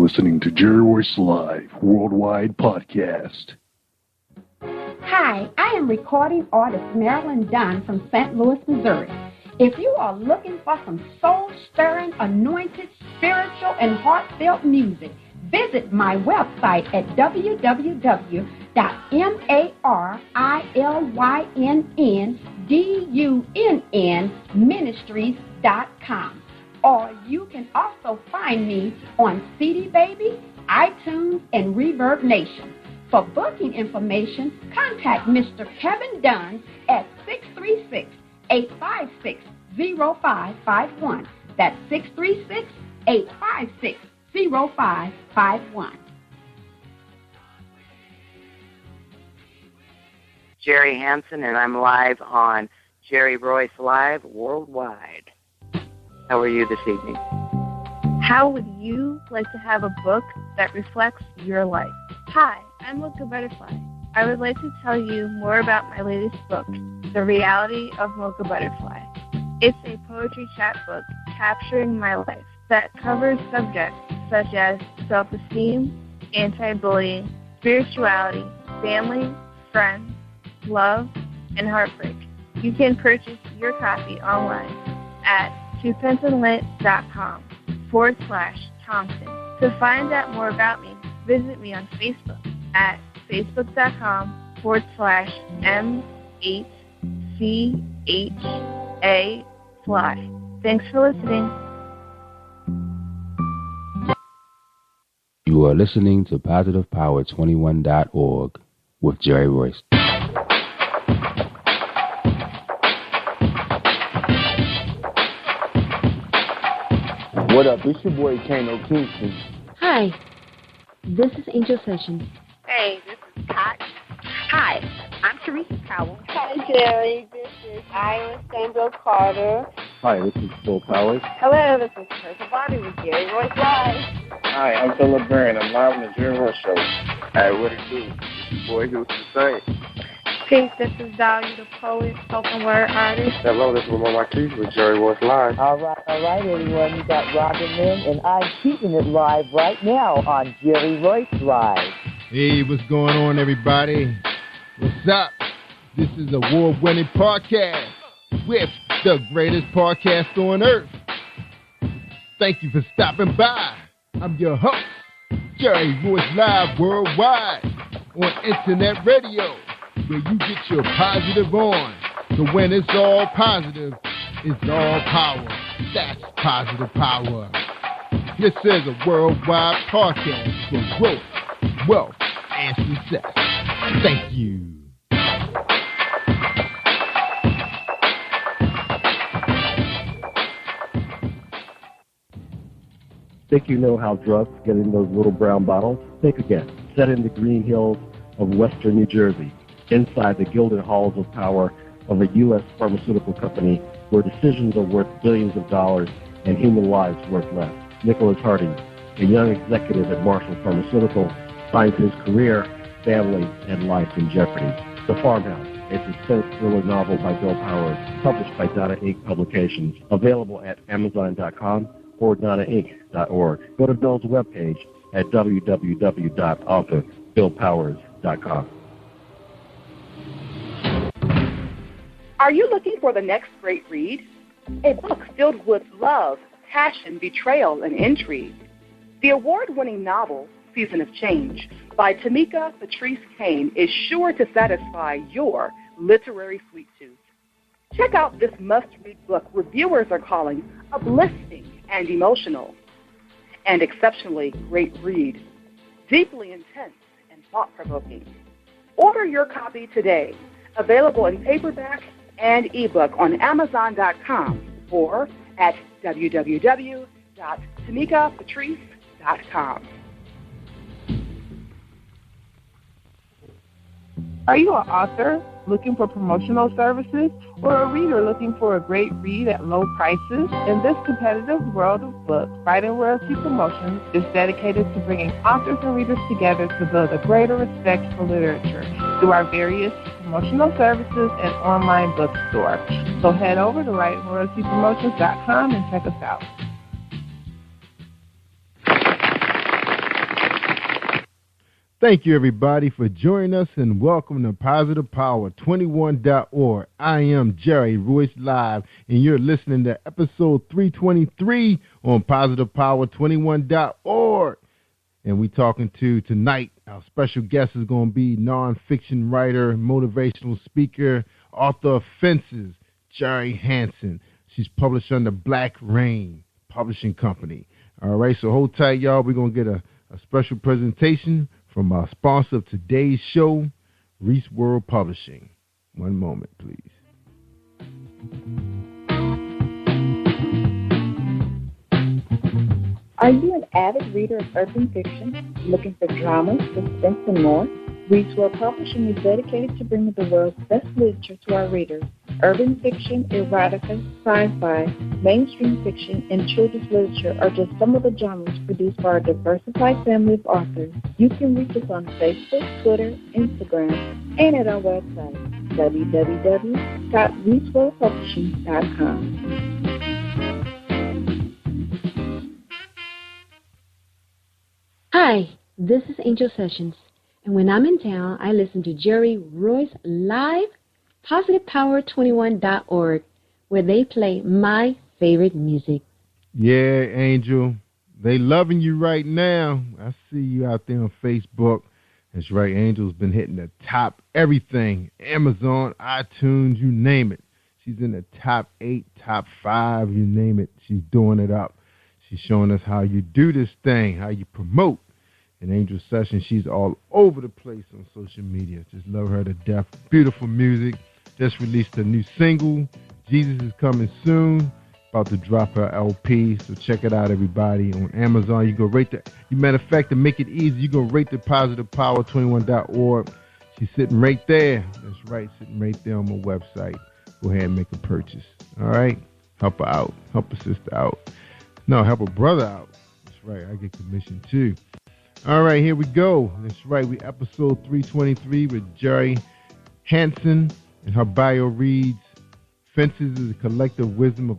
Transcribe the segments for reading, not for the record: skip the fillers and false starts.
Listening to Jerry Royce Live Worldwide Podcast. Hi, I am recording artist Marilyn Dunn from St. Louis, Missouri. If you are looking for some soul-stirring, anointed, spiritual, and heartfelt music, visit my website at www.marilyndunnministries.com. Or you can also find me on CD Baby, iTunes, and Reverb Nation. For booking information, contact Mr. Kevin Dunn at 636-856-0551. That's 636-856-0551. Jerry Hansen, and I'm live on Jerry Royce Live Worldwide. How are you this evening? How would you like to have a book that reflects your life? Hi, I'm Mocha Butterfly. I would like to tell you more about my latest book, The Reality of Mocha Butterfly. It's a poetry chapbook capturing my life that covers subjects such as self-esteem, anti-bullying, spirituality, family, friends, love, and heartbreak. You can purchase your copy online at twopensandlint.com/Thompson. To find out more about me, visit me on Facebook at facebook.com/M8CHA Fly. Thanks for listening. You are listening to PositivePower21.org with Jerry Royce. What up? It's your boy Kano Kingston. Hi, this is Angel Sessions. Hey, this is Tot. Hi, I'm Teresa Powell. Hi, Jerry. This is Ira Sandra Carter. Hi, this is Phil Powers. Hello, this is Teresa Bobby with Jerry Royce Live. Hi, I'm Philip Barron. I'm live on the Jerry Royce Show. Hey, what it do? It's your boy Houston Saint. Peace, this is Dahlia the poet, spoken word artist. Hello, this is Lamar Marquis with Jerry Royce Live. All right, everyone. You got Robin Lynn, and I'm keeping it live right now on Jerry Royce Live. Hey, what's going on, everybody? What's up? This is a award-winning podcast with the greatest podcast on earth. Thank you for stopping by. I'm your host, Jerry Royce Live Worldwide on Internet Radio, where you get your positive on. So when it's all positive, it's all power. That's positive power. This is a worldwide podcast for growth, wealth, and success. Thank you. Think you know how drugs get in those little brown bottles? Think again. Set in the green hills of western New Jersey, inside the gilded halls of power of a U.S. pharmaceutical company where decisions are worth billions of dollars and human lives worth less. Nicholas Harding, a young executive at Marshall Pharmaceutical, finds his career, family, and life in jeopardy. The Farmhouse, a suspense thriller novel by Bill Powers, published by Donna Inc. Publications, available at Amazon.com or DonnaInc.org. Go to Bill's webpage at www.authorBillPowers.com. Are you looking for the next great read? A book filled with love, passion, betrayal, and intrigue. The award-winning novel, Season of Change, by Tamika Patrice Kane, is sure to satisfy your literary sweet tooth. Check out this must-read book reviewers are calling uplifting and emotional, and exceptionally great read, deeply intense and thought-provoking. Order your copy today, available in paperback and ebook on Amazon.com or at www.tamikapatrice.com. Are you an author looking for promotional services or a reader looking for a great read at low prices? In this competitive world of books, Writing Royalty Promotions is dedicated to bringing authors and readers together to build a greater respect for literature through our various promotional services and online bookstore. So head over to WritingRoyaltyPromotions.com and check us out. Thank you, everybody, for joining us, and welcome to Positive Power 21.org. I am Jerry Royce Live, and you're listening to episode 323 on Positive Power 21.org. And we talking to tonight, our special guest is going to be nonfiction writer, motivational speaker, author of Fences, Jerry Hansen. She's published under Black Rain Publishing Company. All right, so hold tight, y'all. We're going to get a special presentation from our sponsor of today's show, Reese World Publishing. One moment, please. Are you an avid reader of urban fiction, looking for drama, suspense, and more? Reese World Publishing is dedicated to bringing the world's best literature to our readers. Urban fiction, erotica, sci-fi, mainstream fiction, and children's literature are just some of the genres produced by our diversified family of authors. You can reach us on Facebook, Twitter, Instagram, and at our website, www.reeseworldpublishing.com. Hi, this is Angel Sessions, and when I'm in town, I listen to Jerry Royce Live, PositivePower21.org, where they play my favorite music. Yeah, Angel, they loving you right now. I see you out there on Facebook. That's right, Angel's been hitting the top everything, Amazon, iTunes, you name it. She's in the top 8, top 5, you name it. She's doing it up. She's showing us how you do this thing, how you promote. In Angel Sessions, she's all over the place on social media. Just love her to death. Beautiful music. Just released a new single. Jesus is coming soon. About to drop her LP. So check it out, everybody. On Amazon, you go rate the. Matter of fact, to make it easy, you go rate the PositivePower21.org. She's sitting right there. That's right, sitting right there on my website. Go ahead and make a purchase. All right? Help her out. Help her sister out. No, help her brother out. That's right. I get commission too. All right, here we go. That's right. We episode 323 with Jerry Hansen, and her bio reads, Fences is a collective wisdom of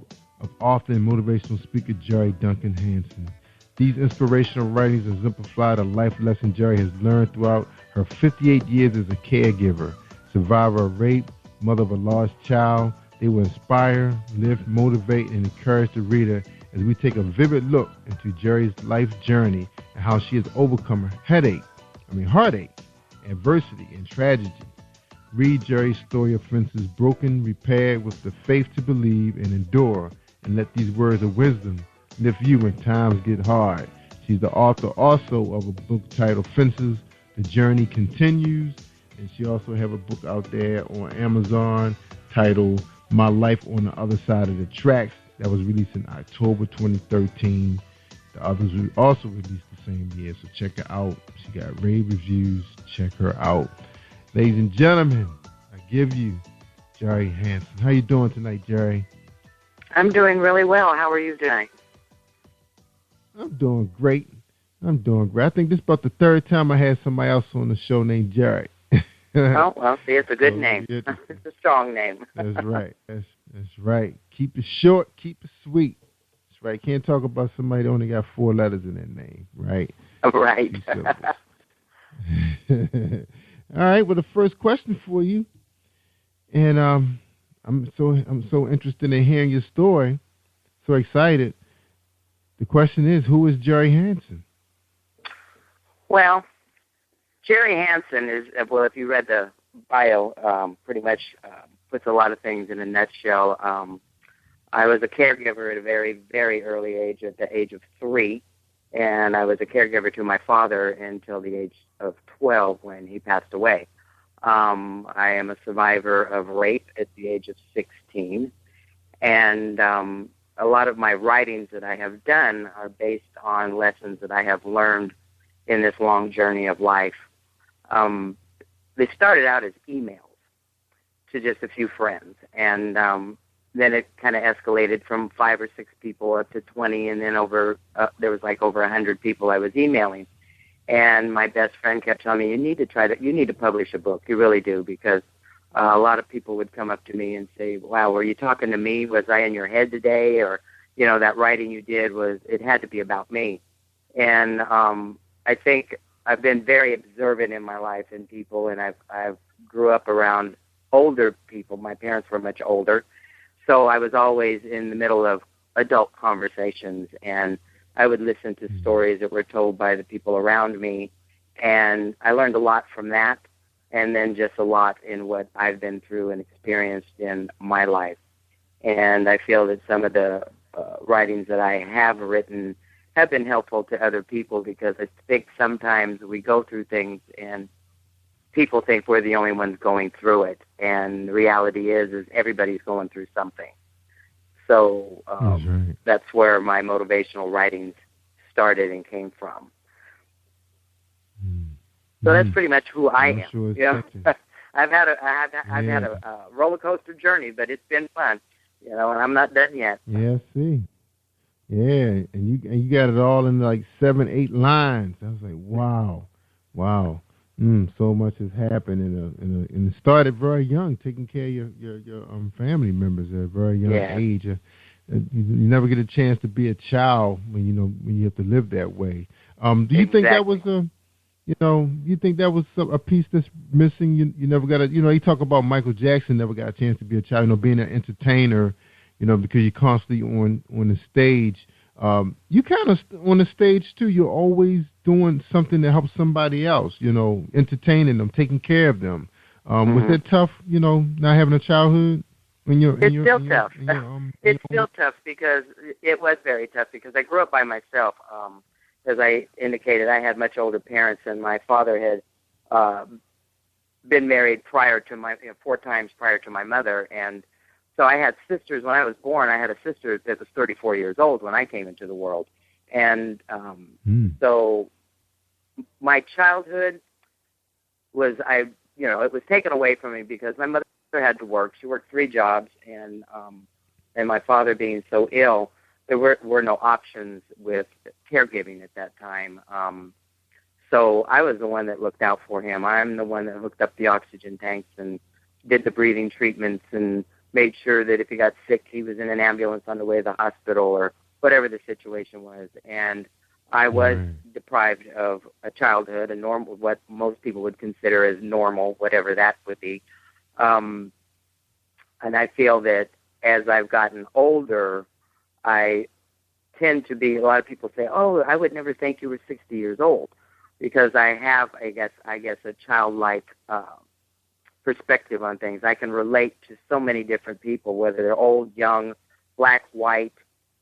author and motivational speaker Jerry Duncan Hansen. These inspirational writings exemplify the life lesson Jerry has learned throughout her 58 years as a caregiver, survivor of rape, mother of a lost child. They will inspire, lift, motivate, and encourage the reader as we take a vivid look into Jerry's life journey and how she has overcome her heartache, adversity, and tragedy. Read Jerry's story of Fences broken, repaired with the faith to believe and endure, and let these words of wisdom lift you when times get hard. She's the author also of a book titled Fences, The Journey Continues, and she also have a book out there on Amazon titled My Life on the Other Side of the Tracks that was released in October 2013. The others were also released the same year, so check her out. She got rave reviews. Check her out. Ladies and gentlemen, I give you Jerry Hansen. How you doing tonight, Jerry? I'm doing really well. How are you tonight? I'm doing great. I think this is about the third time I had somebody else on the show named Jerry. Oh, well, see, it's a good name. It's a strong name. That's right. That's right. Keep it short. Keep it sweet. That's right. Can't talk about somebody that only got 4 letters in their name, right? Right. All right. Well, the first question for you, and I'm so interested in hearing your story. So excited. The question is, who is Jerry Hansen? Well, Jerry Hansen is, well, if you read the bio, pretty much puts a lot of things in a nutshell. I was a caregiver at a very, very early age, at the age of 3, and I was a caregiver to my father until the age of 12 when he passed away. I am a survivor of rape at the age of 16, and a lot of my writings that I have done are based on lessons that I have learned in this long journey of life. They started out as emails to just a few friends, and then it kind of escalated from 5 or 6 people up to 20, and then there was like over 100 people I was emailing. And my best friend kept telling me, you need to publish a book. You really do, because a lot of people would come up to me and say, wow, were you talking to me? Was I in your head today? Or, that writing you did it had to be about me. And I think I've been very observant in my life in people, and I've grew up around older people. My parents were much older, so I was always in the middle of adult conversations, and I would listen to stories that were told by the people around me, and I learned a lot from that, and then just a lot in what I've been through and experienced in my life. And I feel that some of the writings that I have written have been helpful to other people, because I think sometimes we go through things and people think we're the only ones going through it, and the reality is everybody's going through something. So that's where my motivational writings started and came from. So that's pretty much who I am. Sure I've had a roller coaster journey, but it's been fun, and I'm not done yet. Yeah, I see. Yeah, and you got it all in like 7-8 lines. I was like, wow. So much has happened, and it started very young, taking care of your family members at a very young age. You never get a chance to be a child when you have to live that way. Do you think that was you think that was a piece that's missing? You never got you talk about Michael Jackson never got a chance to be a child, being an entertainer, because you're constantly on the stage. You kind of on the stage too. You're always doing something that helps somebody else. Entertaining them, taking care of them. Was that tough? Not having a childhood. It's still tough. It's still tough because it was very tough because I grew up by myself. As I indicated, I had much older parents, and my father had been married prior to 4 times prior to my mother, and so I had sisters. When I was born, I had a sister that was 34 years old when I came into the world. And so my childhood was, it was taken away from me because my mother had to work. She worked 3 jobs, and my father being so ill, there were no options with caregiving at that time. So I was the one that looked out for him. I'm the one that hooked up the oxygen tanks and did the breathing treatments and made sure that if he got sick, he was in an ambulance on the way to the hospital or whatever the situation was. And I was deprived of a childhood, a normal, what most people would consider as normal, whatever that would be. And I feel that as I've gotten older, I tend to be, a lot of people say, oh, I would never think you were 60 years old, because I have, I guess a childlike perspective on things. I can relate to so many different people, whether they're old, young, black, white,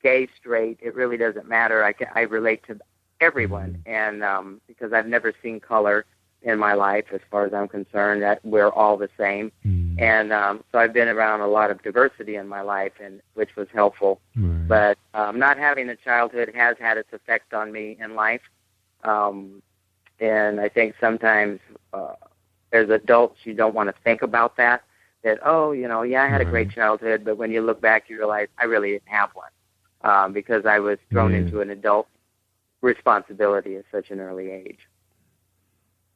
gay, straight. It really doesn't matter. I relate to everyone, and because I've never seen color in my life, as far as I'm concerned, that we're all the same. And so I've been around a lot of diversity in my life, and which was helpful. But not having a childhood has had its effect on me in life. And I think sometimes as adults, you don't want to think about that, I had a great childhood, but when you look back, you realize I really didn't have one because I was thrown into an adult responsibility at such an early age.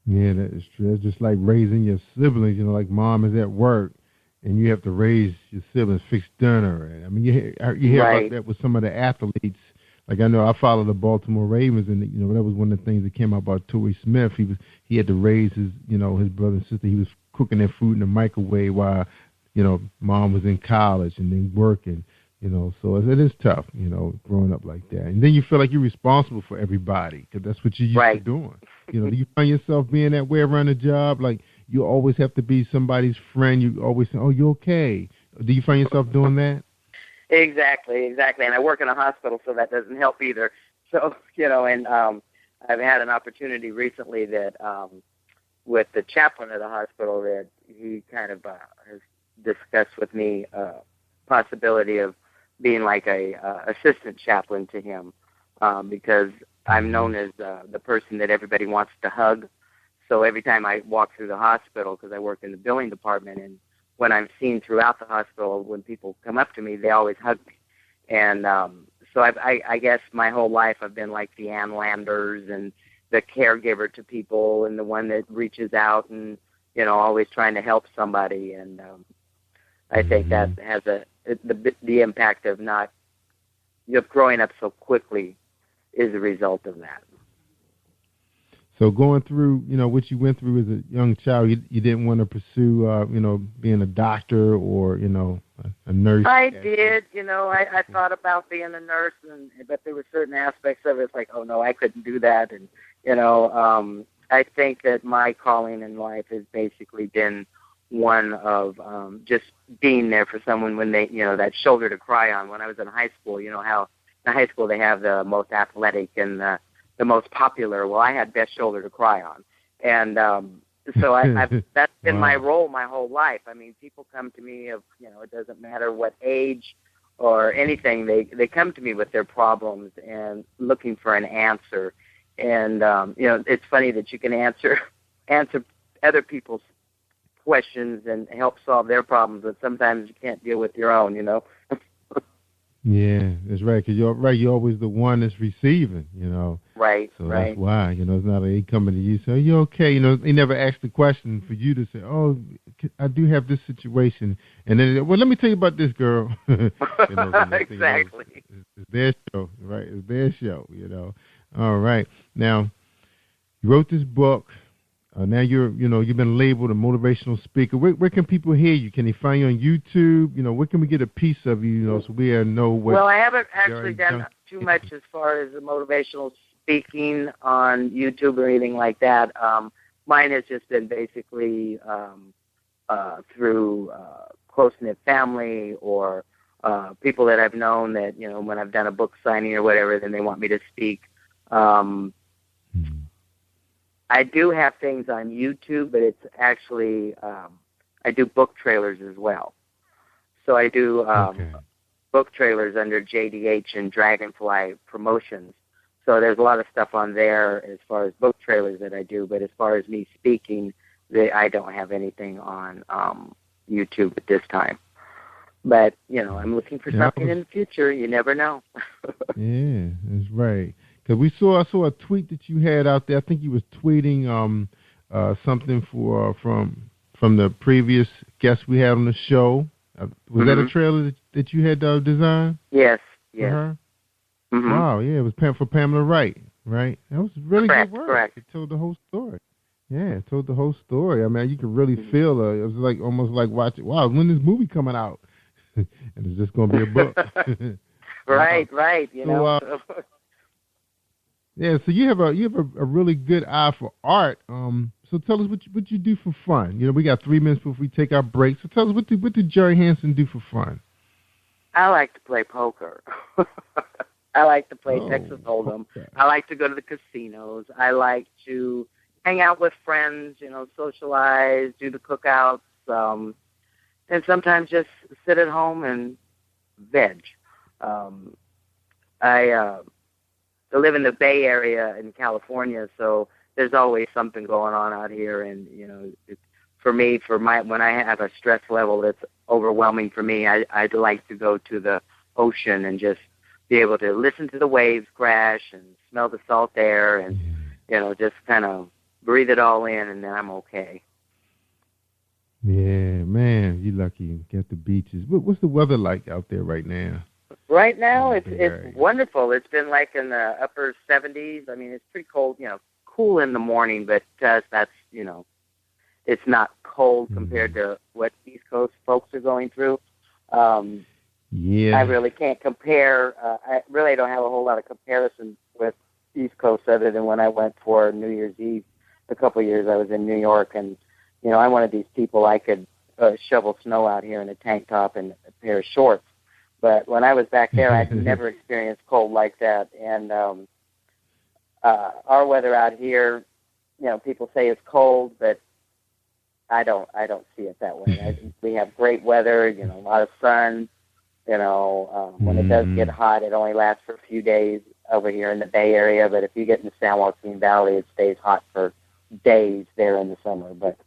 Yeah, that is true. It's just like raising your siblings, like mom is at work and you have to raise your siblings, fix dinner. And I mean, you hear about that with some of the athletes. Like I know I follow the Baltimore Ravens, and that was one of the things that came out about Torrey Smith. He had to raise his his brother and sister. He was cooking their food in the microwave while mom was in college and then working. So it is tough, growing up like that. And then you feel like you're responsible for everybody because that's what you're used to doing. Do you find yourself being that way around the job? Like you always have to be somebody's friend. You always say, oh, you okay? Do you find yourself doing that? Exactly. And I work in a hospital, so that doesn't help either. So, and I've had an opportunity recently that with the chaplain of the hospital that he kind of has discussed with me possibility of being like a assistant chaplain to him because I'm known as the person that everybody wants to hug. So every time I walk through the hospital, because I work in the billing department, and when I'm seen throughout the hospital, when people come up to me, they always hug me. And so I guess my whole life I've been like the Ann Landers and the caregiver to people and the one that reaches out and, always trying to help somebody. And I think that has the impact of not growing up so quickly is a result of that. So going through, what you went through as a young child, you didn't want to pursue, being a doctor or, a nurse. I did, I thought about being a nurse, but there were certain aspects of it like, oh no, I couldn't do that, and I think that my calling in life has basically been one of just being there for someone when they, that shoulder to cry on. When I was in high school, how in high school they have the most athletic and the most popular. Well, I had best shoulder to cry on, and so that's been my role my whole life. I mean, people come to me of, it doesn't matter what age or anything. They come to me with their problems and looking for an answer. And it's funny that you can answer other people's questions and help solve their problems, but sometimes you can't deal with your own. Yeah, that's right. Because you're always the one that's receiving. Right. So right. That's why. It's not like he coming to you say, "Are you okay?" They never ask the question for you to say, "Oh, I do have this situation," and then, well, let me tell you about this girl. Exactly. It's their show, right? It's their show. All right. Now, you wrote this book. Now you've been labeled a motivational speaker. Where can people hear you? Can they find you on YouTube? Where can we get a piece of you? So we know what. Well, I haven't actually done too much as far as the motivational speaking on YouTube or anything like that. Mine has just been basically through close-knit family or people that I've known that, when I've done a book signing or whatever, then they want me to speak. I do have things on YouTube, but it's actually, I do book trailers as well. So I do book trailers under JDH and Dragonfly Promotions. So there's a lot of stuff on there as far as book trailers that I do, but as far as me speaking, I don't have anything on YouTube at this time. But, I'm looking for something in the future. You never know. Yeah, that's right. Because I saw a tweet that you had out there. I think you was tweeting something from the previous guest we had on the show. Was that a trailer that you had designed? Yes. For her? Mm-hmm. Wow, yeah, it was for Pamela Wright, right? That was really good work. Correct. It told the whole story. Yeah, it told the whole story. I mean, you could really feel it. It was almost like watching. Wow, when is this movie coming out? And it's just going to be a book. Right. Yeah, so you have a really good eye for art. So tell us what you do for fun. We got 3 minutes before we take our break. So tell us what did Jerry Hansen do for fun? I like to play poker. I like to play Texas Hold'em. Okay. I like to go to the casinos. I like to hang out with friends. Socialize, do the cookouts, and sometimes just sit at home and veg. I live in the Bay Area in California, so there's always something going on out here. And when I have a stress level that's overwhelming for me, I'd like to go to the ocean and just be able to listen to the waves crash and smell the salt air and just kind of breathe it all in, and then I'm okay. Yeah, man, you lucky you get the beaches. What's the weather like out there right now? Right now, it's wonderful. It's been like in the upper 70s. I mean, it's pretty cold, cool in the morning, but that's, it's not cold compared to what East Coast folks are going through. Yeah. I really can't compare. I really don't have a whole lot of comparison with East Coast other than when I went for New Year's Eve a couple of years. I was in New York, and, I'm one of these people. I could shovel snow out here in a tank top and a pair of shorts. But when I was back there, I'd never experienced cold like that. And our weather out here, people say it's cold, but I don't see it that way. We have great weather, a lot of sun. When it does get hot, it only lasts for a few days over here in the Bay Area. But if you get in the San Joaquin Valley, it stays hot for days there in the summer. But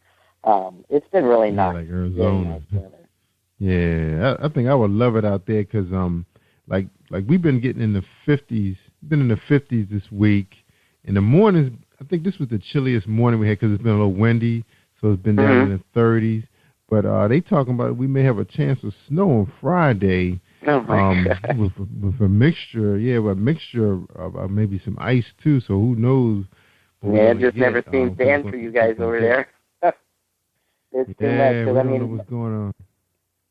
it's been really nice. Like Arizona. Really nice weather. Yeah, I think I would love it out there because, like we've been getting in the 50s. Been in the 50s this week. In the mornings, I think this was the chilliest morning we had because it's been a little windy, so it's been down in the 30s. But they talking about we may have a chance of snow on Friday. Oh my God. With a mixture, of maybe some ice too. So who knows Yeah, it just never seems to end for you guys over there. It's too much. Yeah, we don't know what's going on.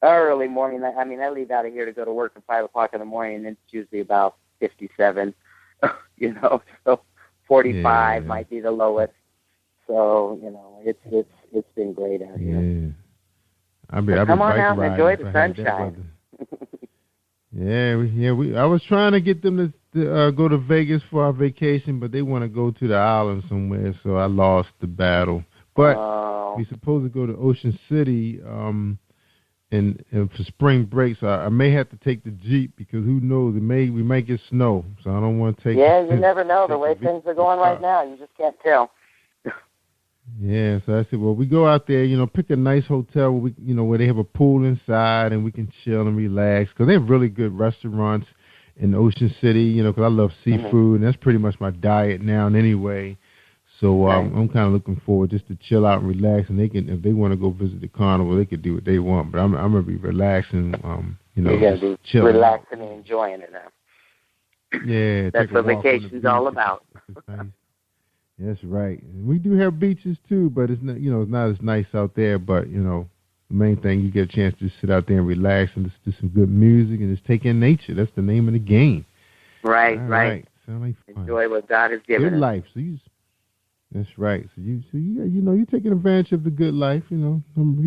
Early morning. I leave out of here to go to work at 5 o'clock in the morning, and it's usually about 57. So 45 might be the lowest. So it's been great out here. Yeah. Come on out and enjoy the sunshine. I was trying to get them to go to Vegas for our vacation, but they want to go to the island somewhere, so I lost the battle. But we're supposed to go to Ocean City and for spring break, so I may have to take the Jeep because who knows, we might get snow, so I don't want to take. Yeah, you never know the way things are going right now. You just can't tell. Yeah, so I said, well, we go out there, pick a nice hotel where where they have a pool inside and we can chill and relax because they have really good restaurants in Ocean City, because I love seafood and that's pretty much my diet now and anyway. So I'm kind of looking forward just to chill out and relax, and they can, if they want to go visit the carnival, they can do what they want. But I'm gonna be relaxing, You're gonna be chilling, relaxing and enjoying it now. Yeah, that's what vacation's all about. That's right. We do have beaches too, but it's not, it's not as nice out there. But the main thing, you get a chance to sit out there and relax and just do some good music and just take in nature. That's the name of the game. Right. Sound like fun. Enjoy what God has given us. Good life. That's right. So you're taking advantage of the good life. You're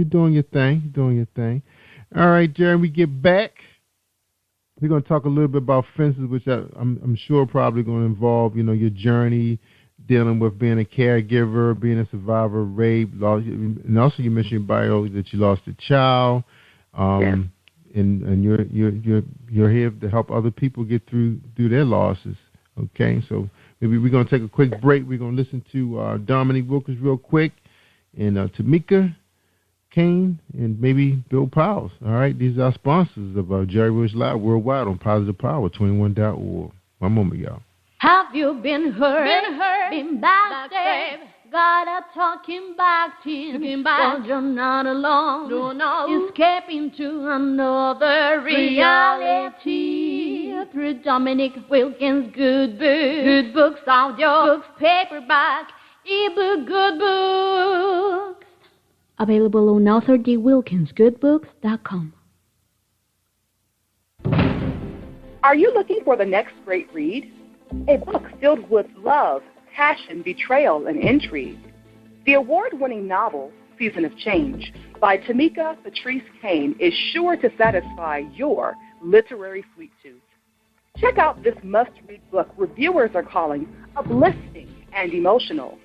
doing your thing. All right, Jerry. We get back. We're going to talk a little bit about fences, which I'm sure probably going to involve your journey dealing with being a caregiver, being a survivor of rape, and also you mentioned in bio that you lost a child, and you're here to help other people get through their losses. Okay, so maybe we're going to take a quick break. We're going to listen to Dominique Wilkins real quick, and Tamika Kane, and maybe Bill Powers. All right, these are our sponsors of Jerry Royce Live worldwide on PositivePower21.org. One moment, y'all. Have you been hurt? Been backstabbed? Got a talking back team? Well, you're not alone. No. Escaping to another reality. Through Dominic Wilkins' good books. Good books, audio books, paperback, ebook, good books. Available on authordwilkinsgoodbooks.com. Are you looking for the next great read? A book filled with love, passion, betrayal, and intrigue. The award-winning novel, Season of Change, by Tamika Patrice Kane, is sure to satisfy your literary sweet tooth. Check out this must-read book reviewers are calling uplifting and emotional,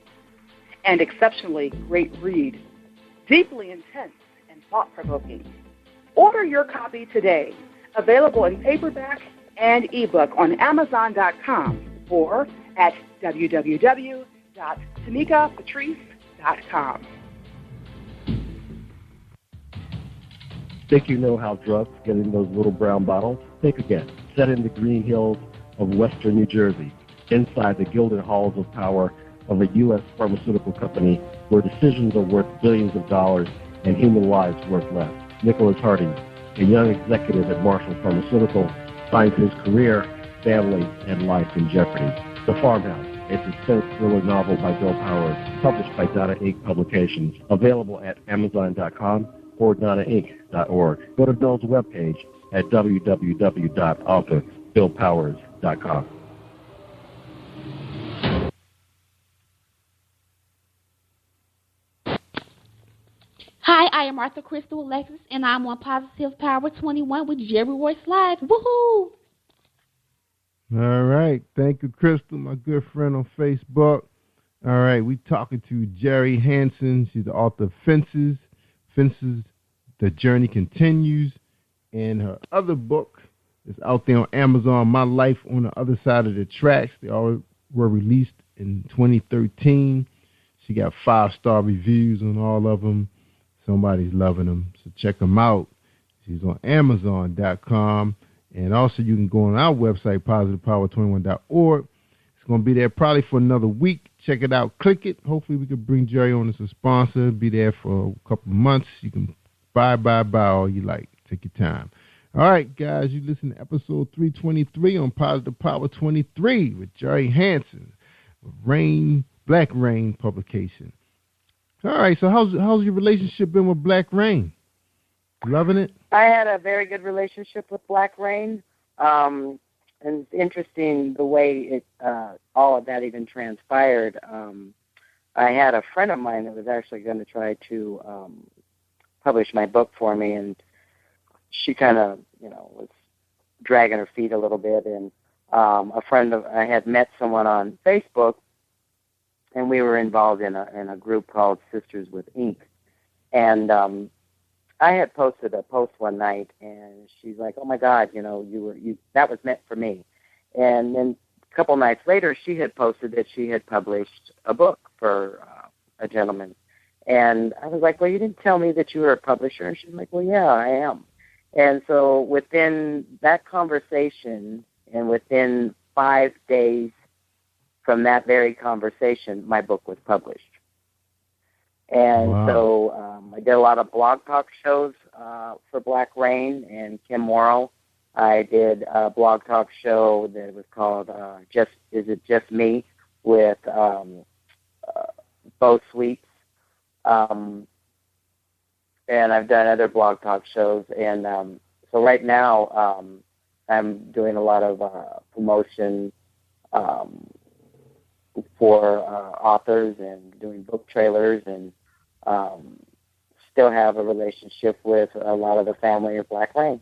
and exceptionally great read, deeply intense and thought-provoking. Order your copy today, available in paperback and ebook on Amazon.com or at www.tamikapatrice.com. Think you know how drugs get in those little brown bottles? Think again. Set in the green hills of western New Jersey, inside the gilded halls of power of a U.S. pharmaceutical company where decisions are worth billions of dollars and human lives worth less. Nicholas Harding, a young executive at Marshall Pharmaceutical, finds his career, family, and life in jeopardy. The Farmhouse, a suspense thriller novel by Bill Powers, published by Donna Inc. Publications, available at Amazon.com or DonnaInc.org. Go to Bill's webpage at www.authorBillPowers.com. Hi, I am Arthur Crystal Alexis, and I'm on Positive Power 21 with Jerry Royce Live. Woohoo! All right. Thank you, Crystal, my good friend on Facebook. All right. We talking to Jerry Hansen. She's the author of Fences, The Journey Continues. And her other book is out there on Amazon, My Life on the Other Side of the Tracks. They all were released in 2013. She got 5-star reviews on all of them. Somebody's loving them, so check them out. She's on Amazon.com, and also you can go on our website, PositivePower21.org. It's going to be there probably for another week. Check it out. Click it. Hopefully we can bring Jerry on as a sponsor. Be there for a couple of months. You can buy all you like. Take your time. All right, guys, you listen to episode 323 on Positive Power 23 with Jerry Hansen, Rain Black Rain publication. All right, so how's your relationship been with Black Rain? Loving it? I had a very good relationship with Black Rain. And it's interesting the way all of that even transpired. I had a friend of mine that was actually going to try to publish my book for me, and she kind of, was dragging her feet a little bit. And I had met someone on Facebook, and we were involved in a group called Sisters with Ink. And I had posted a post one night, and she's like, "Oh my God, that was meant for me." And then a couple nights later, she had posted that she had published a book for a gentleman. And I was like, "Well, you didn't tell me that you were a publisher." And she's like, "Well, yeah, I am." And so within that conversation, and within 5 days from that very conversation, my book was published. And so I did a lot of blog talk shows for Black Rain and Kim Morrow. I did a blog talk show that was called Is It Just Me with Bo Sweets. And I've done other blog talk shows. And so right now I'm doing a lot of promotion for authors and doing book trailers, and still have a relationship with a lot of the family of Black Rain.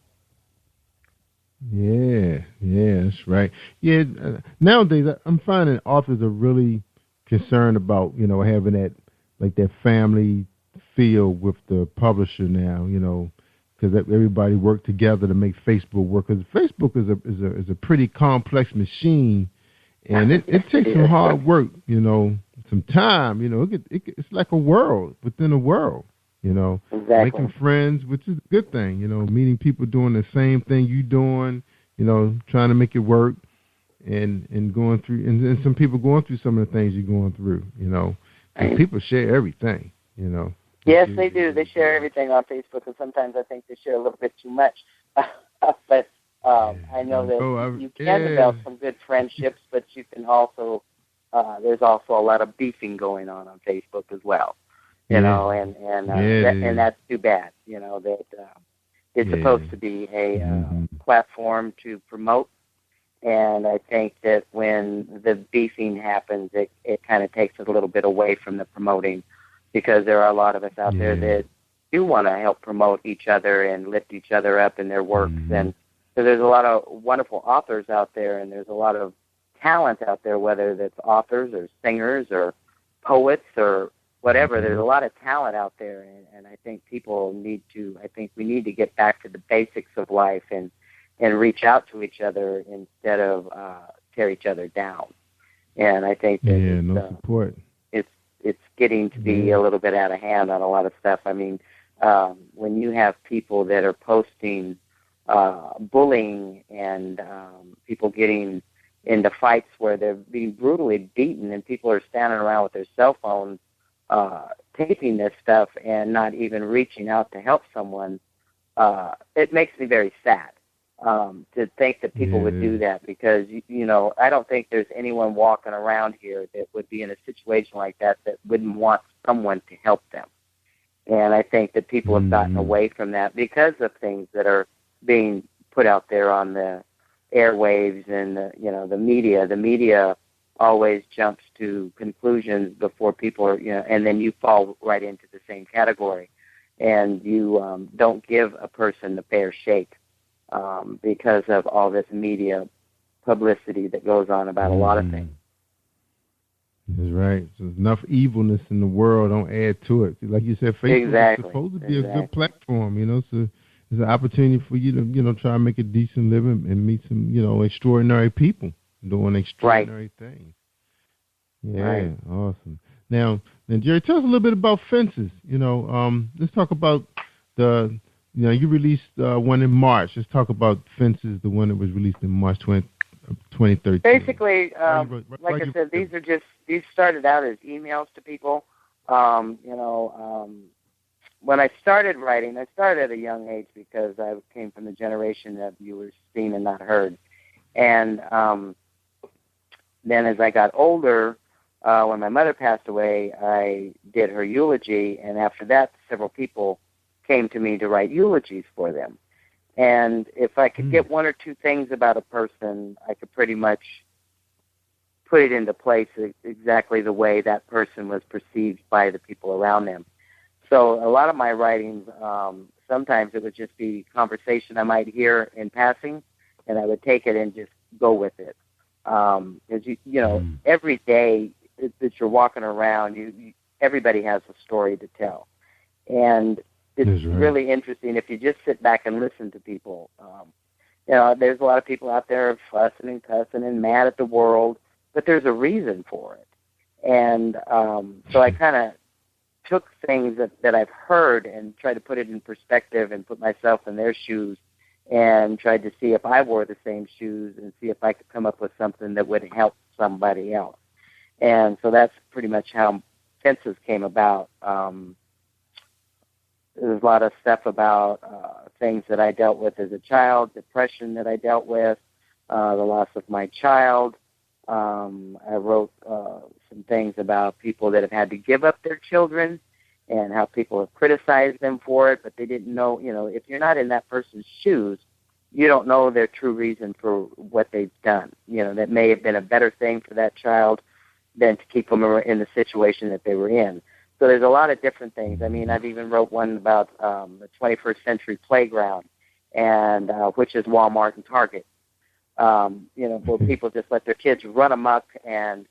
Yeah, that's right. Yeah, nowadays I'm finding authors are really concerned about, having that family feel with the publisher now, because everybody work together to make Facebook work. Because Facebook is a pretty complex machine, and it takes some hard work, some time. It's like a world within a world. Exactly. Making friends, which is a good thing, meeting people doing the same thing you doing, trying to make it work, and going through, and some people going through some of the things you're going through, and people share everything, Yes, they do. They share everything on Facebook, and sometimes I think they share a little bit too much. But I know that you can develop some good friendships, but you can also, there's also a lot of beefing going on Facebook as well. And that's too bad. That it's supposed to be a platform to promote, and I think that when the beefing happens, it kind of takes a little bit away from the promoting, because there are a lot of us out there that do want to help promote each other and lift each other up in their works. And so there's a lot of wonderful authors out there, and there's a lot of talent out there, whether that's authors or singers or poets or whatever. There's a lot of talent out there, and I think we need to get back to the basics of life and reach out to each other instead of tear each other down. And I think that support. It's getting to be a little bit out of hand on a lot of stuff. I mean, when you have people that are posting bullying and people getting into fights where they're being brutally beaten, and people are standing around with their cell phones taping this stuff and not even reaching out to help someone, it makes me very sad to think that people would do that, because, I don't think there's anyone walking around here that would be in a situation like that wouldn't want someone to help them. And I think that people have gotten away from that because of things that are being put out there on the airwaves and the media. The media always jumps to conclusions before people are, and then you fall right into the same category, and you don't give a person the fair shake because of all this media publicity that goes on about a lot of things. That's right. So there's enough evilness in the world. Don't add to it. Like you said, Facebook is supposed to be a good platform, so it's an opportunity for you to, try and make a decent living and meet some, extraordinary people doing extraordinary things. Yeah, awesome. Now, Jerry, tell us a little bit about Fences. Let's talk about you released one in March. Let's talk about Fences, the one that was released in March 2013. Basically, like I said, these started out as emails to people. When I started writing, I started at a young age because I came from the generation that you were seen and not heard. And then as I got older, when my mother passed away, I did her eulogy, and after that, several people came to me to write eulogies for them. And if I could get one or two things about a person, I could pretty much put it into place exactly the way that person was perceived by the people around them. So a lot of my writings, sometimes it would just be conversation I might hear in passing, and I would take it and just go with it. Because, you know, every day that you're walking around, everybody has a story to tell. And it's really interesting if you just sit back and listen to people. You know, there's a lot of people out there fussing and cussing and mad at the world, but there's a reason for it. And so I kind of took things that I've heard and tried to put it in perspective and put myself in their shoes and tried to see if I wore the same shoes and see if I could come up with something that would help somebody else. And so that's pretty much how Fences came about. There's a lot of stuff about things that I dealt with as a child, depression that I dealt with, the loss of my child. I wrote some things about people that have had to give up their children and how people have criticized them for it, but they didn't know, you know, if you're not in that person's shoes, you don't know their true reason for what they've done. You know, that may have been a better thing for that child than to keep them in the situation that they were in. So there's a lot of different things. I mean, I've even wrote one about the 21st century playground, and which is Walmart and Target. You know, where people just let their kids run amok, and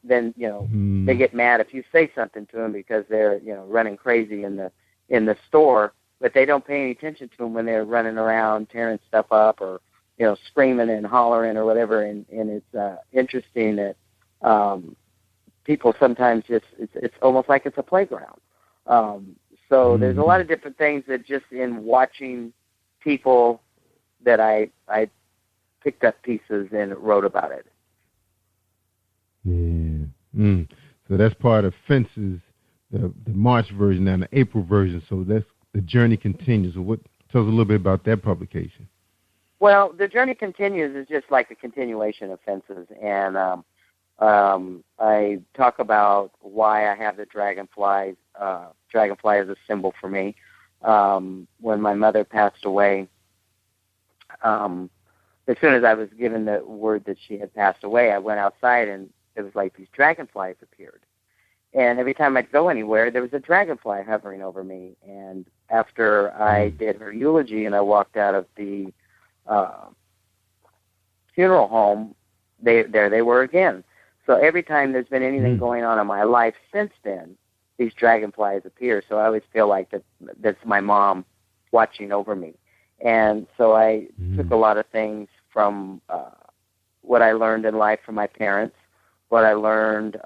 then, you know, they get mad if you say something to them because they're, you know, running crazy in the store, but they don't pay any attention to them when they're running around tearing stuff up or, you know, screaming and hollering or whatever. And it's interesting that people sometimes it's almost like it's a playground. So there's a lot of different things that just in watching people that I picked up pieces and wrote about it. Yeah. So that's part of Fences, the March version and the April version. So that's the journey continues. So tell us a little bit about that publication. Well, the journey continues is just like a continuation of Fences, and I talk about why I have the dragonfly. Dragonfly is a symbol for me. When my mother passed away, as soon as I was given the word that she had passed away, I went outside and it was like these dragonflies appeared. And every time I'd go anywhere, there was a dragonfly hovering over me. And after I did her eulogy and I walked out of the funeral home, there they were again. So every time there's been anything going on in my life since then, these dragonflies appear. So I always feel like that's my mom watching over me. And so I took a lot of things from what I learned in life from my parents, what I learned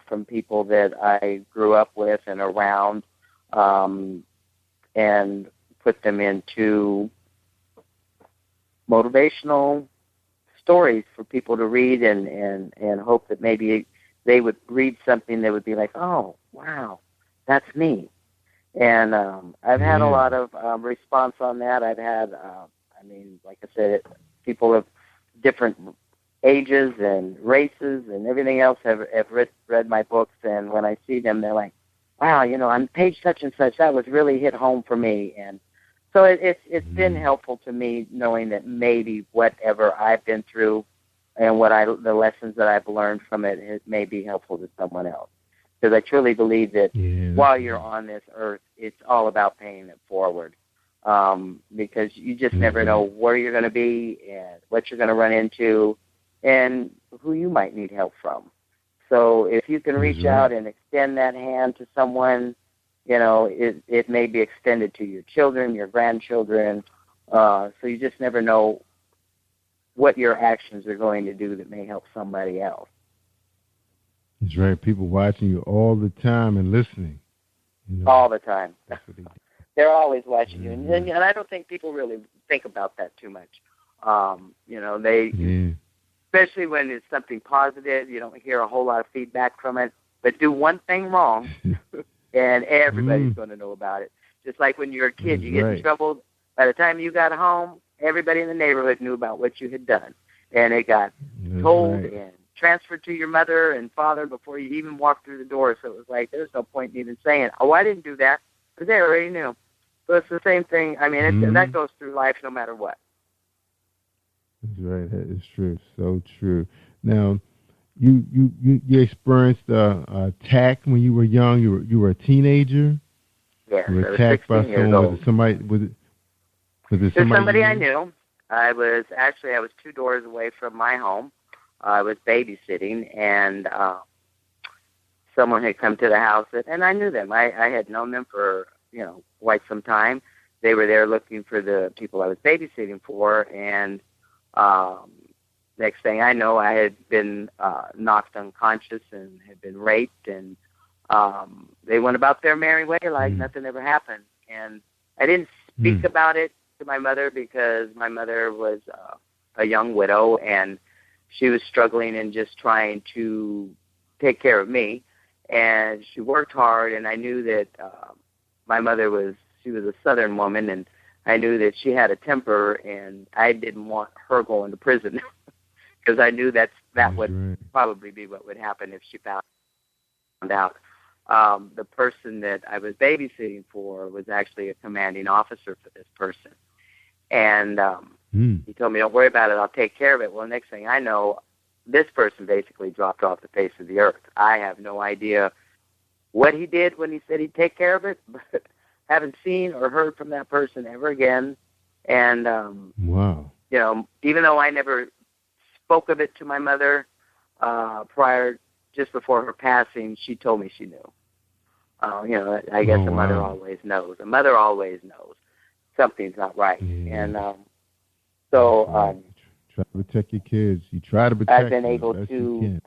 from people that I grew up with and around, and put them into motivational stories for people to read and hope that maybe they would read something that would be like, oh, wow, that's me. And I've had a lot of response on that. I've had, like I said, people of different ages and races and everything else have read my books. And when I see them, they're like, wow, you know, on page such and such, that was really hit home for me. And so it's been helpful to me knowing that maybe whatever I've been through and the lessons that I've learned from it may be helpful to someone else. Because I truly believe that while you're on this earth, it's all about paying it forward. Because you just never know where you're going to be and what you're going to run into and who you might need help from. So if you can reach out and extend that hand to someone, you know, it may be extended to your children, your grandchildren. So you just never know what your actions are going to do that may help somebody else. That's right. People watching you all the time and listening. You know, all the time. They're always watching you. And I don't think people really think about that too much. You know, especially when it's something positive, you don't hear a whole lot of feedback from it. But do one thing wrong, and everybody's going to know about it. Just like when you're a kid, you get in trouble. By the time you got home, everybody in the neighborhood knew about what you had done. And it got told, and transferred to your mother and father before you even walked through the door. So it was like, there's no point in even saying, oh, I didn't do that, because they already knew. So it's the same thing. I mean, that goes through life no matter what. That's right. That is true. So true. Now, you experienced attack when you were young. You were a teenager. Yes, you were I was attacked 16 by years someone. old. Was it somebody? Was it somebody I knew. I was 2 doors away from my home. I was babysitting, and someone had come to the house, and I knew them. I had known them for quite some time. They were there looking for the people I was babysitting for, and next thing I know, I had been knocked unconscious and had been raped, and they went about their merry way like nothing ever happened. And I didn't speak about it to my mother because my mother was a young widow, and she was struggling and just trying to take care of me. And she worked hard, and I knew that my mother was a Southern woman, and I knew that she had a temper, and I didn't want her going to prison because I knew that would probably be what would happen if she found out. The person that I was babysitting for was actually a commanding officer for this person. And he told me, don't worry about it, I'll take care of it. Well, next thing I know, this person basically dropped off the face of the earth. I have no idea what he did when he said he'd take care of it, but haven't seen or heard from that person ever again. And, wow. Even though I never spoke of it to my mother just before her passing, she told me she knew. I guess a mother always knows. A mother always knows something's not right. Yeah. And try to protect your kids. You try to protect I've been able to,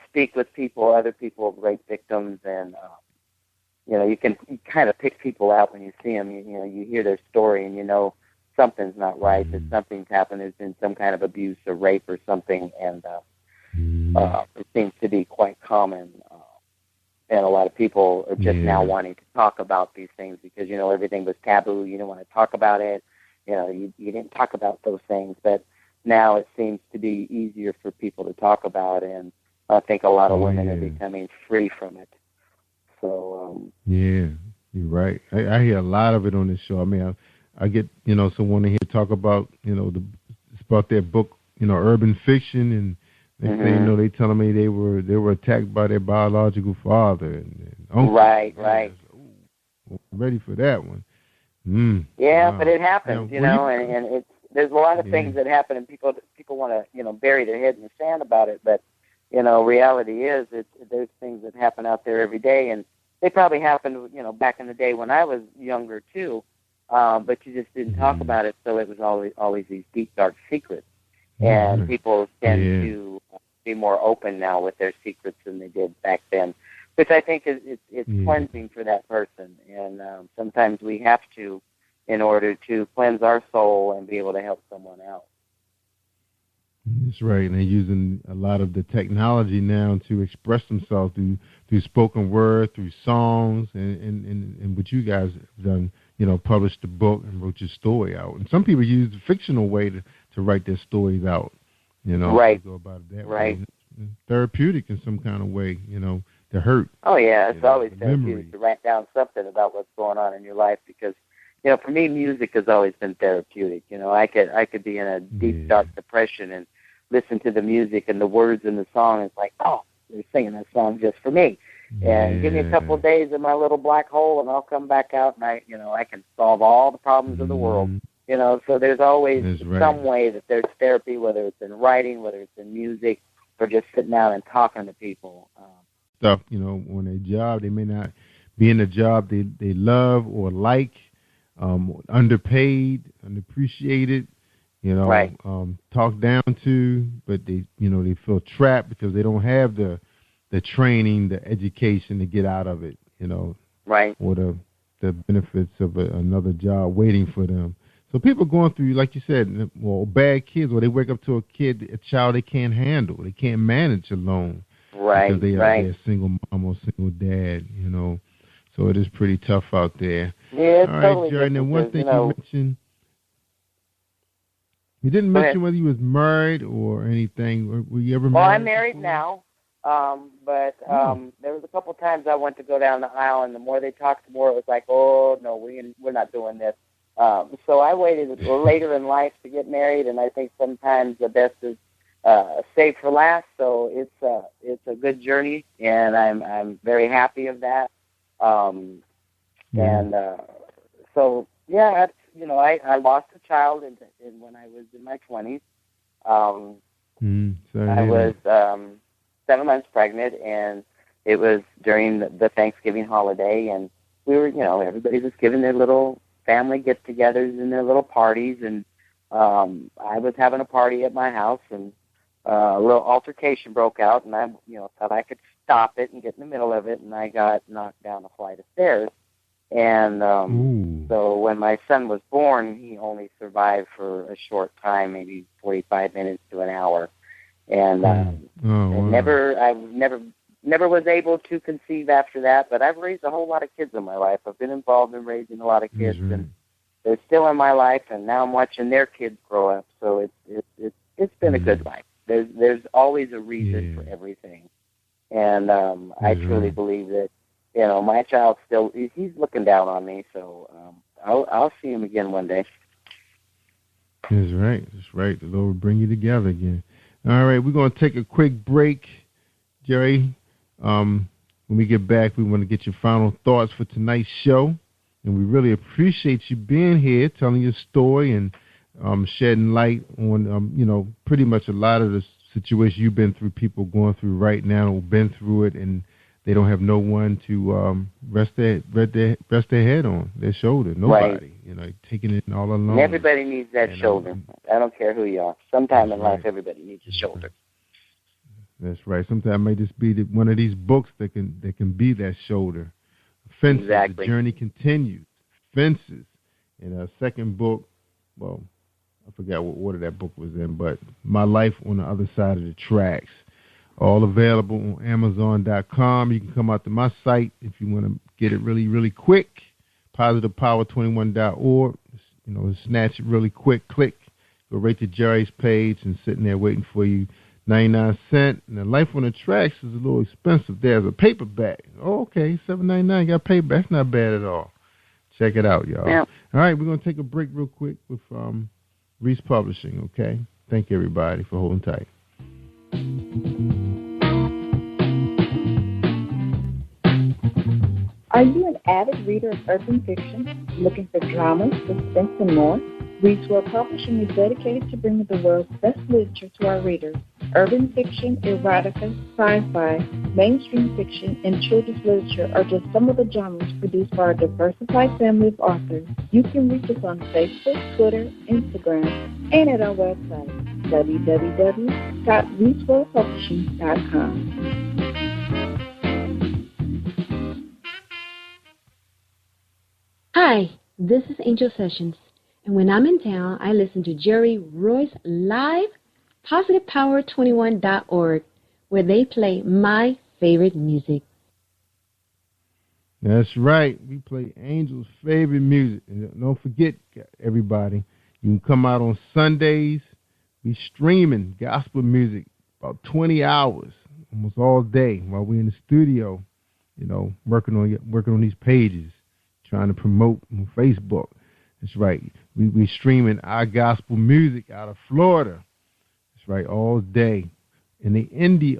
speak with other people, rape victims, and you can kind of pick people out when you see them. You hear their story, and something's not right. That something's happened. There's been some kind of abuse or rape or something, and it seems to be quite common. And a lot of people are just now wanting to talk about these things because everything was taboo. You don't want to talk about it. You didn't talk about those things, but now it seems to be easier for people to talk about, and I think a lot of women are becoming free from it. So yeah, you're right. I hear a lot of it on this show. I mean, I get someone in here talk about it's about their book, urban fiction, and next thing you know, they telling me they were attacked by their biological father and uncle. Right. Well, ready for that one. Yeah, wow. but it happens, and it's there's a lot of things that happen, and people want to bury their head in the sand about it, but reality is there's things that happen out there every day, and they probably happened back in the day when I was younger too, but you just didn't talk about it, so it was always these deep dark secrets, and people tend to be more open now with their secrets than they did back then, which I think it's cleansing for that person, and sometimes we have to in order to cleanse our soul and be able to help someone else. That's right, and they're using a lot of the technology now to express themselves through spoken word, through songs, and what you guys have done, published the book and wrote your story out. And some people use the fictional way to write their stories out, Right. Go about it that way. It's therapeutic in some kind of way, to hurt. Oh, yeah, it's always therapeutic to write down something about what's going on in your life because, for me, music has always been therapeutic. I could be in a deep, dark depression and listen to the music and the words in the song. It's like, oh, they're singing that song just for me. And give me a couple of days in my little black hole, and I'll come back out, and I can solve all the problems of the world. So there's always some way that there's therapy, whether it's in writing, whether it's in music, or just sitting down and talking to people. Stuff, on their job, they may not be in a job they love or like, underpaid, unappreciated, talked down to, but they feel trapped because they don't have the training, the education to get out of it, or the benefits of another job waiting for them. So people going through, like you said, bad kids, or they wake up to a child they can't handle, they can't manage alone, because they are a single mom or single dad, So it is pretty tough out there. Yeah, it's all right, totally Jerry. Now, one thing you mentioned. You didn't mention whether you was married or anything. Were you ever married? Well, I'm married now, but there was a couple of times I went to go down the aisle, and the more they talked, the more it was like, oh, no, we're not doing this. So I waited later in life to get married, and I think sometimes the best is saved for last. So it's a good journey, and I'm very happy of that. And so yeah, I lost a child when I was in my 20s. I was 7 months pregnant, and it was during the Thanksgiving holiday, and we were, everybody was giving their little family get-togethers and their little parties, and I was having a party at my house, and a little altercation broke out, and I, thought I could stop it and get in the middle of it, and I got knocked down a flight of stairs. And so when my son was born, he only survived for a short time, maybe 45 minutes to an hour. And I never was able to conceive after that, but I've raised a whole lot of kids in my life. I've been involved in raising a lot of kids, and they're still in my life, and now I'm watching their kids grow up. So it's been a good life. There's always a reason for everything. And I truly believe that, my child still, he's looking down on me, so I'll see him again one day. That's right. That's right. The Lord will bring you together again. All right, we're going to take a quick break, Jerry. When we get back, we want to get your final thoughts for tonight's show. And we really appreciate you being here, telling your story and shedding light on, pretty much a lot of the situations you've been through, people going through right now who've been through it, and they don't have no one to rest their head on, their shoulder. Nobody, taking it all alone. And everybody needs that shoulder. I don't care who you are. Sometime in life, everybody needs a shoulder. That's right. Sometimes it may just be one of these books that can be that shoulder. Fences. Exactly. The Journey Continues. Fences. And a second book, well, I forgot what order that book was in, but My Life on the Other Side of the Tracks. All available on Amazon.com. You can come out to my site if you want to get it really, really quick. PositivePower21.org. Snatch it really quick. Click. Go right to Jerry's page and sitting there waiting for you. 99 cents. And the Life on the Tracks is a little expensive. There's a paperback. Oh, okay, $7.99. Got paperback. That's not bad at all. Check it out, y'all. Yeah. All right, we're going to take a break real quick with Reese Publishing, okay? Thank you, everybody, for holding tight. Are you an avid reader of urban fiction, looking for drama, suspense, and more? Reese World Publishing is dedicated to bringing the world's best literature to our readers. Urban fiction, erotica, sci-fi, mainstream fiction, and children's literature are just some of the genres produced by our diversified family of authors. You can reach us on Facebook, Twitter, Instagram, and at our website, www.reeseworldpublishing.com. Hi, this is Angel Sessions, and when I'm in town, I listen to Jerry Royce live, PositivePower21.org, where they play my favorite music. That's right. We play Angel's favorite music. And don't forget, everybody, you can come out on Sundays. We streaming gospel music about 20 hours, almost all day, while we're in the studio, working on these pages, trying to promote on Facebook. That's right. We streaming our gospel music out of Florida. That's right, all day. And the indie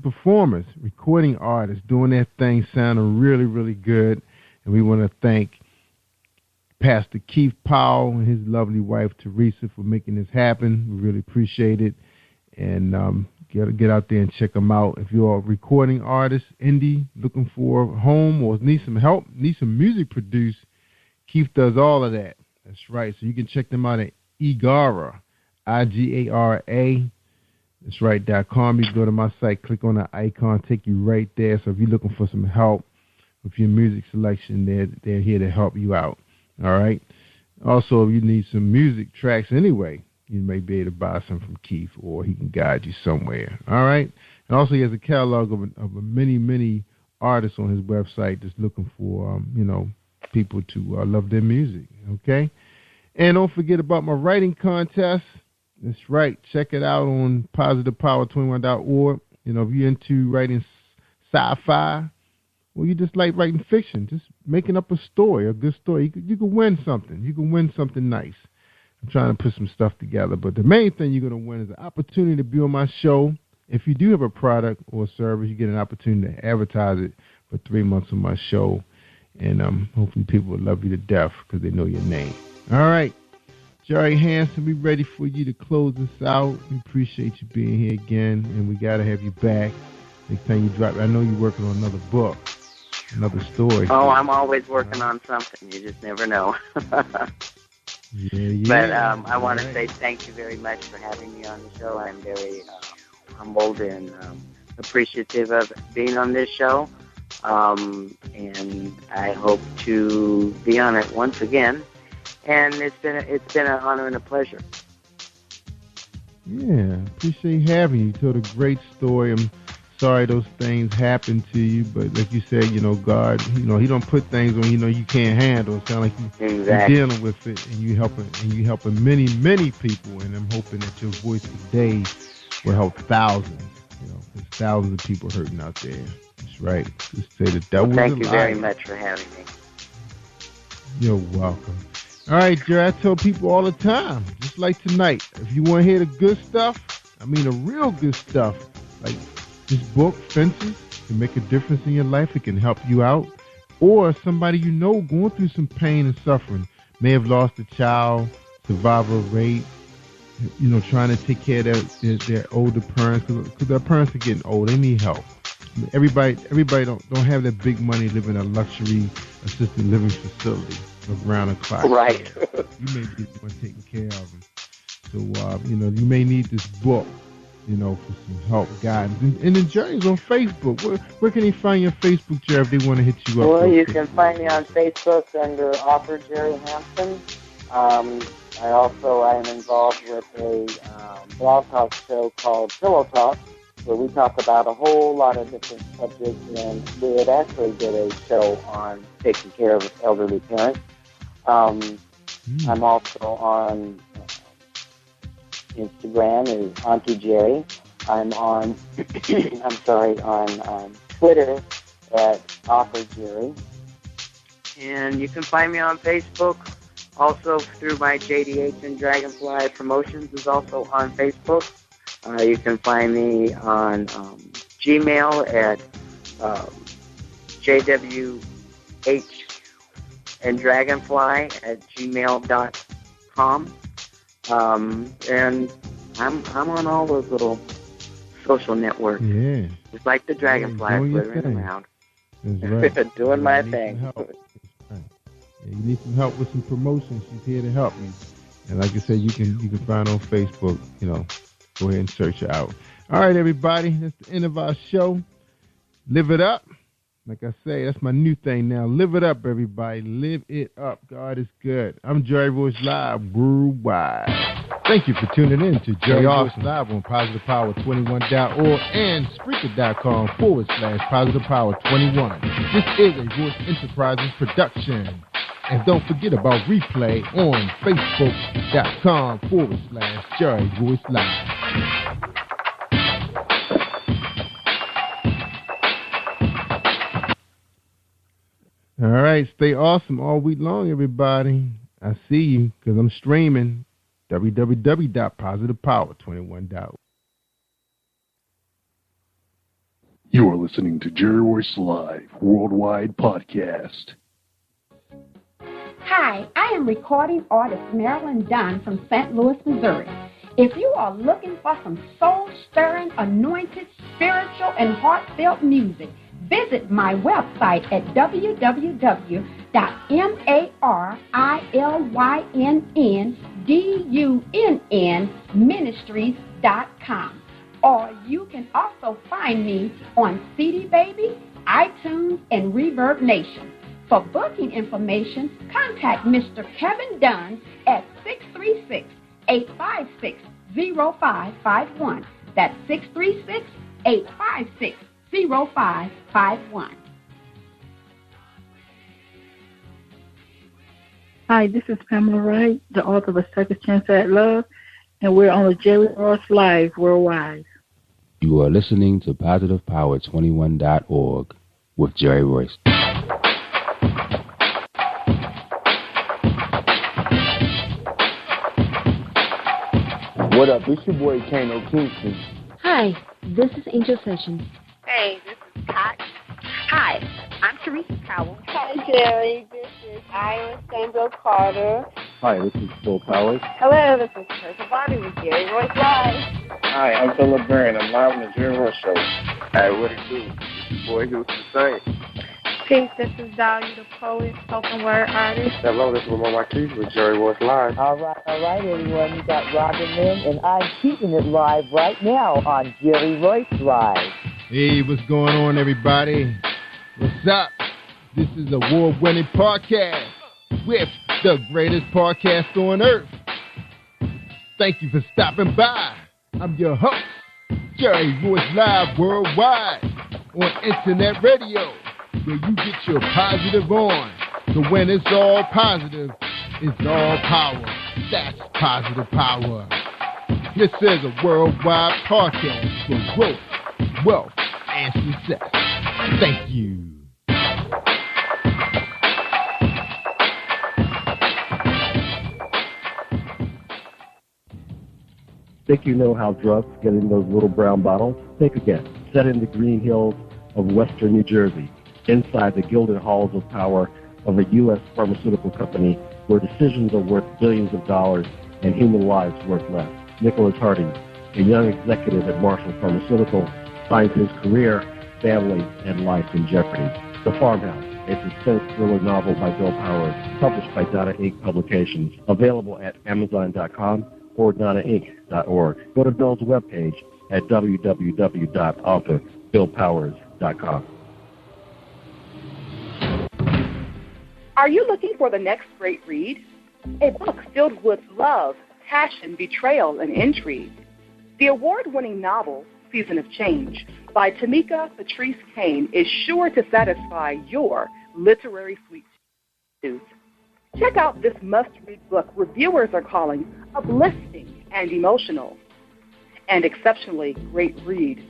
performers, recording artists, doing their thing, sounding really, really good. And we want to thank Pastor Keith Powell and his lovely wife, Teresa, for making this happen. We really appreciate it. And get out there and check them out. If you're a recording artist, indie, looking for a home or need some help, need some music produced, Keith does all of that. That's right. So you can check them out at Igara, IGARA. That's right, .com. You can go to my site, click on the icon, take you right there. So if you're looking for some help with your music selection, they're here to help you out. All right. Also, if you need some music tracks anyway, you may be able to buy some from Keith, or he can guide you somewhere. All right. And also, he has a catalog of many, many artists on his website that's looking for, people to love their music. Okay. And don't forget about my writing contest. That's right. Check it out on positivepower21.org. You know, if you're into writing sci-fi, or you just like writing fiction, just making up a story, a good story, you can win something. You can win something nice. I'm trying to put some stuff together. But the main thing you're going to win is an opportunity to be on my show. If you do have a product or service, you get an opportunity to advertise it for 3 months on my show. And hopefully people will love you to death because they know your name. All right. Jerry Hansen, we ready for you to close this out. We appreciate you being here again, and we got to have you back next time you drop. I know you're working on another book, another story. Oh, I'm always working on something. You just never know. Yeah. But I want to say thank you very much for having me on the show. I'm very humbled and appreciative of being on this show. And I hope to be on it once again. And it's been an honor and a pleasure. Yeah, appreciate having you. You told a great story. I'm sorry those things happened to you, but like you said, you know, God, you know, He don't put things on you can't handle. It sounds like you're dealing with it, and you helping many people. And I'm hoping that your voice today will help thousands. You know, there's thousands of people hurting out there. That's right. Just say that was thank you very much for having me. You're welcome. All right, Jerry, I tell people all the time, just like tonight, if you want to hear the good stuff, I mean the real good stuff, like this book, Fences, can make a difference in your life. It can help you out. Or somebody you know going through some pain and suffering, may have lost a child, survivor of rape, you know, trying to take care of their older parents, because their parents are getting old. They need help. I mean, everybody don't have that big money living in a luxury assisted living facility around the clock. Right. You may be the one taking care of them. So, you know, you may need this book, you know, for some help, guidance. And then Jerry's on Facebook. Where can he find your Facebook, Jerry, if they want to hit you up? Well, you can find me on Facebook under author Jerry Hansen. I am involved with a blog talk show called Pillow Talk, where we talk about a whole lot of different subjects, and we had actually did a show on taking care of elderly parents. I'm also on Instagram as Auntie Jerry. I'm on, on Twitter at Author Jerry. And you can find me on Facebook, also through my JDH and Dragonfly Promotions is also on Facebook. You can find me on Gmail at JWH and Dragonfly at gmail.com. And I'm on all those little social networks. Yeah. Just like the Dragonfly flittering around. That's right. Doing my thing. Right. Yeah, you need some help with some promotions. She's here to help you. And like I said, you can find her on Facebook, you know. Go ahead and search her out. All right, everybody. That's the end of our show. Live it up. Like I say, that's my new thing now. Live it up, everybody. Live it up. God is good. I'm Jerry Royce Live worldwide. Thank you for tuning in to Jerry Royce Live on PositivePower21.org and Spreaker.com/PositivePower21. This is a Voice Enterprises production. And don't forget about replay on Facebook.com/Jerry Royce Live. All right, stay awesome all week long, everybody. I see you because I'm streaming www.positivepower21.org. You are listening to Jerry Royce Live Worldwide Podcast. Hi, I am recording artist Marilyn Dunn from St. Louis, Missouri. If you are looking for some soul-stirring, anointed, spiritual, and heartfelt music, visit my website at www.marilyndunnministries.com. Or you can also find me on CD Baby, iTunes, and Reverb Nation. For booking information, contact Mr. Kevin Dunn at 636-856-0551. That's 636-856-0551. Hi, this is Pamela Wright, the author of A Second Chance at Love, and we're on the Jerry Royce Live worldwide. You are listening to PositivePower21.org with Jerry Royce. What up? It's your boy Kano Kingston. Hi, this is Angel Sessions. Hey, this is Pat. Hi, I'm Teresa Powell. Hi, Jerry. This is Ira Stanville Carter. Hi, this is Phil Powers. Hello, this is Teresa Bobby with Jerry Royce Live. Hi, I'm Philip Barron. I'm live on the Jerry Royce Show. Hey, what it do? It's your boy Houston Saint. Peace, this is Dahlia, the poet, spoken word artist. Hello, this is Lamar Marquis with Jerry Royce Live. All right, everyone. You got Robin Lynn, and I'm keeping it live right now on Jerry Royce Live. Hey, what's going on, everybody? What's up? This is award-winning podcast with the greatest podcast on earth. Thank you for stopping by. I'm your host, Jerry Royce Live worldwide on internet radio, where you get your positive on. So when it's all positive, it's all power. That's positive power. This is a worldwide podcast for growth, wealth, and success. Thank you. Think you know how drugs get in those little brown bottles? Think again. Set in the green hills of western New Jersey, inside the gilded halls of power of a U.S. pharmaceutical company where decisions are worth billions of dollars and human lives worth less. Nicholas Harding, a young executive at Marshall Pharmaceutical, finds his career, family, and life in jeopardy. The Farmhouse, a suspense thriller novel by Bill Powers, published by Donna Inc. Publications, available at Amazon.com or DonnaInc.org. Go to Bill's webpage at www.author.BillPowers.com. Are you looking for the next great read? A book filled with love, passion, betrayal, and intrigue. The award-winning novel, Season of Change, by Tamika Patrice Kane, is sure to satisfy your literary sweet tooth. Check out this must-read book reviewers are calling uplifting and emotional, and exceptionally great read,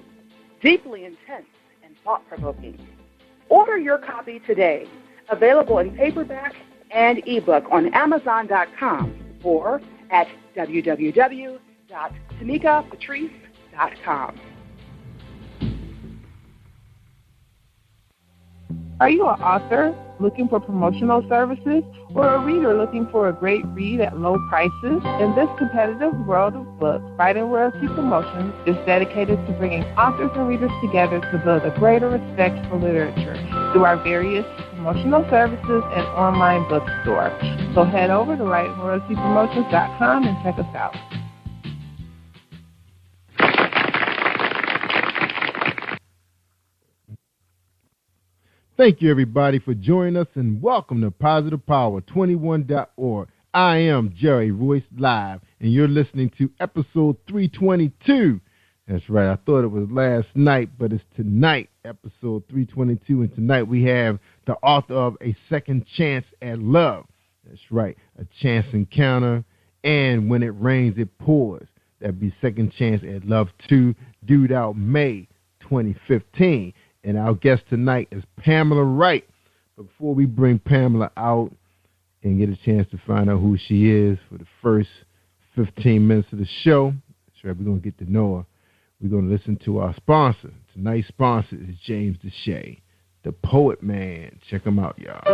deeply intense and thought-provoking. Order your copy today, available in paperback and ebook on Amazon.com or at www.tamikapatrice.com. Are you an author looking for promotional services or a reader looking for a great read at low prices? In this competitive world of books, Writing Royalty Promotions is dedicated to bringing authors and readers together to build a greater respect for literature through our various promotional services and online bookstore. So head over to WritingRoyaltyPromotions.com and check us out. Thank you, everybody, for joining us, and welcome to PositivePower21.org. I am Jerry Royce Live, and you're listening to episode 322. That's right. I thought it was last night, but it's tonight, episode 322, and tonight we have the author of A Second Chance at Love. That's right, a chance encounter, and When It Rains, It Pours. That'd be Second Chance at Love 2, due out May 2015. And our guest tonight is Pamela Wright. But before we bring Pamela out and get a chance to find out who she is for the first 15 minutes of the show, that's right, we're going to get to know her. We're going to listen to our sponsor. Tonight's sponsor is James Deshay, the Poet Man. Check him out, y'all.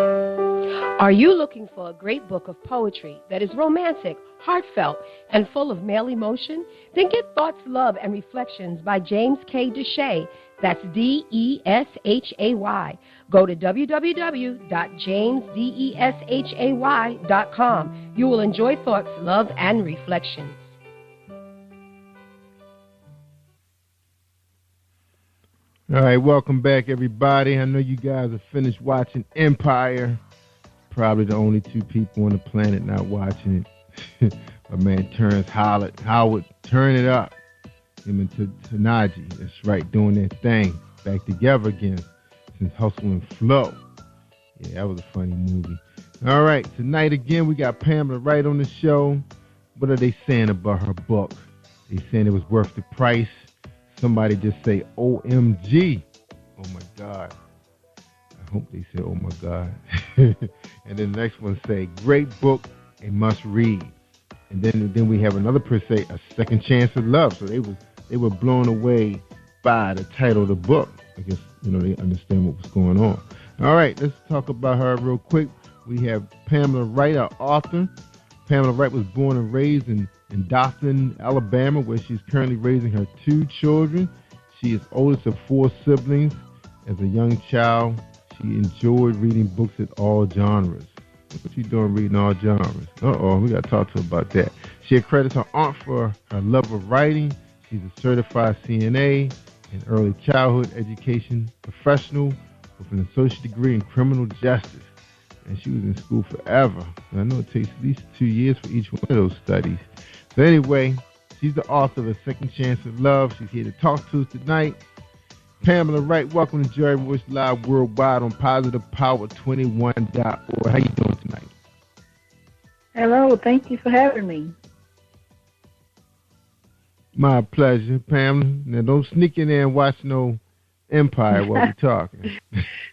Are you looking for a great book of poetry that is romantic, heartfelt, and full of male emotion? Then get Thoughts, Love, and Reflections by James K. Deshay. That's Deshay. Go to www.jamesdeshay.com. You will enjoy Thoughts, Love, and Reflections. All right, welcome back, everybody. I know you guys have finished watching Empire. Probably the only two people on the planet not watching it. My man Terrence Howard, turn it up. Him and Tanaji, that's right, doing their thing. Back together again since Hustle and Flow. Yeah, that was a funny movie. All right, tonight again we got Pamela Wright on the show. What are they saying about her book? They saying it was worth the price. Somebody just say OMG. Oh my God. I hope they say oh my God. And then the next one say great book, a must read. And then we have another person say a second chance at love. So they were blown away by the title of the book. I guess they understand what was going on. All right, let's talk about her real quick. We have Pamela Wright, our author. Pamela Wright was born and raised in Dothan, Alabama, where she's currently raising her 2 children. She is oldest of 4 siblings. As a young child, she enjoyed reading books in all genres. What you doing reading all genres? We got to talk to her about that. She accredits her aunt for her love of writing. She's a certified CNA, an early childhood education professional with an associate degree in criminal justice. And she was in school forever. And I know it takes at least 2 years for each one of those studies. So anyway, she's the author of A Second Chance at Love. She's here to talk to us tonight. Pamela Wright, welcome to Jerry Royce Live Worldwide on PositivePower21.org. How you doing tonight? Hello, thank you for having me. My pleasure, Pamela. Now don't sneak in there and watch no Empire while we're talking.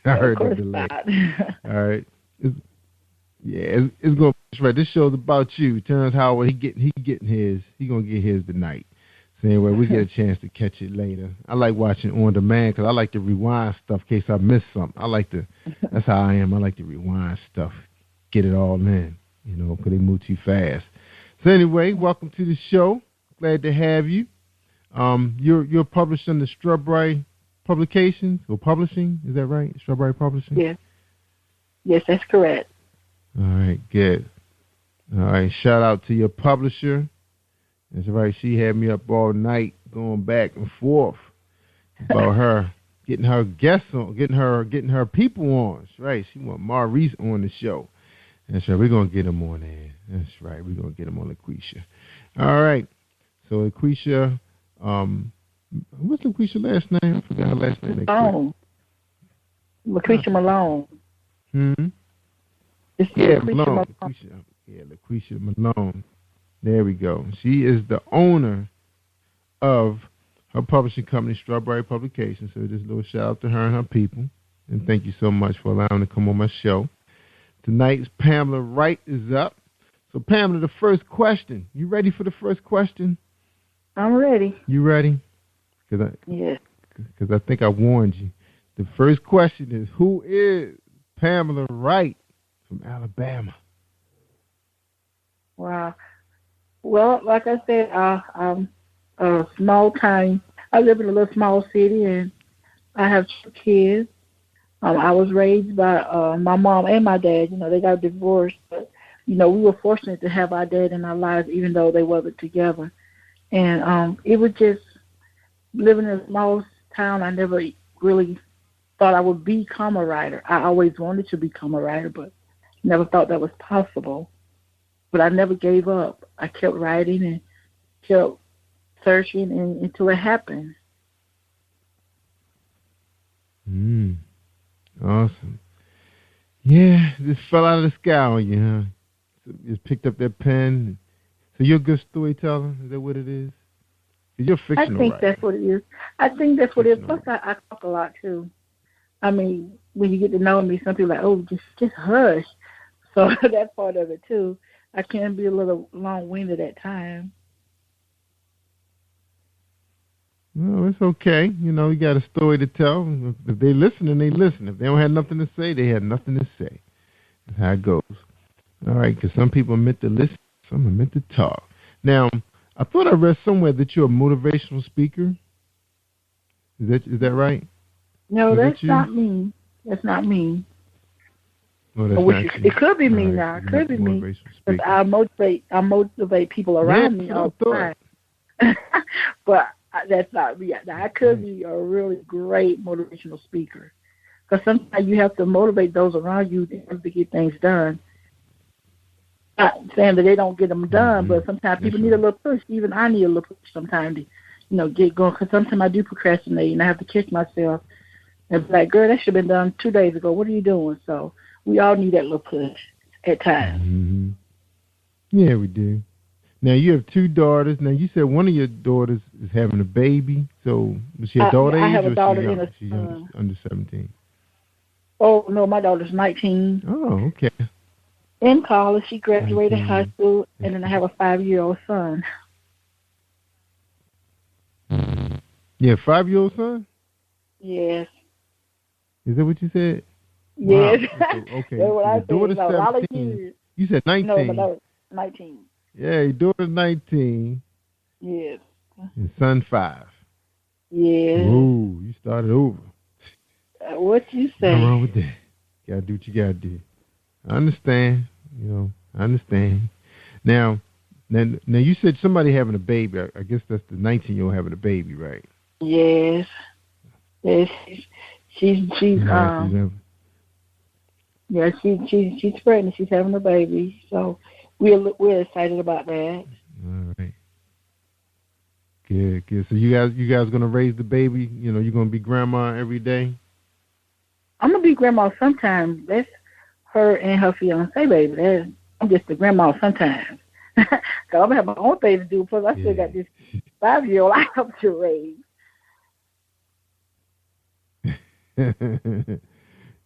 I heard that delay. All right. It's going to be right. This show's about you. Terrence Howard, he getting his. He going to get his tonight. So anyway, we get a chance to catch it later. I like watching on demand because I like to rewind stuff in case I miss something. That's how I am. I like to rewind stuff, get it all in, because they move too fast. So anyway, welcome to the show. Glad to have you. You're publishing the Strawberry Publications or Publishing, is that right? Strawberry Publishing? Yes. Yes, that's correct. All right, good. All right, shout out to your publisher. That's right, she had me up all night going back and forth about her getting her guests on, getting her people on. That's right, she want Maurice on the show. That's right, we're going to get him on there. That's right, we're going to get him on LaQuisha. All right, so LaQuisha, what's LaQuisha last name? I forgot her last name. Malone. LaQuisha Malone. Malone. LaQuisha Malone. There we go. She is the owner of her publishing company, Strawberry Publications. So just a little shout out to her and her people. And thank you so much for allowing me to come on my show. Tonight's Pamela Wright is up. So Pamela, the first question. You ready for the first question? I'm ready. You ready? Yes. Because I think I warned you. The first question is, who is Pamela Wright from Alabama? Wow. Well, like I said, I'm a small town. I live in a little small city, and I have 2 kids. I was raised by my mom and my dad. They got divorced, but, we were fortunate to have our dad in our lives, even though they wasn't together. And it was just living in a small town. I never really thought I would become a writer. I always wanted to become a writer, but never thought that was possible. But I never gave up. I kept writing and kept searching until it happened. Awesome. Yeah, just fell out of the sky on you, huh? So just picked up that pen. So you're a good storyteller? Is that what it is? You're fictional, I think writer. That's what it is. I think that's what it is. Plus, I talk a lot, too. I mean, when you get to know me, some people are like, oh, just hush. So that part of it, too. I can be a little long-winded at times. No, it's okay. You got a story to tell. If they listen, they listen. If they don't have nothing to say, they have nothing to say. That's how it goes. All right, because some people are meant to listen, some are meant to talk. Now, I thought I read somewhere that you're a motivational speaker. Is that right? No, that's not me. That's not me. Oh, that's not it could be me now. It could be me. Because I motivate people around me all the time. But that's not me. Now, I could be a really great motivational speaker. Because sometimes you have to motivate those around you to get things done. Not saying that they don't get them done, but sometimes people need a little push. Even I need a little push sometimes to, get going. Because sometimes I do procrastinate, and I have to catch myself and be like, girl, that should have been done 2 days ago. What are you doing? So we all need that little push. at times. Mm-hmm. Yeah, we do. Now, you have 2 daughters. Now, you said one of your daughters is having a baby. So, was she adult age? I have a daughter she and a She's son. under 17. Oh, no, my daughter's 19. Oh, okay. In college. She graduated 19. high school, and then I have a 5-year-old son. Yeah, 5-year-old son? Yes. Is that what you said? Yes. Wow. Okay. That's what I said. Daughter's No, 17. You said 19. No, my daughter's 19. Yeah, your daughter's 19. Yes. And son 5. Yes. Ooh, you started over. What you say? Nothing wrong with that. You gotta do what you gotta do. I understand. I understand. Now you said somebody having a baby. I guess that's the 19-year-old having a baby, right? Yes. Yes. She's pregnant. She's having a baby. So we're excited about that. All right. Good. So you guys gonna raise the baby? You're gonna be grandma every day? I'm gonna be grandma sometime. That's her and her fiance, baby. I'm just the grandma sometimes. Cause I'm gonna have my own thing to do. Plus, I still got this 5-year-old I have to raise.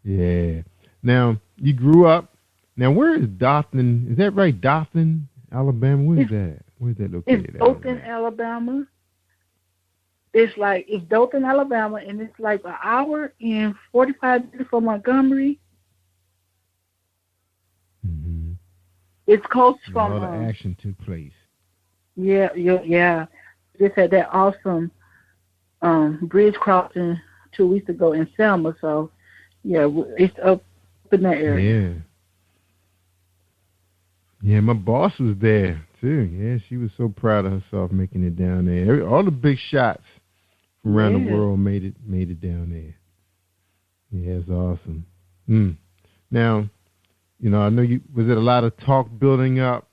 Yeah. Now you grew up. Now where is Dothan? Is that right? Dothan, Alabama. Where's that? Where's that located? It's Dothan, Alabama. It's Dothan, Alabama, and it's like an hour and 45 minutes from Montgomery. Mm-hmm. It's close from. All the action took place. Yeah. Just had that awesome bridge crossing 2 weeks ago in Selma, so yeah, it's up in that area. Yeah, my boss was there too. Yeah, she was so proud of herself making it down there. All the big shots from around the world made it down there. Yeah, it's awesome. Now, I know was it a lot of talk building up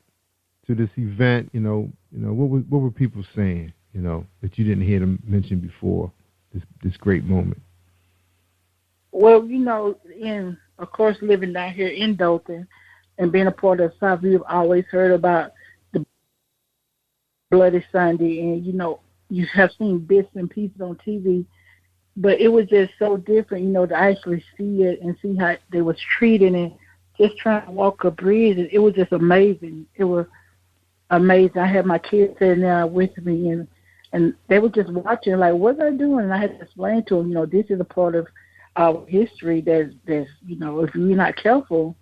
to this event? What were people saying? That you didn't hear them mention before this great moment. Well, of course, living down here in Dothan and being a part of South, we've always heard about the Bloody Sunday, and you have seen bits and pieces on TV, but it was just so different, to actually see it and see how they was treating it, just trying to walk a bridge. It was just amazing. It was amazing. I had my kids sitting there with me, and they were just watching, like, what are they doing? And I had to explain to them, this is a part of our history that's if you're not careful,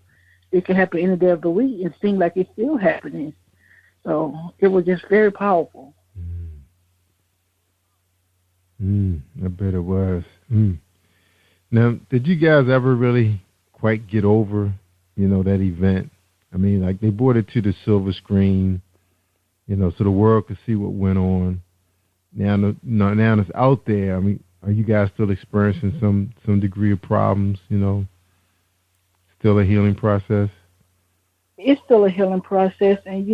it can happen any day of the week. It seemed like it's still happening. So it was just very powerful. I bet it was. Now, did you guys ever really quite get over, that event? I mean, like, they brought it to the silver screen, so the world could see what went on. Now it's out there. I mean, are you guys still experiencing some degree of problems, Still a healing process? It's still a healing process, and,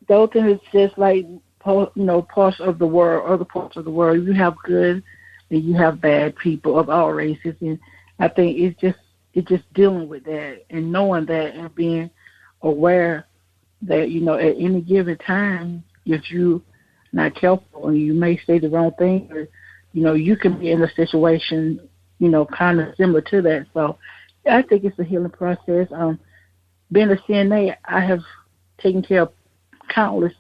Dothan is just like, parts of the world, other parts of the world. You have good and you have bad people of all races, and I think it's just dealing with that and knowing that and being aware that, at any given time, if you're not careful and you may say the wrong thing, or, you can be in a situation, kind of similar to that. So I think it's a healing process. Being a CNA, I have taken care of countless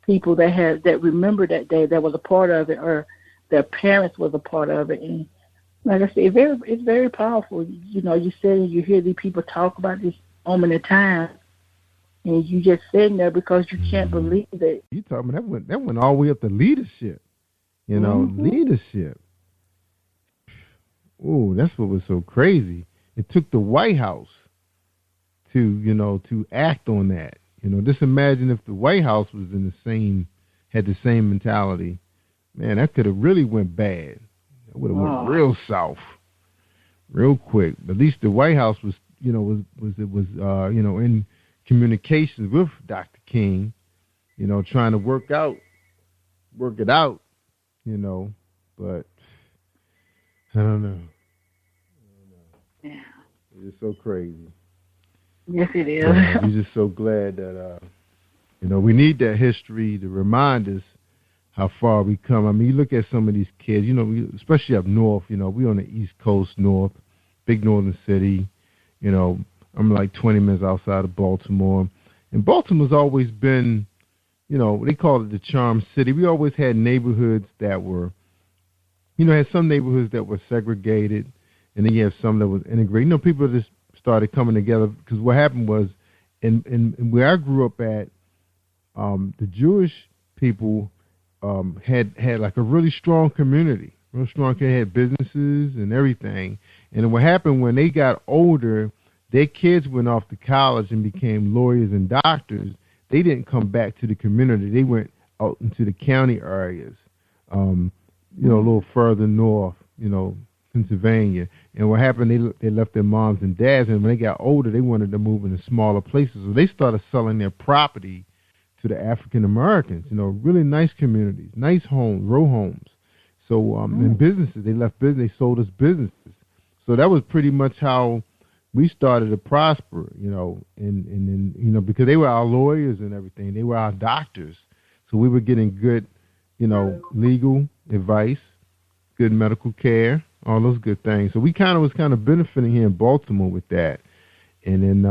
people that remember that day, that was a part of it, or their parents was a part of it. And like I said, it's very powerful. You sit you hear these people talk about this moment in time, and you just sitting there because you can't believe it. You talking about that went all the way up to leadership. Leadership. Oh, that's what was so crazy. It took the White House to act on that. Just imagine if the White House was had the same mentality. Man, that could have really went bad. That would have went real south, real quick. But at least the White House was in communications with Dr. King, trying to work it out, But I don't know. Yeah. It's so crazy. Yes, it is. We're just so glad that, we need that history to remind us how far we come. I mean, you look at some of these kids, especially up north, we on the East Coast north, big northern city, I'm like 20 minutes outside of Baltimore. And Baltimore's always been, they call it the charm city. We always had neighborhoods that were, had some neighborhoods that were segregated, and then you have some that was integrated. People just started coming together because what happened was, in where I grew up at, the Jewish people had like a really strong community, real strong. They had businesses and everything. And what happened when they got older, their kids went off to college and became lawyers and doctors. They didn't come back to the community. They went out into the county areas, a little further north, Pennsylvania. And what happened, they left their moms and dads, and when they got older, they wanted to move into smaller places. So they started selling their property to the African Americans, really nice communities, nice homes, row homes. So in businesses, they left business, they sold us businesses. So that was pretty much how we started to prosper, and because they were our lawyers and everything, they were our doctors. So we were getting good, legal advice, good medical care, all those good things. So we was benefiting here in Baltimore with that. And then,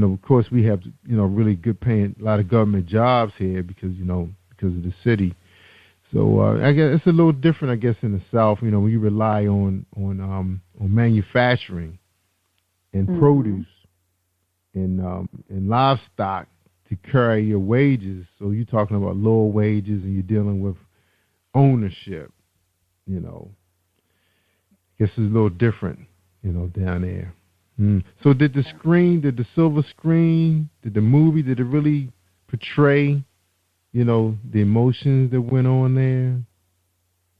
of course, we have, really good paying, a lot of government jobs here because of the city. So I guess it's a little different, I guess, in the South, when you rely on manufacturing and produce and livestock to carry your wages. So you're talking about lower wages and you're dealing with ownership, I guess it's a little different, down there. So did the silver screen, did the movie, did it really portray, the emotions that went on there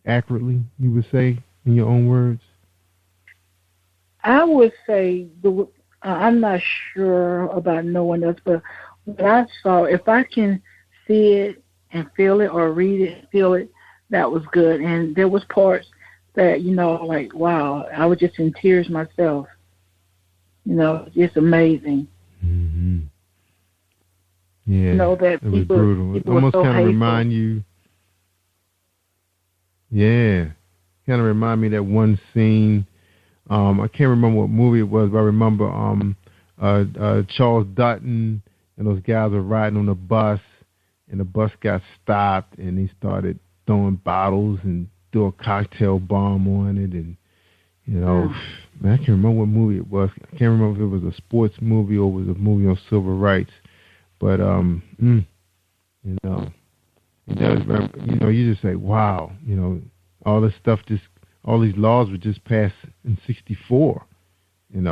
accurately, you would say, in your own words? I would say, I'm not sure about no one else, but what I saw, if I can see it and feel it or read it and feel it, that was good. And there was parts that, like, wow, I was just in tears myself. It's amazing. Mm-hmm. Yeah, that it was brutal. It almost so kind of remind you. Yeah, kind of remind me of that one scene. I can't remember what movie it was, but I remember Charles Dutton and those guys were riding on a bus, and the bus got stopped, and they started throwing bottles and threw a cocktail bomb on it, and man, I can't remember what movie it was. I can't remember if it was a sports movie or it was a movie on civil rights. But you just say, wow, all this stuff, all these laws were just passed in '64. It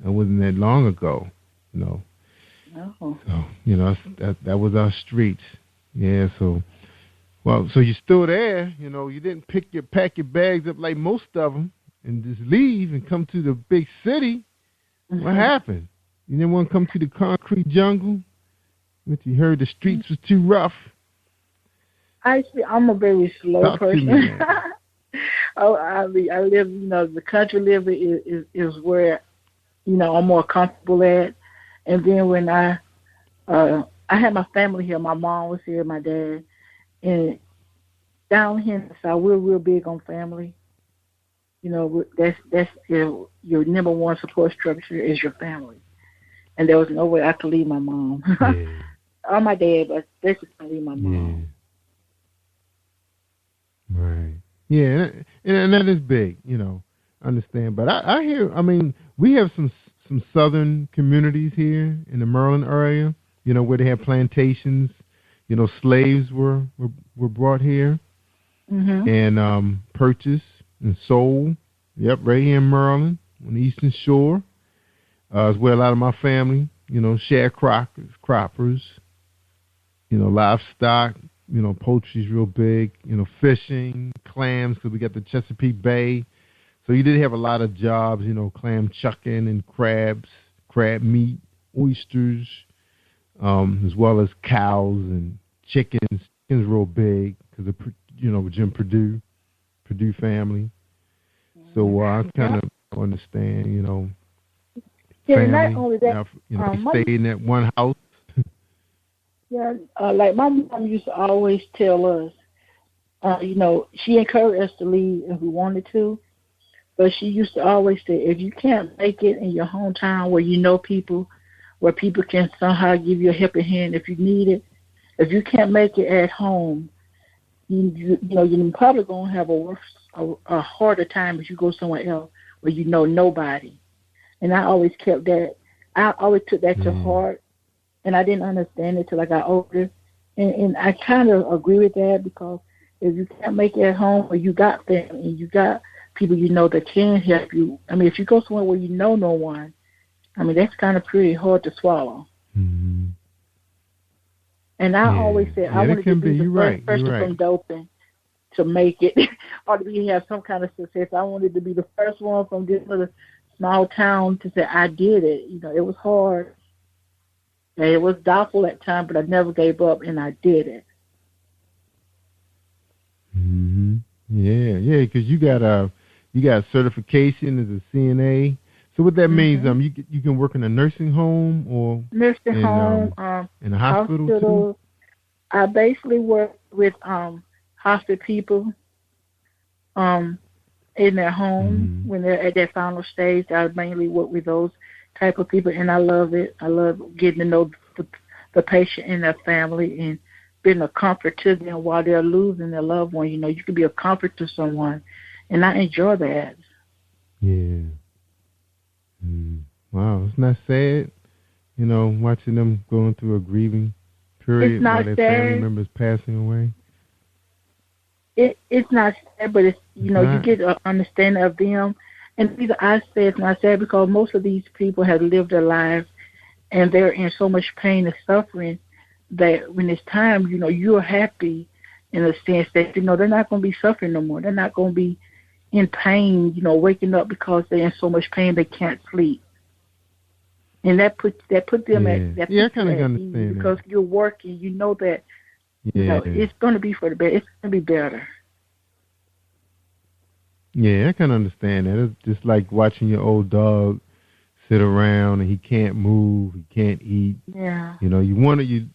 wasn't that long ago. No. So that was our streets. Yeah. So you're still there. You didn't pack your bags up like most of them and just leave and come to the big city. Mm-hmm. What happened? You didn't want to come to the concrete jungle? But you heard the streets was too rough. Actually, I'm a very slow person. I live, the country living is where, I'm more comfortable at. And then when I had my family here, my mom was here, my dad, and down here in the South, we're real big on family. That's your number one support structure is your family. And there was no way I could leave my mom. Yeah. Or my dad, but especially couldn't leave my mom. Yeah. Right. Yeah, and that is big, I understand. But I hear, we have some southern communities here in the Maryland area, where they have plantations, slaves were brought here and purchased and sold. Yep, right here in Maryland on the Eastern Shore. Is where a lot of my family, sharecroppers, livestock, poultry's real big, fishing, clams, because we got the Chesapeake Bay. So you did have a lot of jobs, clam chucking and crab meat, oysters, as well as cows and chickens. Chickens real big because of, Jim Purdue family. So I kind of understand, not only that, stay in that one house. Yeah, like my mom used to always tell us, she encouraged us to leave if we wanted to, but she used to always say, if you can't make it in your hometown where you know people, where people can somehow give you a helping hand if you need it, if you can't make it at home, you're probably going to have a harder time if you go somewhere else where you know nobody. And I always kept that. I always took that to heart, and I didn't understand it till I got older. And I kind of agree with that, because if you can't make it at home, or you got family and you got people you know that can help you, I mean, if you go somewhere where you know no one, I mean, that's kind of pretty hard to swallow. Mm-hmm. And I always said I wanted to be the first person from Dothan to make it, or to have some kind of success. I wanted to be the first one from this little small town to say I did it. It was hard. And it was doubtful at times, but I never gave up, and I did it. Mm-hmm. Yeah, because you got certification as a CNA. So what that means, you can work in a nursing home or nursing home, in a hospital too? I basically work with hospice people in their home when they're at their final stage. I mainly work with those type of people, and I love it. I love getting to know the patient and their family and being a comfort to them while they're losing their loved one. You can be a comfort to someone, and I enjoy that. Yeah. Wow, it's not sad, watching them going through a grieving period while their family members passing away. It's not sad, but it's you get an understanding of them. And I say it's not sad because most of these people have lived their lives, and they're in so much pain and suffering that when it's time, you're happy in a sense that they're not going to be suffering no more. They're not going to be in pain, waking up because they're in so much pain they can't sleep. And that put them at that. Yeah, I kind of understand because you're working. You know that it's going to be for the better. It's going to be better. Yeah, I can understand that. It's just like watching your old dog sit around and he can't move, he can't eat. Yeah. You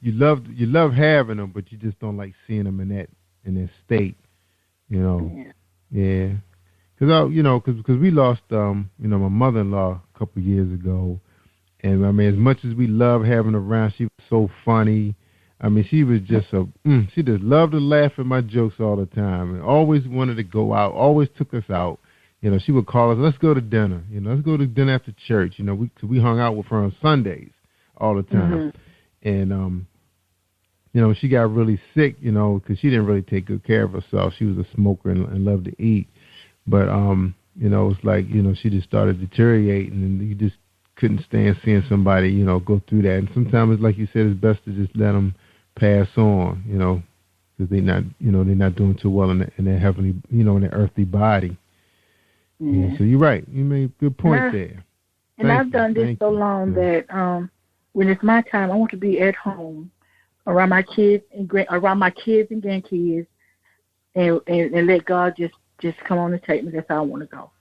love having him, but you just don't like seeing him in that state. Yeah. Because we lost my mother-in-law a couple of years ago, and I mean, as much as we love having her around, she was so funny. I mean, she was just she just loved to laugh at my jokes all the time, and always wanted to go out, always took us out. She would call us, let's go to dinner. Let's go to dinner after church. We hung out with her on Sundays all the time. And, she got really sick, because she didn't really take good care of herself. She was a smoker and loved to eat. But, it's like, she just started deteriorating, and you just couldn't stand seeing somebody, go through that. And sometimes, like you said, it's best to just let them pass on, because they're not doing too well in their heavenly, in their earthly body. Yeah, so you're right. You made a good point there. And I've done this so long that when it's my time, I want to be at home around my kids and grandkids, and let God just come on and take me. That's how I want to go.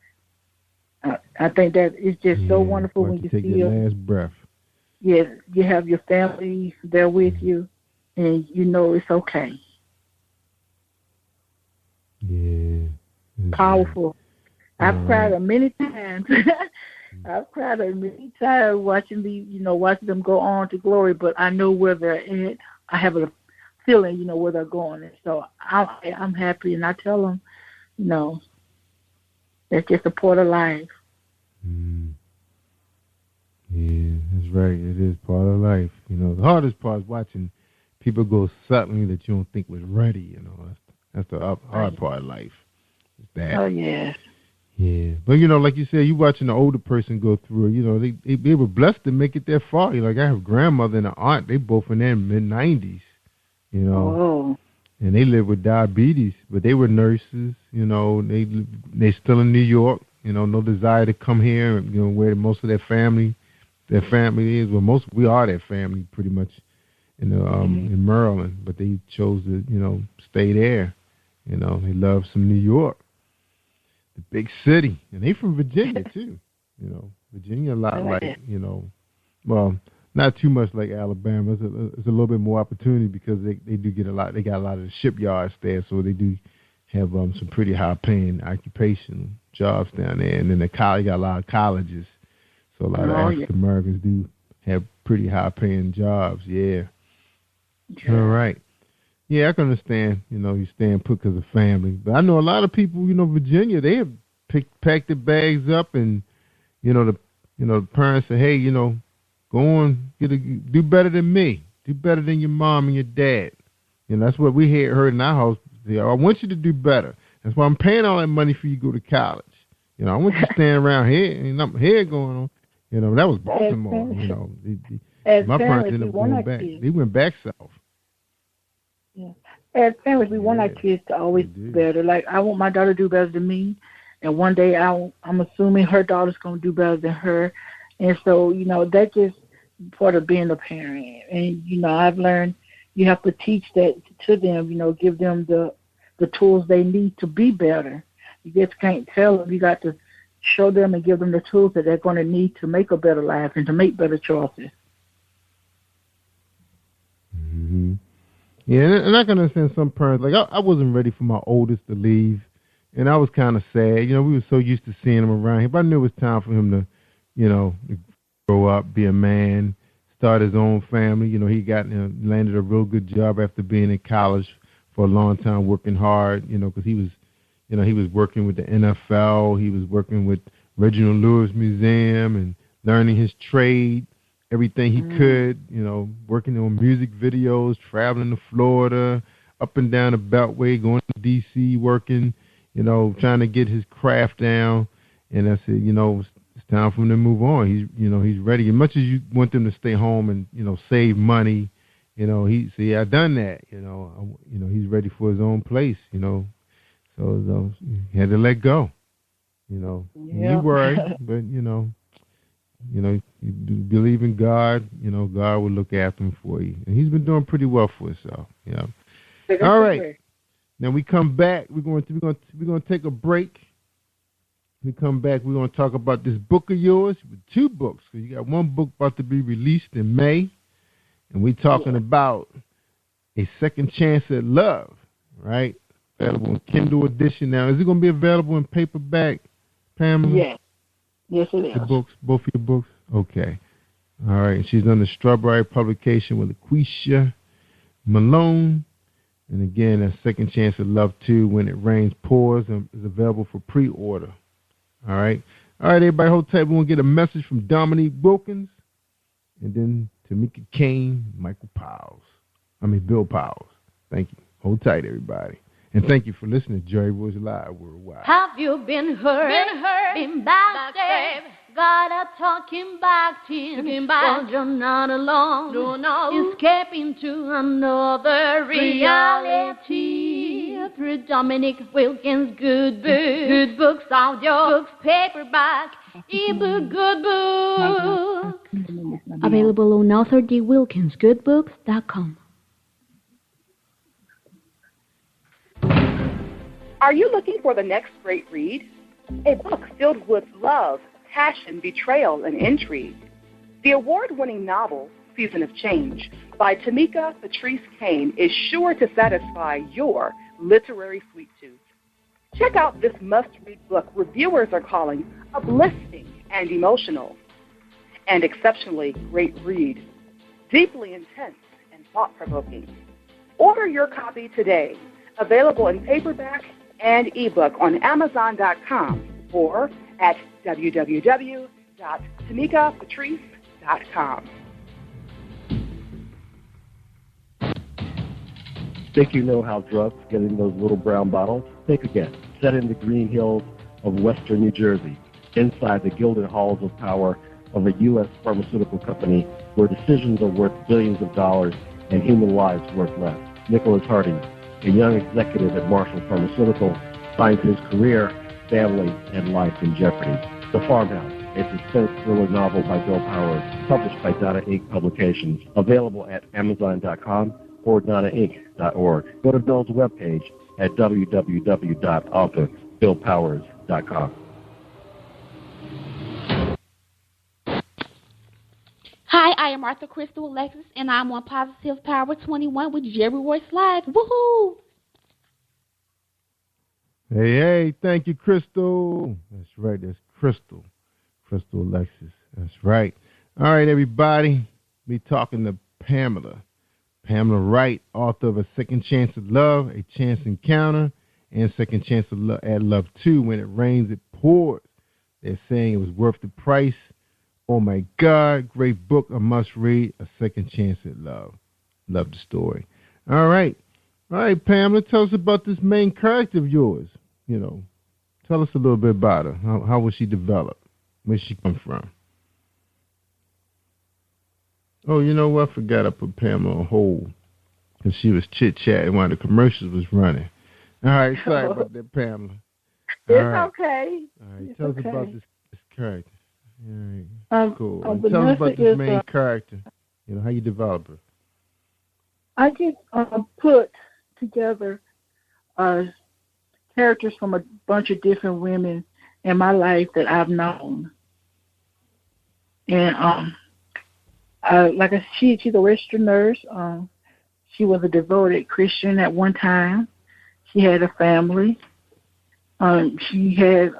I think that it's just so wonderful when you take your last breath. Yeah, you have your family there with you, and it's okay. Yeah. Powerful. I've cried many times. I've cried many times watching watching them go on to glory, but I know where they're at. I have a feeling, where they're going. And so I'm happy, and I tell them, that's just a part of life. Yeah, that's right. It is part of life. The hardest part is watching people go suddenly that you don't think was ready. That's the hard part of life. It's that. Oh, yeah. Yeah, but like you said, you watching the older person go through. They were blessed to make it that far. Like I have a grandmother and an aunt. They both in their mid-90s. Oh. And they live with diabetes, but they were nurses. They still in New York. No desire to come here. Where most of their family is. Well, we are their family pretty much. In Maryland, but they chose to stay there. They love some New York. The big city, and they from Virginia too. Virginia a lot like, well, not too much like Alabama. It's a little bit more opportunity because they do get a lot. They got a lot of the shipyards there, so they do have some pretty high-paying occupation jobs down there. And then they got a lot of colleges, so a lot of African Americans do have pretty high-paying jobs. Yeah. All right. Yeah, I can understand. You staying put because of family, but I know a lot of people. Virginia, they have packed their bags up, and the parents say, hey, go on, do better than me, do better than your mom and your dad. That's what we heard in our house. I want you to do better. That's why I'm paying all that money for you to go to college. I want you to stand around here and I'm here going on. That was Baltimore. My parents ended up going back. They went back south. Yeah. As families, we want our kids to always do better. Like, I want my daughter to do better than me. And one day I'm assuming her daughter's going to do better than her. And so, that's just part of being a parent. And, I've learned you have to teach that to them, give them the tools they need to be better. You just can't tell them. You got to show them and give them the tools that they're going to need to make a better life and to make better choices. Mm-hmm. Yeah, and I can understand some parents. Like, I wasn't ready for my oldest to leave, and I was kind of sad. We were so used to seeing him around here, but I knew it was time for him to, grow up, be a man, start his own family. He landed a real good job after being in college for a long time, working hard, because he was working with the NFL. He was working with Reginald Lewis Museum and learning his trade, everything he could, working on music videos, traveling to Florida, up and down the Beltway, going to D.C., working, trying to get his craft down. And I said, it's time for him to move on. He's ready. As much as you want them to stay home and, save money, I've done that, he's ready for his own place, so he had to let go, You worry, but, you believe in God, God will look after him for you. And he's been doing pretty well for himself, All right. Now we come back. We're going to take a break. When we come back, we're going to talk about this book of yours, with 2 books. So you got 1 book about to be released in May, and we're talking about A Second Chance at Love, right? Available in Kindle edition. Now, is it going to be available in paperback, Pamela? Yes. Yes, it is. The books, both of your books? Okay. All right. She's under Strawberry Publication with Laquisha Malone. And again, A Second Chance at Love 2, When It Rains Pours, is available for pre-order. All right. All right, everybody, hold tight. We're going to get a message from Dominique Wilkins and then Tamika Kane, Bill Powers. Thank you. Hold tight, everybody. And thank you for listening to Jerry Royce Live Worldwide. Have you been hurt? Been backstabbed? Got a talking back team. Well, you're not alone. No. Escaping to another reality. Through Dominic Wilkins' good books. Good books, audio books, paperback, ebook, good books. Available on authordwilkinsgoodbooks.com. Are you looking for the next great read? A book filled with love, passion, betrayal, and intrigue. The award-winning novel, Season of Change, by Tamika Patrice Kane, is sure to satisfy your literary sweet tooth. Check out this must-read book reviewers are calling uplifting and emotional, and exceptionally great read, deeply intense and thought-provoking. Order your copy today. Available in paperback and ebook on Amazon.com or at www.tamikapatrice.com. Think you know how drugs get in those little brown bottles? Think again. Set in the green hills of western New Jersey, inside the gilded halls of power of a U.S. pharmaceutical company where decisions are worth billions of dollars and human lives worth less. Nicholas Harding, a young executive at Marshall Pharmaceutical, finds his career, family, and life in jeopardy. The Farmhouse, a suspense thriller novel by Bill Powers, published by Donna Inc. Publications, available at Amazon.com or DonnaInc.org. Go to Bill's webpage at www.authorBillPowers.com. Hi, I am Arthur Crystal Alexis, and I'm on Positive Power 21 with Jerry Royce Live. Woohoo! Hey, thank you, Crystal. That's right, that's Crystal Alexis. That's right. All right, everybody. We talking to Pamela Wright, author of A Second Chance at Love, A Chance Encounter, and Second Chance at Love 2. When it rains, it pours. They're saying it was worth the price. Oh, my God. Great book, a must read, A Second Chance at Love. Love the story. All right, Pamela, tell us about this main character of yours. Tell us a little bit about her. How was she developed? Where she come from? Oh, you know what? I forgot I put Pamela on hold because she was chit-chatting while the commercials was running. All right, sorry about that, Pamela. It's okay. All right, tell us about this character. All right, cool. Tell us about this main character. How you develop her. I just put together characters from a bunch of different women in my life that I've known. And like I said, she's a registered nurse. She was a devoted Christian at one time. She had a family. She had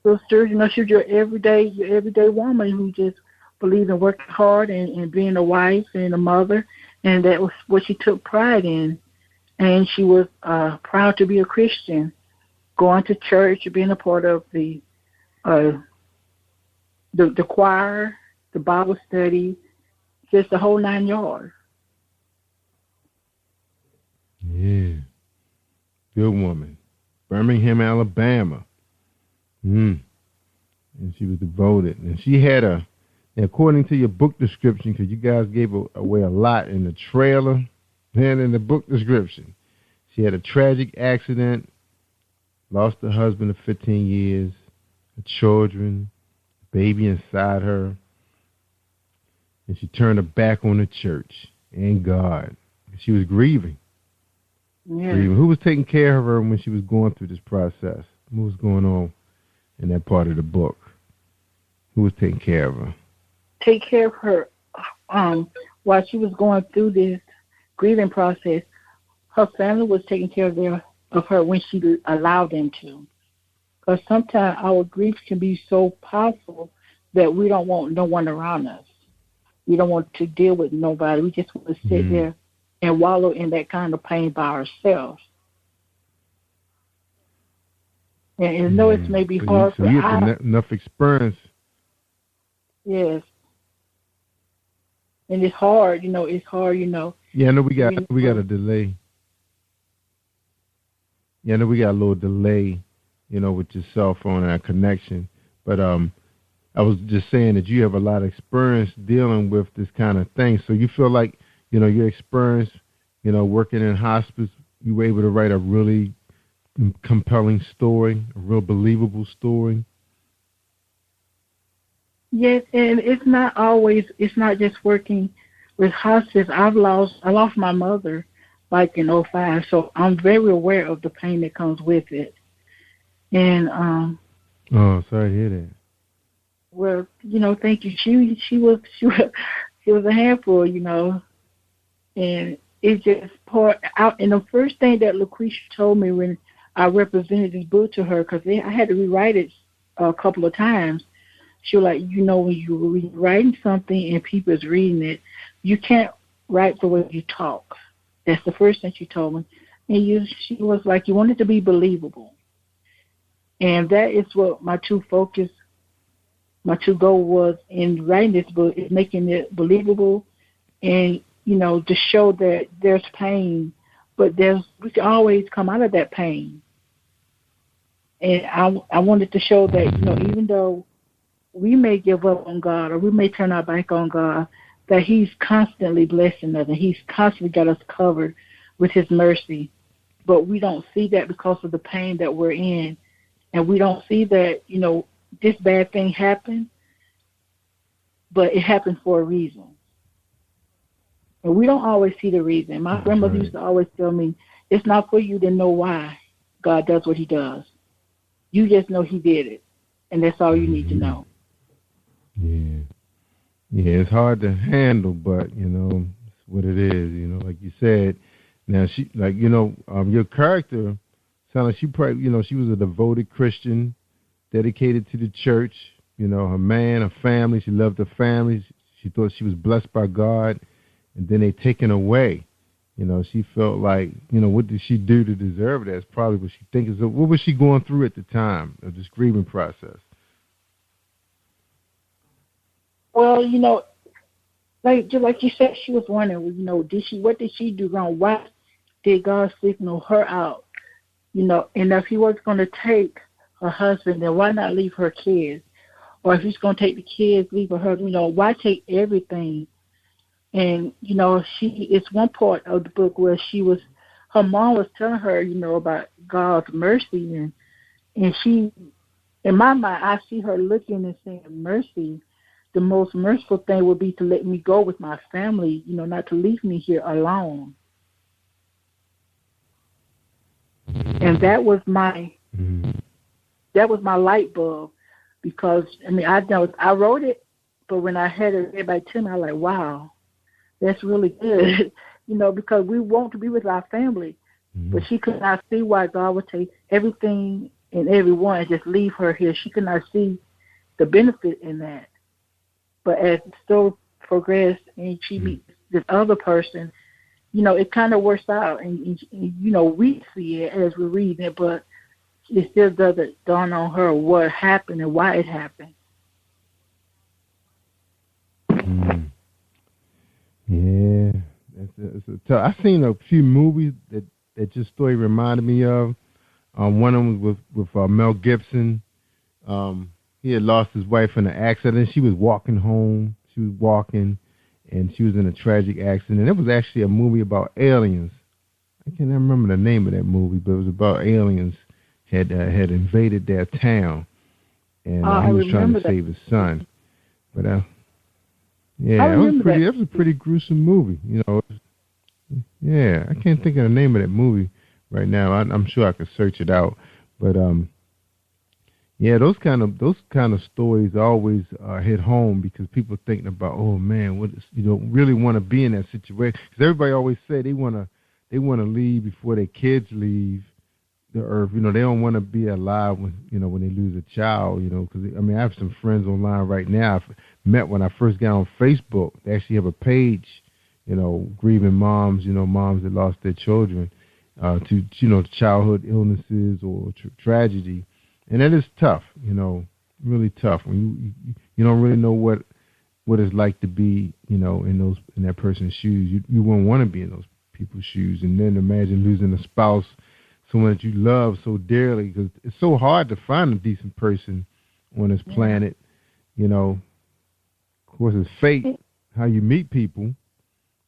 sisters. She was your everyday woman who just believed in working hard and being a wife and a mother, and that was what she took pride in. And she was proud to be a Christian, going to church, being a part of the choir, the Bible study, just the whole 9 yards. Yeah. Good woman. Birmingham, Alabama. And she was devoted. And she had according to your book description, because you guys gave away a lot in the trailer and in the book description, she had a tragic accident, lost her husband of 15 years, her children, baby inside her, and she turned her back on the church and God. She was grieving. Yeah. Grieving. Who was taking care of her when she was going through this process? What was going on in that part of the book? Who was taking care of her? Take care of her while she was going through this grieving process. Her family was taking care of her when she allowed them to. Because sometimes our grief can be so powerful that we don't want no one around us. We don't want to deal with nobody. We just want to sit there and wallow in that kind of pain by ourselves. And I know it may be hard. So you have enough experience. Yes. And it's hard, it's hard, Yeah, I know we got a delay. Yeah, I know we got a little delay, with your cell phone and our connection. But I was just saying that you have a lot of experience dealing with this kind of thing. So you feel like, your experience, working in hospice, you were able to write a really compelling story, a real believable story. Yes, and it's not just working with hospice. I lost my mother like in 2005, so I'm very aware of the pain that comes with it. And oh, sorry to hear that. Well, thank you. She was a handful, and it just poured out. And the first thing that Lucretia told me when I represented this book to her, because I had to rewrite it a couple of times, she was like, when you're writing something and people is reading it, you can't write the way you talk. That's the first thing she told me. And she was like, you want it to be believable. And that is what my true goal was in writing this book, is making it believable and, to show that there's pain, but we can always come out of that pain. And I wanted to show that, even though we may give up on God or we may turn our back on God, that He's constantly blessing us and He's constantly got us covered with His mercy. But we don't see that because of the pain that we're in. And we don't see that, this bad thing happened, but it happened for a reason. And we don't always see the reason. My grandmother used to always tell me, it's not for you to know why God does what He does. You just know He did it. And that's all you need to know. Yeah. Yeah, it's hard to handle, but it's what it is. Like you said. Now she, your character sounded like she probably, she was a devoted Christian, dedicated to the church. Her man, her family. She loved her family. She thought she was blessed by God, and then they taken away. She felt like, what did she do to deserve that? It's probably what she thinks. What was she going through at the time of this grieving process? Well, just like you said, she was wondering, what did she do wrong? Why did God signal her out? And if he was going to take her husband, then why not leave her kids? Or if he's going to take the kids, leave her, why take everything? And, it's one part of the book where her mom was telling her, about God's mercy. And she, in my mind, I see her looking and saying, mercy. The most merciful thing would be to let me go with my family, not to leave me here alone. And that was my light bulb, because I wrote it, but when I had everybody tell me, I was like, wow, that's really good, because we want to be with our family, but she could not see why God would take everything and everyone and just leave her here. She could not see the benefit in that. But as the story progressed and she meets this other person, it kind of works out, and we see it as we read it, but it still doesn't dawn on her what happened and why it happened. Yeah, it's a tough. I've seen a few movies that your story reminded me of. One of them was with Mel Gibson. He had lost his wife in an accident. She was walking home. She was walking, and she was in a tragic accident. It was actually a movie about aliens. I can't remember the name of that movie, but it was about aliens had invaded their town, and he was trying to save his son. But that was a pretty gruesome movie. Yeah, I can't think of the name of that movie right now. I'm sure I could search it out, but yeah, those kind of stories always hit home, because people thinking about, oh man, really want to be in that situation. Because everybody always say they want to leave before their kids leave the earth. They don't want to be alive when they lose a child. Because I have some friends online right now I've met when I first got on Facebook. They actually have a page, grieving moms, moms that lost their children to childhood illnesses or tragedy. And that is tough, really tough when you don't really know what it's like to be, in that person's shoes. You wouldn't want to be in those people's shoes. And then imagine losing a spouse, someone that you love so dearly, because it's so hard to find a decent person on this planet. Of course, it's fate, how you meet people.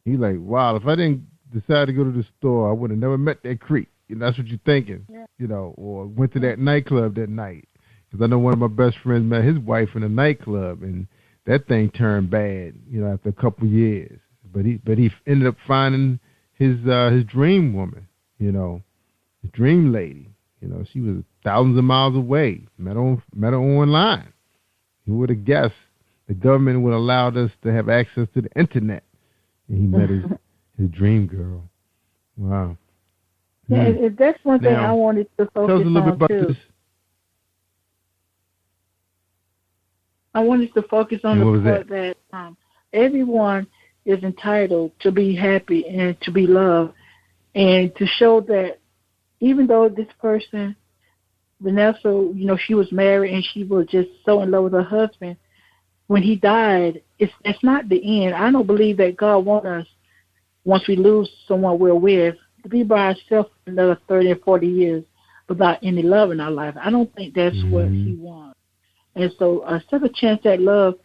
You're like, wow, if I didn't decide to go to the store, I would have never met that creep. That's what you're thinking, or went to that nightclub that night. Because I know one of my best friends met his wife in a nightclub, and that thing turned bad, after a couple years. But he ended up finding his dream woman, his dream lady. She was thousands of miles away. Met her online. Who would have guessed the government would have allowed us to have access to the internet? And he met his dream girl. Wow. Yeah, that's one thing I wanted to focus on, tell us a little bit about too. This. I wanted to focus on the part that everyone is entitled to be happy and to be loved, and to show that even though this person, Vanessa, she was married and she was just so in love with her husband, when he died, it's not the end. I don't believe that God wants us, once we lose someone we're with, to be by ourselves for another 30 or 40 years without any love in our life. I don't think that's what he wants. And so a second chance at love,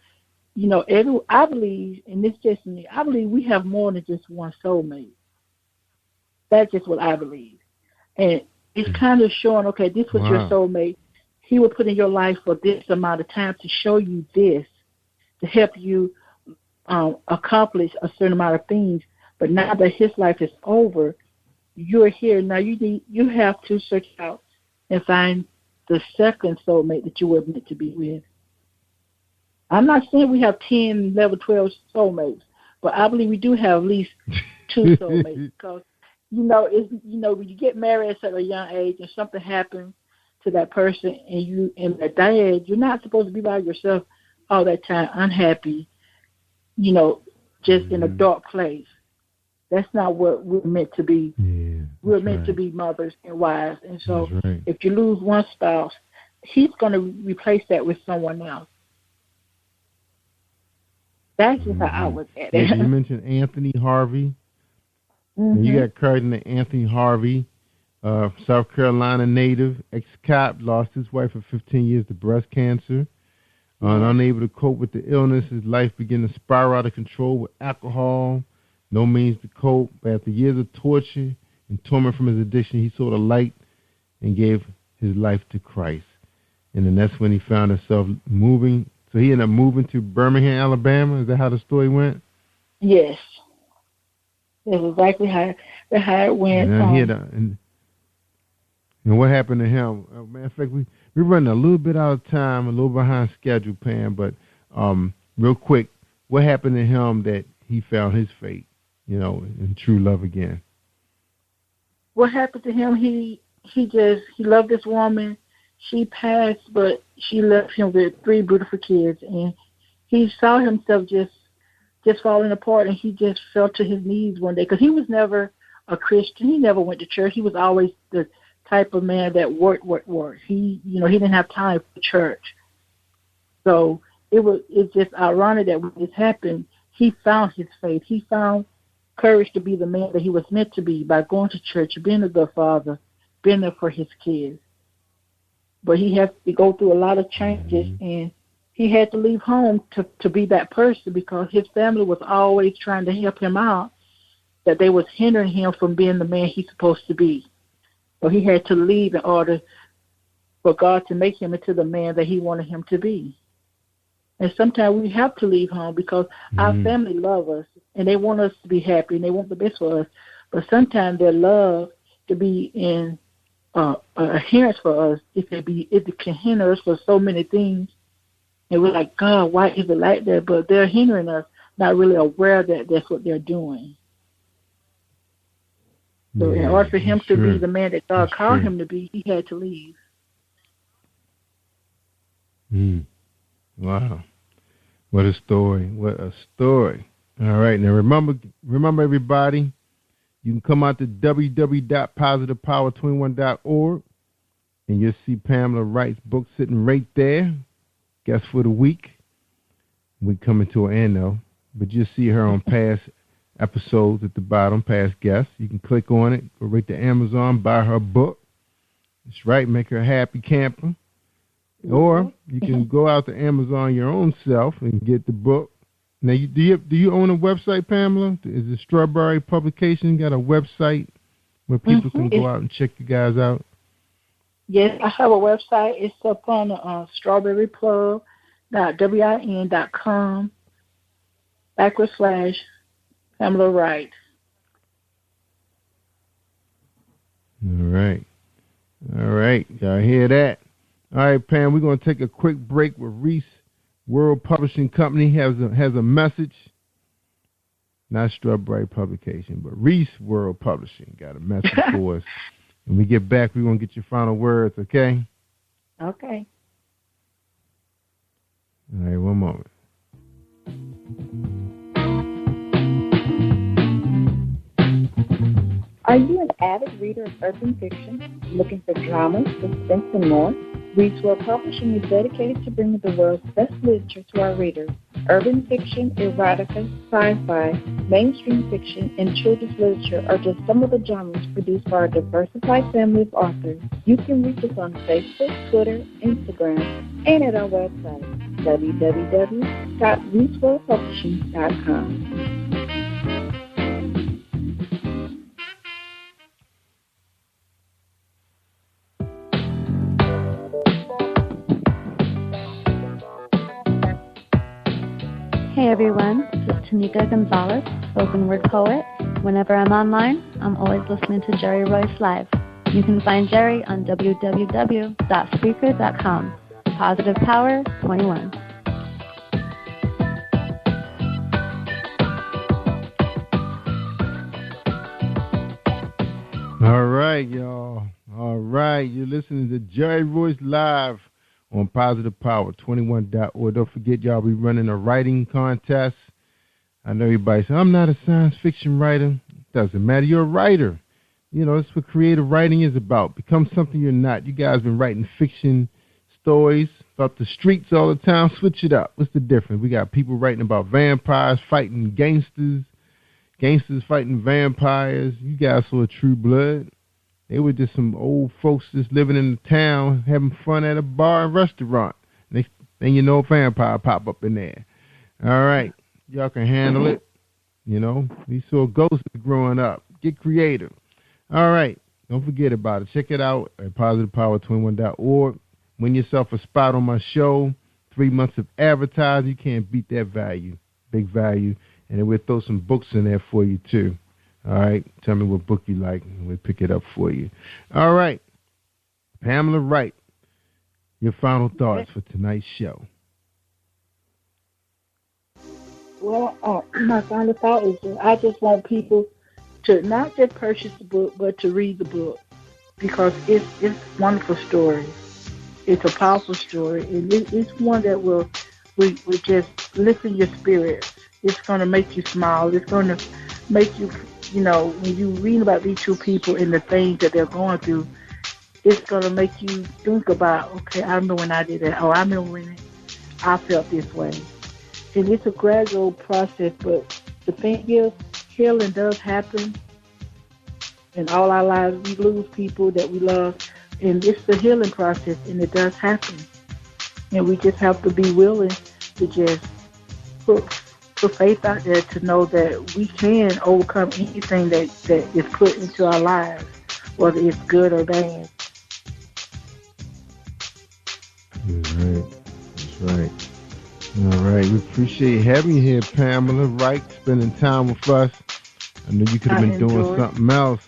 I believe, and this just me, I believe we have more than just one soulmate. That's just what I believe. And it's kind of showing, okay, this was your soulmate. He will put in your life for this amount of time to show you this, to help you accomplish a certain amount of things. But now that his life is over, you're here. Now you have to search out and find the second soulmate that you were meant to be with. I'm not saying we have 10, 11, 12 soulmates, but I believe we do have at least 2 soulmates because, when you get married at a young age and something happens to that person and they're dead, you're not supposed to be by yourself all that time, unhappy, just in a dark place. That's not what we're meant to be. Yeah, we're meant to be mothers and wives. And so if you lose one spouse, he's going to replace that with someone else. That's just how I look at it. You mentioned Anthony Harvey. And you got Cardinal Anthony Harvey, South Carolina native, ex-cop, lost his wife for 15 years to breast cancer. And unable to cope with the illness, his life began to spiral out of control with alcohol, no means to cope. But after years of torture and torment from his addiction, he saw the light and gave his life to Christ. And then that's when he found himself moving. So he ended up moving to Birmingham, Alabama. Is that how the story went? Yes. That's exactly how it went. And what happened to him? Matter of fact, we're running a little bit out of time, a little behind schedule, Pam. But real quick, what happened to him that he found his fate, in true love again? What happened to him? He loved this woman. She passed, but she left him with 3 beautiful kids, and he saw himself just falling apart, and he just fell to his knees one day because he was never a Christian. He never went to church. He was always the type of man that worked. He didn't have time for church. So it's just ironic that when this happened, he found his faith. He found courage to be the man that he was meant to be by going to church, being a good father, being there for his kids. But he had to go through a lot of changes, and he had to leave home to be that person because his family was always trying to help him out, that they was hindering him from being the man he's supposed to be. So he had to leave in order for God to make him into the man that he wanted him to be. And sometimes we have to leave home because our family love us, and they want us to be happy, and they want the best for us. But sometimes their love to be in adherence for us, it can hinder us for so many things. And we're like, God, why is it like that? But they're hindering us, not really aware that that's what they're doing. So in order for him to be the man that God called him to be, he had to leave. Wow. What a story. What a story. All right. Now remember everybody, you can come out to www.positivepower21.org and you'll see Pamela Wright's book sitting right there. Guest for the week. We're coming to an end though, but you'll see her on past episodes at the bottom, past guests. You can click on it, go right to Amazon, buy her book. That's right, make her a happy camper. Or you can go out to Amazon your own self and get the book. Now, do you own a website, Pamela? Is the Strawberry Publication got a website where people can go out and check you guys out? Yes, I have a website. It's up on strawberryplug.win.com/Pamela Wright. All right. Y'all hear that? All right, Pam, we're going to take a quick break with Reese World Publishing Company has a message. Not Strawberry Publication, but Reese World Publishing got a message for us. When we get back, we're going to get your final words, okay? Okay. All right, one moment. Are you an avid reader of urban fiction, looking for drama, suspense, and more? Reese World Publishing is dedicated to bringing the world's best literature to our readers. Urban fiction, erotica, sci-fi, mainstream fiction, and children's literature are just some of the genres produced by our diversified family of authors. You can reach us on Facebook, Twitter, Instagram, and at our website, www.reeseworldpublishing.com. Hey everyone, this is Tanika Gonzalez, spoken word poet. Whenever I'm online, I'm always listening to Jerry Royce Live. You can find Jerry on www.spreaker.com. Positive Power 21. right, y'all. All right. You're listening to Jerry Royce Live on PositivePower21.org. Don't forget, y'all, we running a writing contest. I know everybody says, I'm not a science fiction writer. It doesn't matter. You're a writer. You know, that's what creative writing is about. Become something you're not. You guys been writing fiction stories about the streets all the time. Switch it up. What's the difference? We got people writing about vampires fighting gangsters. Gangsters fighting vampires. You guys saw True Blood. They were just some old folks just living in the town, having fun at a bar and restaurant. Next thing you know, a vampire pop up in there. All right. Y'all can handle it. You know, we saw ghosts growing up. Get creative. All right. Don't forget about it. Check it out at PositivePower21.org. Win yourself a spot on my show. 3 months of advertising. You can't beat that value. Big value. And then we'll throw some books in there for you, too. All right? Tell me what book you like, and we'll pick it up for you. All right. Pamela Wright, your final thoughts for tonight's show. Well, my final thought is that I just want people to not just purchase the book, but to read the book, because it's a wonderful story. It's a powerful story, and it's one that will just lift in your spirit. It's going to make you smile. It's going to make you, you know, when you read about these two people and the things that they're going through, it's going to make you think about, okay, I remember when I did that. Oh, I remember when I felt this way. And it's a gradual process, but the thing is, healing does happen. In all our lives, we lose people that we love, and it's the healing process, and it does happen. And we just have to be willing to just put faith out there to know that we can overcome anything that is put into our lives, whether it's good or bad. That's right. That's right. All right. We appreciate having you here, Pamela Wright, spending time with us. I know you could have been doing something else.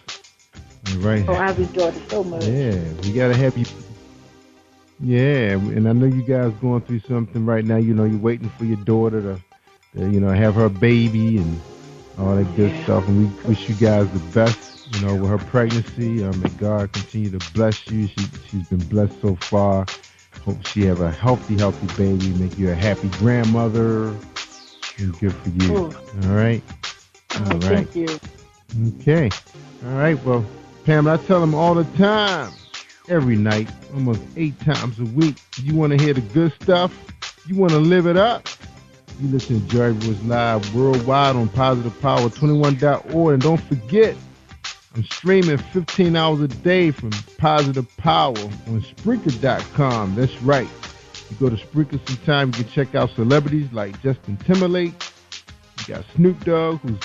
All right. Oh, I've enjoyed it so much. Yeah, we got to have you. Yeah, and I know you guys going through something right now. You know, you're waiting for your daughter to you know, have her baby and all that good stuff. And we wish you guys the best, you know, with her pregnancy. May God continue to bless you. She's been blessed so far. Hope she have a healthy baby, make you a happy grandmother. And good for you. All right? All right. Thank you. Okay. All right. Well, Pam, I tell them all the time, every night, almost 8 times a week, you want to hear the good stuff? You want to live it up? You listen to Jerry Royce Live worldwide on PositivePower21.org. And don't forget, I'm streaming 15 hours a day from Positive Power on Spreaker.com. That's right. You go to Spreaker sometime, you can check out celebrities like Justin Timberlake. You got Snoop Dogg, who's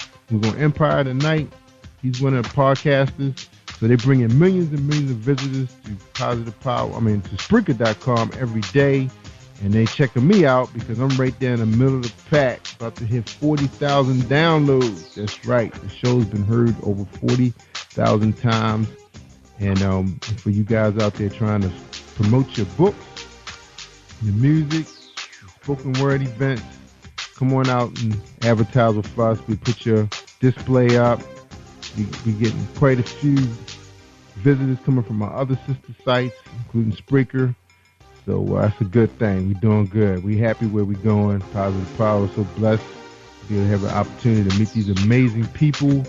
on Empire tonight. He's one of the podcasters. So they bring in millions and millions of visitors to to Spreaker.com every day. And they checking me out because I'm right there in the middle of the pack, about to hit 40,000 downloads. That's right. The show's been heard over 40,000 times. And for you guys out there trying to promote your books, your music, your spoken word events, come on out and advertise with us. We put your display up. We getting quite a few visitors coming from our other sister sites, including Spreaker. So that's a good thing. We're doing good. We're happy where we're going. Positive Power. So blessed to be able to have an opportunity to meet these amazing people,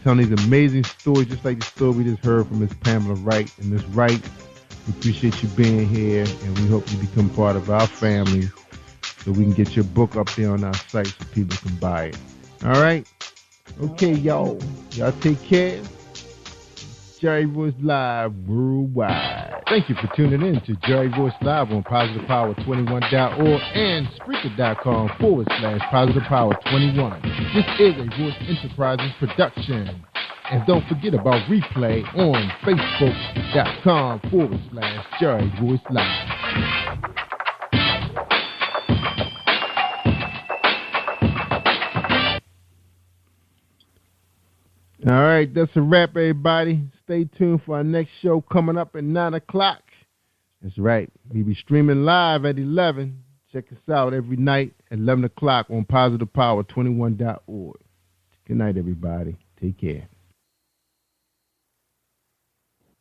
telling these amazing stories, just like the story we just heard from Miss Pamela Wright. And Miss Wright, we appreciate you being here, and we hope you become part of our family so we can get your book up there on our site so people can buy it. All right? Okay, y'all. Y'all take care. Jerry Royce Live worldwide. Thank you for tuning in to Jerry Royce Live on PositivePower21.org and Spreaker.com/PositivePower21. This is a Royce Enterprises production. And don't forget about replay on Facebook.com/Jerry Royce Live. All right, that's a wrap, everybody. Stay tuned for our next show coming up at 9 o'clock. That's right. We'll be streaming live at 11. Check us out every night at 11 o'clock on PositivePower21.org. Good night, everybody. Take care.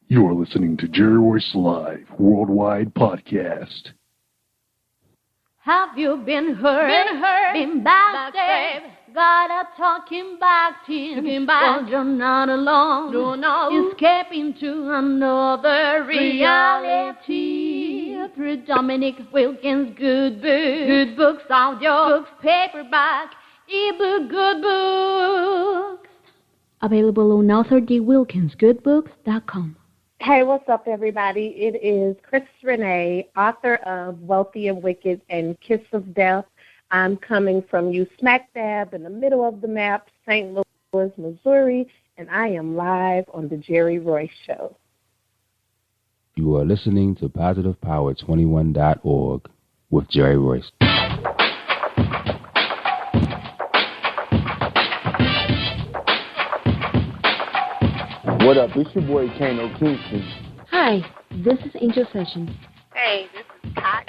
You are listening to Jerry Royce Live Worldwide Podcast. Have you been hurt? Been backstabbed? Got a talking back to you. Well, you're not alone. No. Escape into another reality. Through Dominic Wilkins' good books. Good books, audio books, paperback, ebook, good books. Available on AuthorDWilkinsGoodBooks.com. Hey, what's up, everybody? It is Chris Renee, author of Wealthy and Wicked and Kiss of Death. I'm coming from you smack dab in the middle of the map, St. Louis, Missouri, and I am live on the Jerry Royce Show. You are listening to PositivePower21.org with Jerry Royce. What up? It's your boy Kano Kingston. Hi, this is Angel Sessions. Hey, this is Pat.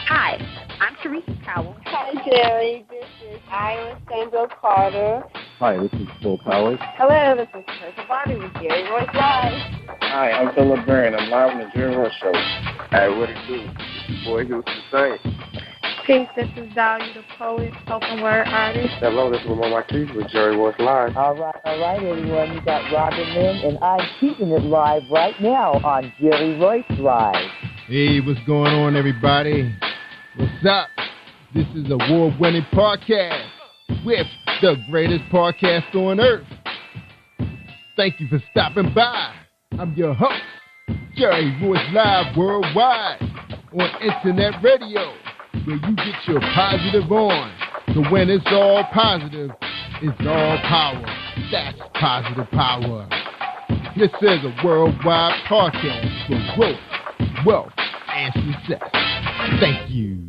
Hi, I'm Teresa Powell. Hi, Jerry. This is Ira Sandro Carter. Hi, this is Phil Powers. Hello, this is Teresa Bobby with Jerry Royce Live. Hi, I'm Philip Barron. I'm live on the Jerry Royce Show. Hey, what it do? It's your boy Houston Saint. Peace, this is Dahlia the poet, spoken word artist. Hello, this is Lamar Marquis with Jerry Royce Live. All right, everyone. You got Robin Lynn, and I'm keeping it live right now on Jerry Royce Live. Hey, what's going on, everybody? What's up? This is award-winning podcast with the greatest podcast on earth. Thank you for stopping by. I'm your host, Jerry Royce Live Worldwide on Internet Radio, where you get your positive on. So when it's all positive, it's all power. That's positive power. This is a worldwide podcast for growth, wealth, and success. Thank you.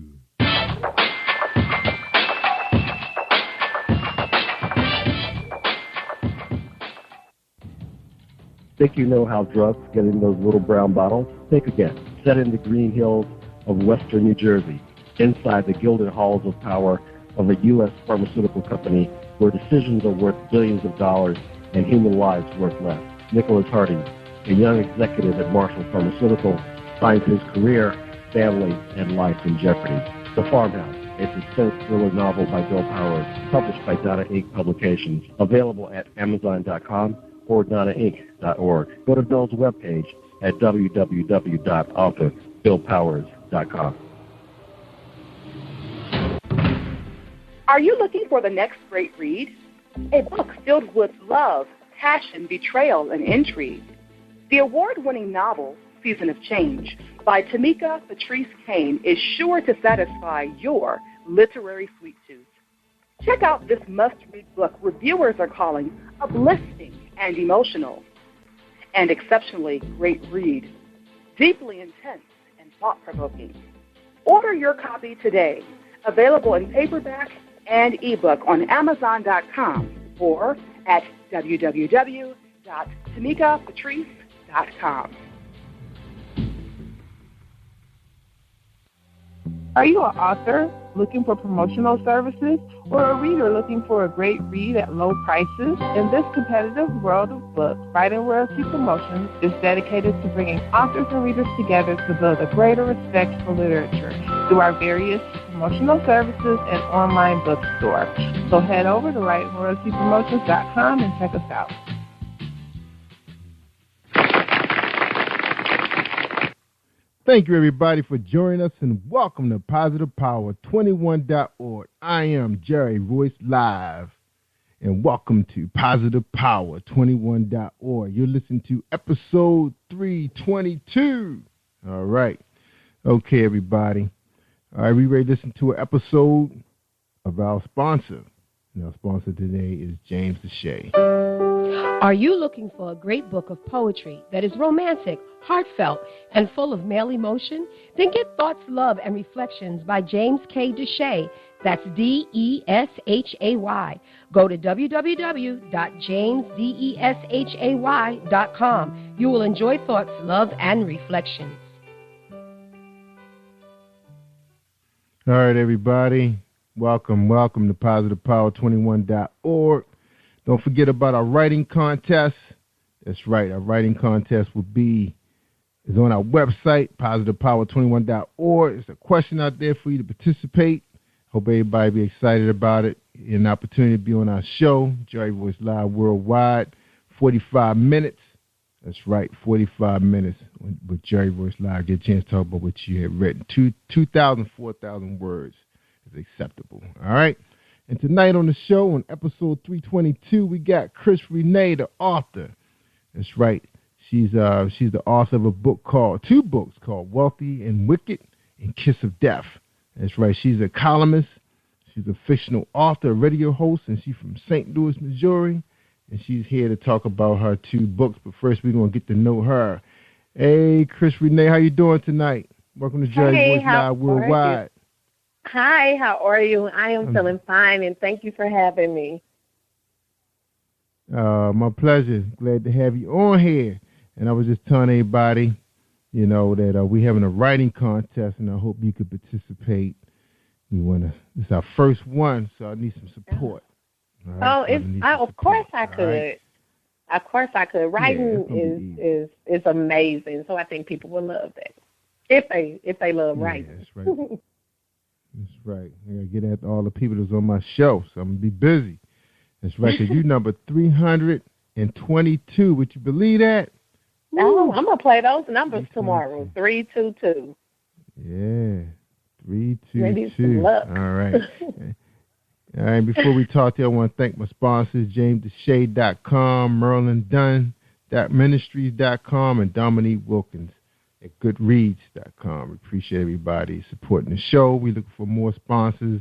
Think you know how drugs get in those little brown bottles? Think again. Set in the green hills of western New Jersey, inside the gilded halls of power of a U.S. pharmaceutical company where decisions are worth billions of dollars and human lives worth less. Nicholas Harding, a young executive at Marshall Pharmaceutical, finds his career, family, and life in jeopardy. The Farmhouse, a suspense thriller novel by Bill Powers, published by Donna Inc. Publications, available at Amazon.com or DonnaInc.org. Go to Bill's webpage at www.authorBillPowers.com. Are you looking for the next great read? A book filled with love, passion, betrayal, and intrigue. The award-winning novel, Season of Change, by Tamika Patrice Kane, is sure to satisfy your literary sweet tooth. Check out this must-read book reviewers are calling uplifting and emotional, and exceptionally great read, deeply intense and thought-provoking. Order your copy today, available in paperback and ebook on Amazon.com or at www.tamikapatrice.com. Are you an author looking for promotional services or a reader looking for a great read at low prices? In this competitive world of books, Writing Royalty Promotions is dedicated to bringing authors and readers together to build a greater respect for literature through our various promotional services and online bookstore. So head over to WritingRoyaltyPromotions.com and check us out. Thank you, everybody, for joining us, and welcome to PositivePower21.org. I am Jerry Royce Live, and welcome to PositivePower21.org. You're listening to episode 322. All right. Okay, everybody. All right, we ready to listen to an episode of our sponsor. And our sponsor today is James Deshay. Are you looking for a great book of poetry that is romantic, heartfelt, and full of male emotion? Then get Thoughts, Love, and Reflections by James K. Deshay. That's Deshay. Go to www.jamesdeshay.com. You will enjoy Thoughts, Love, and Reflections. All right, everybody. Welcome to PositivePower21.org. Don't forget about our writing contest That's right. Our writing contest is on our website, positivepower21.org. There's a question out there for you to participate. Hope everybody be excited about it. An opportunity to be on our show, Jerry Voice Live Worldwide, 45 minutes. That's right, 45 minutes with Jerry Voice Live. Get a chance to talk about what you have written. 2,000, 4,000 words is acceptable. All right? And tonight on the show, on episode 322, we got Chris Renee, the author. That's right. She's the author of two books called Wealthy and Wicked and Kiss of Death. That's right. She's a columnist. She's a fictional author, a radio host, and she's from St. Louis, Missouri. And she's here to talk about her two books. But first, we're going to get to know her. Hey, Chris Renee, how you doing tonight? Welcome to Jerry Voice Live Worldwide. Hi, how are you? I am feeling fine, and thank you for having me. My pleasure. Glad to have you on here. And I was just telling everybody, that we're having a writing contest, and I hope you could participate. This is our first one, so I need some support. Right? Of course I could. Right. Of course I could. Writing is amazing, so I think people will love that if they love writing. That's right. That's right. I got to get after all the people that's on my show, so I'm going to be busy. That's right, because you number 322. Would you believe that? Oh, I'm going to play those numbers tomorrow. 322. Yeah, 322. All right. All right, before we talk to you, I want to thank my sponsors, JamesDeShay.com, MerlinDunn.ministries.com, and Dominique Wilkins at Goodreads.com. We appreciate everybody supporting the show. We're looking for more sponsors.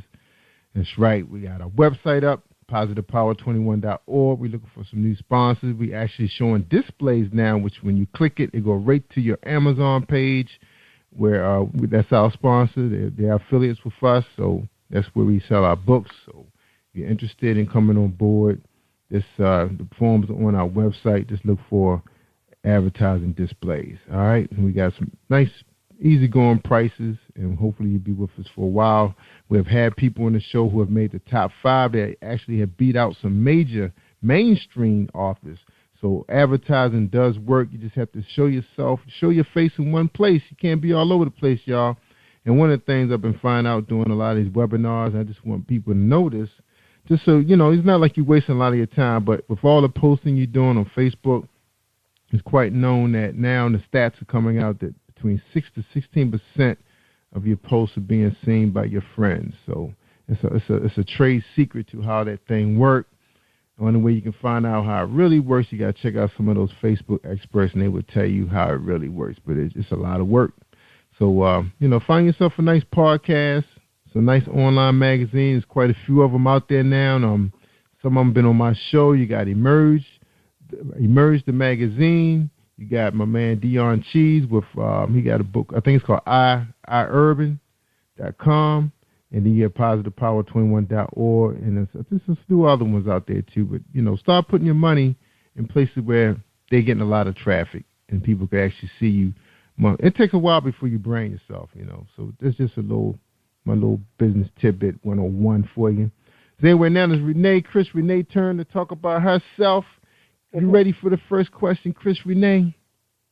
That's right. We got our website up, positivepower21.org. We're looking for some new sponsors. We actually showing displays now, which when you click it, it goes right to your Amazon page, where that's our sponsor. They're affiliates with us, so that's where we sell our books. So if you're interested in coming on board, the forms are on our website. Just look for advertising displays. All right, and we got some nice, easygoing prices, and hopefully you'll be with us for a while. We have had people on the show who have made the top 5 that actually have beat out some major mainstream authors. So advertising does work. You just have to show yourself, show your face in one place. You can't be all over the place, y'all. And one of the things I've been finding out doing a lot of these webinars, I just want people to know this, just so, it's not like you're wasting a lot of your time, but with all the posting you're doing on Facebook, it's quite known that now the stats are coming out that between 6 to 16% of your posts are being seen by your friends. So it's a trade secret to how that thing works. The only way you can find out how it really works, you got to check out some of those Facebook experts, and they will tell you how it really works. But it's a lot of work. So, find yourself a nice podcast, some nice online magazines. Quite a few of them out there now. Some of them been on my show. You got Emerge the magazine. You got my man Dion Cheese with, he got a book, I think it's called iurban.com. And then you have positivepower21.org. And there's a few other ones out there too. But, start putting your money in places where they're getting a lot of traffic and people can actually see you. It takes a while before you brand yourself, So that's just my little business tidbit 101 for you. So anyway, now it's Chris Renee turn to talk about herself. You ready for the first question, Chris Renee?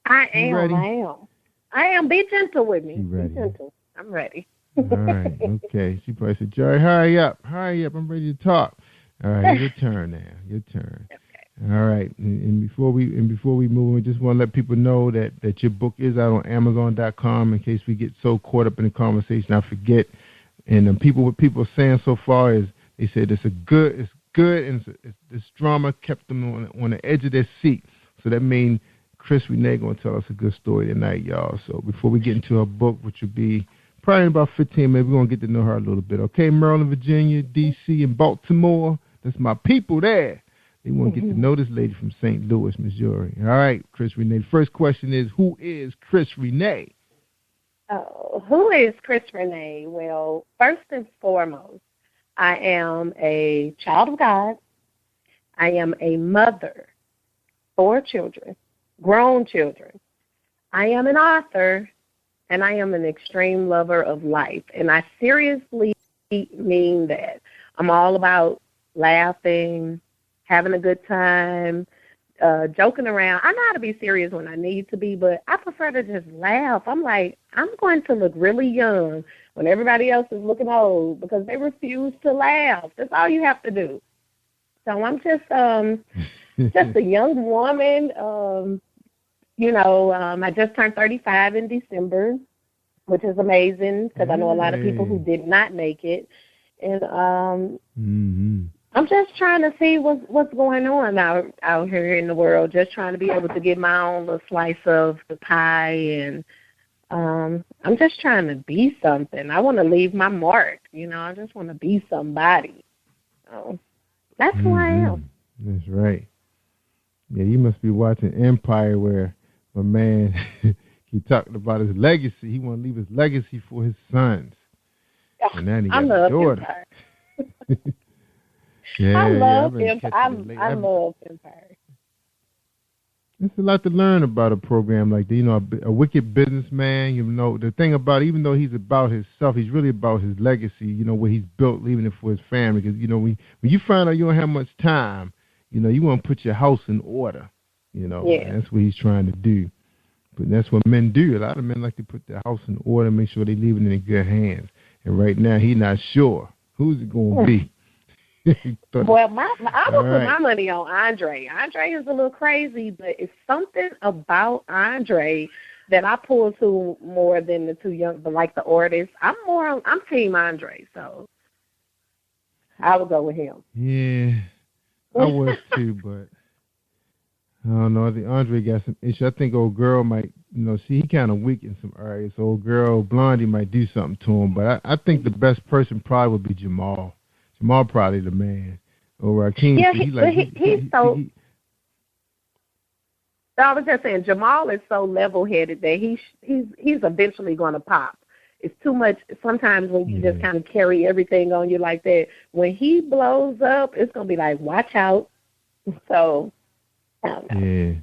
I am. Be gentle with me. You ready? Be gentle. I'm ready. All right. Okay. She probably said, Jerry, hurry up. I'm ready to talk. All right. Your turn now. Your turn. Okay. All right. And before we move, we just want to let people know that your book is out on Amazon.com in case we get so caught up in the conversation I forget. And what people are saying so far is they said it's good, and this drama kept them on the edge of their seat. So that means Chris Renee going to tell us a good story tonight, y'all. So before we get into her book, which will be probably in about 15 minutes, we're going to get to know her a little bit. Okay, Maryland, Virginia, D.C., and Baltimore. That's my people there. They want to get to know this lady from St. Louis, Missouri. All right, Chris Renee. The first question is, who is Chris Renee? Oh, who is Chris Renee? Well, first and foremost, I am a child of God. I am a mother, 4 children, grown children. I am an author, and I am an extreme lover of life. And I seriously mean that. I'm all about laughing, having a good time, joking around. I know how to be serious when I need to be, but I prefer to just laugh. I'm like, I'm going to look really young when everybody else is looking old because they refuse to laugh. That's all you have to do. So I'm just a young woman. I just turned 35 in December, which is amazing because I know a lot of people who did not make it. And I'm just trying to see what's going on out here in the world, just trying to be able to get my own little slice of the pie. And I'm just trying to be something. I want to leave my mark. I just want to be somebody. So that's who I am. That's right. Yeah, you must be watching Empire where my man, he talked about his legacy. He want to leave his legacy for his sons. And then he got a daughter. I love Empire. I love Empire. There's a lot to learn about a program like that. A wicked businessman, the thing about it, even though he's about himself, he's really about his legacy, what he's built, leaving it for his family. Because, when you find out you don't have much time, you want to put your house in order, and that's what he's trying to do. But that's what men do. A lot of men like to put their house in order and make sure they leave it in good hands. And right now, he's not sure. Who's it going to be? Well, I would put my money on Andre. Andre is a little crazy, but it's something about Andre that I pull to more than the two young, but like the artists. I'm Team Andre, so I would go with him. Yeah, I was too, but I don't know. I think Andre got some issues. I think old girl might, he kind of weak in some areas. So old girl Blondie might do something to him, but I think the best person probably would be Jamal. Jamal probably the man. Or Rakeem. Yeah, he's so. I was just saying, Jamal is so level-headed that he's eventually going to pop. It's too much. Sometimes when you just kind of carry everything on you like that, when he blows up, it's going to be like, watch out. So, I don't know.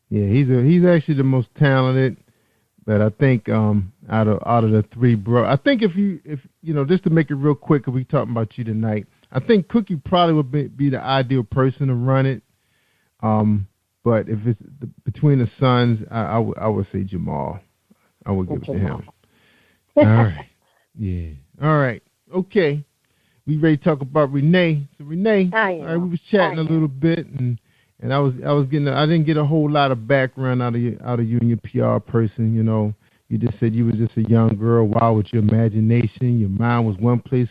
Yeah. He's actually the most talented. But I think out of the three, bro, I think if just to make it real quick, if we talking about you tonight, I think Cookie probably would be the ideal person to run it. But if it's between the sons, I would say Jamal. I would give it to him. All right. Yeah. All right. Okay. We ready to talk about Renee. So Renee, all right, we was chatting a little bit, and I didn't get a whole lot of background out of you and your PR person. You just said you were just a young girl, wild with your imagination. Your mind was one place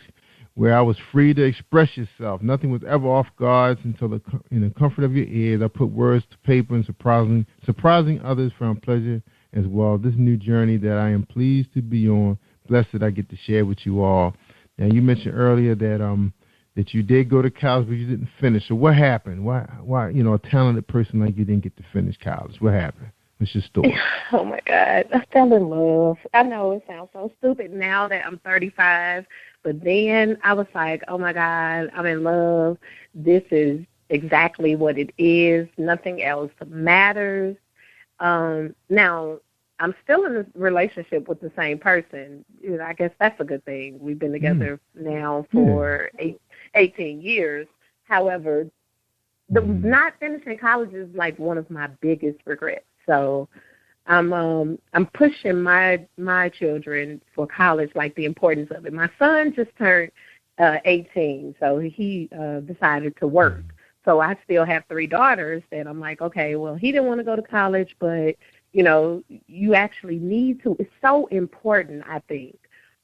where I was free to express yourself. Nothing was ever off guards until in the comfort of your ears, I put words to paper and surprising others found pleasure as well. This new journey that I am pleased to be on, blessed that I get to share with you all. Now, you mentioned earlier that you did go to college, but you didn't finish. So what happened? Why a talented person like you didn't get to finish college? What happened? What's your story? Oh, my God. I fell in love. I know it sounds so stupid now that I'm 35, but then I was like, oh, my God, I'm in love. This is exactly what it is. Nothing else matters. Now, I'm still in a relationship with the same person. I guess that's a good thing. We've been together now for 18 years. However, not finishing college is like one of my biggest regrets. So I'm pushing my children for college, like the importance of it. My son just turned 18, so he decided to work. So I still have 3 daughters that I'm like, okay, well, he didn't want to go to college, but you actually need to. It's so important, I think.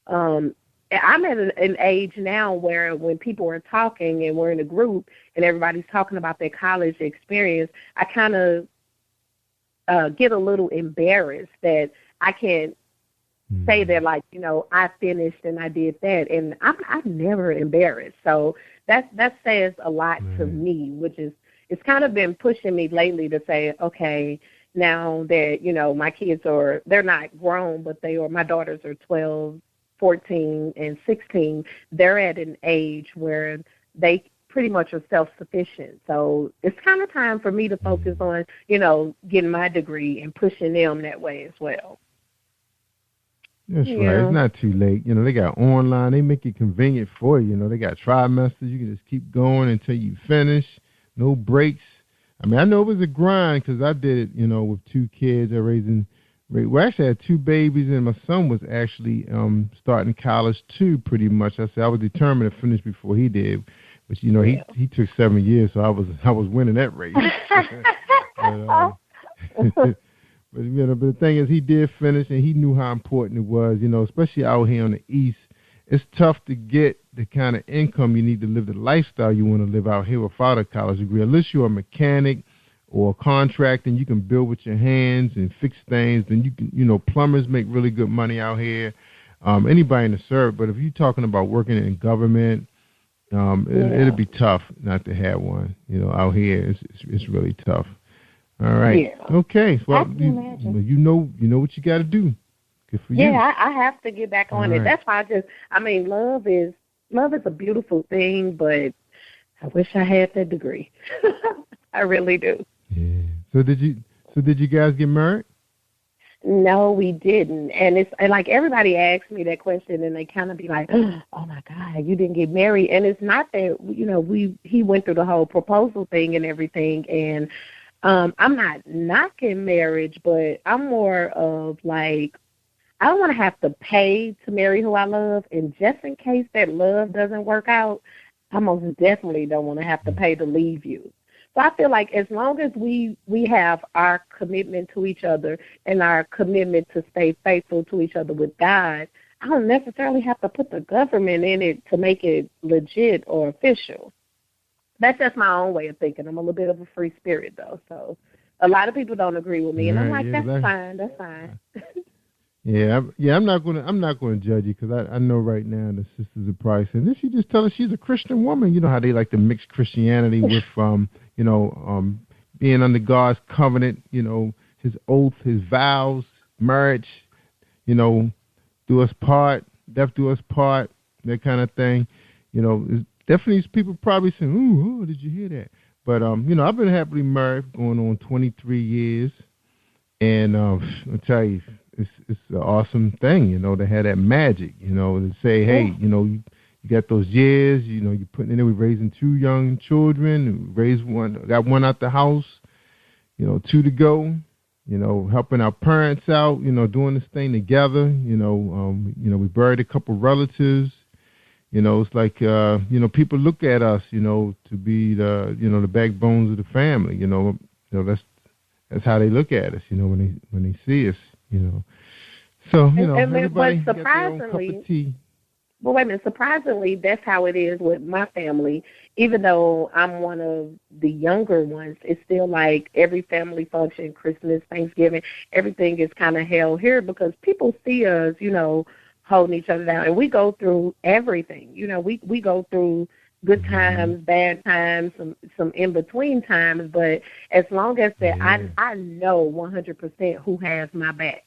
I'm at an age now where when people are talking and we're in a group and everybody's talking about their college experience, I kind of get a little embarrassed that I can't say that, like, I finished and I did that. And I'm never embarrassed. So that says a lot to me, which is, it's kind of been pushing me lately to say, okay, now that, my kids they're not grown, but my daughters are 12, 14, and 16. They're at an age where they pretty much are self-sufficient. So it's kind of time for me to focus on, getting my degree and pushing them that way as well. That's right. It's not too late. They got online. They make it convenient for you. They got trimesters. You can just keep going until you finish. No breaks. I mean, I know it was a grind because I did it, with 2 kids. Well, actually, I had 2 babies, and my son was actually starting college too. Pretty much, I said I was determined to finish before he did, but he took 7 years, so I was winning that race. But the thing is, he did finish, and he knew how important it was. Especially out here on the East, it's tough to get the kind of income you need to live the lifestyle you want to live out here without a college degree. Unless you're a mechanic or a contractor, and you can build with your hands and fix things, then you can. Plumbers make really good money out here. Anybody in the service, but if you're talking about working in government, it'll be tough not to have one. Out here, it's really tough. All right. Yeah. Okay. Well, I can imagine. you know what you got to do. Good for you. Yeah, I have to get back on it. That's why love is a beautiful thing, but I wish I had that degree. I really do. Yeah. So did you guys get married? No, we didn't. And it's like everybody asks me that question, and they kind of be like, "Oh my God, you didn't get married." And it's not that he went through the whole proposal thing and everything, and I'm not knocking marriage, but I'm more of like, I don't want to have to pay to marry who I love, and just in case that love doesn't work out, I most definitely don't want to have to pay to leave you. So I feel like as long as we have our commitment to each other and our commitment to stay faithful to each other with God, I don't necessarily have to put the government in it to make it legit or official. That's just my own way of thinking. I'm a little bit of a free spirit, though. So a lot of people don't agree with me, and I'm like, that's fine. That's fine. I'm not gonna judge you because I know right now the sisters are probably saying, if you just tell her she's a Christian woman, you know how they like to mix Christianity with being under God's covenant, His oath, His vows, marriage, do us part, death do us part, that kind of thing. Definitely people probably saying, "Ooh, did you hear that?" But I've been happily married, going on 23 years, and I'll tell you, it's an awesome thing, to have that magic, to say, hey, you got those years, you're putting in there. We're raising 2 young children, got 1 out the house, 2 to go, helping our parents out, doing this thing together, we buried a couple relatives. It's like, people look at us, to be the backbones of the family, that's how they look at us, when they see us, So, everybody got their own cup of tea. But wait a minute, surprisingly, that's how it is with my family. Even though I'm one of the younger ones, it's still like every family function, Christmas, Thanksgiving, everything is kind of held here because people see us, holding each other down. And we go through everything. We go through good times, bad times, some in-between times. But as long as that, I know 100% who has my back.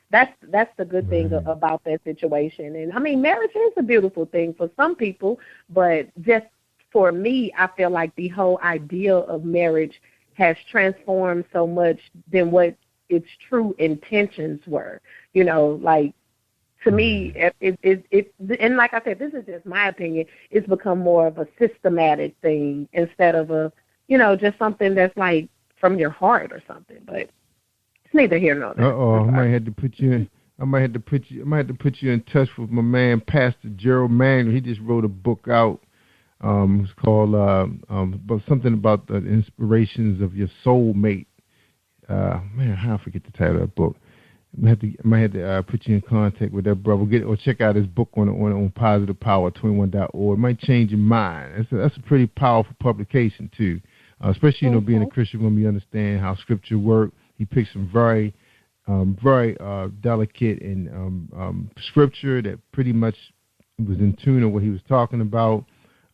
That's the good thing about that situation. And, I mean, marriage is a beautiful thing for some people, but just for me, I feel like the whole idea of marriage has transformed so much than what its true intentions were. To me, it and like I said, this is just my opinion, it's become more of a systematic thing instead of a, just something that's like from your heart or something. But it's neither here nor there. I might have to put you in touch with my man, Pastor Gerald Manuel. He just wrote a book out. It's called something about the inspirations of your soulmate. How I forget the title of that book. I might have to put you in contact with that brother. Or check out his book on Positive Power 21.org. It might change your mind. That's a pretty powerful publication too. Especially being a Christian woman, you understand how Scripture works. He picked some very delicate and Scripture that pretty much was in tune with what he was talking about.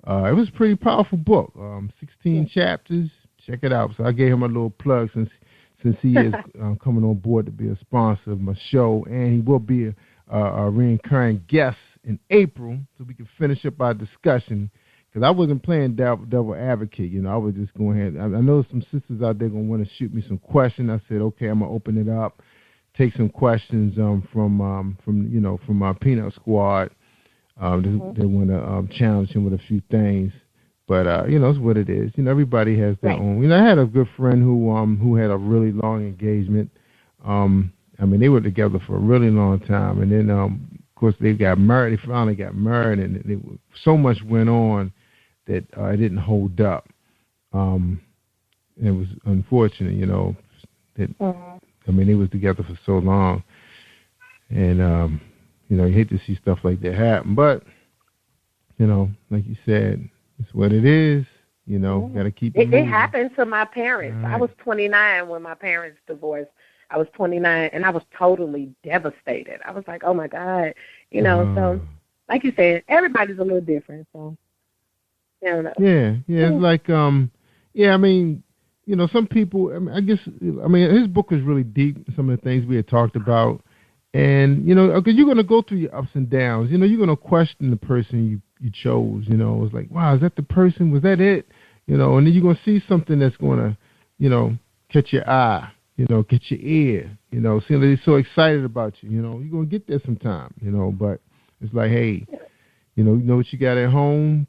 It was a pretty powerful book. 16 chapters. Check it out. So I gave him a little plug since he is coming on board to be a sponsor of my show, and he will be a recurring guest in April, so we can finish up our discussion. Because I wasn't playing devil advocate, I was just going ahead. I know some sisters out there going to want to shoot me some questions. I said, okay, I'm going to open it up, take some questions from our Peanut Squad. They want to challenge him with a few things. But you know, it's what it is. You know, everybody has their own. You know, I had a good friend who had a really long engagement. I mean, they were together for a really long time, and then of course they got married. They finally got married, and so much went on that it didn't hold up. It was unfortunate, you know. That I mean, they was together for so long, and you know, you hate to see stuff like that happen. But you know, like you said, it's what it is. You know, got to keep it moving. It happened to my parents. Right. I was 29 when my parents divorced. I was 29, and I was totally devastated. I was like, oh, my God. You know, so like you said, everybody's a little different. So, I don't know. Yeah. It's like, I mean, you know, some people, I mean, his book is really deep, some of the things we had talked about. And, you know, because you're going to go through your ups and downs. You know, you're going to question the person you chose. You know, it's like, wow, is that the person? Was that it? You know, and then you're going to see something that's going to, you know, catch your eye, you know, get your ear, you know, seeing that they're so excited about you. You know, you're going to get there sometime, you know, but it's like, hey, you know what you got at home,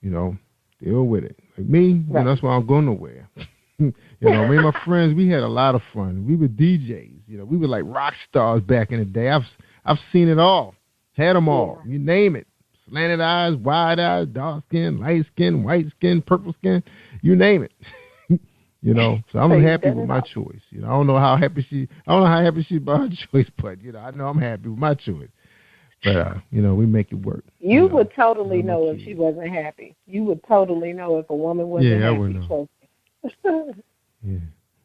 you know, deal with it. Like me, you know, that's why I'm going nowhere. You know, me and my friends, we had a lot of fun. We were DJs. You know, we were like rock stars back in the day. I've seen it all. Had them all. You name it. Slanted eyes, wide eyes, dark skin, light skin, white skin, purple skin. You name it. You know, so I'm happy with my choice. You know, I don't know how happy she about her choice, but you know, I know I'm happy with my choice. But you know, we make it work. You would totally know if she wasn't happy. You would totally know if a woman wasn't happy. I would know.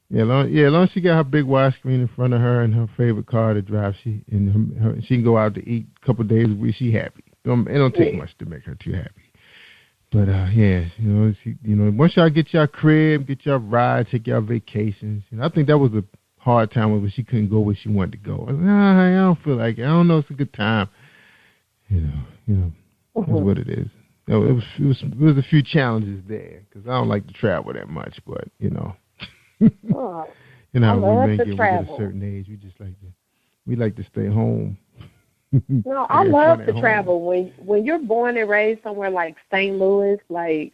Yeah, as long as she got her big widescreen in front of her and her favorite car to drive, she can go out to eat a couple of days a week. She happy. It don't take much to make her too happy. But you know, once y'all get y'all crib, get y'all ride, take y'all vacations. You know, I think that was a hard time when she couldn't go where she wanted to go. I was like, I don't feel like it. I don't know. It's a good time. You know, that's what it is. It was a few challenges there because I don't like to travel that much, but you know. You know, we make it we get a certain age. We like to stay home. No, I love to travel. When you're born and raised somewhere like St. Louis, like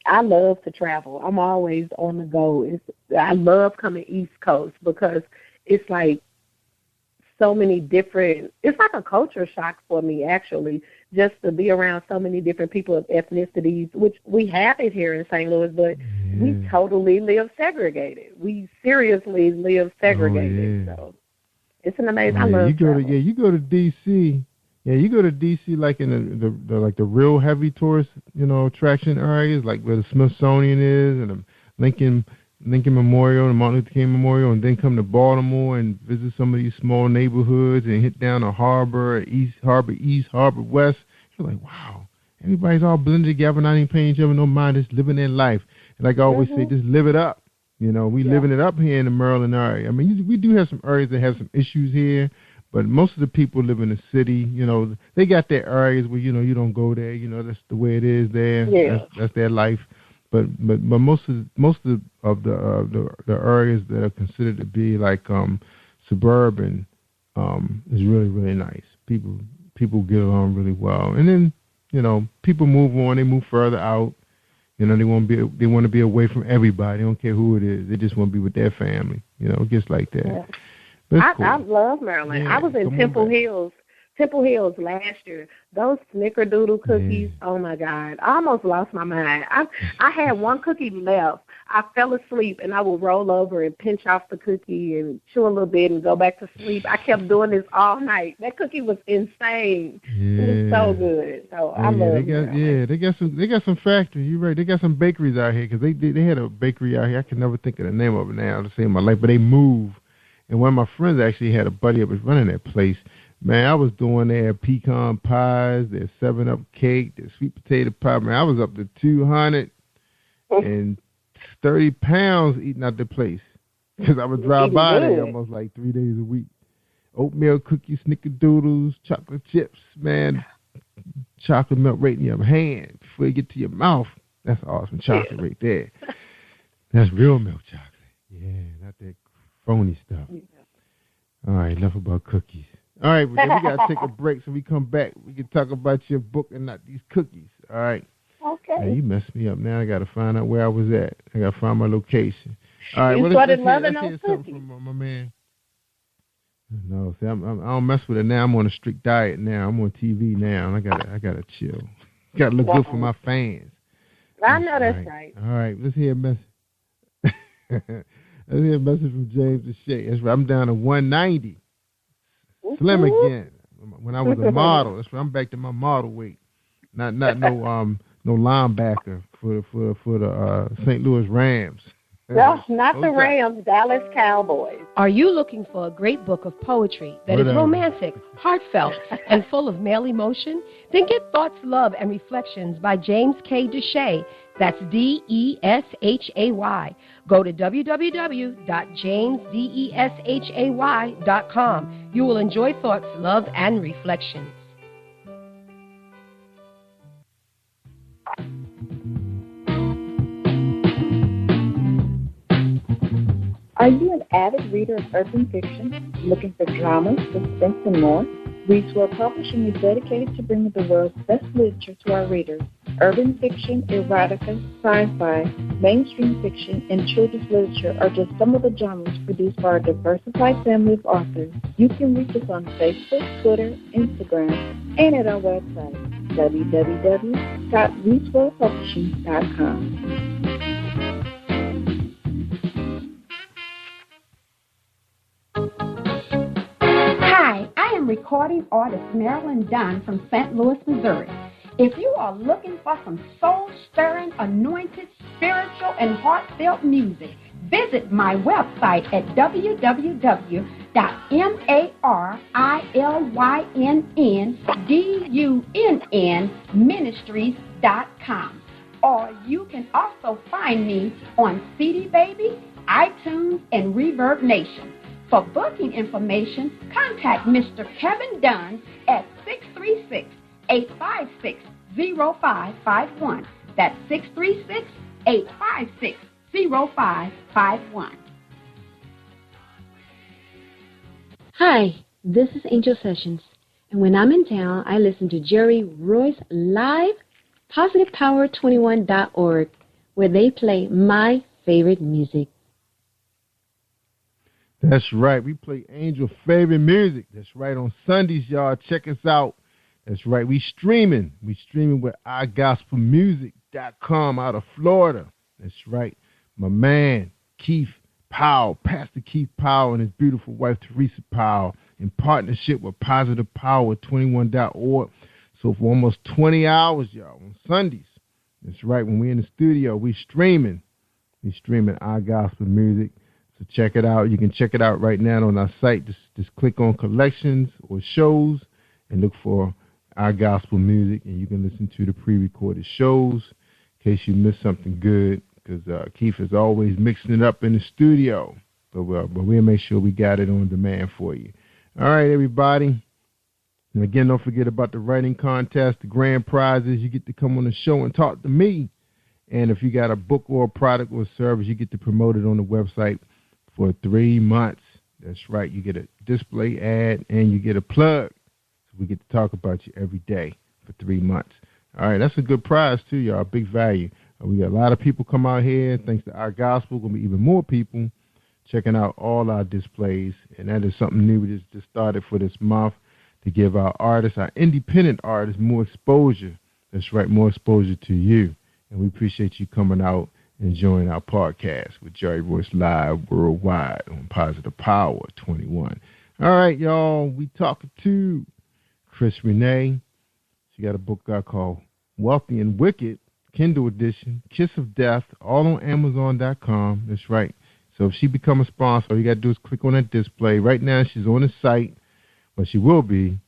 I love to travel. I'm always on the go. I love coming East Coast because it's like so many different. It's like a culture shock for me actually, just to be around so many different people of ethnicities, which we have it here in St. Louis, but we totally live segregated. We seriously live segregated. So it's an amazing. I love travel. You go to DC. Yeah, you go to DC like in the real heavy tourist, you know, attraction areas, like where the Smithsonian is and the Lincoln Memorial and Martin Luther King Memorial, and then come to Baltimore and visit some of these small neighborhoods and hit down a harbor, East Harbor East, Harbor West. You're like, wow, everybody's all blended together, not even paying each other no mind, just living their life. And like I always say, just live it up. You know, we living it up here in the Maryland area. I mean, we do have some areas that have some issues here, but most of the people live in the city. You know, they got their areas where, you know, you don't go there. You know, that's the way it is there. Yeah. That's their life. But most of the areas that are considered to be like suburban is really, really nice. People get along really well. And then, you know, people move on. They move further out. You know, they want to be away from everybody. They don't care who it is. They just want to be with their family. You know, it gets like that. Yeah. Cool. I love Maryland. Yeah, I was in Temple Hills last year. Those snickerdoodle cookies, oh my God. I almost lost my mind. I had one cookie left. I fell asleep and I would roll over and pinch off the cookie and chew a little bit and go back to sleep. I kept doing this all night. That cookie was insane. Yeah. It was so good. So I love it. They got some factories. You're right. They got some bakeries out here because they had a bakery out here. I can never think of the name of it now to save my life, but they move. And one of my friends actually had a buddy that was running that place. Man, I was doing their pecan pies, their 7-Up cake, their sweet potato pie. Man, I was up to 230 pounds eating out the place because I would drive by there almost like 3 days a week. Oatmeal cookies, snickerdoodles, chocolate chips, man. Chocolate melt right in your hand before you get to your mouth. That's awesome chocolate right there. That's real milk chocolate. Yeah, not that phony stuff. Yeah. All right, enough about cookies. All right, but then we got to take a break so we come back. We can talk about your book and not these cookies. All right. Okay. Hey, you messed me up. Now I got to find out where I was at. I got to find my location. All right. You started loving those cookies. From my man. No, see, I don't mess with it now. I'm on a strict diet now. I'm on TV now, and I gotta chill. Got to look good for my fans. I know that's right. All right, let's hear a message. Let's hear a message from James the Shay. That's right. I'm down to 190. Slim again. When I was a model, that's right. I'm back to my model weight. Not no linebacker for the St. Louis Rams. No, not the Rams, Dallas Cowboys. Are you looking for a great book of poetry that is romantic, heartfelt, and full of male emotion? Then get Thoughts, Love, and Reflections by James K. Deshay. That's Deshay. Go to www.jamesdeshay.com. You will enjoy Thoughts, Love, and Reflections. Are you an avid reader of urban fiction, looking for drama, suspense, and more? Reese World Publishing is dedicated to bringing the world's best literature to our readers. Urban fiction, erotica, sci-fi, mainstream fiction, and children's literature are just some of the genres produced by our diversified family of authors. You can reach us on Facebook, Twitter, Instagram, and at our website, www.reeseworldpublishing.com. Hi, I am recording artist Marilyn Dunn from St. Louis, Missouri. If you are looking for some soul-stirring, anointed, spiritual, and heartfelt music, visit my website at www.marilyndunnministries.com. Or you can also find me on CD Baby, iTunes, and Reverb Nation. For booking information, contact Mr. Kevin Dunn at 636-856-0551. That's 636-856-0551. Hi, this is Angel Sessions, and when I'm in town, I listen to Jerry Royce live, positivepower21.org, where they play my favorite music. That's right. We play Angel favorite music. That's right. On Sundays, y'all, check us out. That's right. We streaming with iGospelmusic.com out of Florida. That's right. My man, Keith Powell, Pastor Keith Powell, and his beautiful wife, Teresa Powell, in partnership with positivepower21.org. So for almost 20 hours, y'all, on Sundays. That's right. When we're in the studio, we streaming iGospel music. So check it out. You can check it out right now on our site. Just click on collections or shows and look for our gospel music, and you can listen to the pre-recorded shows in case you missed something good, because Keith is always mixing it up in the studio. But we'll make sure we got it on demand for you. All right, everybody. And again, don't forget about the writing contest, the grand prizes. You get to come on the show and talk to me. And if you got a book or a product or a service, you get to promote it on the website for 3 months. That's right. You get a display ad and you get a plug. So we get to talk about you every day for 3 months. All right, that's a good prize too, y'all. Big value. We got a lot of people come out here. Thanks to our gospel, going to be even more people checking out all our displays. And that is something new we just started for this month to give our artists, our independent artists, more exposure. That's right, more exposure to you. And we appreciate you coming out and join our podcast with Jerry Royce Live worldwide on Positive Power 21. All right, y'all, we talking to Chris Renee. She got a book out called Wealthy and Wicked, Kindle edition, Kiss of Death, all on Amazon.com. That's right. So if she become a sponsor, all you got to do is click on that display. Right now she's on the site, but she will be.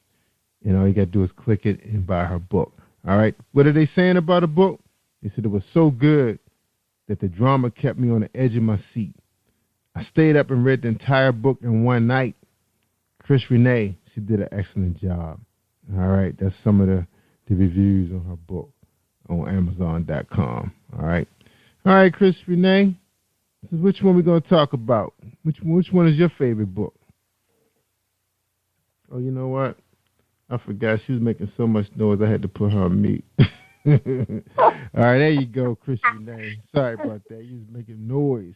And all you got to do is click it and buy her book. All right. What are they saying about the book? They said it was so good that the drama kept me on the edge of my seat. I stayed up and read the entire book in one night. Chris Renee, she did an excellent job. All right, that's some of the reviews on her book on Amazon.com. All right, Chris Renee, which one we going to talk about? Which one is your favorite book? Oh, you know what? I forgot she was making so much noise I had to put her on mute. All right, there you go, Christian name. Sorry about that. You was making noise.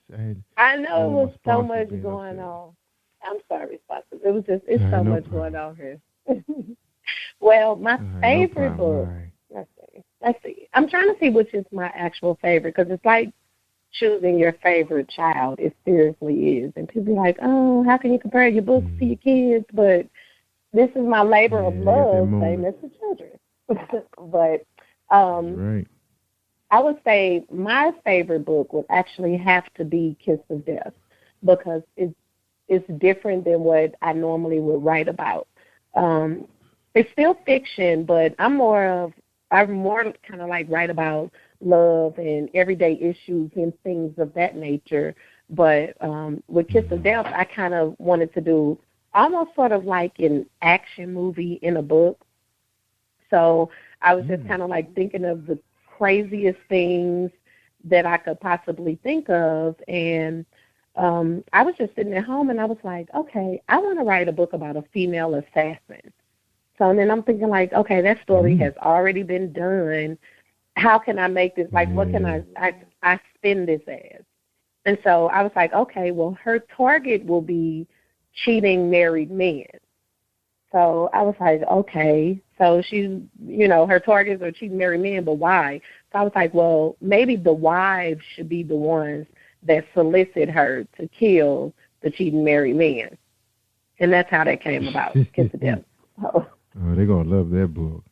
I know it was so much going on. I'm sorry, sponsors. It's so much going on here. Well, my favorite book. Let's see. I'm trying to see which is my actual favorite because it's like choosing your favorite child. It seriously is. And people are like, oh, how can you compare your books to your kids? But this is my labor of love, same as the children. But right. I would say my favorite book would actually have to be Kiss of Death because it's different than what I normally would write about. It's still fiction, but I'm more kind of like write about love and everyday issues and things of that nature. But with Kiss of Death, I kind of wanted to do almost sort of like an action movie in a book. So I was just kind of like thinking of the craziest things that I could possibly think of. And I was just sitting at home and I was like, okay, I want to write a book about a female assassin. So then I'm thinking like, okay, that story has already been done. How can I make this, like, what can I spin this as? And so I was like, okay, well, her target will be cheating married men. So I was like, okay, so she's, her targets are cheating married men, but why? So I was like, well, maybe the wives should be the ones that solicit her to kill the cheating married men. And that's how that came about, Kiss of Death. Oh, they're going to love that book.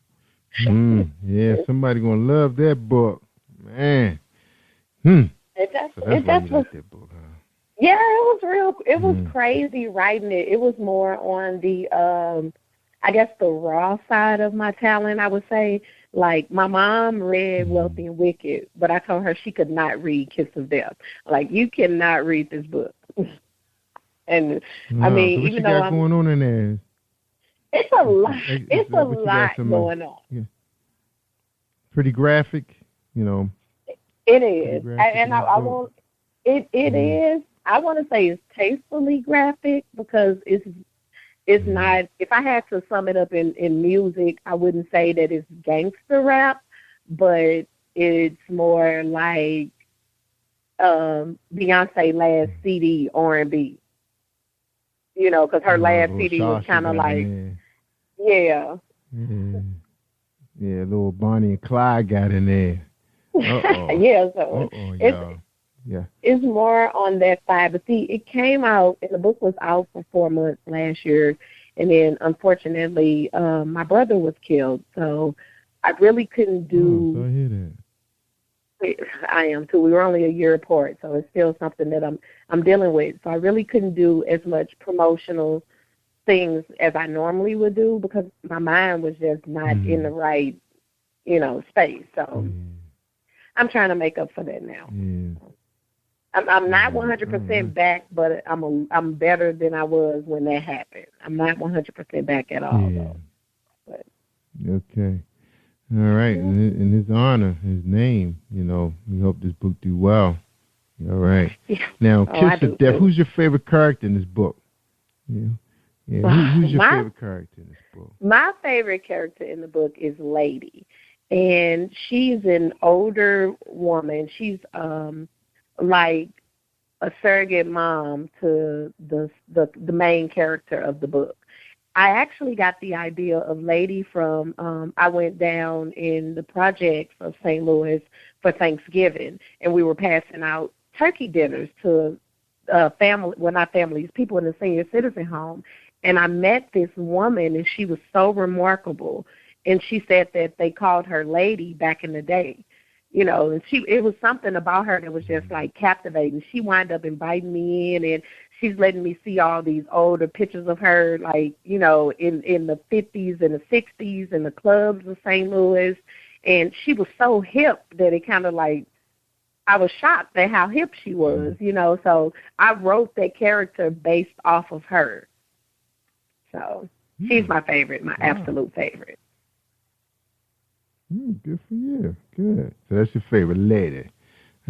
Yeah, somebody going to love that book. Man. That's why you like that book, huh? Yeah, it was crazy writing it. It was more on the, I guess the raw side of my talent, I would say. Like, my mom read Wealthy and Wicked, but I told her she could not read Kiss of Death. Like, you cannot read this book. And, I mean, so even though I'm going on in there? It's a lot. It's a lot going on. Yeah. Pretty graphic, It is. And I won't, it is. I want to say it's tastefully graphic because it's not, if I had to sum it up in music, I wouldn't say that it's gangster rap, but it's more like Beyonce last CD R&B. Because her last CD was kind of like, yeah, little Bonnie and Clyde got in there. Yeah, so it's more on that side. But see, it came out, and the book was out for 4 months last year, and then unfortunately, my brother was killed, so I really couldn't do. So I hear that. I am too. We were only a year apart, so it's still something that I'm dealing with. So I really couldn't do as much promotional things as I normally would do because my mind was just not in the right, space. So I'm trying to make up for that now. I'm not 100% back, but I'm better than I was when that happened. I'm not 100% back at all, though. But. Okay. All right. In his honor, his name, we hope this book do well. All right. Yeah. Now, Kiss of Death, who's your favorite character in this book? Yeah. Who's your favorite character in this book? My favorite character in the book is Lady, and she's an older woman. She's like a surrogate mom to the main character of the book. I actually got the idea of Lady from I went down in the projects of St. Louis for Thanksgiving, and we were passing out turkey dinners to people in the senior citizen home. And I met this woman, and she was so remarkable. And she said that they called her Lady back in the day, and it was something about her that was just like captivating. She wound up inviting me in, and she's letting me see all these older pictures of her, like, in the 50s and the 60s in the clubs of St. Louis. And she was so hip that it kind of like, I was shocked at how hip she was, So I wrote that character based off of her. So she's my favorite, my absolute favorite. Good for you. Good. So that's your favorite, Lady.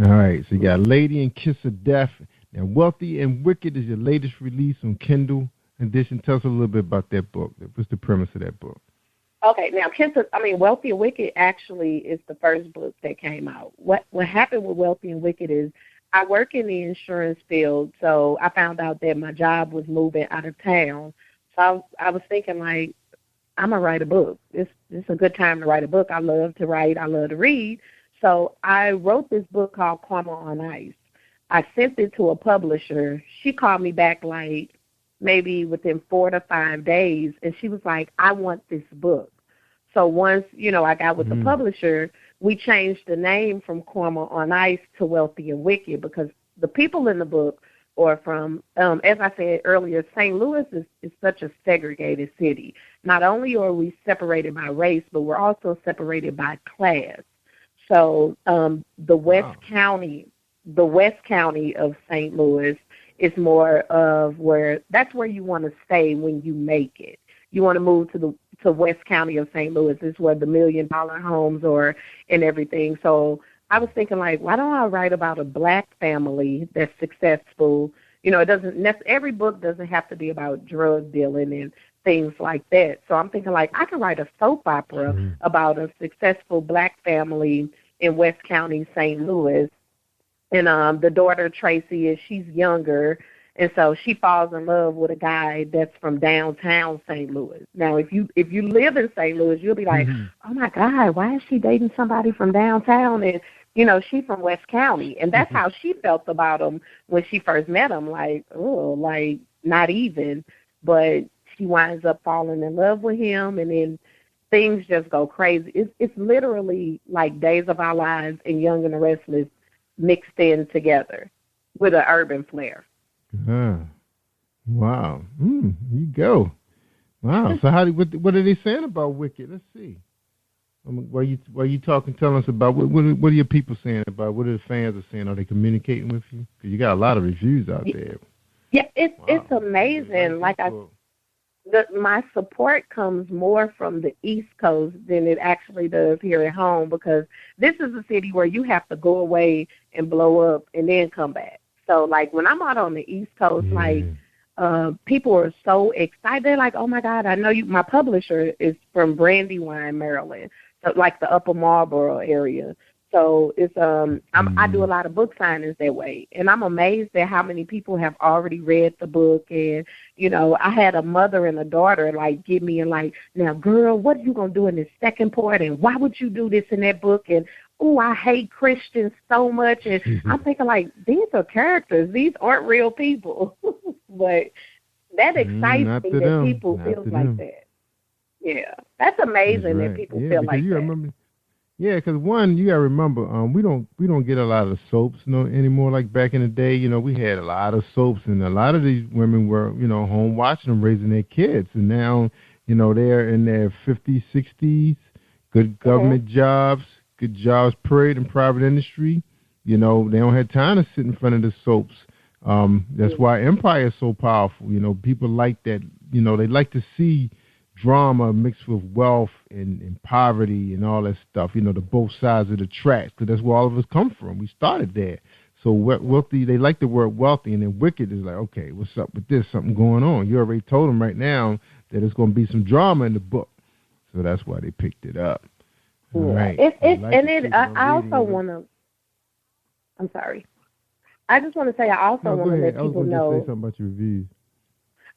All right. So you got Lady and Kiss of Death. Now, Wealthy and Wicked is your latest release on Kindle edition. Tell us a little bit about that book. What's the premise of that book? Okay, now Wealthy and Wicked actually is the first book that came out. What happened with Wealthy and Wicked is I work in the insurance field, so I found out that my job was moving out of town. So I was thinking, like, I'm going to write a book. It's a good time to write a book. I love to write. I love to read. So I wrote this book called Karma on Ice. I sent it to a publisher. She called me back like maybe within 4 to 5 days, and she was like, I want this book. So once, I got with the publisher, we changed the name from Karma on Ice to Wealthy and Wicked because the people in the book are from, as I said earlier, St. Louis is such a segregated city. Not only are we separated by race, but we're also separated by class. So the West County of St. Louis is more of that's where you want to stay when you make it. You want to move to West County of St. Louis. Is where the $1 million homes are and everything. So I was thinking, like, why don't I write about a black family that's successful? It doesn't. Every book doesn't have to be about drug dealing and things like that. So I'm thinking, like, I could write a soap opera about a successful black family in West County, St. Louis. And the daughter, Tracy, she's younger, and so she falls in love with a guy that's from downtown St. Louis. Now, if you live in St. Louis, you'll be like, oh, my God, why is she dating somebody from downtown? And, she's from West County. And that's how she felt about him when she first met him, like, oh, like, not even. But she winds up falling in love with him, and then things just go crazy. It's literally like Days of Our Lives and Young and the Restless mixed in together with an urban flair. Wow. There you go. Wow. So what are they saying about Wicked? Let's see. While you talking, tell us about what are your people saying about, what are the fans are saying? Are they communicating with you? Because you got a lot of reviews out there. Yeah, it's amazing. Like my support comes more from the East Coast than it actually does here at home, because this is a city where you have to go away and blow up and then come back. So, like, when I'm out on the East Coast, people are so excited. They're like, oh, my God, I know you. My publisher is from Brandywine, Maryland, so like the Upper Marlboro area. So it's I do a lot of book signings that way, and I'm amazed at how many people have already read the book. And I had a mother and a daughter like give me and like, now, girl, what are you gonna do in this second part? And why would you do this in that book? And oh, I hate Christians so much. And I'm thinking, like, these are characters; these aren't real people. But that excites me that people feel like that. Yeah, that's amazing that people feel like that. Yeah, because one, you gotta remember, we don't get a lot of soaps anymore like back in the day. We had a lot of soaps, and a lot of these women were home watching them, raising their kids, and now they're in their 50s, 60s, good government jobs, good jobs, period, in private industry. They don't have time to sit in front of the soaps. That's why Empire is so powerful. People like that. They like to see drama mixed with wealth and poverty and all that stuff, the both sides of the tracks, because that's where all of us come from. We started there. So wealthy, they like the word wealthy, and then Wicked is like, okay, what's up with this? Something going on. You already told them right now that there's going to be some drama in the book. So that's why they picked it up. Yeah. All right. I also want to, I'm sorry. I just want to say I also want to let people know. Say something about your reviews.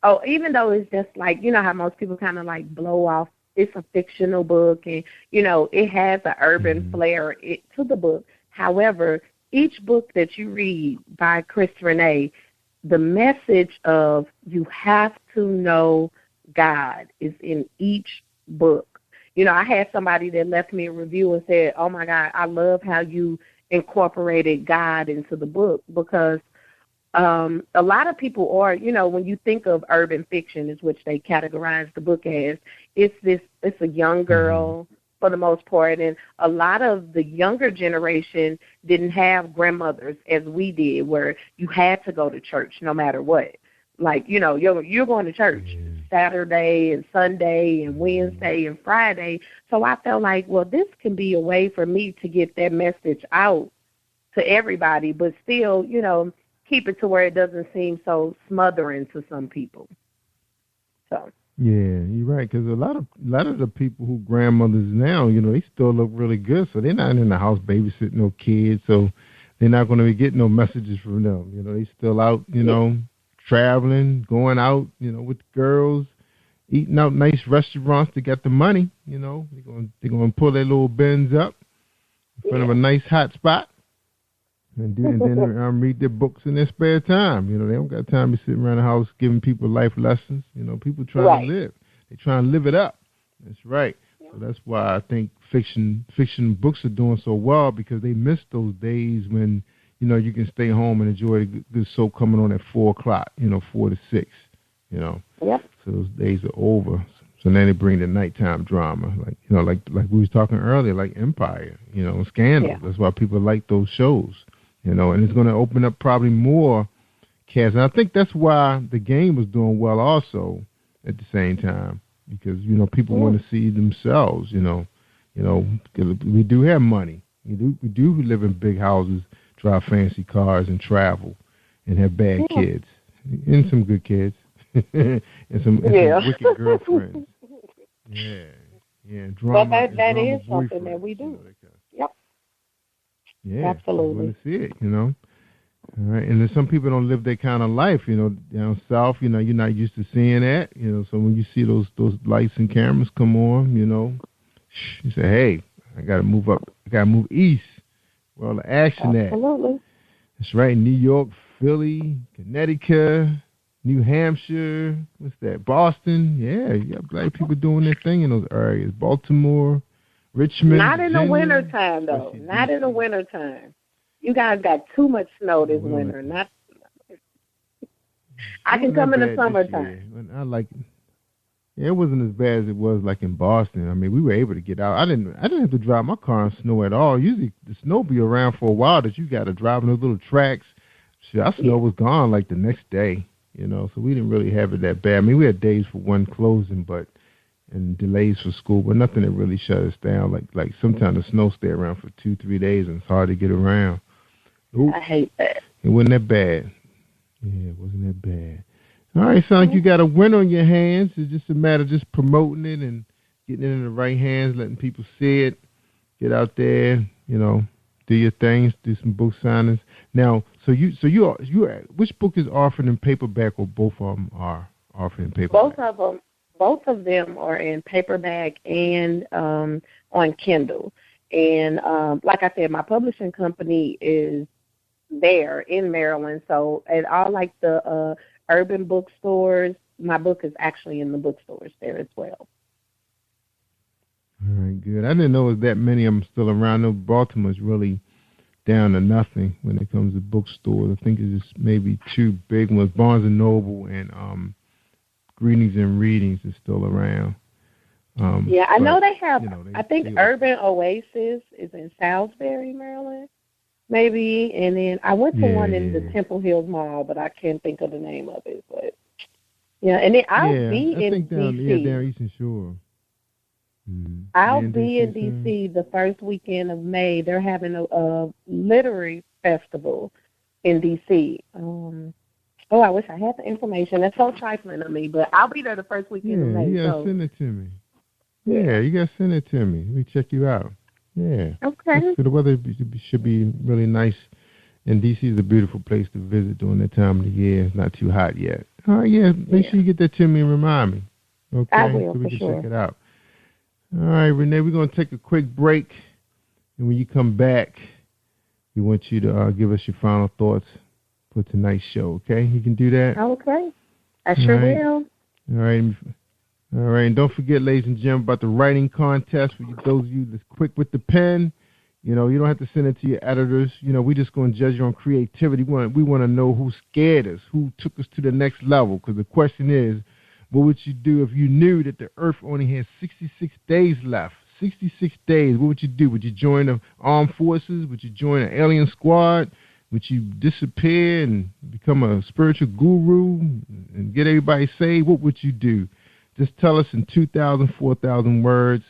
Oh, even though it's just like, how most people kind of like blow off, it's a fictional book and, it has an urban flair to the book. However, each book that you read by Chris Renee, the message of you have to know God is in each book. I had somebody that left me a review and said, oh, my God, I love how you incorporated God into the book, because a lot of people are, when you think of urban fiction, is which they categorize the book as, it's a young girl for the most part, and a lot of the younger generation didn't have grandmothers as we did, where you had to go to church no matter what. Like, you're going to church Saturday and Sunday and Wednesday and Friday. So I felt like, well, this can be a way for me to get that message out to everybody, but still, keep it to where it doesn't seem so smothering to some people. So Yeah, you're right. Because a lot of the people who grandmothers now, they still look really good. So they're not in the house babysitting no kids. So they're not going to be getting no messages from them. They still out, traveling, going out, with girls, eating out nice restaurants to get the money. They're going to pull their little bins up in front of a nice hot spot. And then read their books in their spare time. They don't got time to sit around the house giving people life lessons. People trying to live. They trying to live it up. That's right. Yeah. So that's why I think fiction books are doing so well, because they miss those days when, you can stay home and enjoy a good soap coming on at 4 o'clock, 4 to 6, Yep. So those days are over. So now they bring the nighttime drama, like we was talking earlier, like Empire, Scandal. Yeah. That's why people like those shows. And it's going to open up probably more casts. And I think that's why The Game was doing well also at the same time, because, people want to see themselves, we do have money. We do live in big houses, drive fancy cars, and travel, and have bad kids, and some good kids, and some wicked girlfriends. Yeah, drama. But that is something that we do. Yep. Yeah, absolutely. I want to see it, All right, and then some people don't live that kind of life, down south. You're not used to seeing that, So when you see those lights and cameras come on, you say, "Hey, I got to move up. I got to move east." Well, the action at. Absolutely. That's right. New York, Philly, Connecticut, New Hampshire. What's that? Boston. Yeah, you got black people doing their thing in those areas. Baltimore. Richmond, not in Virginia, the wintertime, though. Not in the wintertime. You guys got too much snow this winter. I can come in the summertime. I like it. Yeah, it wasn't as bad as it was like in Boston. I mean, we were able to get out. I didn't have to drive my car in snow at all. Usually the snow be around for a while that you got to drive in those little tracks. Shit, our snow was gone like the next day, so we didn't really have it that bad. I mean, we had days for one closing, and delays for school, but nothing that really shut us down. Like sometimes the snow stay around for 2-3 days and it's hard to get around. Ooh, I hate that. It wasn't that bad. Yeah, it wasn't that bad. All right, sounds like you got a win on your hands. It's just a matter of just promoting it and getting it in the right hands, letting people see it, get out there, do your things, do some book signings. Now, so you are which book is offered in paperback, or both of them are offered in paperback? Both of them are in paperback and on Kindle. And like I said, my publishing company is there in Maryland. So at all like the urban bookstores, my book is actually in the bookstores there as well. All right, good. I didn't know that many of them still around. I know Baltimore's really down to nothing when it comes to bookstores. I think it's just maybe 2 big ones, Barnes & Noble and Greetings and Readings is still around. I know they have. I think Urban Oasis is in Salisbury, Maryland, maybe. And then I went to one in the Temple Hills Mall, but I can't think of the name of it. But and then I'll be in D.C. down Eastern Shore. I'll be in D.C. the first weekend of May. They're having a literary festival in D.C. Oh, I wish I had the information. That's so trifling to me, but I'll be there the first weekend of May. Yeah, send it to me. Yeah, you got to send it to me. Let me check you out. Yeah. Okay. So the weather should be really nice, and D.C. is a beautiful place to visit during that time of the year. It's not too hot yet. All right, make sure you get that to me and remind me. Okay, I will, so we for can sure. check it out. All right, Renee, we're going to take a quick break, and when you come back, we want you to give us your final thoughts for tonight's show, okay? You can do that? Okay. I sure will. All right. All right. And don't forget, ladies and gentlemen, about the writing contest. For those of you that's quick with the pen, you don't have to send it to your editors. We're just going to judge you on creativity. We want to know who scared us, who took us to the next level. Because the question is, what would you do if you knew that the Earth only had 66 days left? 66 days. What would you do? Would you join the armed forces? Would you join an alien squad? Would you disappear and become a spiritual guru and get everybody saved? What would you do? Just tell us in 2,000, 4,000 words.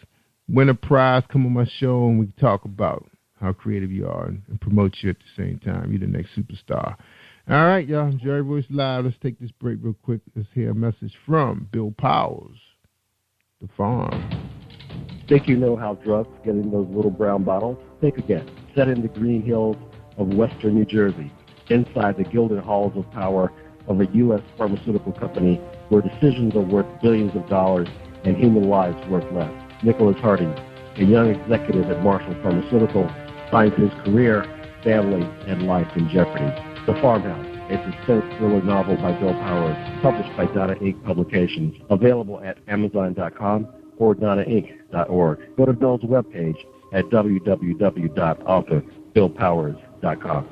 Win a prize, come on my show, and we talk about how creative you are and promote you at the same time. You're the next superstar. All right, y'all. Jerry Royce Live. Let's take this break real quick. Let's hear a message from Bill Powers, the farm. Think you know how drugs get in those little brown bottles? Think again. Set in the green hills of western New Jersey, inside the gilded halls of power of a U.S. pharmaceutical company where decisions are worth billions of dollars and human lives worth less. Nicholas Harding, a young executive at Marshall Pharmaceutical, finds his career, family, and life in jeopardy. The Farmhouse, a suspense thriller novel by Bill Powers, published by Donna Inc. Publications, available at Amazon.com or DonnaInc.org. Go to Bill's webpage at www.authorBillPowers.com.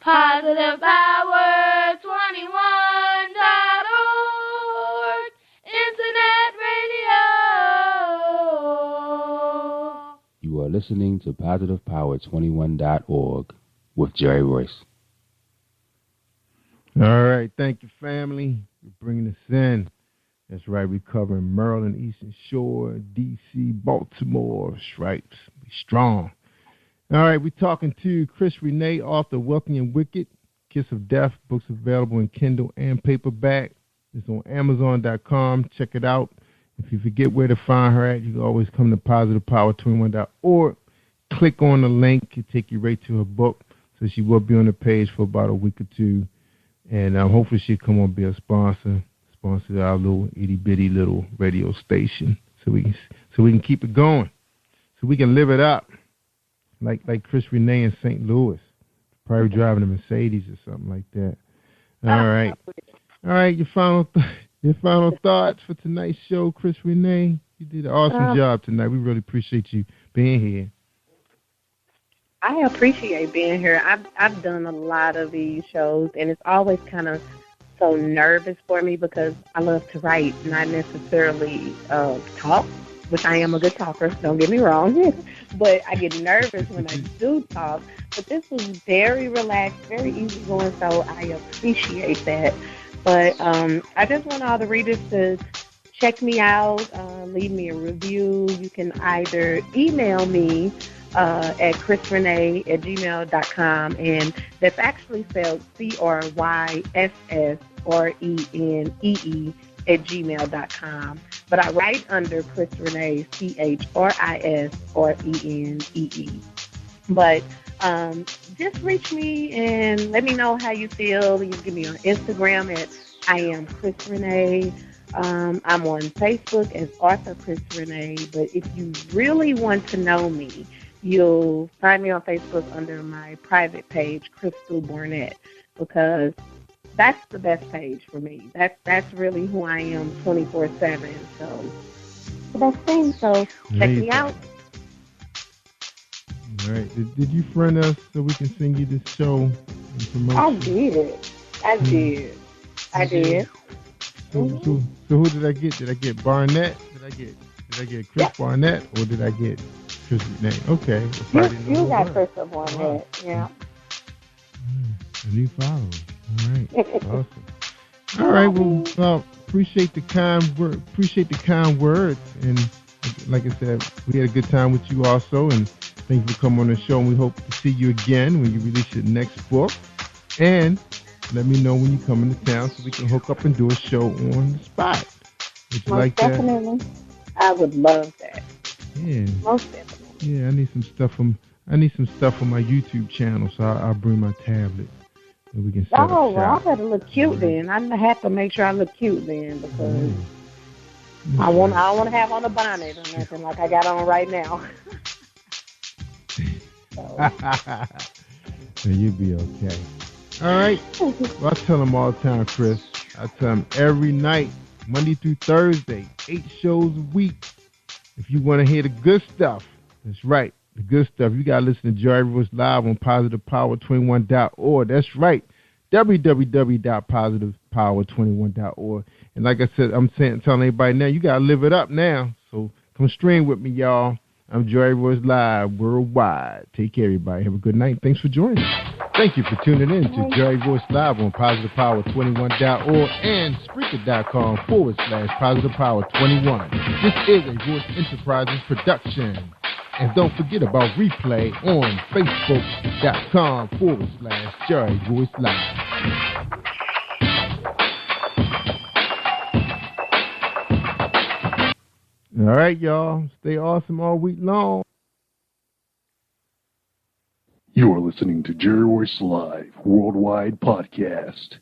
Positive Power 21.org, Internet Radio. You are listening to PositivePower21.org with Jerry Royce. All right. Thank you, family, for bringing us in. That's right. We're covering Maryland, Eastern Shore, D.C., Baltimore stripes. We strong. All right. We're talking to Chris Renee, author of Wealthy and Wicked, Kiss of Death. Books available in Kindle and paperback. It's on Amazon.com. Check it out. If you forget where to find her at, you can always come to PositivePower21.org. Click on the link. It'll take you right to her book. So she will be on the page for about a week or two. And hopefully she'll come on and be a sponsor our little itty-bitty little radio station so we can keep it going, so we can live it up like Chris Renee in St. Louis, probably driving a Mercedes or something like that. All right. Your final thoughts for tonight's show, Chris Renee. You did an awesome job tonight. We really appreciate you being here. I appreciate being here. I've done a lot of these shows, and it's always kind of so nervous for me because I love to write, not necessarily talk, which I am a good talker, don't get me wrong, but I get nervous when I do talk. But this was very relaxed, very easygoing, so I appreciate that. But I just want all the readers to check me out, leave me a review. You can either email me at chrisrenee@gmail.com, and that's actually spelled CRYSSRENEE@gmail.com. But I write under Chris Renee, CHRISRENEE. But just reach me and let me know how you feel. You can give me on Instagram at I am Chris Renee. I'm on Facebook as Author Chris Renee. But if you really want to know me, you'll find me on Facebook under my private page, Crystal Burnett, because that's the best page for me. That's really who I am 24/7. So the best thing. So check me out. All right. Did you friend us so we can send you this show and promote? I did. So who did I get? Did I get Barnett? Did I get Chris Barnett, or did I get Chris Renee? Okay. You got Crystal Barnett. Yeah. A new follower. All right. Awesome. All right. Well, appreciate the kind words, and like I said, we had a good time with you also, and thank you for coming on the show. And we hope to see you again when you release your next book. And let me know when you come into town so we can hook up and do a show on the spot. Would you like that? Definitely. I would love that. Yeah. Most definitely. Yeah, I need some stuff on my YouTube channel, so I'll bring my tablet and we can set up shop. Well, I better look cute then. I have to make sure I look cute then because I don't want to have on a bonnet or nothing like I got on right now. So you'll be okay. All right. Well, I tell them all the time, Chris. I tell them every night, Monday through Thursday, 8 shows a week. If you want to hear the good stuff, that's right, the good stuff, you got to listen to Jerry Royce Live on PositivePower21.org. That's right, www.positivepower21.org. And like I said, I'm telling everybody now, you got to live it up now. So come stream with me, y'all. I'm Jerry Royce Live worldwide. Take care, everybody. Have a good night. Thanks for joining us. Thank you for tuning in to Jerry Royce Live on PositivePower21.org and Spreaker.com/PositivePower21. This is a Voice Enterprises production. And don't forget about replay on Facebook.com/Jerry Royce Live. All right, y'all. Stay awesome all week long. You are listening to Jerry Royce Live Worldwide Podcast.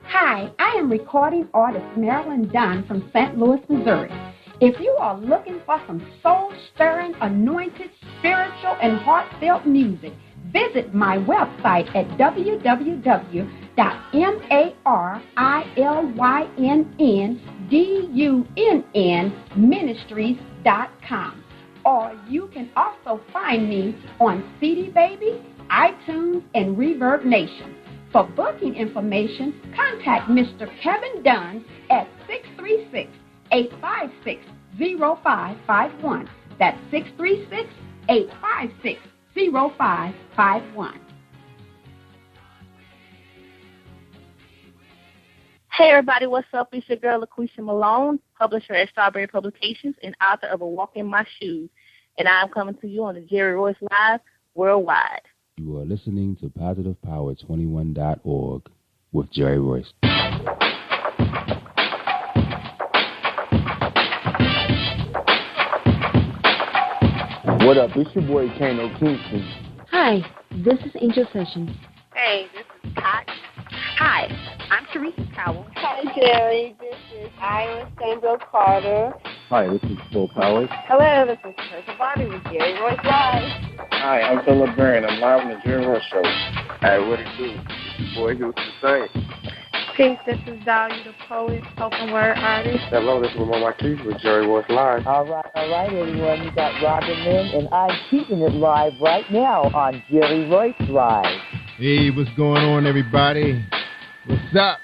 Hi, I am recording artist Marilyn Dunn from St. Louis, Missouri. If you are looking for some soul-stirring, anointed, spiritual, and heartfelt music, visit my website at www.marilyndunnministries.com. Or you can also find me on CD Baby, iTunes, and Reverb Nation. For booking information, contact Mr. Kevin Dunn at 636-856-0551. That's 636-856-0551. Hey everybody, what's up? It's your girl LaQuisha Malone, publisher at Strawberry Publications and author of A Walk in My Shoes. And I'm coming to you on the Jerry Royce Live Worldwide. You are listening to PositivePower21.org with Jerry Royce. What up? It's your boy Kano Kingston. Hi, this is Angel Sessions. Hey, this is Pat. Hi, I'm Teresa Powell. Hi, Jerry. This is Ira Sandro Carter. Hi, this is Phil Powers. Hello, this is Teresa Bobby with Jerry Royce Live. Hi, I'm Philip Byrne. I'm live on the Jerry Royce Show. Hey, what it do? It's your boy Houston Saint. Peace, this is Dahlia the poet, spoken word artist. Hello, this is Mama Keith with Jerry Royce Live. All right, everyone. You got Robin Lynn, and I'm keeping it live right now on Jerry Royce Live. Hey, what's going on, everybody? What's up?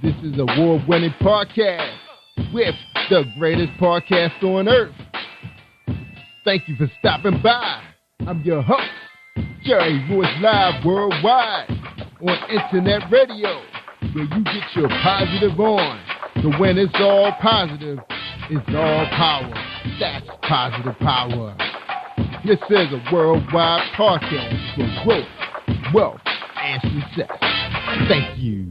This is award-winning podcast with the greatest podcast on earth. Thank you for stopping by. I'm your host, Jerry Royce Live Worldwide on internet radio, where you get your positive on. So when it's all positive, it's all power. That's positive power. This is a worldwide podcast for growth, wealth, and success. Thank you.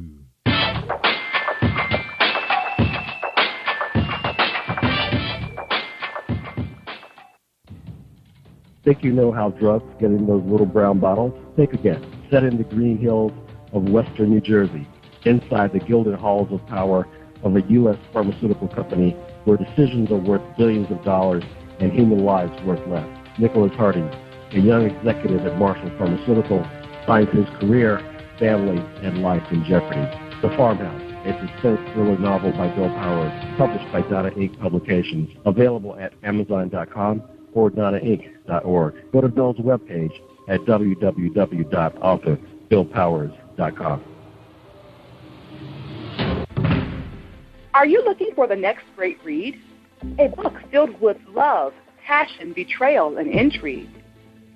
Think you know how drugs get in those little brown bottles? Think again. Set in the green hills of western New Jersey, inside the gilded halls of power of a U.S. pharmaceutical company where decisions are worth billions of dollars and human lives worth less. Nicholas Harding, a young executive at Marshall Pharmaceutical, finds his career, family, and life in jeopardy. The Farmhouse, a suspense thriller novel by Bill Powers, published by Donna Inc. Publications, available at Amazon.com or DonnaInc.org. Go to Bill's webpage at www.authorBillPowers.com. Are you looking for the next great read? A book filled with love, passion, betrayal, and intrigue.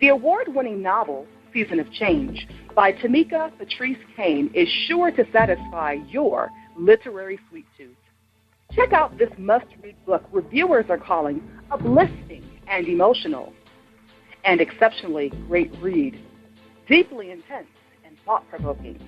The award-winning novel, Season of Change, by Tamika Patrice Kane, is sure to satisfy your literary sweet tooth. Check out this must-read book reviewers are calling uplifting and emotional, and exceptionally great read, deeply intense and thought-provoking.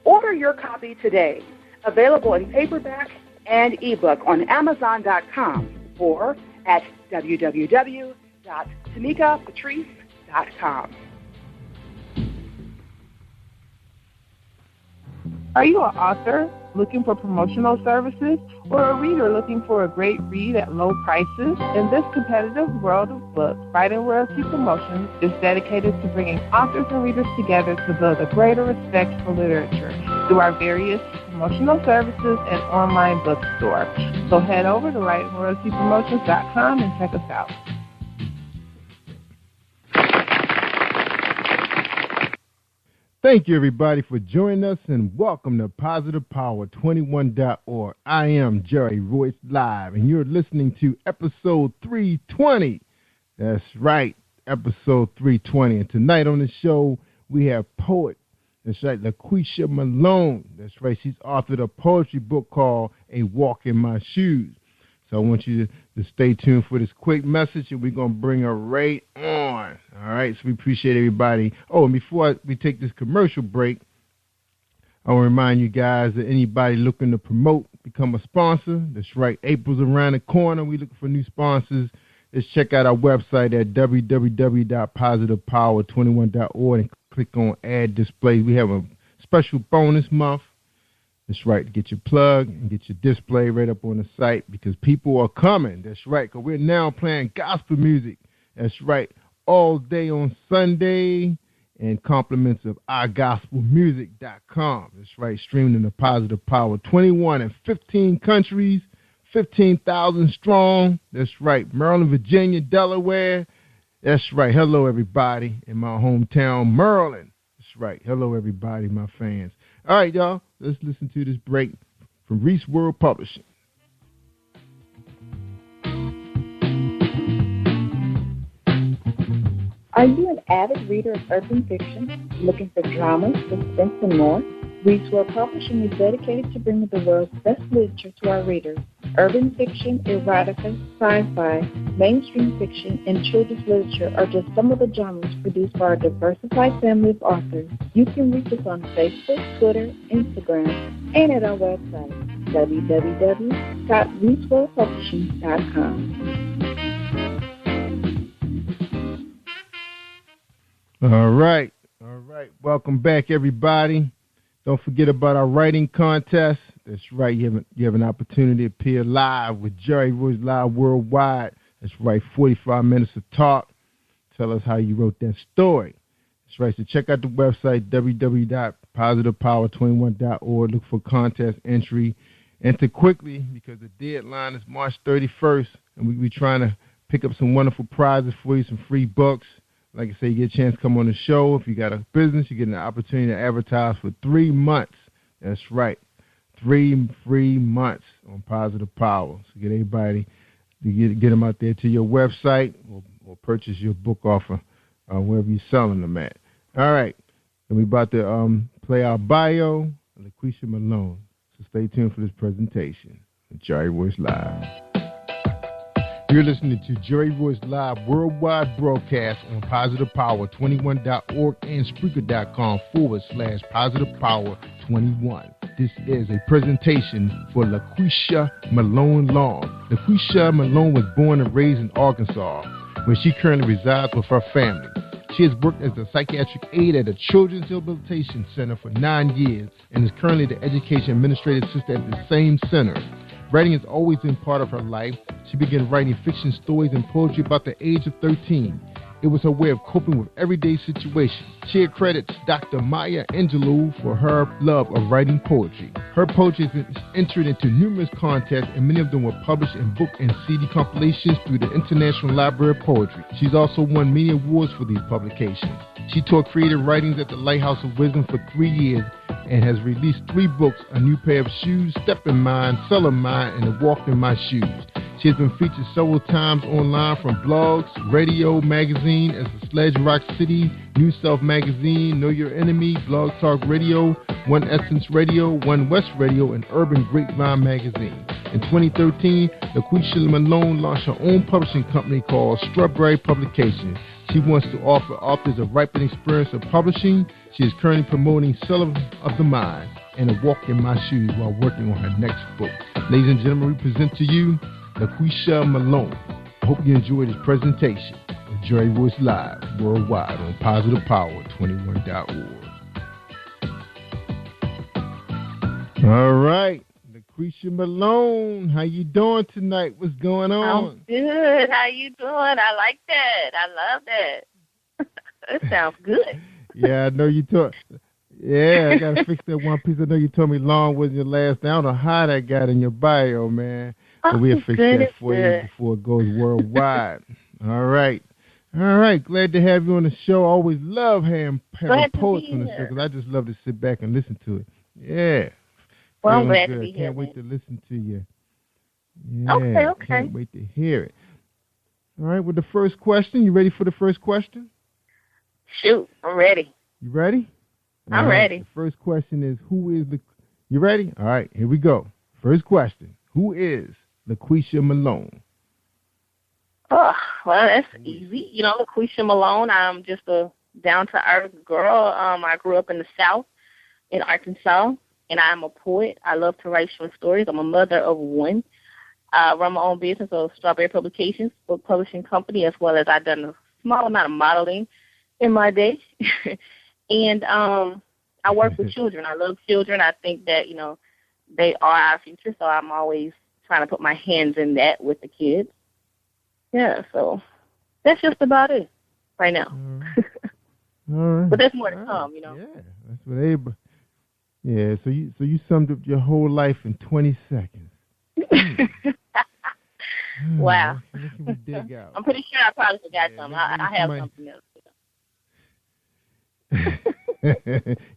Order your copy today, available in paperback and ebook on Amazon.com or at www.tamikapatrice.com. Are you an author looking for promotional services or a reader looking for a great read at low prices? In this competitive world of books, Writing Royalty Promotions is dedicated to bringing authors and readers together to build a greater respect for literature through our various promotional services and online bookstore. So head over to WritingRoyaltyPromotions.com and check us out. Thank you, everybody, for joining us, and welcome to PositivePower21.org. I am Jerry Royce Live, and you're listening to episode 320. That's right, episode 320. And tonight on the show, we have poet, that's right, LaQuisha Malone. That's right, she's authored a poetry book called A Walk in My Shoes. So I want you to stay tuned for this quick message, and we're going to bring her right on. All right, so we appreciate everybody. Oh, and before we take this commercial break, I want to remind you guys that anybody looking to promote, become a sponsor. That's right, April's around the corner. We're looking for new sponsors. Just check out our website at www.positivepower21.org and click on Add Display. We have a special bonus month. That's right, to get your plug and get your display right up on the site because people are coming. That's right, because we're now playing gospel music. That's right, all day on Sunday and compliments of ourgospelmusic.com. That's right, streaming in the Positive Power 21 in 15 countries, 15,000 strong. That's right, Maryland, Virginia, Delaware. That's right, hello everybody in my hometown, Maryland. That's right, hello everybody, my fans. All right, y'all, let's listen to this break from Reese World Publishing. Are you an avid reader of urban fiction, looking for drama, suspense, and more? Reese World Publishing is dedicated to bringing the world's best literature to our readers. Urban fiction, erotica, sci-fi, mainstream fiction, and children's literature are just some of the genres produced by our diversified family of authors. You can reach us on Facebook, Twitter, Instagram, and at our website, www.reeseworldpublishing.com. All right. Welcome back, everybody. Don't forget about our writing contest. That's right. You have an opportunity to appear live with Jerry Royce Live Worldwide. That's right. 45 minutes of talk. Tell us how you wrote that story. That's right. So check out the website, www.positivepower21.org. Look for contest entry. Enter quickly because the deadline is March 31st, and we'll be trying to pick up some wonderful prizes for you, some free books. Like I say, you get a chance to come on the show. If you got a business, you get an opportunity to advertise for 3 months. That's right. 3 free months on Positive Power. So get everybody to get them out there to your website or purchase your book off of wherever you're selling them at. All right. And we're about to play our bio, LaQuisha Malone. So stay tuned for this presentation with Jerry Royce Live. You're listening to Jerry Royce Live Worldwide Broadcast on PositivePower21.org and Spreaker.com/PositivePower21. This is a presentation for LaQuisha Malone Long. LaQuisha Malone was born and raised in Arkansas, where she currently resides with her family. She has worked as a psychiatric aide at a children's rehabilitation center for 9 years and is currently the education administrative assistant at the same center. Writing has always been part of her life. She began writing fiction stories and poetry about the age of 13. It was her way of coping with everyday situations. She accredits Dr. Maya Angelou for her love of writing poetry. Her poetry has been entered into numerous contests, and many of them were published in book and CD compilations through the International Library of Poetry. She's also won many awards for these publications. She taught creative writings at the Lighthouse of Wisdom for 3 years and has released 3 books, A New Pair of Shoes, Step in Mine, Sell in Mine, and A Walk in My Shoes. She has been featured several times online from blogs, radio, magazine, as a Sledge Rock City, New Self Magazine, Know Your Enemy, Blog Talk Radio, One Essence Radio, One West Radio, and Urban Grapevine Magazine. In 2013, LaQuisha Malone launched her own publishing company called Strawberry Publications. She wants to offer authors a ripening experience of publishing. She is currently promoting Seller of the Mind and A Walk in My Shoes while working on her next book. Ladies and gentlemen, we present to you LaQuisha Malone. I hope you enjoyed this presentation of Jerry Royce Live Worldwide on PositivePower21.org. All right, LaQuisha Malone, how you doing tonight? What's going on? I'm good. How you doing? I like that. I love that. That sounds good. Yeah, I know you told. Yeah, I gotta fix that one piece. I know you told me long wasn't your last name. I don't know how that got in your bio, man. But we'll fix that for you before it goes worldwide. All right. Glad to have you on the show. I always love having poets on the show because I just love to sit back and listen to it. Yeah. Well, I'm glad to be here. Can't wait to listen to you. Yeah, okay. Can't wait to hear it. All right, with the first question. You ready for the first question? Shoot, I'm ready. You ready? I'm ready. The first question is, who is the... You ready? All right, here we go. First question. Who is LaQuisha Malone? Oh, well, that's easy. You know, LaQuisha Malone, I'm just a down-to-earth girl. I grew up in the South in Arkansas, and I'm a poet. I love to write short stories. I'm a mother of one. I run my own business of Strawberry Publications, book publishing company, as well as I've done a small amount of modeling in my day. And I work with children. I love children. I think that, you know, they are our future, so I'm always trying to put my hands in that with the kids. Yeah, so that's just about it right now. All right. But there's more to come, you know. Yeah, that's what everybody. Yeah, so you summed up your whole life in 20 seconds. Wow. What can we dig out? I'm pretty sure I probably forgot something. I have something else.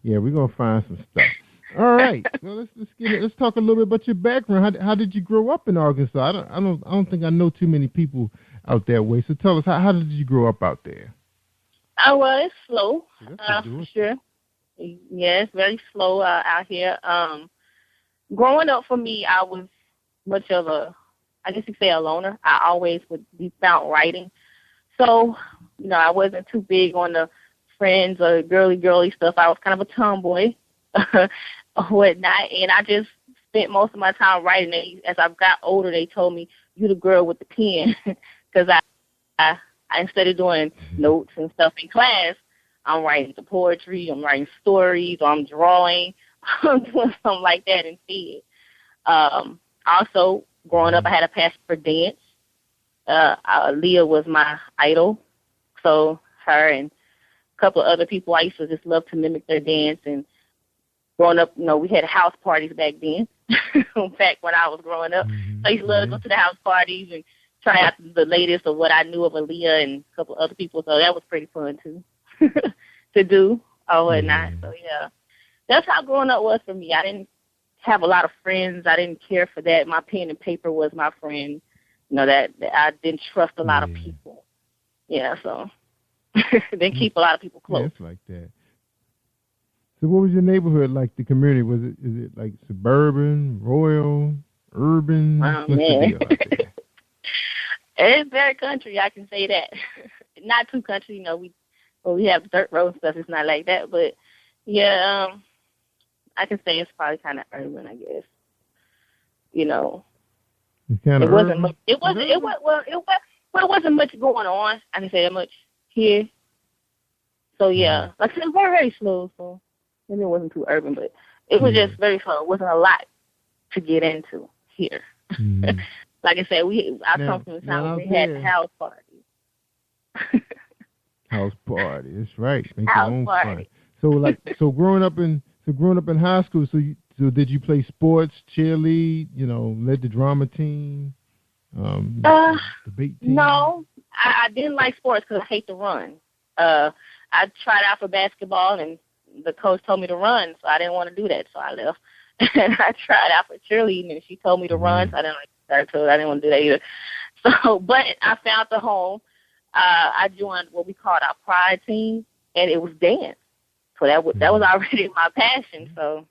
Yeah, we're gonna find some stuff. All right. Well, let's talk a little bit about your background. How did you grow up in Arkansas? I don't think I know too many people out that way. So tell us, how did you grow up out there? Oh, well, it's slow, for sure. Yeah, it's very slow out here. Growing up for me, I was much of I guess you could say a loner. I always would be found writing. So, you know, I wasn't too big on the friends or girly stuff. I was kind of a tomboy or whatnot, and I just spent most of my time writing. As I got older, they told me, "You the girl with the pen," because I instead of doing notes and stuff in class, I'm writing the poetry, I'm writing stories, or I'm drawing, I'm doing something like that instead. Also, growing up, I had a passion for dance. Leah was my idol, so her and a couple of other people, I used to just love to mimic their dance. And growing up, you know, we had house parties back then. In fact, when I was growing up, so I used to love to go to the house parties and try out the latest of what I knew of Aaliyah and a couple of other people. So that was pretty fun too to do or whatnot. So yeah, that's how growing up was for me. I didn't have a lot of friends. I didn't care for that. My pen and paper was my friend. You know, that I didn't trust a lot of people. Yeah, so didn't keep a lot of people close. Yeah, it's like that. So what was your neighborhood like, the community? Is it like suburban, royal, urban? What's the deal out there? It's very country, I can say that. Not too country, you know, we have dirt road and stuff, it's not like that, but yeah, I can say it's probably kind of urban, I guess. You know, it wasn't much. It wasn't much going on. I can say that much here. So yeah, like I said, it was very, very slow. So maybe it wasn't too urban, but it was just very slow. It wasn't a lot to get into here. Like I said, I come from the South. We had house parties. House party, that's right. Make house your own party. Fun. So growing up in high school, so did you play sports, cheerlead? You know, led the drama team, debate team? No, I didn't like sports because I hate to run. I tried out for basketball, and the coach told me to run, so I didn't want to do that, so I left. And I tried out for cheerleading, and she told me to run, so I didn't like that, so I didn't want to do that either. So, but I found the home. I joined what we called our pride team, and it was dance. So that was already my passion. So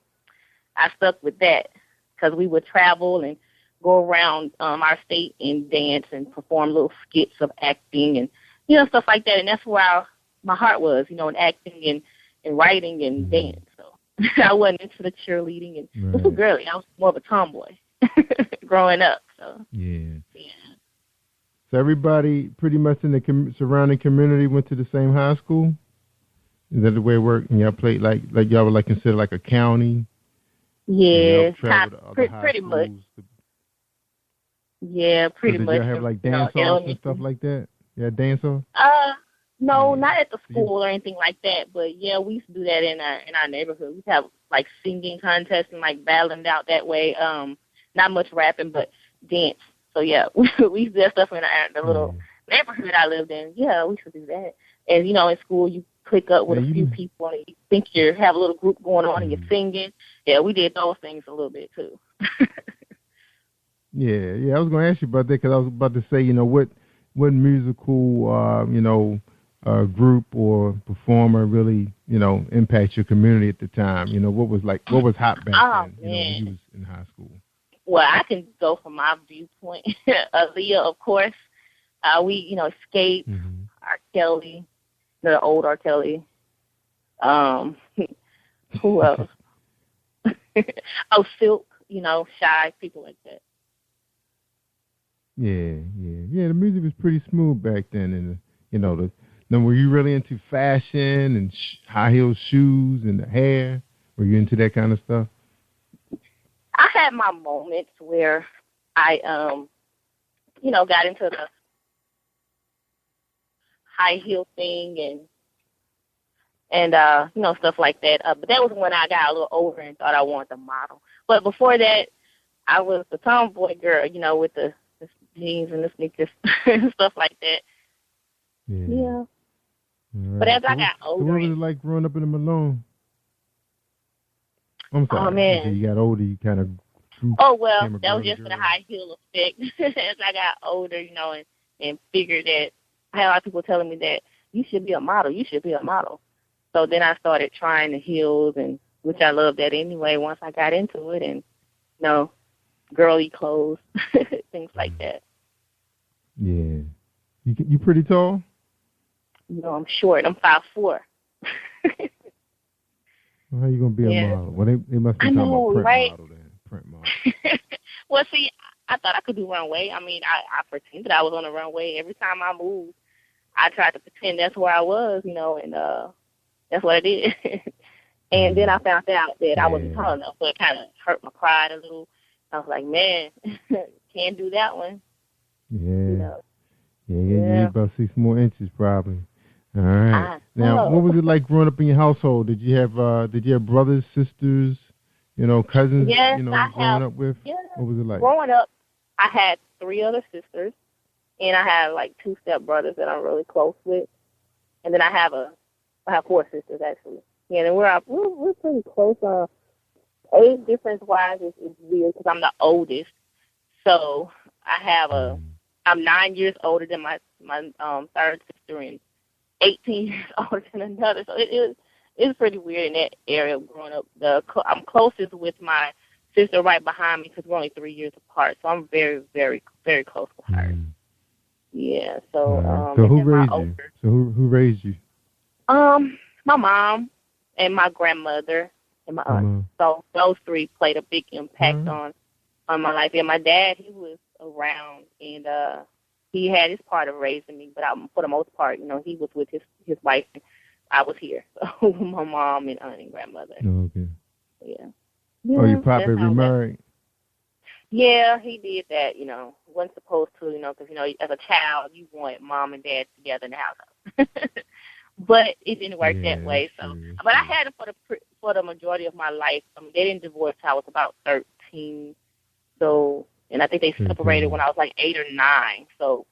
I stuck with that because we would travel and go around our state and dance and perform little skits of acting and, you know, stuff like that. And that's where my heart was, you know, in acting and writing and dance. So I wasn't into the cheerleading and little girly. I was more of a tomboy growing up. So yeah. So everybody pretty much in the surrounding community went to the same high school? Is that the way it worked? And y'all played like y'all were like considered like a county? Yeah, pretty much. Yeah, pretty much. Did y'all have like dance-offs and stuff like that? Yeah, dance-offs? No, not at the school or anything like that. But yeah, we used to do that in our neighborhood. We have like singing contests and like battling out that way. Not much rapping, but dance. So yeah, we used to do that stuff in the little neighborhood I lived in. Yeah, we used to do that. And you know, in school you click up with a few people and you think you have a little group going on and you're singing. Yeah, we did those things a little bit too. Yeah, I was going to ask you about that because I was about to say, you know, what musical, you know, group or performer really, you know, impact your community at the time? You know, what was hot back then, you know, when you was in high school? well, I can go from my viewpoint. Aaliyah, of course. We, Escape, R. Kelly, the old R. Kelly. Who else? Silk, Shy, people like that. Yeah. The music was pretty smooth back then, and then were you really into fashion and high heel shoes and the hair? Were you into that kind of stuff? I had my moments where I, got into the high heel thing and stuff like that. But that was when I got a little older and thought I wanted to model. But before that, I was the tomboy girl, with the jeans and the sneakers and stuff like that. Yeah. Right. But as I got older, what was it like growing up in the Malone? I'm sorry. Oh man. As you got older, you kind of. Oh well, that was just for the high heel effect. As I got older, and figured that I had a lot of people telling me that you should be a model. You should be a model. So then I started trying the heels, and which I loved that anyway. Once I got into it, and girly clothes, things like that. Yeah. You pretty tall? I'm short. I'm 5'4". Well, how you gonna be a model? Well, they must be talking about print model then. Print model. Well, see, I thought I could do runway. I mean, I pretended I was on the runway. Every time I moved, I tried to pretend that's where I was, and that's what I did. And then I found out that I wasn't tall enough, so it kind of hurt my pride a little. I was like, man, can't do that one. Yeah. Yeah, you need about 6 more inches probably. All right. Now, what was it like growing up in your household? Did you have brothers, sisters, cousins? Yes, growing up with. Yeah. What was it like? Growing up, I had 3 other sisters, and I had like 2 stepbrothers that I'm really close with, and then I have 4 sisters actually. Yeah, and we're pretty close. Age difference wise is weird because I'm the oldest, so I have I'm 9 years older than my third sister and 18 years older than another. So it's pretty weird in that area growing up. I'm closest with my sister right behind me because we're only 3 years apart. So I'm very, very, very close with her. Yeah. So so who raised you? So who raised you? My mom and my grandmother and my aunt. So those 3 played a big impact on my life. And my dad, he was around, and he had his part of raising me, but for the most part, he was with his wife, and I was here. So my mom and aunt and grandmother. Oh, okay. Yeah. Oh, your papa remarried? Yeah, he did that, wasn't supposed to, because, as a child, you want mom and dad together in the house. But it didn't work that way. So, but I had it for the majority of my life. They didn't divorce till I was about 13. So, and I think they separated when I was like 8 or 9. So,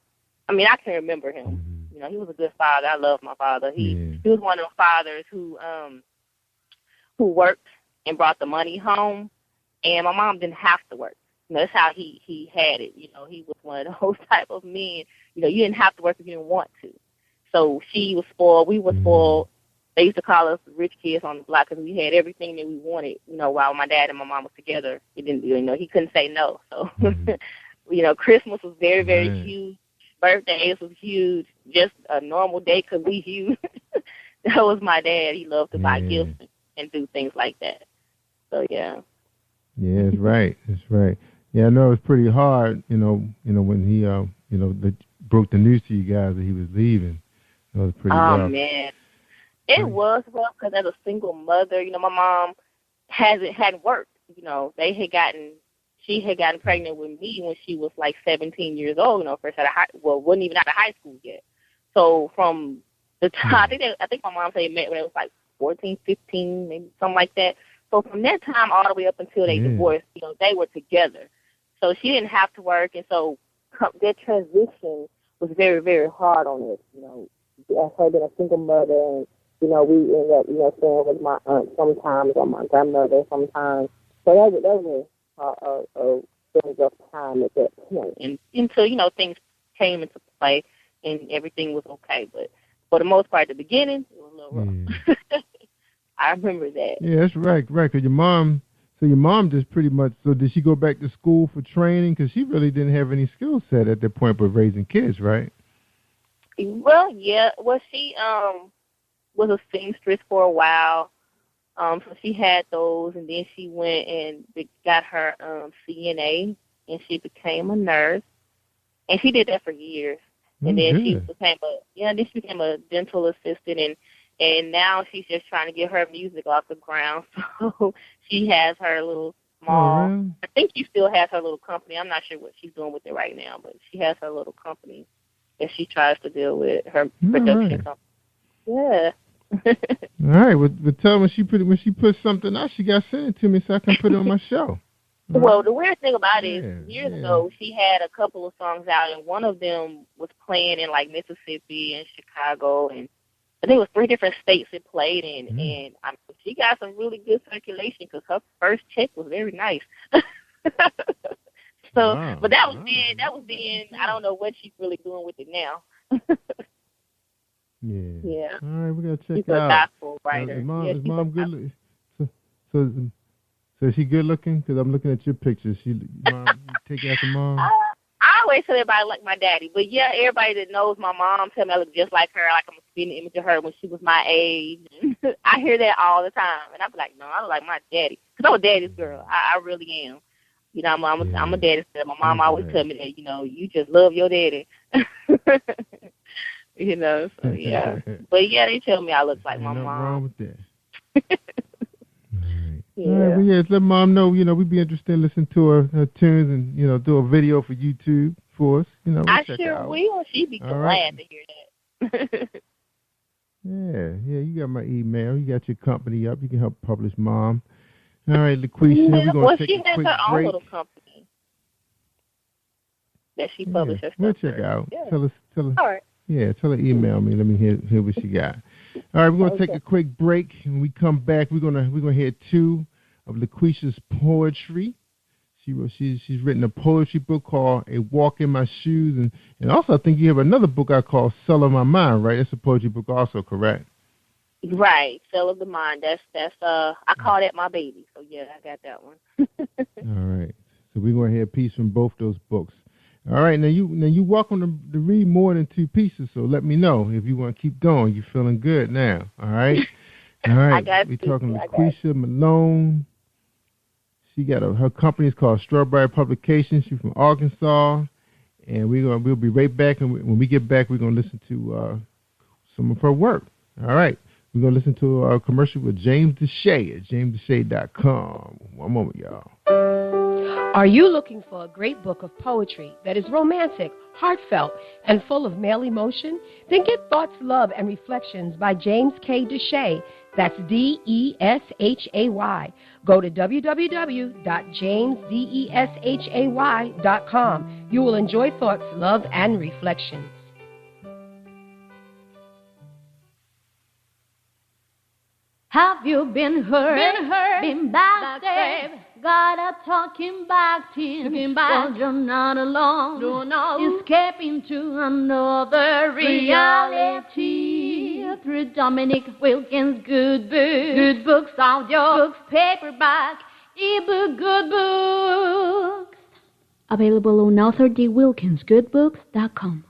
I mean, I can remember him. He was a good father. I love my father. He was one of the fathers who worked and brought the money home, and my mom didn't have to work. That's how he had it. He was one of those type of men. You didn't have to work if you didn't want to. So she was spoiled. We were spoiled. They used to call us rich kids on the block because we had everything that we wanted. While my dad and my mom was together, he didn't. He couldn't say no. So, Christmas was very, very huge. Birthdays was huge. Just a normal day could be huge. That was my dad. He loved to buy gifts and do things like that. So yeah. Yeah, that's right. That's right. Yeah, I know it was pretty hard. When he broke the news to you guys that he was leaving. It was pretty rough. Oh man. It was rough because as a single mother, my mom hadn't worked. She had gotten pregnant with me when she was like 17 years old. First wasn't even out of high school yet. So from the time I think my mom said it met when it was like 14, 15, maybe something like that. So from that time all the way up until they divorced, they were together. So she didn't have to work, and so that transition was very, very hard on us. As her being a single mother, and we ended up, staying with my aunt sometimes or my grandmother sometimes. So that was a very rough time at that point. And until, things came into play and everything was okay. But for the most part, at the beginning, it was a little rough. I remember that. Yeah, that's right, because your mom So your mom just pretty much. So did she go back to school for training? Because she really didn't have any skill set at that point, but raising kids, right? Well, yeah. Well, she was a seamstress for a while. So she had those, and then she went and got her CNA, and she became a nurse, and she did that for years. And then she became a dental assistant, and now she's just trying to get her music off the ground. So she has her little small. Oh, really? I think she still has her little company. I'm not sure what she's doing with it right now, but she has her little company that she tries to deal with her production company. Yeah. All right. Well, tell her when she puts something out, she got to send it to me so I can put it on my show. Well, the weird thing about it is, years ago, she had a couple of songs out, and one of them was playing in, like, Mississippi and Chicago, and I think it was 3 different states it played in, and she got some really good circulation because her first check was very nice. So, wow. But that was then, I don't know what she's really doing with it now. Yeah. All right, we got to check She's it out. She's a gospel writer. Is mom good looking? So is she good looking? Because I'm looking at your pictures. Mom, you take after mom? I always tell everybody like my daddy. But, yeah, everybody that knows my mom tell me I look just like her, like I'm a spitting image of her when she was my age. I hear that all the time. And I'm like, no, I look like my daddy. Because I'm a daddy's girl. I really am. You know, I'm a daddy's girl. My mom always tell me that, you know, you just love your daddy. You know, so, yeah. But, yeah, they tell me I look like my mom. Nothing wrong with that. Yeah. All right, well, yeah, let mom know, you know, we'd be interested in listening to her tunes and, you know, do a video for YouTube for us. You know, I sure will. She'd be glad to hear that. Yeah, you got my email. You got your company up. You can help publish mom. All right, LaQuisha, we're going to take a quick break. She has her own little company that she publishes. We'll check it out. Yeah. Tell her. All right. Yeah, tell her email me. Let me hear what she got. All right, we're gonna take a quick break. When we come back, we're gonna hear 2 of LaQuisha's poetry. She's written a poetry book called A Walk in My Shoes, and also I think you have another book out called Cell of My Mind, right? That's a poetry book also, correct? Right, Cell of the Mind. That's I call that my baby. So yeah, I got that one. All right. So we're gonna hear a piece from both those books. All right, now you welcome to read more than 2 pieces, so let me know if you want to keep going. You're feeling good now, all right? All right, we're talking LaQuisha Malone. She got her company is called Strawberry Publications. She's from Arkansas, and we'll be right back. And when we get back, we're gonna listen to some of her work. All right, we're gonna listen to a commercial with James Deshay at jamesdeshay.com. One moment, y'all. Are you looking for a great book of poetry that is romantic, heartfelt, and full of male emotion? Then get Thoughts, Love, and Reflections by James K. Deshay. That's Deshay. Go to www.jamesdeshay.com. You will enjoy Thoughts, Love, and Reflections. Have you been hurt, been backstabbed? Gotta talking back to him, well, you're not alone. Escaping to another reality. Through Dominic Wilkins' good books, audio books, paperback, ebook, good books. Available on authordwilkinsgoodbooks.com.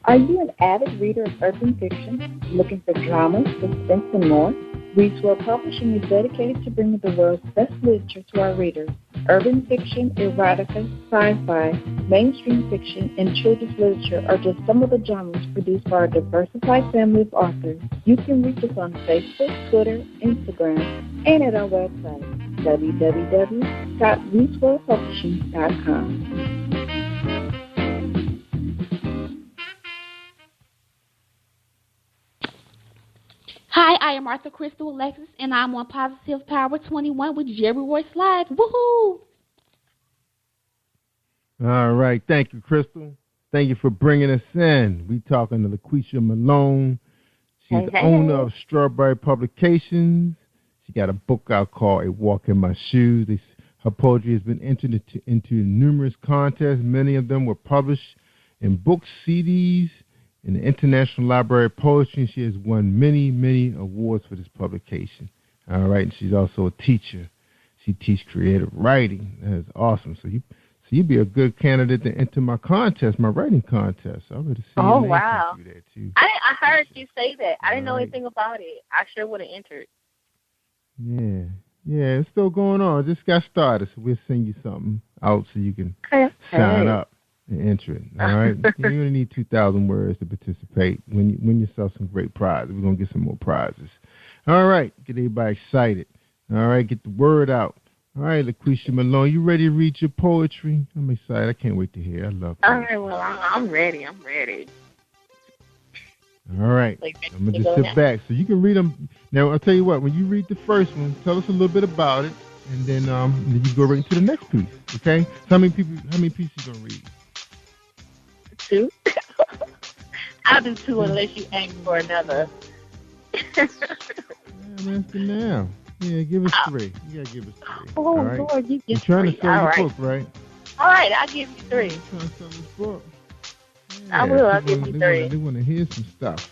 Are you an avid reader of urban fiction, looking for drama, suspense, and more? Reads World Publishing is dedicated to bringing the world's best literature to our readers. Urban fiction, erotica, sci-fi, mainstream fiction, and children's literature are just some of the genres produced by our diversified family of authors. You can reach us on Facebook, Twitter, Instagram, and at our website, www.readsworldpublishing.com. Hi, I am Arthur Crystal Alexis, and I'm on Positive Power 21 with Jerry Royce Live. Woohoo! All right. Thank you, Crystal. Thank you for bringing us in. We talking to LaQuisha Malone. She's the owner of Strawberry Publications. She got a book out called A Walk in My Shoes. Her poetry has been entered into numerous contests. Many of them were published in books, CDs, in the International Library of Poetry, and she has won many, many awards for this publication. All right, and she's also a teacher. She teaches creative writing. That is awesome. So you'd be a good candidate to enter my contest, my writing contest. I already see your name wow. come through there too. I heard you say that. I didn't know anything about it. I sure would have entered. Yeah, it's still going on. It just got started, so we'll send you something out so you can sign up and enter it. All right, you only need 2,000 words to participate. Win yourself some great prizes. We're gonna get some more prizes. All right, get everybody excited. All right, get the word out. All right, LaQuisha Malone, you ready to read your poetry? I'm excited. I can't wait to hear. I love poetry. All right, well, I'm ready. All right, I'm going to just sit back so you can read them. Now, I'll tell you what, when you read the first one, tell us a little bit about it, and then you go right into the next piece, okay? So how many pieces you going to read? 2. I'll do 2 unless you ask for another. I'm asking now. Yeah, give us 3. You gotta give us 3. Oh, all right? Lord, you get 3. You're trying to sell all your right. book, right? All right, I'll give you 3. You're trying to sell this book. Yeah, I will. I'll give you 3. They want to hear some stuff.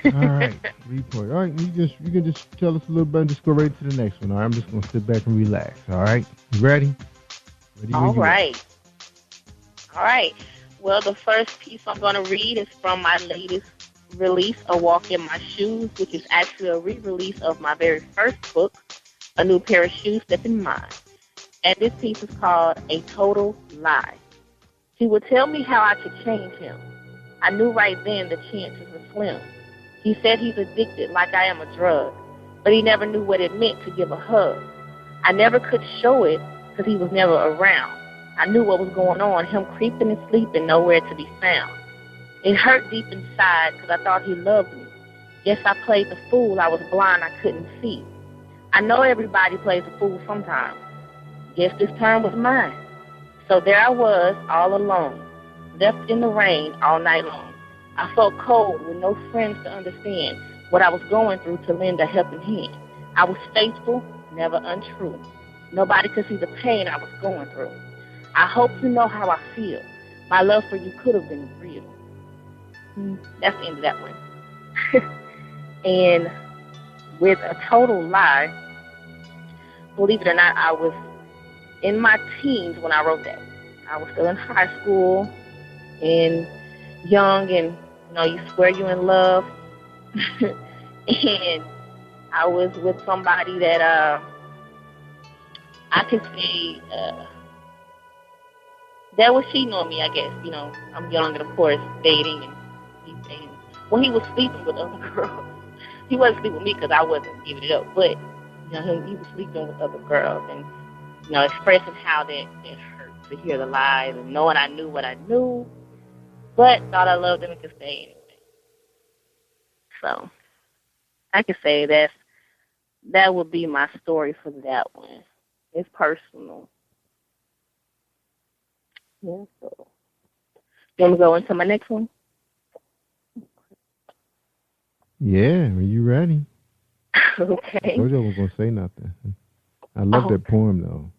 All right, 3 points. All right, you can just tell us a little bit and just go right to the next one. All right, I'm just gonna sit back and relax. All right, you ready? All right. Well, the first piece I'm gonna read is from my latest release, A Walk in My Shoes, which is actually a re-release of my very first book, A New Pair of Shoes, Step in Mine. And this piece is called A Total Lie. He would tell me how I could change him. I knew right then the chances were slim. He said he's addicted like I am a drug, but he never knew what it meant to give a hug. I never could show it because he was never around. I knew what was going on, him creeping and sleeping, nowhere to be found. It hurt deep inside because I thought he loved me. Yes, I played the fool. I was blind. I couldn't see. I know everybody plays the fool sometimes. Guess this time was mine. So there I was, all alone, left in the rain all night long. I felt cold with no friends to understand what I was going through to lend a helping hand. I was faithful, never untrue. Nobody could see the pain I was going through. I hope you know how I feel. My love for you could have been real. That's the end of that one. And with A Total Lie, believe it or not, I was in my teens when I wrote that. I was still in high school and young, and you swear you're in love. And I was with somebody that I could say that was cheating on me, I guess. I'm young and, of course, dating, and well, he was sleeping with other girls. He wasn't sleeping with me because I wasn't giving it up, but he was sleeping with other girls, and expressing how that hurt to hear the lies, and knowing I knew what I knew, but thought I loved him and could stay anyway. So I could say that would be my story for that one. It's personal. Yeah. So you want to go into my next one? Yeah, are you ready? Okay. I told you I was going to say nothing. I love that poem, though.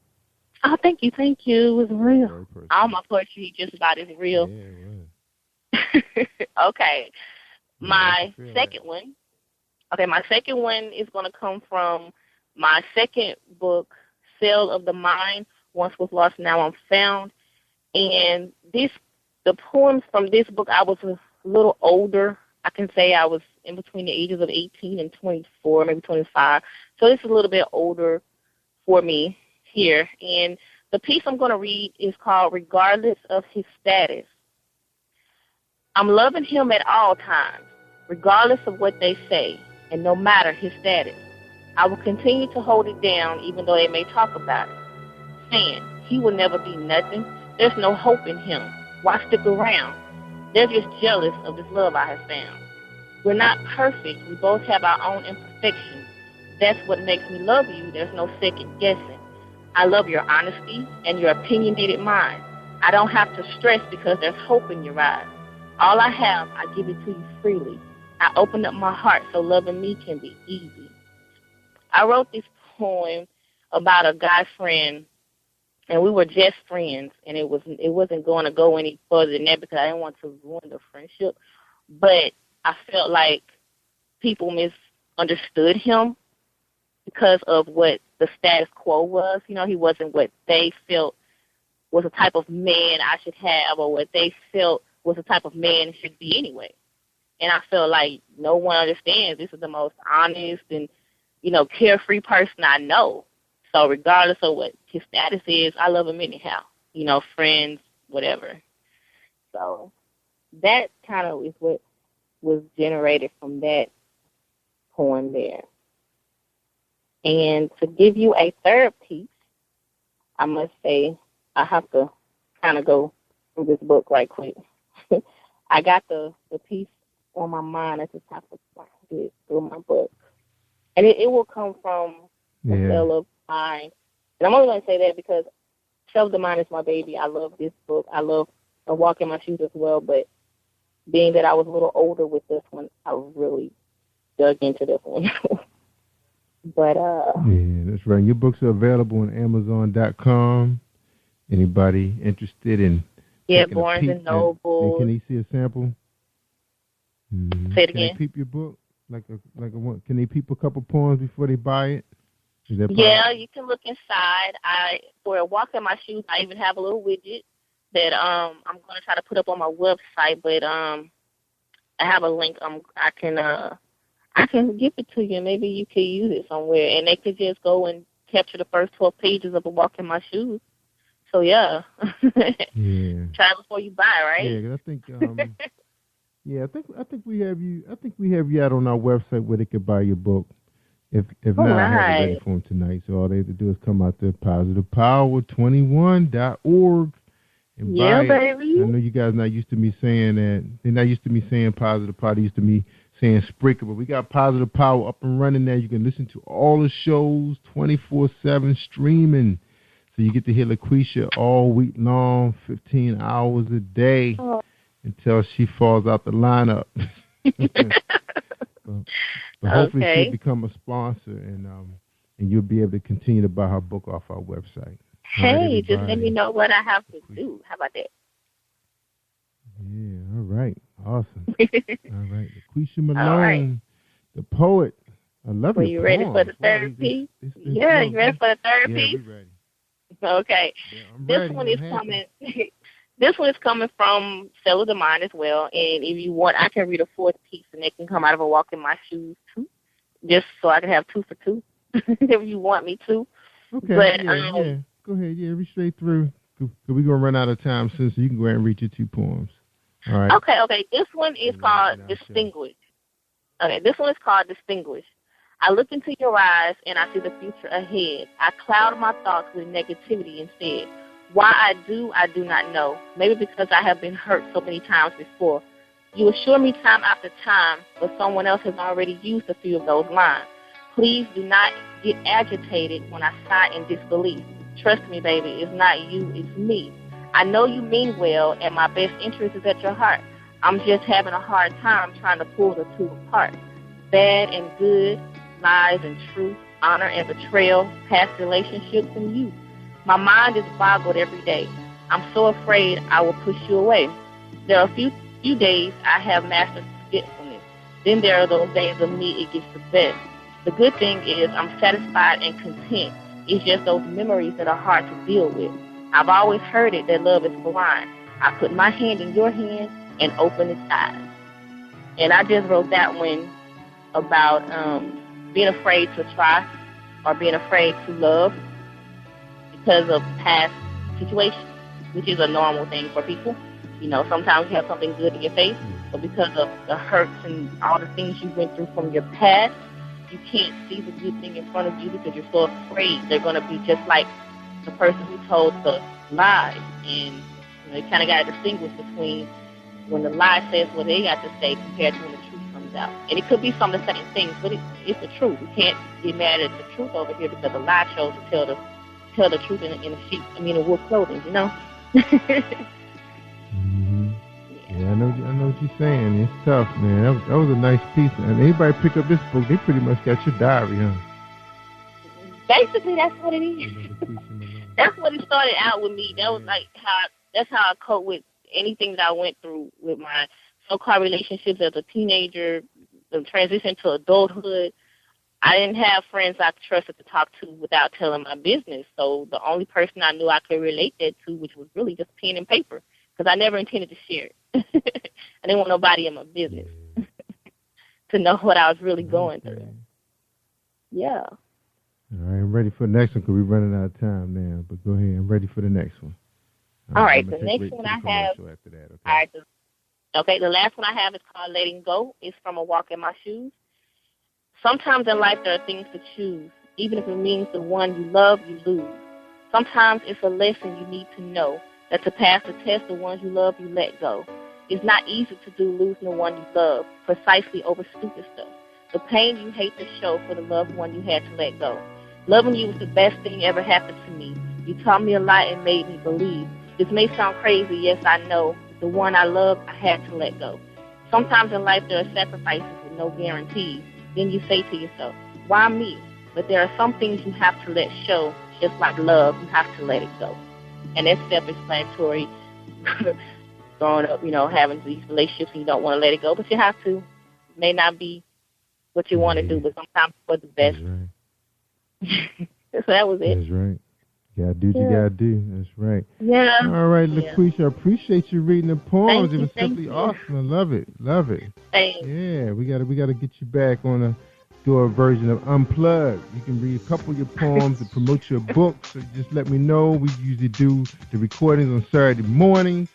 Oh, thank you. It was real. All my poetry just about is real. Yeah, right. Okay. My second one is going to come from my second book, Sale of the Mind, Once Was Lost, Now I'm Found. And the poems from this book, I was a little older. I can say I was in between the ages of 18 and 24, maybe 25. So this is a little bit older for me here. And the piece I'm going to read is called Regardless of His Status. I'm loving him at all times, regardless of what they say, and no matter his status. I will continue to hold it down even though they may talk about it, saying he will never be nothing. There's no hope in him. Why stick around? They're just jealous of this love I have found. We're not perfect. We both have our own imperfections. That's what makes me love you. There's no second guessing. I love your honesty and your opinionated mind. I don't have to stress because there's hope in your eyes. All I have, I give it to you freely. I open up my heart so loving me can be easy. I wrote this poem about a guy friend, and we were just friends, and it wasn't going to go any further than that because I didn't want to ruin the friendship. but I felt like people misunderstood him because of what the status quo was. You know, he wasn't what they felt was the type of man I should have, or what they felt was the type of man it should be anyway. And I feel like no one understands this is the most honest and, you know, carefree person I know. So regardless of what his status is, I love him anyhow. You know, friends, whatever. So that kind of is what was generated from that poem there. And to give you a third piece, I must say I have to kind of go through this book right quick. I got the piece on my mind. I just have to find it through my book. And it will come from the Cell of Mind. And I'm only going to say that because Cell of the Mind is my baby. I love this book. I love A Walk in My Shoes as well. But being that I was a little older with this one, I really dug into this one. But yeah, that's right. Your books are available on Amazon.com. Anybody interested in Barnes and Noble. Can they see a sample? Say it again. Can they peep your book? Can they peep a couple poems before they buy it? Yeah, you can look inside. For A Walk in My Shoes, I even have a little widget that I'm going to try to put up on my website. But I have a link. I can give it to you. Maybe you could use it somewhere, and they could just go and capture the first 12 pages of A Walk in My Shoes. So yeah. Try it before you buy, right? Yeah, 'cause I think. I think we have you. I think we have you out on our website where they could buy your book. If not, I have it ready for them tonight. So all they have to do is come out to positivepower21.org and buy it. Baby. I know you guys not used to me saying that. They're not used to me saying Positive Power. They used to me saying Spreaker. But we got Positive Power up and running now. You can listen to all the shows 24/7 streaming. So you get to hear LaQuisha all week long, 15 hours a day. Until she falls out the lineup. but hopefully she'll become a sponsor, and you'll be able to continue to buy her book off our website. Hey, just let me know what I have to do. How about that? Yeah, all right. Awesome. All right. LaQuisha Malone, the poet. I love it. Were you ready for the third piece? Yeah, you ready for the third piece? We're ready. Okay. Yeah, I'm this ready. one is coming. This one is coming from Cell of the Mind as well. And if you want, I can read a fourth piece, and it can come out of A Walk in My Shoes, too, just so I can have 2 for 2, if you want me to. Okay, but, yeah. Go ahead. Yeah, read straight through. We're going to run out of time soon, so you can go ahead and read your 2 poems. All right. Okay. This one is called Distinguished. Okay, this one is called Distinguished. I look into your eyes, and I see the future ahead. I cloud my thoughts with negativity instead. Why I do not know. Maybe because I have been hurt so many times before. You assure me time after time, but someone else has already used a few of those lines. Please do not get agitated when I sigh in disbelief. Trust me, baby, it's not you, it's me. I know you mean well, and my best interest is at your heart. I'm just having a hard time trying to pull the two apart. Bad and good, lies and truth, honor and betrayal, past relationships and you. My mind is boggled every day. I'm so afraid I will push you away. There are a few days I have mastered forgetfulness. Then there are those days of me it gets the best. The good thing is I'm satisfied and content. It's just those memories that are hard to deal with. I've always heard it that love is blind. I put my hand in your hand and open its eyes. And I just wrote that one about being afraid to try or being afraid to love because of past situations, which is a normal thing for people. You know, sometimes you have something good in your face, but because of the hurts and all the things you went through from your past, you can't see the good thing in front of you because you're so afraid they're going to be just like the person who told the lie. And you kind of got to distinguish between when the lie says what they got to say compared to when the truth comes out. And it could be some of the same things, but it's the truth. We can't get mad at the truth over here because the lie chose to tell the truth in wolf clothing, you know? Mm-hmm. Yeah, I know what you're saying. It's tough, man. That was a nice piece. And anybody pick up this book, they pretty much got your diary, huh? Basically, that's what it is. That's what it started out with me. That was like that's how I cope with anything that I went through with my so-called relationships as a teenager, the transition to adulthood, I didn't have friends I trusted to talk to without telling my business. So the only person I knew I could relate that to, which was really just pen and paper, because I never intended to share it. I didn't want nobody in my business to know what I was really going through. Yeah. All right, I'm ready for the next one because we're running out of time now. But go ahead, I'm ready for the next one. All right, the next one I have. After that, okay. All right, okay, the last one I have is called Letting Go. It's from A Walk in My Shoes. Sometimes in life there are things to choose. Even if it means the one you love, you lose. Sometimes it's a lesson you need to know, that to pass the test, the ones you love, you let go. It's not easy to do losing the one you love, precisely over stupid stuff. The pain you hate to show for the loved one you had to let go. Loving you was the best thing ever happened to me. You taught me a lot and made me believe. This may sound crazy, yes, I know. The one I love, I had to let go. Sometimes in life there are sacrifices with no guarantees. Then you say to yourself, why me? But there are some things you have to let show. Just like love, you have to let it go. And that's self-explanatory. Growing up, having these relationships and you don't want to let it go, but you have to. It may not be what you want to do, but sometimes for the best. That's right. So that was it. That's right. You gotta do what you gotta do. That's right. Yeah. All right, LaQuisha, I appreciate you reading the poems. It was simply you. awesome. I love it. Love it. Thanks. Yeah, we gotta get you back on do a version of Unplugged. You can read a couple of your poems and promote your book. So just let me know. We usually do the recordings on Saturday mornings.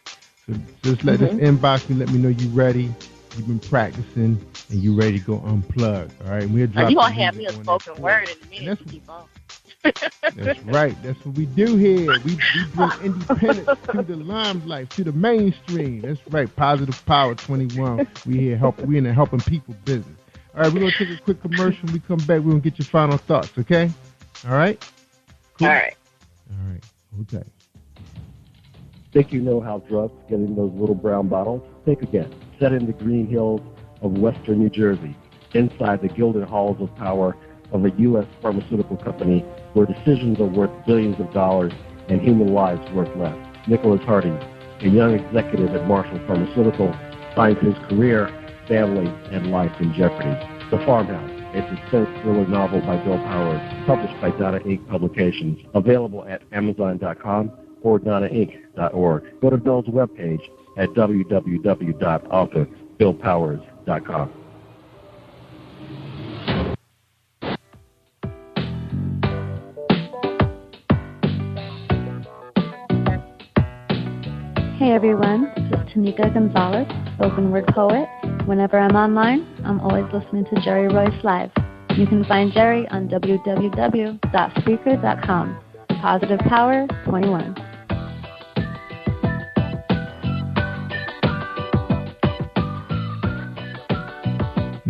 So just let us inbox me. Let me know you're ready. You've been practicing and you're ready to go unplugged. All right. We'll drop you're going to have me a spoken word in a minute. Keep on. That's right. That's what we do here. We bring independence to the limelight, to the mainstream. That's right. Positive Power 21. We in the helping people business. All right, we're going to take a quick commercial. When we come back, we're going to get your final thoughts, okay? All right? Cool. All right. All right. Okay. Think you know how drugs get in those little brown bottles? Think again. Set in the green hills of western New Jersey, inside the gilded halls of power of a U.S. pharmaceutical company where decisions are worth billions of dollars and human lives worth less. Nicholas Hardy, a young executive at Marshall Pharmaceutical, finds his career, family, and life in jeopardy. The Farmhouse, a suspense thriller novel by Bill Powers, published by Donna Inc. Publications, available at Amazon.com or DonnaInc.org. Go to Bill's webpage at www.authorBillPowers.com. Hey everyone, this is Tanika Gonzalez, spoken word poet. Whenever I'm online, I'm always listening to Jerry Royce Live. You can find Jerry on www.speaker.com. Positive Power 21.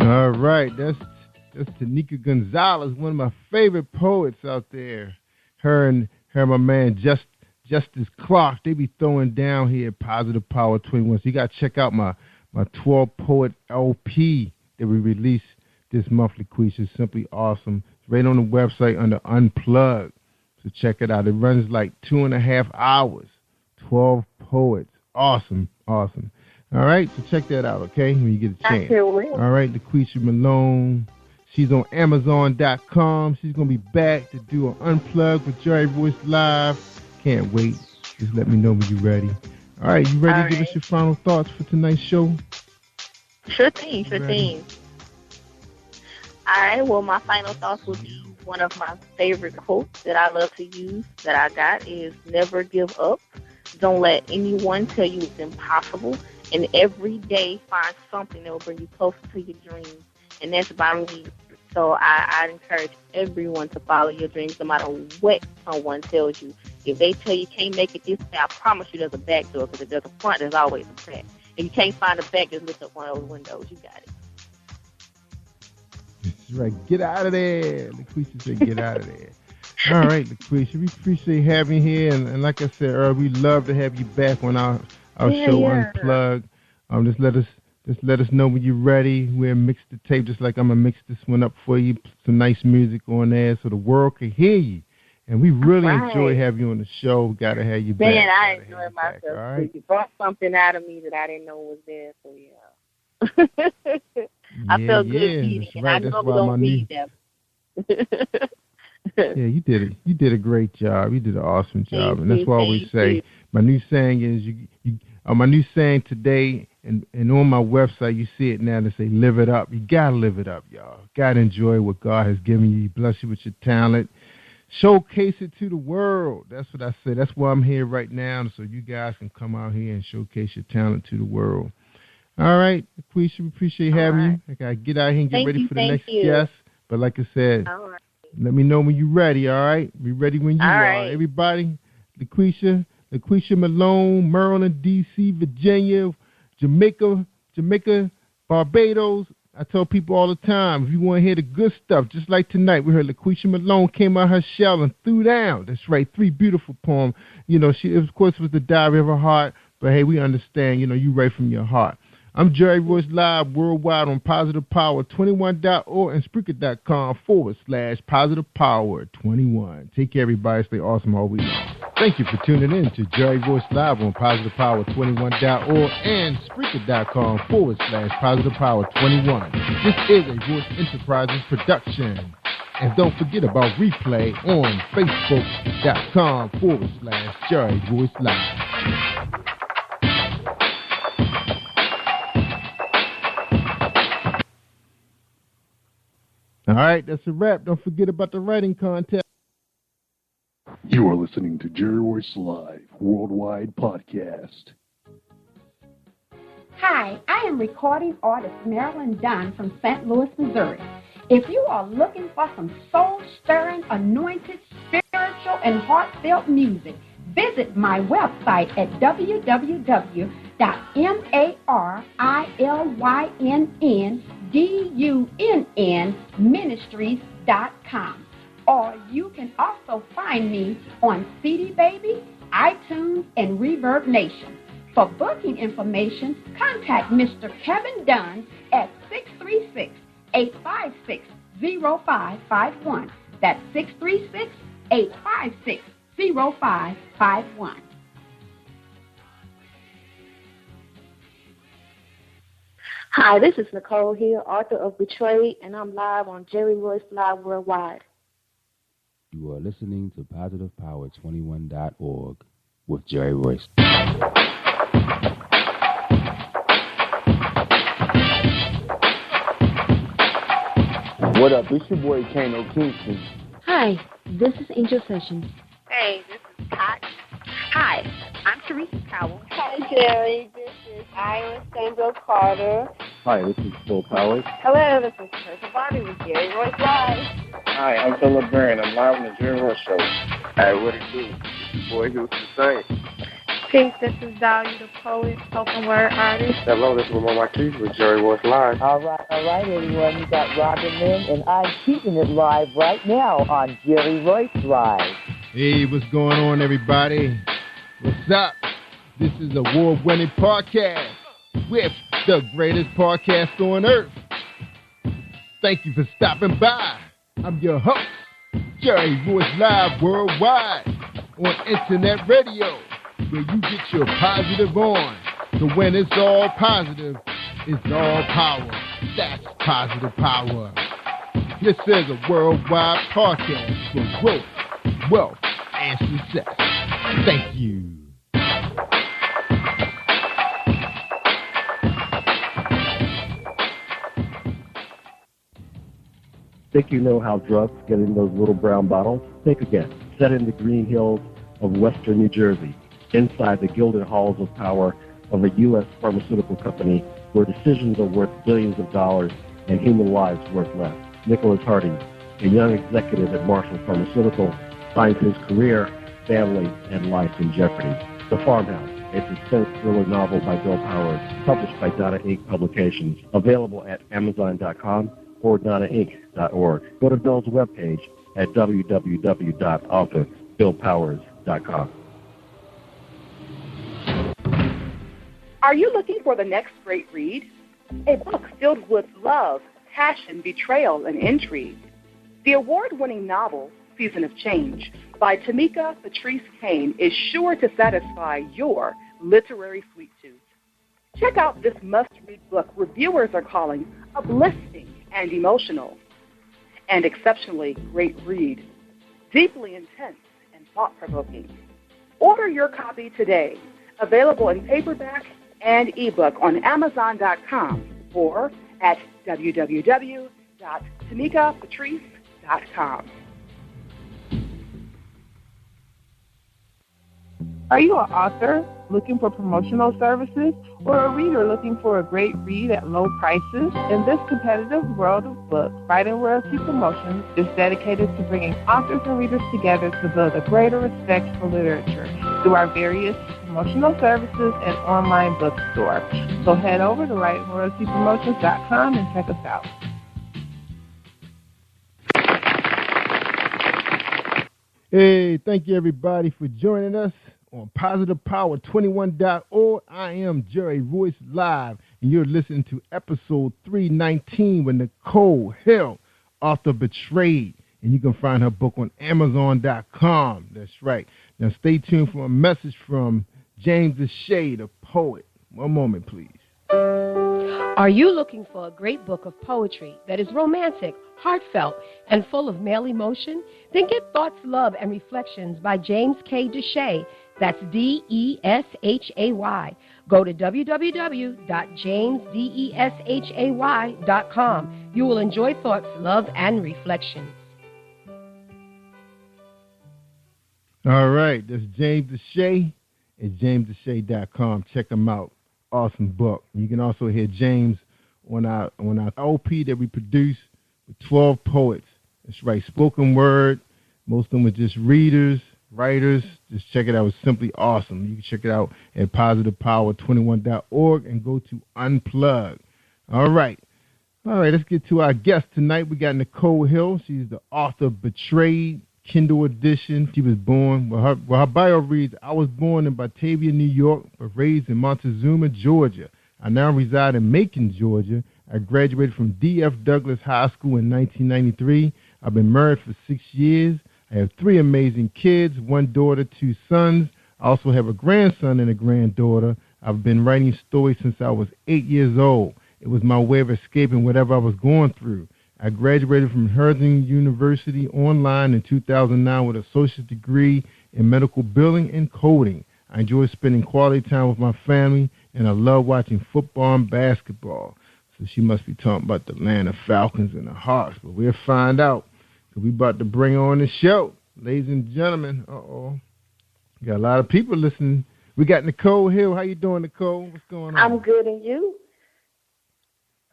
All right, that's Tanika Gonzalez, one of my favorite poets out there. Her and my man Justice Clark, they be throwing down here at Positive Power 21. So you got to check out my 12 Poet LP that we released this month, LaQuisha. It's simply awesome. It's right on the website under Unplugged. So check it out. It runs like 2.5 hours. 12 poets. Awesome. Awesome. All right, so check that out, okay, when you get a chance. All right, LaQuisha Malone. She's on Amazon.com. She's going to be back to do an Unplugged with Jerry Royce Live. Can't wait. Just let me know when you're ready. All right, you ready to give us your final thoughts for tonight's show? Sure thing. All right, well, my final thoughts will be one of my favorite quotes that I love to use that I got is never give up. Don't let anyone tell you it's impossible. And every day find something that will bring you closer to your dreams. And that's by me. So I encourage everyone to follow your dreams no matter what someone tells you. If they tell you can't make it this way, I promise you there's a back door, because if there's a front, there's always a back. If you can't find a back, just lift up one of those windows. You got it. That's right. Get out of there. LaQuisha said get out of there. All right, LaQuisha, we appreciate having you here. And like I said earlier, we love to have you back on our show Unplugged. Just let us know when you're ready. We'll mix the tape just like I'm going to mix this one up for you. Put some nice music on there so the world can hear you. And we really enjoy having you on the show. Got to have you back. Man, I enjoyed myself. Right? You brought something out of me that I didn't know was there. So, yeah. I feel good reading, and I normally don't read them. Yeah, you did it. You did a great job. You did an awesome job, and that's why we say my new saying is my new saying today, and on my website you see it now. They say live it up. You gotta live it up, y'all. Gotta enjoy what God has given you. He bless you with your talent. Showcase it to the world. That's what I say. That's why I'm here right now, so you guys can come out here and showcase your talent to the world. All right, Quisha, we appreciate having you. I gotta get out here and get ready for the next guest. But like I said, let me know when you're ready, all right? Be ready when you are. Everybody, LaQuisha Malone, Maryland, D.C., Virginia, Jamaica, Barbados. I tell people all the time, if you want to hear the good stuff, just like tonight, we heard LaQuisha Malone came out her shell and threw down. That's right, 3 beautiful poems. You know, she, of course, was the diary of her heart, but hey, we understand, you know, you write from your heart. I'm Jerry Royce live worldwide on PositivePower21.org and Spreaker.com/PositivePower21. Take care, everybody. Stay awesome all week long. Thank you for tuning in to Jerry Royce live on PositivePower21.org and Spreaker.com/PositivePower21. This is a Royce Enterprises production. And don't forget about replay on Facebook.com/Jerry Royce live. All right, that's a wrap. Don't forget about the writing contest. You are listening to Jerry Royce Live Worldwide Podcast. Hi, I am recording artist Marilyn Dunn from St. Louis, Missouri. If you are looking for some soul-stirring, anointed, spiritual, and heartfelt music, visit my website at www.MarilynDunnMinistries.com. Or you can also find me on CD Baby, iTunes, and Reverb Nation. For booking information, contact Mr. Kevin Dunn at 636-856-0551. That's 636-856-0551. Hi, this is Nicole here, author of Betrayed, and I'm live on Jerry Royce Live Worldwide. You are listening to PositivePower21.org with Jerry Royce. What up? It's your boy Kano Kingston. Hi, this is Angel Sessions. Hey, this is Pat. Hi, I'm Teresa Powell. Hi, Jerry. This is Ira Sandra Carter. Hi, this is Phil Powers. Hello, this is Teresa Bobby with Jerry Royce Live. Hi, I'm Philip Barron. I'm live on the Jerry Royce Show. Hey, what it do? It's your boy Houston Saint. Peace, this is Dahlia the poet, spoken word artist. Hello, this is Mama Keith with Jerry Royce Live. All right, everyone. You got Robin Lynn, and I'm keeping it live right now on Jerry Royce Live. Hey, what's going on, everybody? What's up? This is award-winning podcast with the greatest podcast on earth. Thank you for stopping by. I'm your host, Jerry Royce Live Worldwide on Internet Radio, where you get your positive on. So when it's all positive, it's all power. That's positive power. This is a worldwide podcast for growth, wealth, and success. Thank you. Think you know how drugs get in those little brown bottles? Think again. Set in the green hills of western New Jersey, inside the gilded halls of power of a U.S. pharmaceutical company where decisions are worth billions of dollars and human lives worth less. Nicholas Harding, a young executive at Marshall Pharmaceutical, finds his career, family, and life in jeopardy. The Farmhouse, a suspense thriller novel by Bill Powers, published by Donna Inc. Publications, available at Amazon.com or DonnaInc.org. Go to Bill's webpage at www.authorBillPowers.com. Are you looking for the next great read? A book filled with love, passion, betrayal, and intrigue. The award-winning novel, Season of Change, by Tamika Patrice Kane, is sure to satisfy your literary sweet tooth. Check out this must-read book reviewers are calling uplifting and emotional, and exceptionally great read, deeply intense and thought-provoking. Order your copy today, available in paperback and ebook on Amazon.com or at www.tanikapatrice.com. Are you an author looking for promotional services or a reader looking for a great read at low prices? In this competitive world of books, Writing Royalty Promotions is dedicated to bringing authors and readers together to build a greater respect for literature through our various promotional services and online bookstore. So head over to WritingRoyaltyPromotions.com and check us out. Hey, thank you everybody for joining us on PositivePower21.org. I am Jerry Royce Live, and you're listening to episode 319 with Nicole Hill, author Betrayed. And you can find her book on Amazon.com. That's right. Now stay tuned for a message from James Deshay, the poet. One moment, please. Are you looking for a great book of poetry that is romantic, heartfelt, and full of male emotion? Then get Thoughts, Love, and Reflections by James K. Deshay. That's Deshay. Go to www.jamesdeshay.com. You will enjoy Thoughts, Love, and Reflections. All right, that's James Deshay at jamesdeshay.com. Check him out. Awesome book. You can also hear James on our LP that we produce with 12 poets. That's right, spoken word. Most of them are just readers, writers. Just check it out. It's simply awesome. You can check it out at PositivePower21.org and go to Unplug. All right, let's get to our guest tonight. We got Nicole Hill. She's the author of Betrayed, Kindle edition. She was born, her bio reads, I was born in Batavia, New York, but raised in Montezuma, Georgia. I now reside in Macon, Georgia. I graduated from D.F. Douglas High School in 1993. I've been married for 6 years. I have 3 amazing kids, 1 daughter, 2 sons. I also have a grandson and a granddaughter. I've been writing stories since I was 8 years old. It was my way of escaping whatever I was going through. I graduated from Herzing University online in 2009 with an associate's degree in medical billing and coding. I enjoy spending quality time with my family, and I love watching football and basketball. So she must be talking about the Atlanta Falcons and the Hawks, but we'll find out. So we about to bring on the show. Ladies and gentlemen, we got a lot of people listening. We got Nicole Hill. How you doing, Nicole? What's going on? I'm good, and you?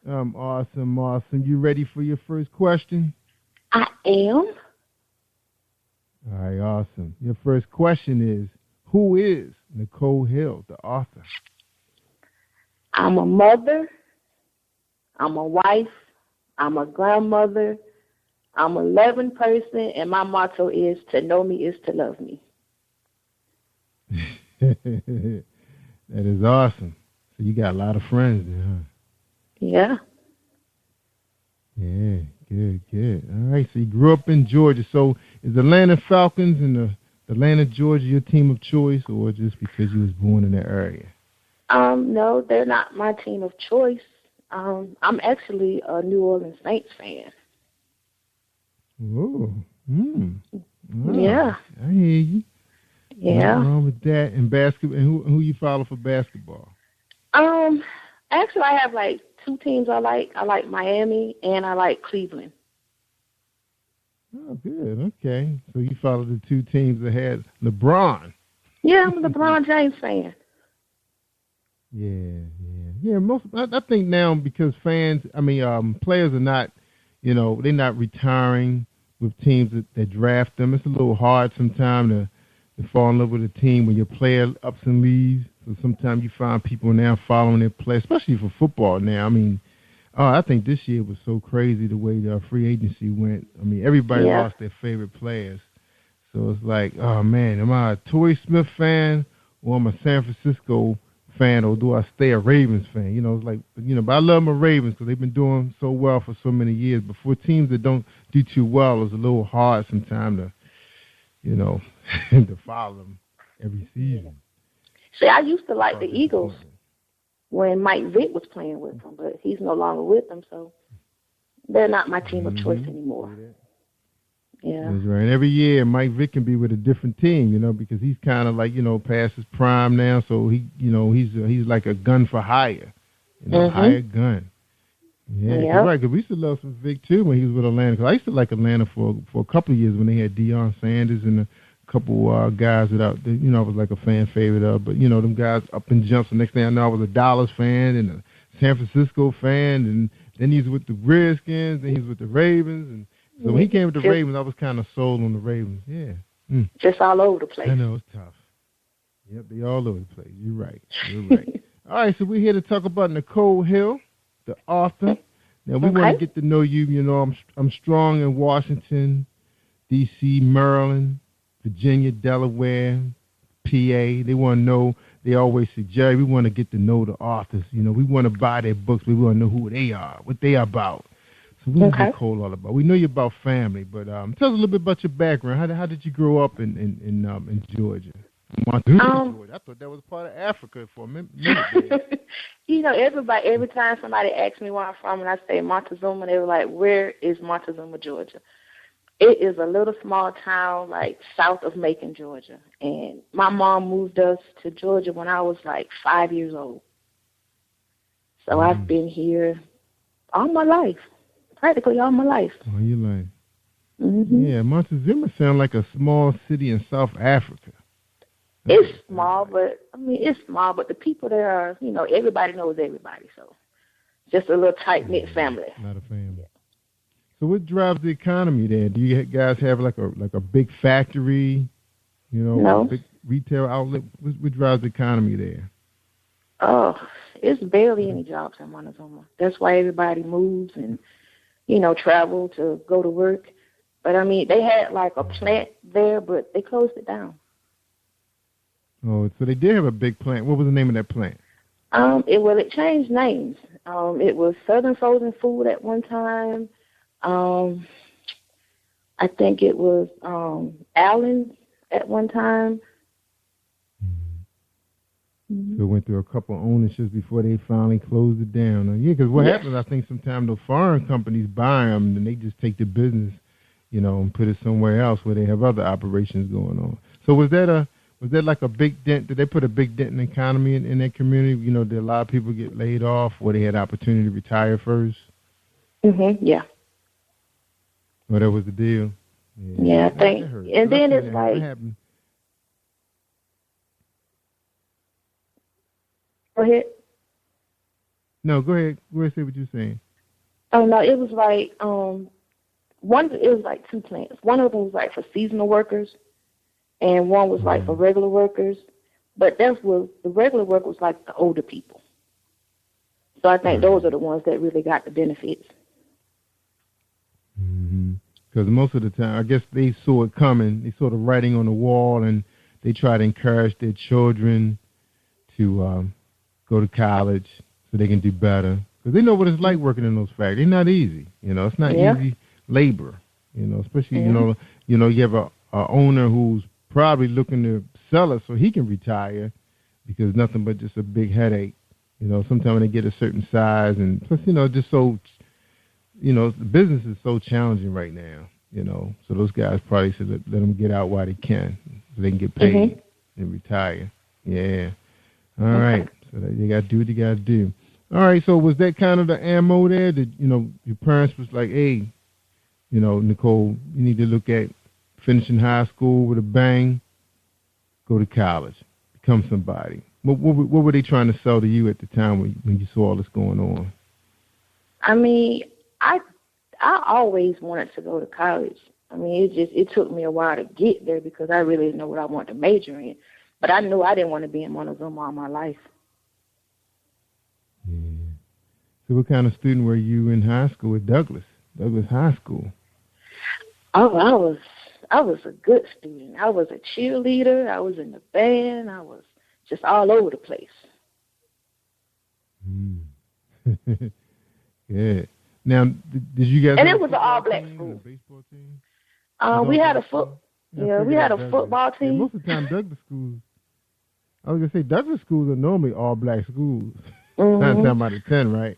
Awesome. You ready for your first question? I am. All right, awesome. Your first question is, who is Nicole Hill, the author? I'm a mother. I'm a wife. I'm a grandmother. I'm a loving person, and my motto is, to know me is to love me. That is awesome. So you got a lot of friends there, huh? Yeah. Yeah, good. All right, so you grew up in Georgia. So is the Atlanta Falcons and the Atlanta, Georgia your team of choice, or just because you was born in that area? No, they're not my team of choice. I'm actually a New Orleans Saints fan. Whoa. Wow. Yeah. I hear you. Yeah. What's wrong with that? And basketball, and who you follow for basketball? Actually, I have like 2 teams I like. I like Miami and I like Cleveland. Oh, good. Okay. So you follow the 2 teams that had LeBron. Yeah, I'm a LeBron James fan. Yeah. I think now because players are not, they're not retiring with teams that draft them. It's a little hard sometimes to fall in love with a team when your player ups and leaves. So sometimes you find people now following their play, especially for football now. I think this year was so crazy the way the free agency went. Everybody lost their favorite players. So it's like, oh, man, am I a Torrey Smith fan or am I a San Francisco fan, or do I stay a Ravens fan? It's like, but I love my Ravens because they've been doing so well for so many years. But for teams that don't do too well, it's a little hard sometimes to, to follow them every season. See, I used to like the Eagles. when Mike Vick was playing with them, but he's no longer with them, so they're not my team of choice anymore. Yeah. That's right. And every year, Mike Vick can be with a different team, because he's kind of like, past his prime now. So he's like a gun for hire, hired gun. Yeah, right. Because we used to love some Vic too when he was with Atlanta. Because I used to like Atlanta for a couple of years when they had Deion Sanders and a couple guys that I was like a fan favorite of. But them guys up and jumps. The next thing I know, I was a Dallas fan and a San Francisco fan, and then he's with the Redskins, and he's with the Ravens, and so when he came with the Ravens, I was kind of sold on the Ravens. Yeah. Just all over the place. I know, it's tough. Yep, they all over the place. You're right. All right, so we're here to talk about Nicole Hill, the author. Now, we want to get to know you. I'm strong in Washington, D.C., Maryland, Virginia, Delaware, PA. They want to know. They always say, Jerry, we want to get to know the authors. We want to buy their books. We want to know who they are, what they are about. So what is Nicole all about? We know you're about family, but tell us a little bit about your background. How did you grow up in Georgia? Georgia. I thought that was part of Africa for a minute. Every time somebody asks me where I'm from and I say Montezuma, they were like, where is Montezuma, Georgia? It is a little small town like south of Macon, Georgia. And my mom moved us to Georgia when I was like 5 years old. So I've been here all my life. Practically all my life. All your life. Yeah, Montezuma sounds like a small city in South Africa. It's small, but the people there are, everybody knows everybody. So just a little tight-knit family. Not a family. Yeah. So what drives the economy there? Do you guys have like a big factory, no. A big retail outlet? What drives the economy there? Oh, it's barely any jobs in Montezuma. That's why everybody moves and travel to go to work. But, they had like a plant there, but they closed it down. Oh, so they did have a big plant. What was the name of that plant? It changed names. It was Southern Frozen Food at one time. I think it was Allen's at one time. So it went through a couple of ownerships before they finally closed it down. Yeah, because what happens, I think sometimes the foreign companies buy them and they just take the business, and put it somewhere else where they have other operations going on. So was that like a big dent? Did they put a big dent in the economy in that community? Did a lot of people get laid off where they had opportunity to retire first? Yeah. Well, that was the deal. Yeah, I think. And then it's like. Go ahead. No, go ahead. Go ahead. Say what you're saying. Oh no, it was like it was like two plants. One of them was like for seasonal workers, and one was like for regular workers. But the regular work was like the older people. So I think those are the ones that really got the benefits. Because most of the time, I guess they saw it coming. They saw the writing on the wall, and they try to encourage their children to go to college so they can do better. Because they know what it's like working in those factories. It's not easy. It's not easy labor. Especially, you have a owner who's probably looking to sell it so he can retire because nothing but just a big headache. Sometimes when they get a certain size and plus, just so, the business is so challenging right now, So those guys probably should let them get out while they can so they can get paid and retire. Yeah. All right. So they got to do what they got to do. All right. So was that kind of the ammo there that, your parents was like, hey, Nicole, you need to look at finishing high school with a bang, go to college, become somebody. What were they trying to sell to you at the time when you saw all this going on? I always wanted to go to college. It took me a while to get there because I really didn't know what I wanted to major in. But I knew I didn't want to be in Montezuma all my life. Yeah. So what kind of student were you in high school at Douglas High School? Oh, I was a good student. I was a cheerleader. I was in the band. I was just all over the place. Yeah. Now, did you guys? And it was an all-black school. Baseball team. We had a football team. Yeah, most of the time, Douglas schools. I was gonna say Douglas schools are normally all-black schools. 9 times out of 10, right?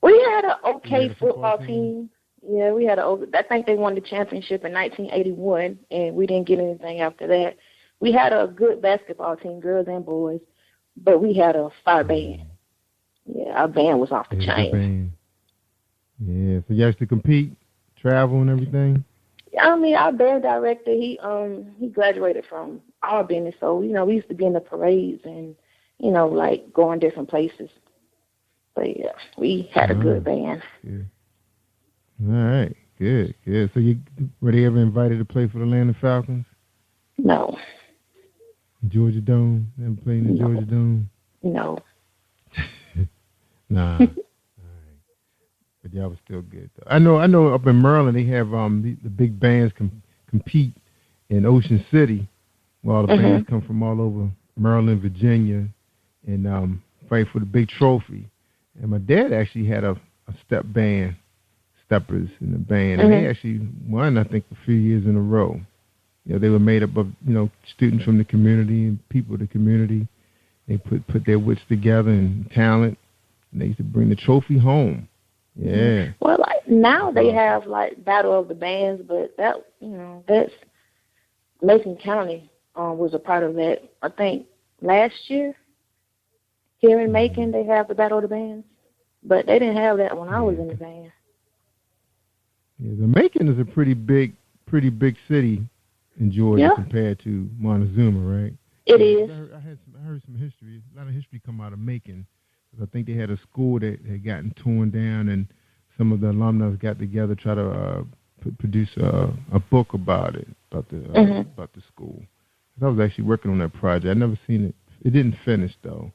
We had an okay football team. Yeah, we had I think they won the championship in 1981, and we didn't get anything after that. We had a good basketball team, girls and boys, but we had a fire band. Yeah, our band was off the chain. Yeah, so you used to compete, travel, and everything. I mean, our band director, he graduated from our business, so we used to be in the parades and like going different places. But yeah, we had a good band. Good. All right, good. So were they ever invited to play for the Atlanta Falcons? No. Georgia Dome? Never played in the Georgia Dome? No. Nah. All right. But y'all was still good though. I know up in Maryland they have the big bands compete in Ocean City, where all the bands come from all over Maryland, Virginia, and fight for the big trophy. And my dad actually had a step band, steppers in the band, and they actually won, I think, a few years in a row. They were made up of students from the community and people of the community. They put their wits together and talent, and they used to bring the trophy home. Yeah. Well, like now they have like Battle of the Bands, but that's Macon County was a part of that. I think last year here in Macon they have the Battle of the Bands, but they didn't have that when I was in the band. Yeah, the Macon is a pretty big city in Georgia compared to Montezuma, right? It is. I heard some history. A lot of history come out of Macon. I think they had a school that had gotten torn down, and some of the alumni got together to try to produce a book about it, about the school. I was actually working on that project. I'd never seen it. It didn't finish though.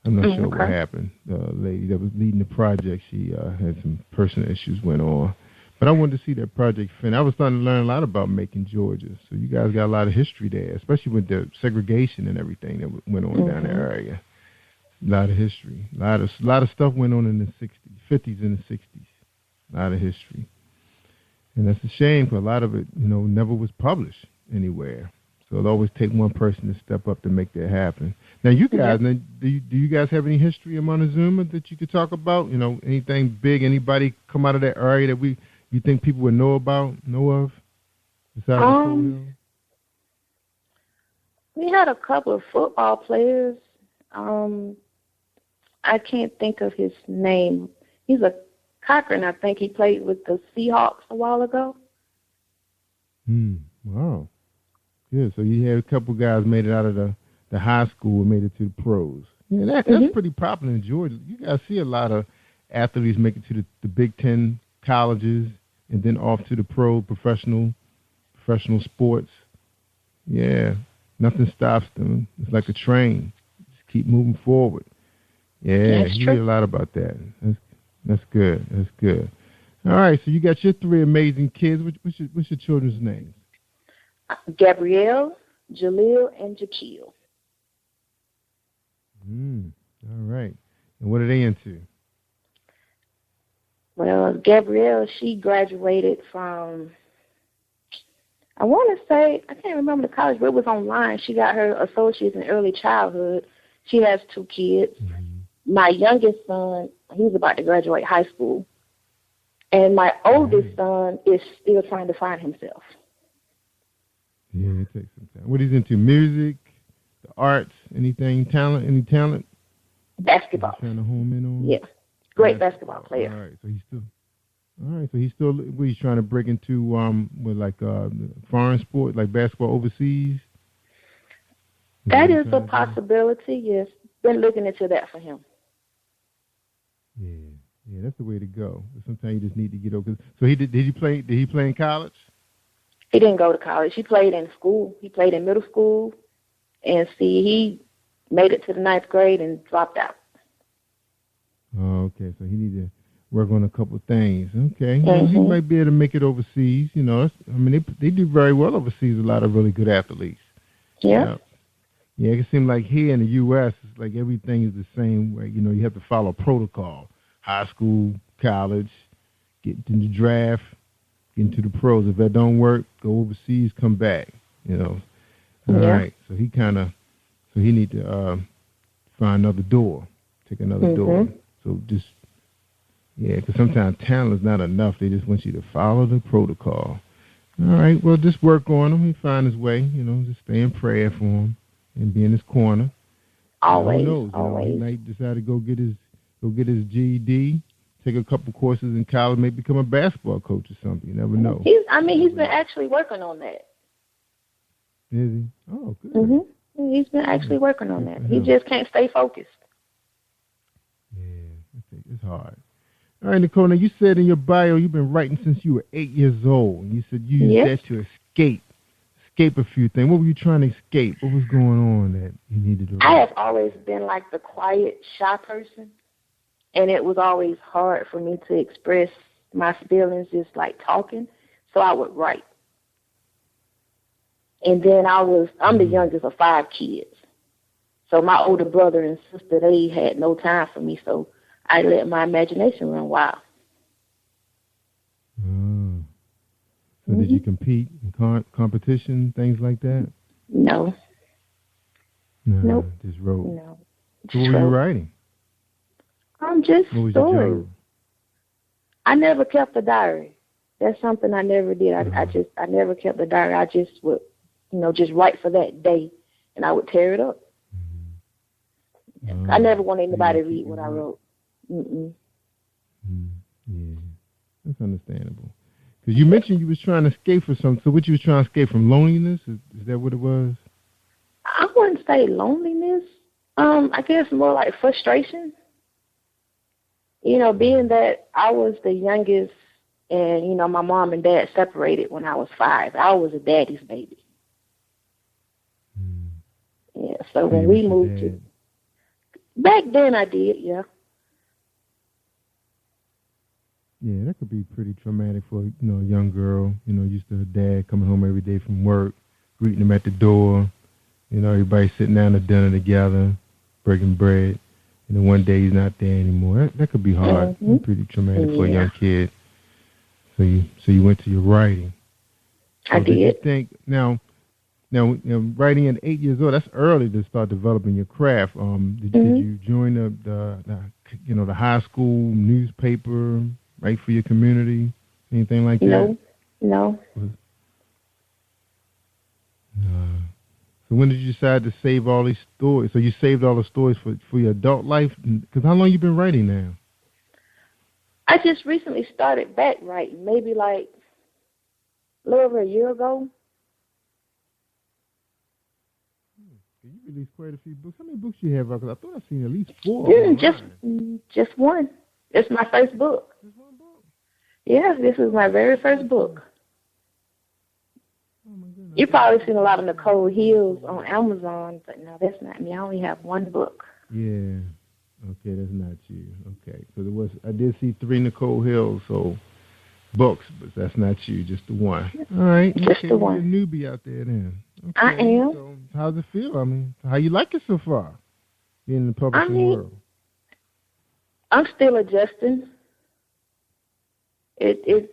I'm not sure what happened. The lady that was leading the project, she had some personal issues went on. But I wanted to see that project finish. I was starting to learn a lot about Macon, Georgia. So you guys got a lot of history there, especially with the segregation and everything that went on down the area. A lot of history. A lot of stuff went on in the 50s and the 60s. A lot of history. And that's a shame because a lot of it, never was published anywhere. So it'll always take one person to step up to make that happen. Now, you guys, do you guys have any history in Montezuma that you could talk about? Anything big, anybody come out of that area that you think people would know of? Besides we had a couple of football players. I can't think of his name. He's a Cochran, I think. He played with the Seahawks a while ago. Wow. Good. So you had a couple guys made it out of the high school and made it to the pros. Yeah, that's pretty popular in Georgia. You guys see a lot of athletes make it to the Big Ten colleges and then off to the professional sports. Yeah. Nothing stops them. It's like a train. Just keep moving forward. Yeah, you hear a lot about that. That's good. That's good. All right, so you got your 3 amazing kids. What's your children's names? Gabrielle, Jaleel, and Jaquil. All right. And what are they into? Well, Gabrielle, she graduated from, I want to say, I can't remember the college, but it was online. She got her associates in early childhood. She has 2 kids. My youngest son, he's about to graduate high school. And my oldest son is still trying to find himself. Yeah, it takes some time. What he's into? Music, the arts, any talent? Basketball. Trying to home in on? Yeah. Great basketball player. All right, so he's trying to break into foreign sport, like basketball overseas? That is a possibility, yes. Been looking into that for him. Yeah, that's the way to go. Sometimes you just need to get over. So did he play in college? He didn't go to college. He played in school. He played in middle school, and he made it to the 9th grade and dropped out. Oh, okay. So he need to work on a couple of things. Okay, he might be able to make it overseas. They do very well overseas. A lot of really good athletes. Yeah. Yeah, it seems like here in the U.S., it's like everything is the same way. You have to follow protocol. High school, college, get in the draft, get into the pros. If that don't work, go overseas, come back. All right. So he need to find another door Take another door. So just, because sometimes talent is not enough. They just want you to follow the protocol. All right, well, just work on him. He find his way. Just stay in prayer for him and be in his corner. Always, who knows? always. He might decide to go get his GED, take a couple courses in college, maybe become a basketball coach or something. You never know. He's been actually working on that. Is he? Oh, good. He's been actually working on that. He just can't stay focused. Yeah, it's hard. All right, Nicole, now you said in your bio you've been writing since you were 8 years old. You said you used that to escape a few things. What were you trying to escape? What was going on that you needed to write? I have always been like the quiet, shy person, and it was always hard for me to express my feelings just like talking, so I would write. And then I'm the youngest of 5 kids. So my older brother and sister, they had no time for me, so I let my imagination run wild. So did you compete in competition, things like that? No. Nope. Just wrote. No. So what were you writing? Just what was stories. Your genre? I never kept a diary. That's something I never did. I never kept a diary. I just would, just write for that day, and I would tear it up. I never wanted anybody to read what I wrote. Yeah, that's understandable. Because you mentioned you was trying to escape from something. So what you was trying to escape from, loneliness? Is that what it was? I wouldn't say loneliness. I guess more like frustration. Being that I was the youngest and, my mom and dad separated when I was 5. I was a daddy's baby. Yeah, so when we moved to... Back then I did, yeah. Yeah, that could be pretty traumatic for, a young girl, used to her dad coming home every day from work, greeting him at the door, everybody sitting down at dinner together, breaking bread, and then one day he's not there anymore. That could be hard. Pretty traumatic for a young kid. So you went to your writing. I did. You think, now, writing at 8 years old, that's early to start developing your craft. Did you join the high school newspaper, write for your community, anything like that? No. So when did you decide to save all these stories? So you saved all the stories for your adult life? Because how long you been writing now? I just recently started back writing, maybe like a little over a year ago. You released quite a few books. How many books you have out? Because I thought I've seen at least 4. Just one. It's my first book. Just one book? Yeah, this is my very first book. Oh my goodness. You've probably seen a lot of Nicole Hills on Amazon, but no, that's not me. I only have one book. Yeah. Okay, that's not you. Okay, because I did see 3 Nicole Hills, so books, but that's not you, just the one. All right. Just the one. You're a newbie out there then. Okay, I am. So how's it feel? I mean, how you like it so far, being in the publishing world? I'm still adjusting. It's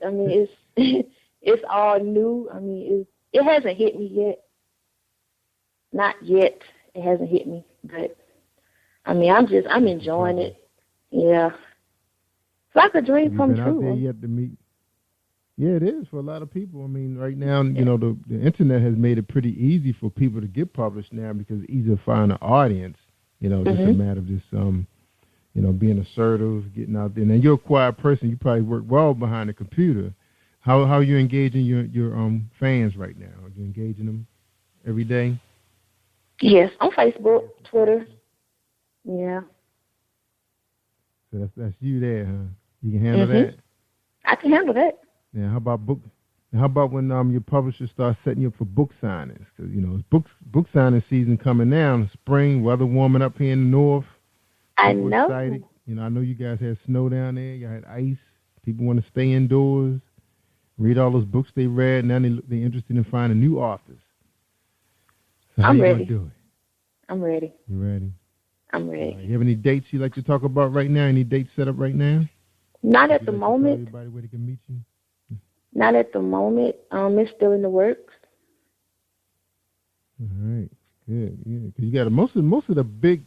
all new. I mean, it hasn't hit me yet. Not yet. It hasn't hit me, but I mean, I'm enjoying it. Yeah. It's like a dream come true. Out there yet to meet? Yeah, it is for a lot of people. I mean, right now, the internet has made it pretty easy for people to get published now because it's easier to find an audience. Just a matter of just being assertive, getting out there. Now you're a quiet person. You probably work well behind the computer. How are you engaging your fans right now? Are you engaging them every day? Yes, on Facebook, Twitter. Yeah. So that's you there, huh? You can handle that? I can handle that. Yeah. How about when your publisher starts setting you up for book signings? Because book signing season coming now. Spring, weather warming up here in the north. I know. Excited. I know you guys had snow down there. You had ice. People want to stay indoors, read all those books they read. Now they're interested in finding new authors. So how I'm you ready. Gonna do it? I'm ready. You ready? I'm ready. You have any dates you like to talk about right now? Any dates set up right now? Not at the moment. Tell everybody where they can meet you? Not at the moment. It's still in the works. All right, good. Yeah, because you got most of the big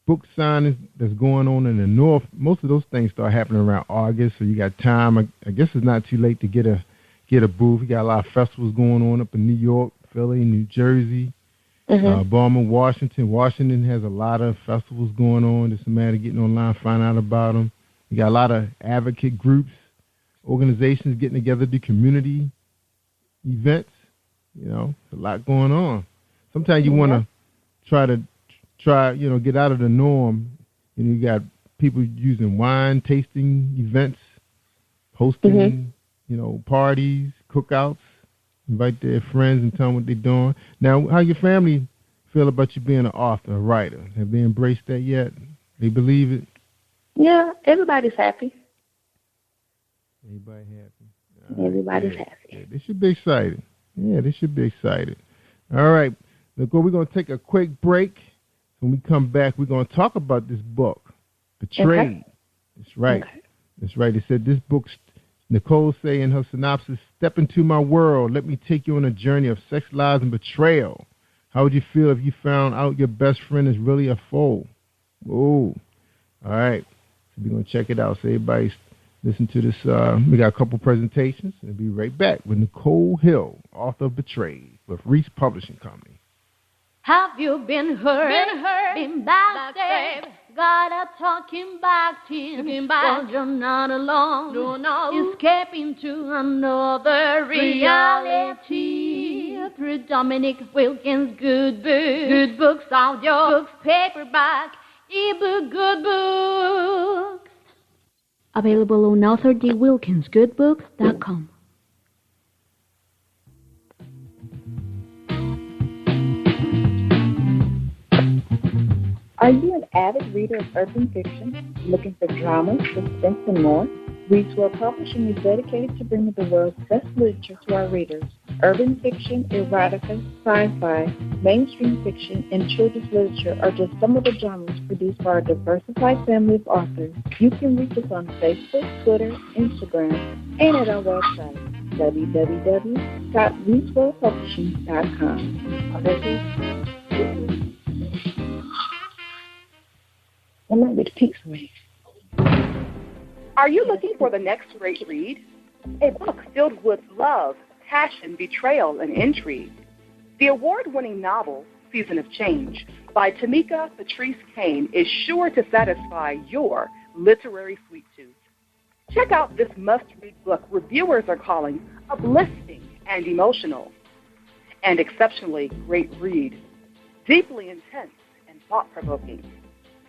book signings that's going on in the north. Most of those things start happening around August, so you got time. I guess it's not too late to get a booth. You got a lot of festivals going on up in New York, Philly, New Jersey, Baltimore, Washington. Washington has a lot of festivals going on. It's a matter of getting online, find out about them. You got a lot of advocate groups, organizations getting together to do community events. You know, a lot going on. Sometimes you want to try, get out of the norm. You got people using wine tasting events, hosting, parties, cookouts, invite their friends and tell them what they're doing. Now, how your family feel about you being an author, a writer? Have they embraced that yet? They believe it? Yeah, everybody's happy. Everybody happy? Everybody's happy. Yeah, they should be excited. Yeah, they should be excited. All right, Nicole, we're going to take a quick break. When we come back, we're going to talk about this book, Betrayed. Okay. That's right. Okay. That's right. It said this book, Nicole say in her synopsis, step into my world. Let me take you on a journey of sex, lies, and betrayal. How would you feel if you found out your best friend is really a foe? Oh, all right. So we're going to check it out. So everybody listen to this. We got a couple presentations. And we'll be right back with Nicole Hill, author of Betrayed, with Reese Publishing Company. Have you been hurt? Been backstabbed? Got a talking back team. Well, you're not alone. No. Escaping to another reality. Through Dominic Wilkins' good books. Good books, audio books, paperback, ebook, good books. Available on authordwilkinsgoodbooks.com. Are you an avid reader of urban fiction, looking for drama, suspense, and more? Reads World Publishing is dedicated to bringing the world's best literature to our readers. Urban fiction, erotica, sci-fi, mainstream fiction, and children's literature are just some of the genres produced by our diversified family of authors. You can reach us on Facebook, Twitter, Instagram, and at our website, www.readsworldpublishing.com. I might be the pizza man. Are you looking for the next great read? A book filled with love, passion, betrayal, and intrigue. The award-winning novel, Season of Change, by Tamika Patrice Kane, is sure to satisfy your literary sweet tooth. Check out this must-read book reviewers are calling uplifting and emotional. And exceptionally great read, deeply intense and thought-provoking.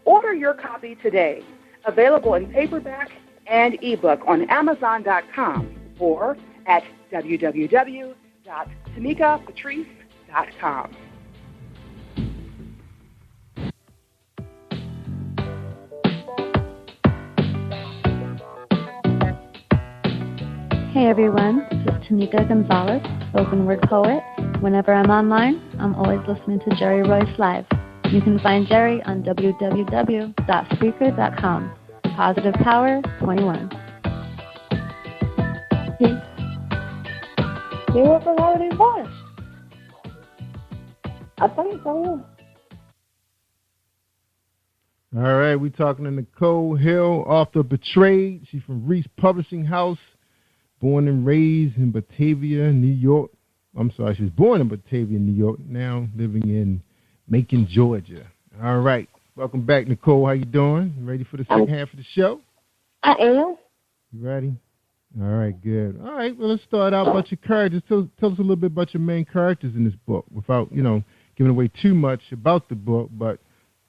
Order your copy today, available in paperback and ebook on Amazon.com or at www.tamikapatrice.com. Hey everyone, this is Tamika Gonzalez, spoken word poet. Whenever I'm online, I'm always listening to Jerry Royce Live. You can find Jerry on www.spreaker.com. Positive Power 21. You were for Holiday One. I think so. All right, we're talking to Nicole Hill, author of Betrayed. She's from Reese Publishing House, born and raised in Batavia, New York. I'm sorry, she was born in Batavia, New York, now living in Macon, Georgia. All right. Welcome back, Nicole. How you doing? You ready for the second half of the show? I am. You ready? All right, good. All right, well, let's start out about your characters. Tell us a little bit about your main characters in this book without, giving away too much about the book, but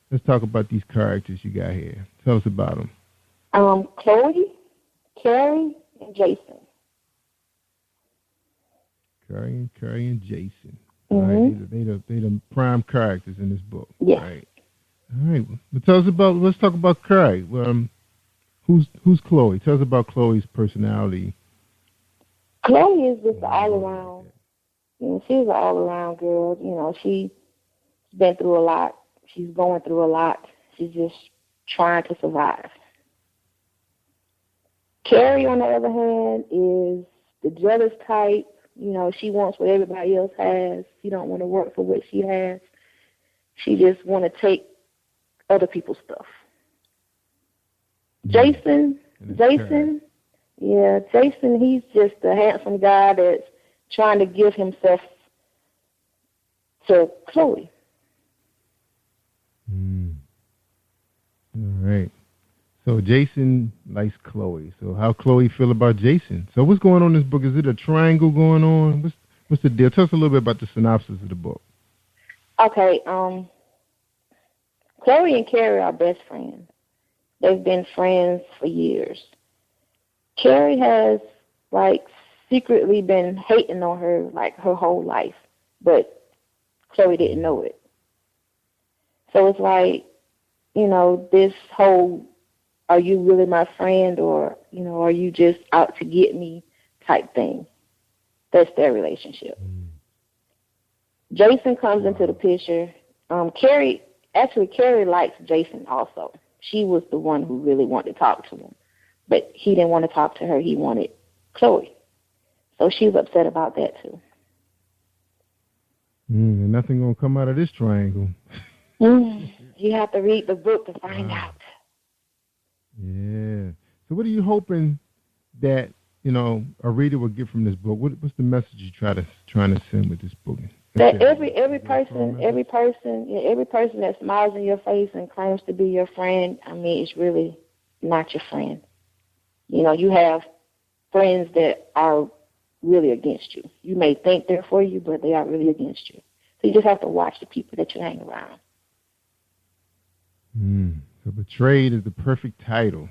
let's talk about these characters you got here. Tell us about them. Chloe, Carrie, and Jason. Carrie and Jason. All right, they the prime characters in this book. Yes. All right. Well, let's talk about Carrie. Who's Chloe? Tell us about Chloe's personality. Chloe is just all around. She's an all around girl. She's been through a lot. She's going through a lot. She's just trying to survive. Carrie, on the other hand, is the jealous type. She wants what everybody else has. She don't want to work for what she has. She just want to take other people's stuff. Yeah. Jason, he's just a handsome guy that's trying to give himself to Chloe. All right. So Jason likes Chloe. So how Chloe feel about Jason? So what's going on in this book? Is it a triangle going on? What's the deal? Tell us a little bit about the synopsis of the book. Okay, Chloe and Carrie are best friends. They've been friends for years. Carrie has, secretly been hating on her, her whole life, but Chloe didn't know it. So it's this whole, are you really my friend, or, are you just out to get me type thing. That's their relationship. Jason comes into the picture. Carrie likes Jason also. She was the one who really wanted to talk to him. But he didn't want to talk to her. He wanted Chloe. So she was upset about that too. And nothing going to come out of this triangle. You have to read the book to find out. Yeah. So what are you hoping that, a reader will get from this book? What's the message you trying to send with this book? That every person that smiles in your face and claims to be your friend, it's really not your friend. You have friends that are really against you. You may think they're for you, but they are really against you. So you just have to watch the people that you hang around. So Betrayed is the perfect title.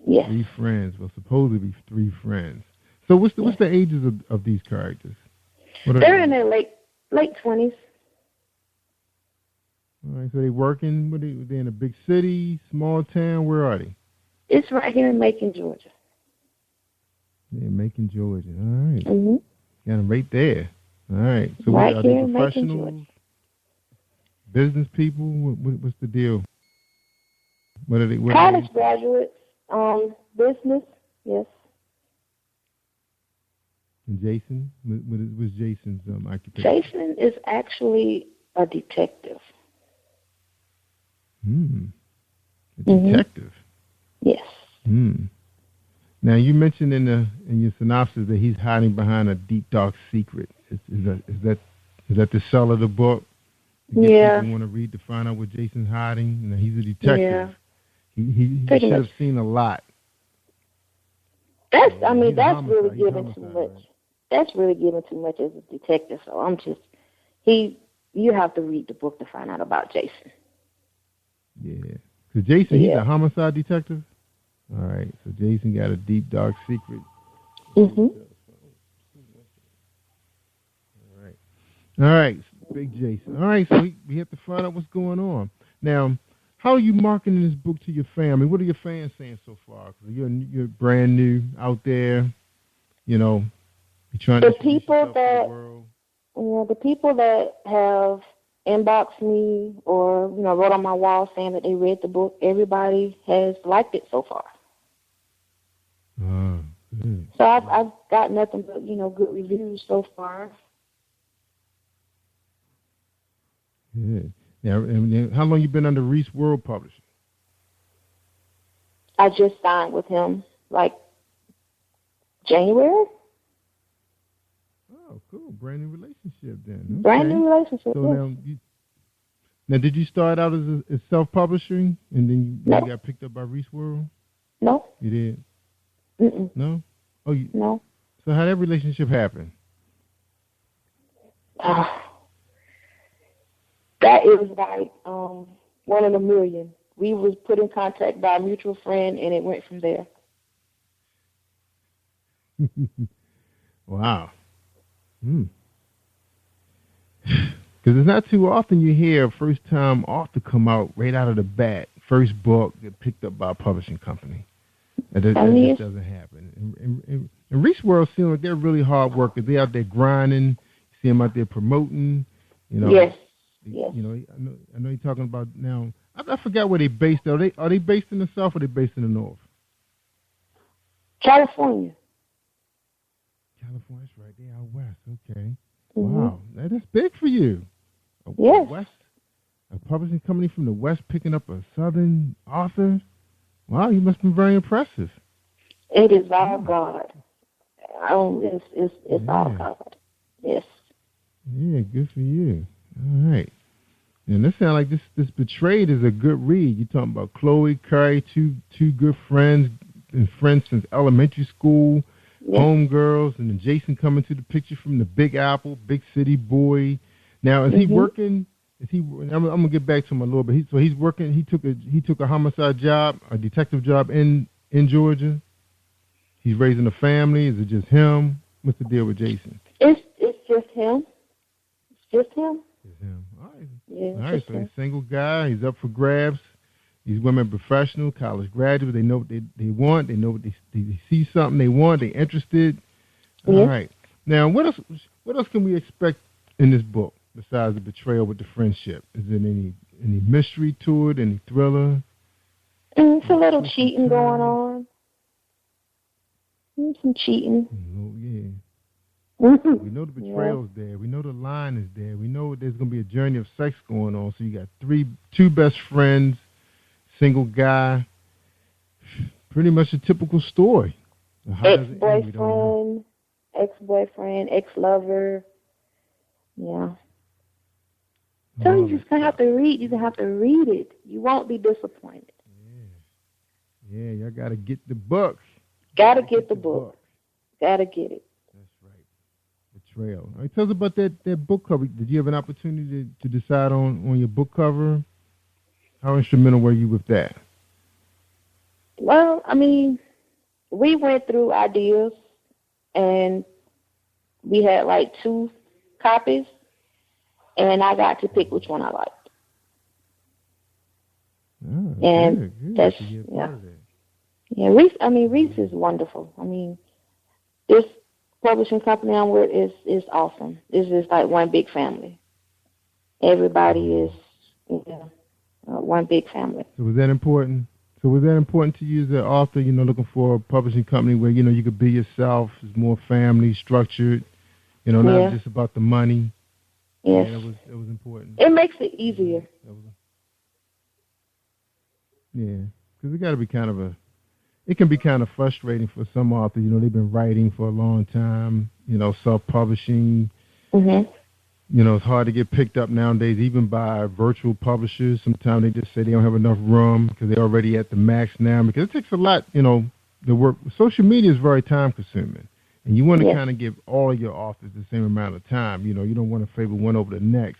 Yes. 3 friends. Well, supposedly 3 friends. So what's the ages of these characters? They're in their late 20s. All right, so they working? They in a big city, small town? Where are they? It's right here in Macon, Georgia. Yeah, Macon, Georgia. All right. Mm-hmm. Got them right there. All right. So right are here they in Macon, professionals? Georgia. Business people? What's the deal? What are they? College graduates. Business. Yes. And Jason? What's Jason's occupation? Jason is actually a detective. A detective? Yes. Now, you mentioned in your synopsis that he's hiding behind a deep, dark secret. Is that the sell of the book? Yeah. People want to read to find out what Jason's hiding? He's a detective. Yeah. He should have seen a lot. That's really giving too much. That's really giving too much as a detective. So you have to read the book to find out about Jason. Yeah. So Jason, he's a homicide detective? All right. So Jason got a deep, dark secret. Mm-hmm. All right. Big Jason. All right. So we have to find out what's going on. Now, how are you marketing this book to your family? What are your fans saying so far? Because you're brand new out there. You're trying to introduce yourself to the world. The people that have inboxed me or, wrote on my wall saying that they read the book, everybody has liked it so far. Good. So I've got nothing but, good reviews so far. Good. Now, how long you been under Reese World Publishing? I just signed with him, January. Oh, cool. Brand new relationship then. Okay. Brand new relationship, so yes. Now, did you start out as self-publishing and then you got picked up by Reese World? No. You did? Mm-mm. No? Oh, no. So how that relationship happen? That is one in a million. We was put in contact by a mutual friend, and it went from there. Wow. Because it's not too often you hear a first-time author come out right out of the bat, first book get picked up by a publishing company. That just doesn't happen. And Reese World seems like they're really hard workers. They're out there grinding. See them out there promoting. Yes. Yes. I know you're talking about now. I forgot where they based. Are they based in the South or are they based in the North? California. California, that's right. They out west. Okay. Mm-hmm. Wow, that's big for you. Yes. A publishing company from the West picking up a Southern author? Wow, you must have been very impressive. It is all God. It's all God. Yes. Yeah, good for you. All right. And this sounds like this Betrayed is a good read. You're talking about Chloe, Carrie, two good friends, been friends since elementary school, homegirls, and then Jason coming to the picture from the Big Apple, big city boy. Now, is he working? Is he? I'm gonna get back to him a little bit. He's working. He took a homicide job, a detective job in Georgia. He's raising a family. Is it just him? What's the deal with Jason? It's just him. It's just him. It's him. All right. Yeah. All right. So he's a single guy. He's up for grabs. These women professional, college graduates. They know what they want. They know what they see something they want. They're interested. All right. Now, what else can we expect in this book besides the betrayal with the friendship? Is there any mystery to it? Any thriller? It's a little cheating going on. Some cheating. Oh, yeah. We know the betrayal's there. We know the line is there. We know there's going to be a journey of sex going on. So you got two best friends, single guy. Pretty much a typical story. Ex-boyfriend, ex-lover. Yeah. So you just gonna have to read. You're gonna have to read it. You won't be disappointed. Yeah, y'all got to get the book. Gotta get the book. Gotta get it. That's right. Betrayal. All right, tell us about that book cover. Did you have an opportunity to decide on your book cover? How instrumental were you with that? Well, I mean, we went through ideas, and we had like 2 copies, and I got to pick which one I liked. Oh, and good. that's yeah. Reese is wonderful. I mean, this publishing company I'm with is awesome. This is like one big family. Everybody is one big family. So was that important? To you as an author? Looking for a publishing company where you could be yourself. It's more family structured. Not just about the money. Yes, yeah, it was important. It makes it easier. Yeah, because it can be kind of frustrating for some authors. They've been writing for a long time. Self-publishing. Mm-hmm. It's hard to get picked up nowadays, even by virtual publishers. Sometimes they just say they don't have enough room because they're already at the max now. Because it takes a lot, the work. Social media is very time-consuming, and you want to kind of give all of your authors the same amount of time. You don't want to favor one over the next.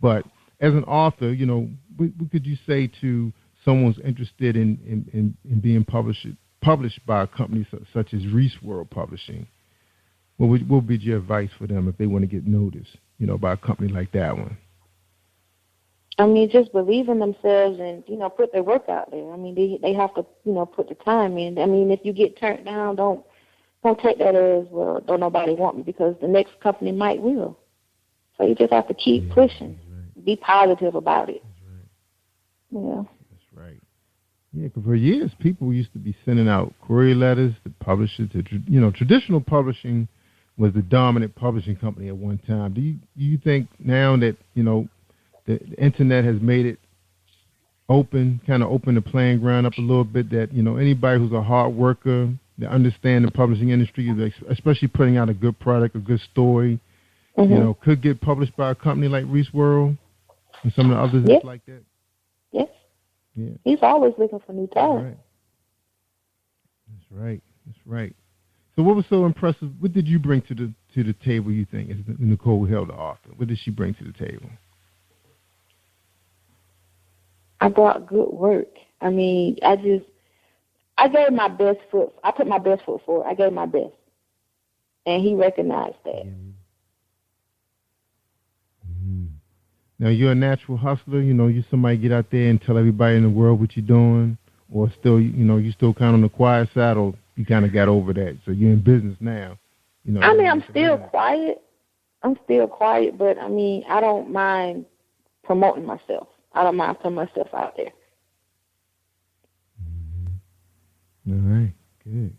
But as an author, what could you say to someone's interested in being published by a company such as Reese World Publishing? What would be your advice for them if they want to get noticed, by a company like that one? I mean, just believe in themselves and, put their work out there. I mean, they have to, put the time in. I mean, if you get turned down, don't take that as, well, don't nobody want me, because the next company might will. So you just have to keep pushing. Right. Be positive about it. That's right. Yeah. That's right. Yeah, because for years, people used to be sending out query letters to publishers. Traditional publishing was the dominant publishing company at one time. Do you think now that, the internet has made it open the playing ground up a little bit, that, anybody who's a hard worker, that understand the publishing industry, especially putting out a good product, a good story, could get published by a company like Reese World and some of the others that's like that? Yes. Yeah. He's always looking for new talent. That's right. So what was so impressive? What did you bring to the table, you think, as Nicole Hill, the author? What did she bring to the table? I brought good work. I mean, I gave my best foot. I put my best foot forward. I gave my best. And he recognized that. Mm-hmm. Now, you're a natural hustler. You're somebody get out there and tell everybody in the world what you're doing, or still, you still kind of on the quiet side, or you kind of got over that. So you're in business now. I'm still quiet. But I mean, I don't mind promoting myself. I don't mind putting myself out there. Mm-hmm. All right. Good.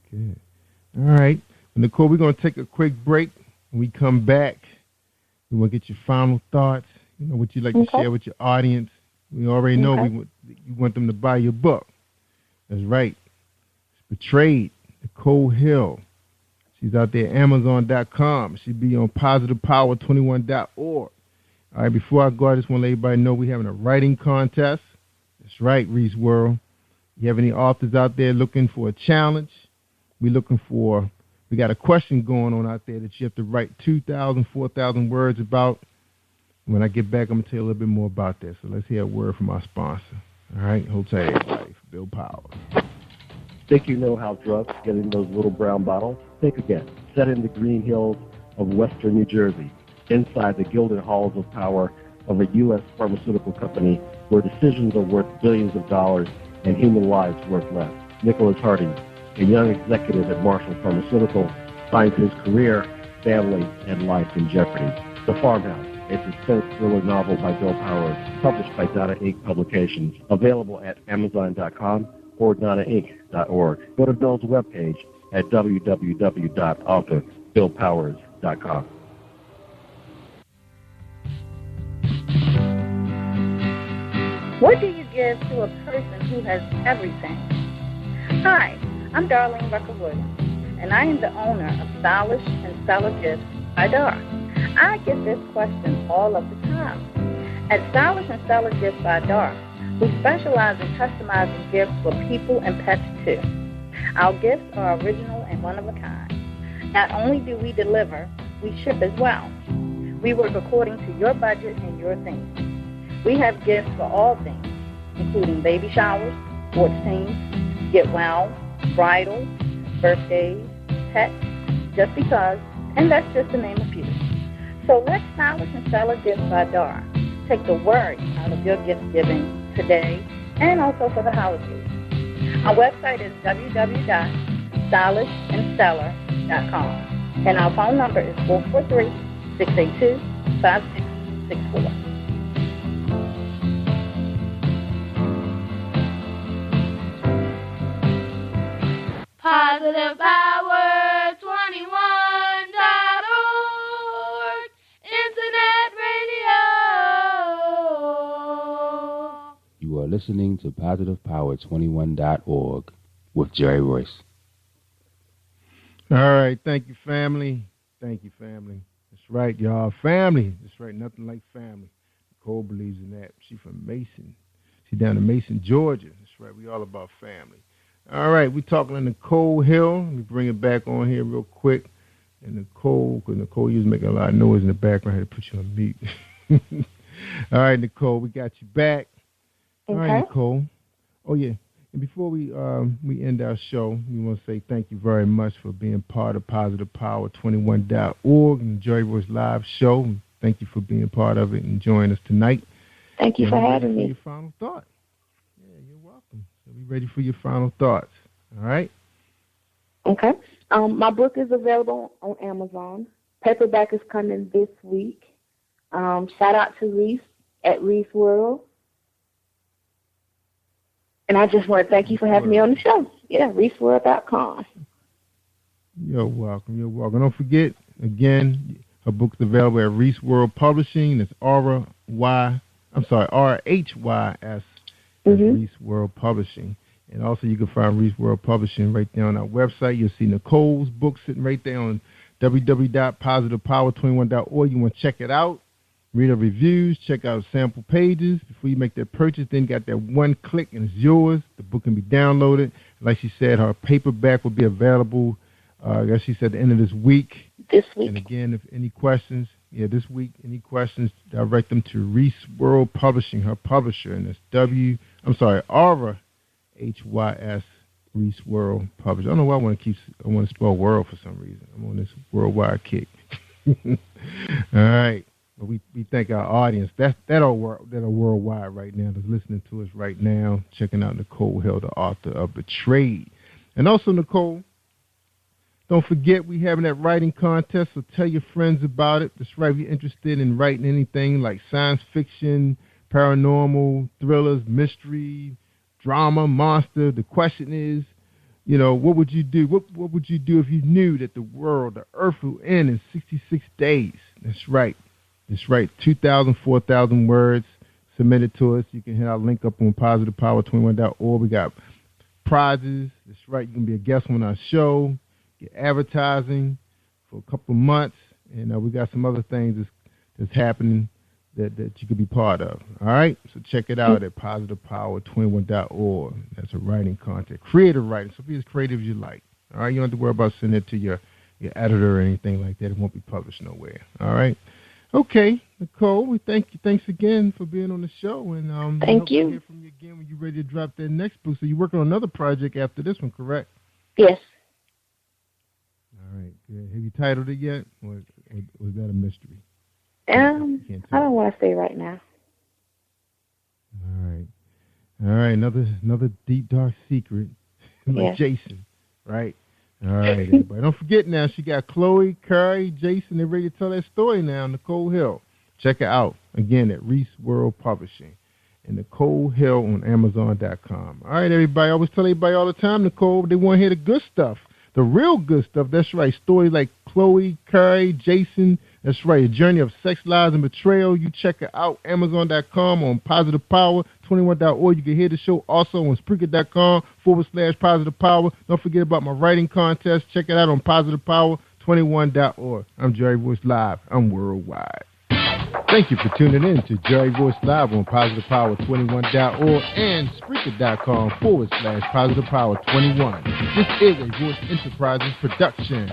All right. Nicole, we're going to take a quick break. When we come back, we want to get your final thoughts. What you'd like to share with your audience, We already know you want them to buy your book. That's right. It's Betrayed, Nicole Hill. She's out there at Amazon.com. She'll be on PositivePower21.org. All right, before I go, I just want to let everybody know we're having a writing contest. That's right, Reese World. You have any authors out there looking for a challenge? We got a question going on out there that you have to write 2,000, 4,000 words about. When I get back, I'm going to tell you a little bit more about that. So let's hear a word from our sponsor. All right, hold tight, everybody. For Bill Power. Think you know how drugs get in those little brown bottles? Think again. Set in the green hills of western New Jersey, inside the gilded halls of power of a U.S. pharmaceutical company where decisions are worth billions of dollars and human lives worth less. Nicholas Harding, a young executive at Marshall Pharmaceutical, finds his career, family, and life in jeopardy. The Farmhouse, a suspense thriller novel by Bill Powers, published by Donna Inc. Publications, available at Amazon.com or DonnaInc.org. Go to Bill's webpage at www.authorBillPowers.com. What do you give to a person who has everything? Hi, I'm Darlene Rucker-Williams, and I am the owner of Stylish and Stellar Gifts by Dar. I get this question all of the time. At Stylish and Stellar Gifts by Dar, we specialize in customizing gifts for people and pets too. Our gifts are original and one of a kind. Not only do we deliver, we ship as well. We work according to your budget and your theme. We have gifts for all things, including baby showers, sports teams, get well, bridal, birthdays, pets, just because, and that's just to name a few. So let Stylish and Stellar Gifts by Dar take the worry out of your gift giving today and also for the holidays. Our website is www.stylishandstellar.com, and our phone number is 443-682-5664. Positive Power 21.org, Internet Radio. You are listening to PositivePower21.org with Jerry Royce. All right, thank you, family. Thank you, family. That's right, y'all. Family. That's right, nothing like family. Nicole believes in that. She's from Mason. She's down in Mason, Georgia. That's right, we all about family. All right, we're talking to Nicole Hill. Let me bring it back on here real quick. And Nicole, because Nicole, you was making a lot of noise in the background. I had to put you on mute. All right, Nicole, we got you back. Okay. All right, Nicole. Oh, yeah. And before we end our show, we want to say thank you very much for being part of PositivePower21.org and Jerry Royce Live show. And thank you for being part of it and joining us tonight. Thank you for having me. Your final thought. Yeah, you're welcome. So be ready for your final thoughts. All right? Okay. My book is available on Amazon. Paperback is coming this week. Shout out to Reese at Reese World. And I just want to thank you for having me on the show. Yeah, ReeseWorld.com. You're welcome. You're welcome. Don't forget, again, her book's available at Reese World Publishing. It's RHYS Reese World Publishing. And also you can find Reese World Publishing right there on our website. You'll see Nicole's book sitting right there on www.positivepower21.org. You want to check it out, read her reviews, check out sample pages before you make that purchase. Then you got that one click and it's yours. The book can be downloaded. Like she said, her paperback will be available, I guess she said, the end of this week. This week. And again, if any questions, this week, any questions, direct them to Reese World Publishing, her publisher, and it's RHYS Reese World Publishing. I don't know why I want to spell world for some reason. I'm on this worldwide kick. All right. But we thank our audience. That are worldwide right now. That's listening to us right now, checking out Nicole Hill, the author of Betrayed. And also, Nicole, don't forget we having that writing contest, so tell your friends about it. That's right, if you're interested in writing anything like science fiction, paranormal, thrillers, mystery, drama, monster. The question is, what would you do? What would you do if you knew that the earth will end in 66 days? That's right. 2,000, 4,000 words, submit it to us. You can hit our link up on positivepower21.org. We got prizes. That's right. You can be a guest on our show, get advertising for a couple of months, and we got some other things that's happening that you could be part of. All right? So check it out at positivepower21.org. That's a writing content, creative writing. So be as creative as you like. All right? You don't have to worry about sending it to your editor or anything like that. It won't be published nowhere. All right? Okay, Nicole, we thank you. Thanks again for being on the show. And thank you. We'll hear from you again when you're ready to drop that next book. So you're working on another project after this one, correct? Yes. All right, good. Have you titled it yet, or was that a mystery? I don't want to say right now. All right. Another deep, dark secret, like Jason, right? All right, everybody. Don't forget now, she got Chloe, Curry, Jason. They're ready to tell that story now, Nicole Hill. Check her out, again, at Reese World Publishing. And Nicole Hill on Amazon.com. All right, everybody. I always tell everybody all the time, Nicole, they want to hear the good stuff. The real good stuff. That's right. Stories like Chloe, Curry, Jason. That's right. A journey of sex, lies, and betrayal. You check it out. Amazon.com, on positivepower21.org. You can hear the show also on Spreaker.com/positivepower. Don't forget about my writing contest. Check it out on positivepower21.org. I'm Jerry Royce Live. I'm worldwide. Thank you for tuning in to Jerry Royce Live on positivepower21.org and Spreaker.com/positivepower21. This is a Royce Enterprises production.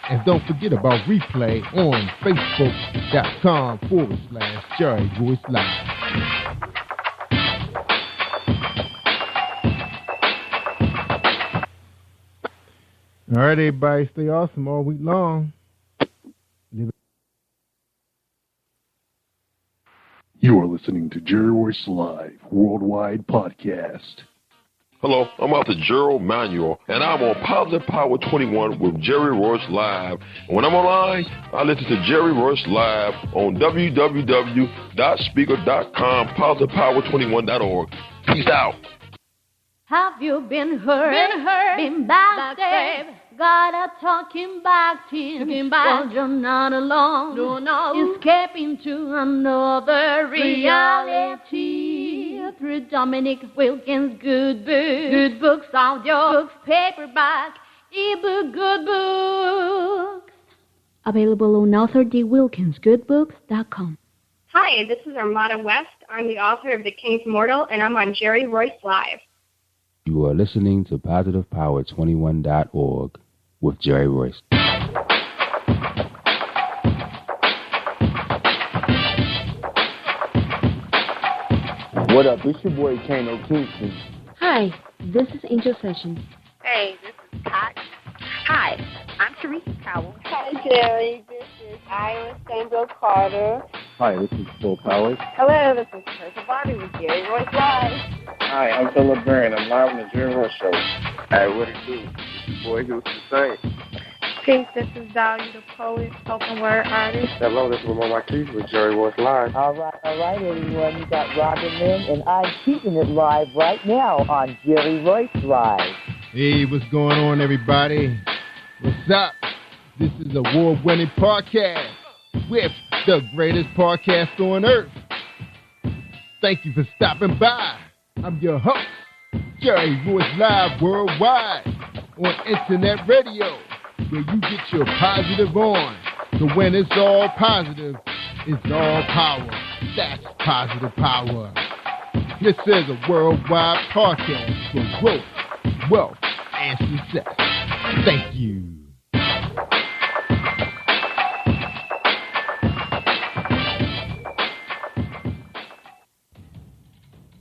And don't forget about replay on Facebook.com/Jerry Royce Live. All right, everybody, stay awesome all week long. You are listening to Jerry Royce Live Worldwide Podcast. Hello, I'm Author Gerald Manuel, and I'm on Positive Power 21 with Jerry Royce Live. And when I'm online, I listen to Jerry Royce Live on www.speaker.com, positivepower21.org. Peace out. Have you been hurt? Been backstabbed? Got a talking back team. Well, you're not alone. No. Escaping to another reality. Through Dominic Wilkins' good books. Good books, audio books, paperback, ebook, good books. Available on authordwilkinsgoodbooks.com. Hi, this is Armada West. I'm the author of The King's Mortal, and I'm on Jerry Royce Live. You are listening to positivepower21.org with Jerry Royce. What up? It's your boy Kano Kingston. Hi, this is Angel Sessions. Hey, this is Pat. Hi, I'm Teresa Cowell. Hi, Jerry. This is Ira Stanbro Carter. Hi, this is Phil Powers. Hello, this is Teresa Bobby with Jerry Royce Live. Hi, I'm Philip Barron. I'm live on the Jerry Royce Show. Hey, what it do? Boy, he was the same. Peace, this is Dahlia, the poet, spoken word artist. Hello, this is Lamar Marquis with Jerry Royce Live. All right, everyone. You got Robin Lynn, and I'm keeping it live right now on Jerry Royce Live. Hey, what's going on, everybody? What's up? This is award-winning podcast with the greatest podcast on earth. Thank you for stopping by. I'm your host, Jerry Royce Live Worldwide on Internet Radio, where you get your positive on. So when it's all positive, it's all power. That's positive power. This is a worldwide podcast for growth, wealth, and success. Thank you.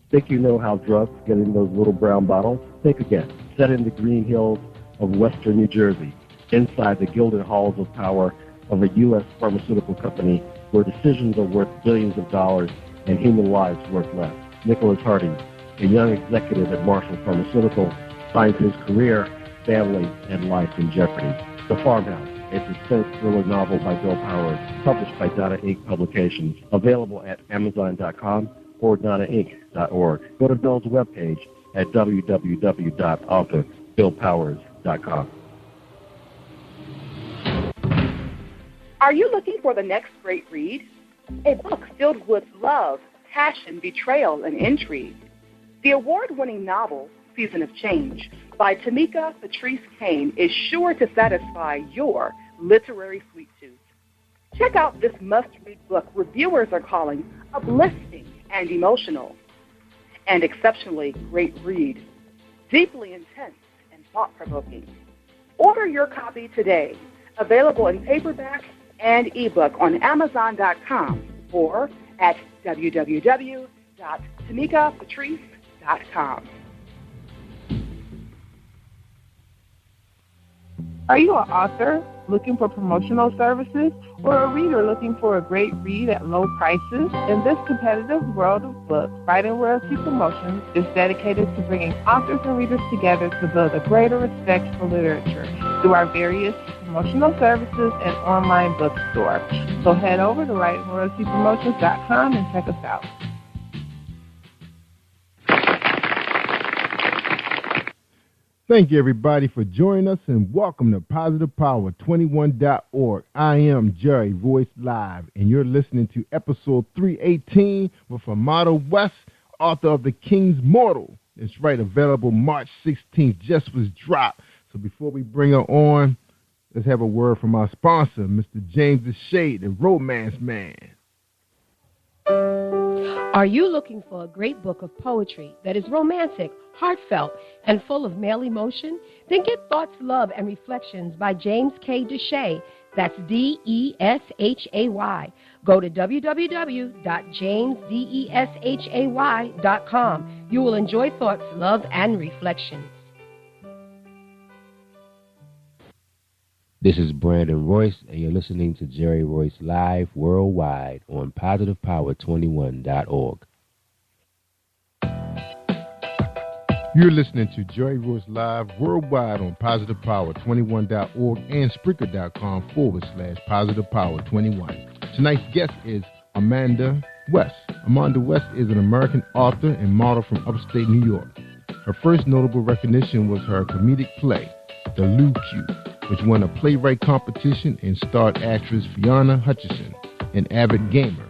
Think you know how drugs get in those little brown bottles? Think again. Set in the green hills of western New Jersey, inside the gilded halls of power of a U.S. pharmaceutical company where decisions are worth billions of dollars and human lives worth less. Nicholas Harding, a young executive at Marshall Pharmaceutical, finds his career, family, and life in jeopardy. The Farmhouse, a suspense thriller novel by Bill Powers, published by Donna Inc. Publications, available at Amazon.com or DonnaInc.org. Go to Bill's webpage at www.authorBillPowers.com. Are you looking for the next great read? A book filled with love, passion, betrayal, and intrigue. The award-winning novel, Season of Change, by Tamika Patrice Kane is sure to satisfy your literary sweet tooth. Check out this must-read book reviewers are calling uplifting and emotional. And exceptionally great read, deeply intense and thought-provoking. Order your copy today, available in paperback and ebook on Amazon.com or at www.tamikapatrice.com. Are you an author looking for promotional services or a reader looking for a great read at low prices? In this competitive world of books, Writing Royalty Promotions is dedicated to bringing authors and readers together to build a greater respect for literature through our various promotional services and online bookstore. So head over to WritingRoyaltyPromotions.com and check us out. Thank you, everybody, for joining us, and welcome to PositivePower21.org. I am Jerry Royce Live, and you're listening to episode 318 with Amada West, author of The King's Mortal. It's right, available March 16th, just was dropped. So before we bring her on, let's have a word from our sponsor, Mr. James Deshay, the Romance Man. Are you looking for a great book of poetry that is romantic, heartfelt, and full of male emotion? Then get Thoughts, Love, and Reflections by James K. Deshay. That's Deshay. Go to www.jamesdeshay.com. You will enjoy Thoughts, Love, and Reflections. This is Brandon Royce, and you're listening to Jerry Royce Live worldwide on PositivePower21.org. You're listening to Jerry Royce Live worldwide on PositivePower21.org and Spreaker.com/PositivePower21. Tonight's guest is Amada West. Amada West is an American author and model from upstate New York. Her first notable recognition was her comedic play, The Lou Q, which won a playwright competition and starred actress Fiona Hutchison, an avid gamer.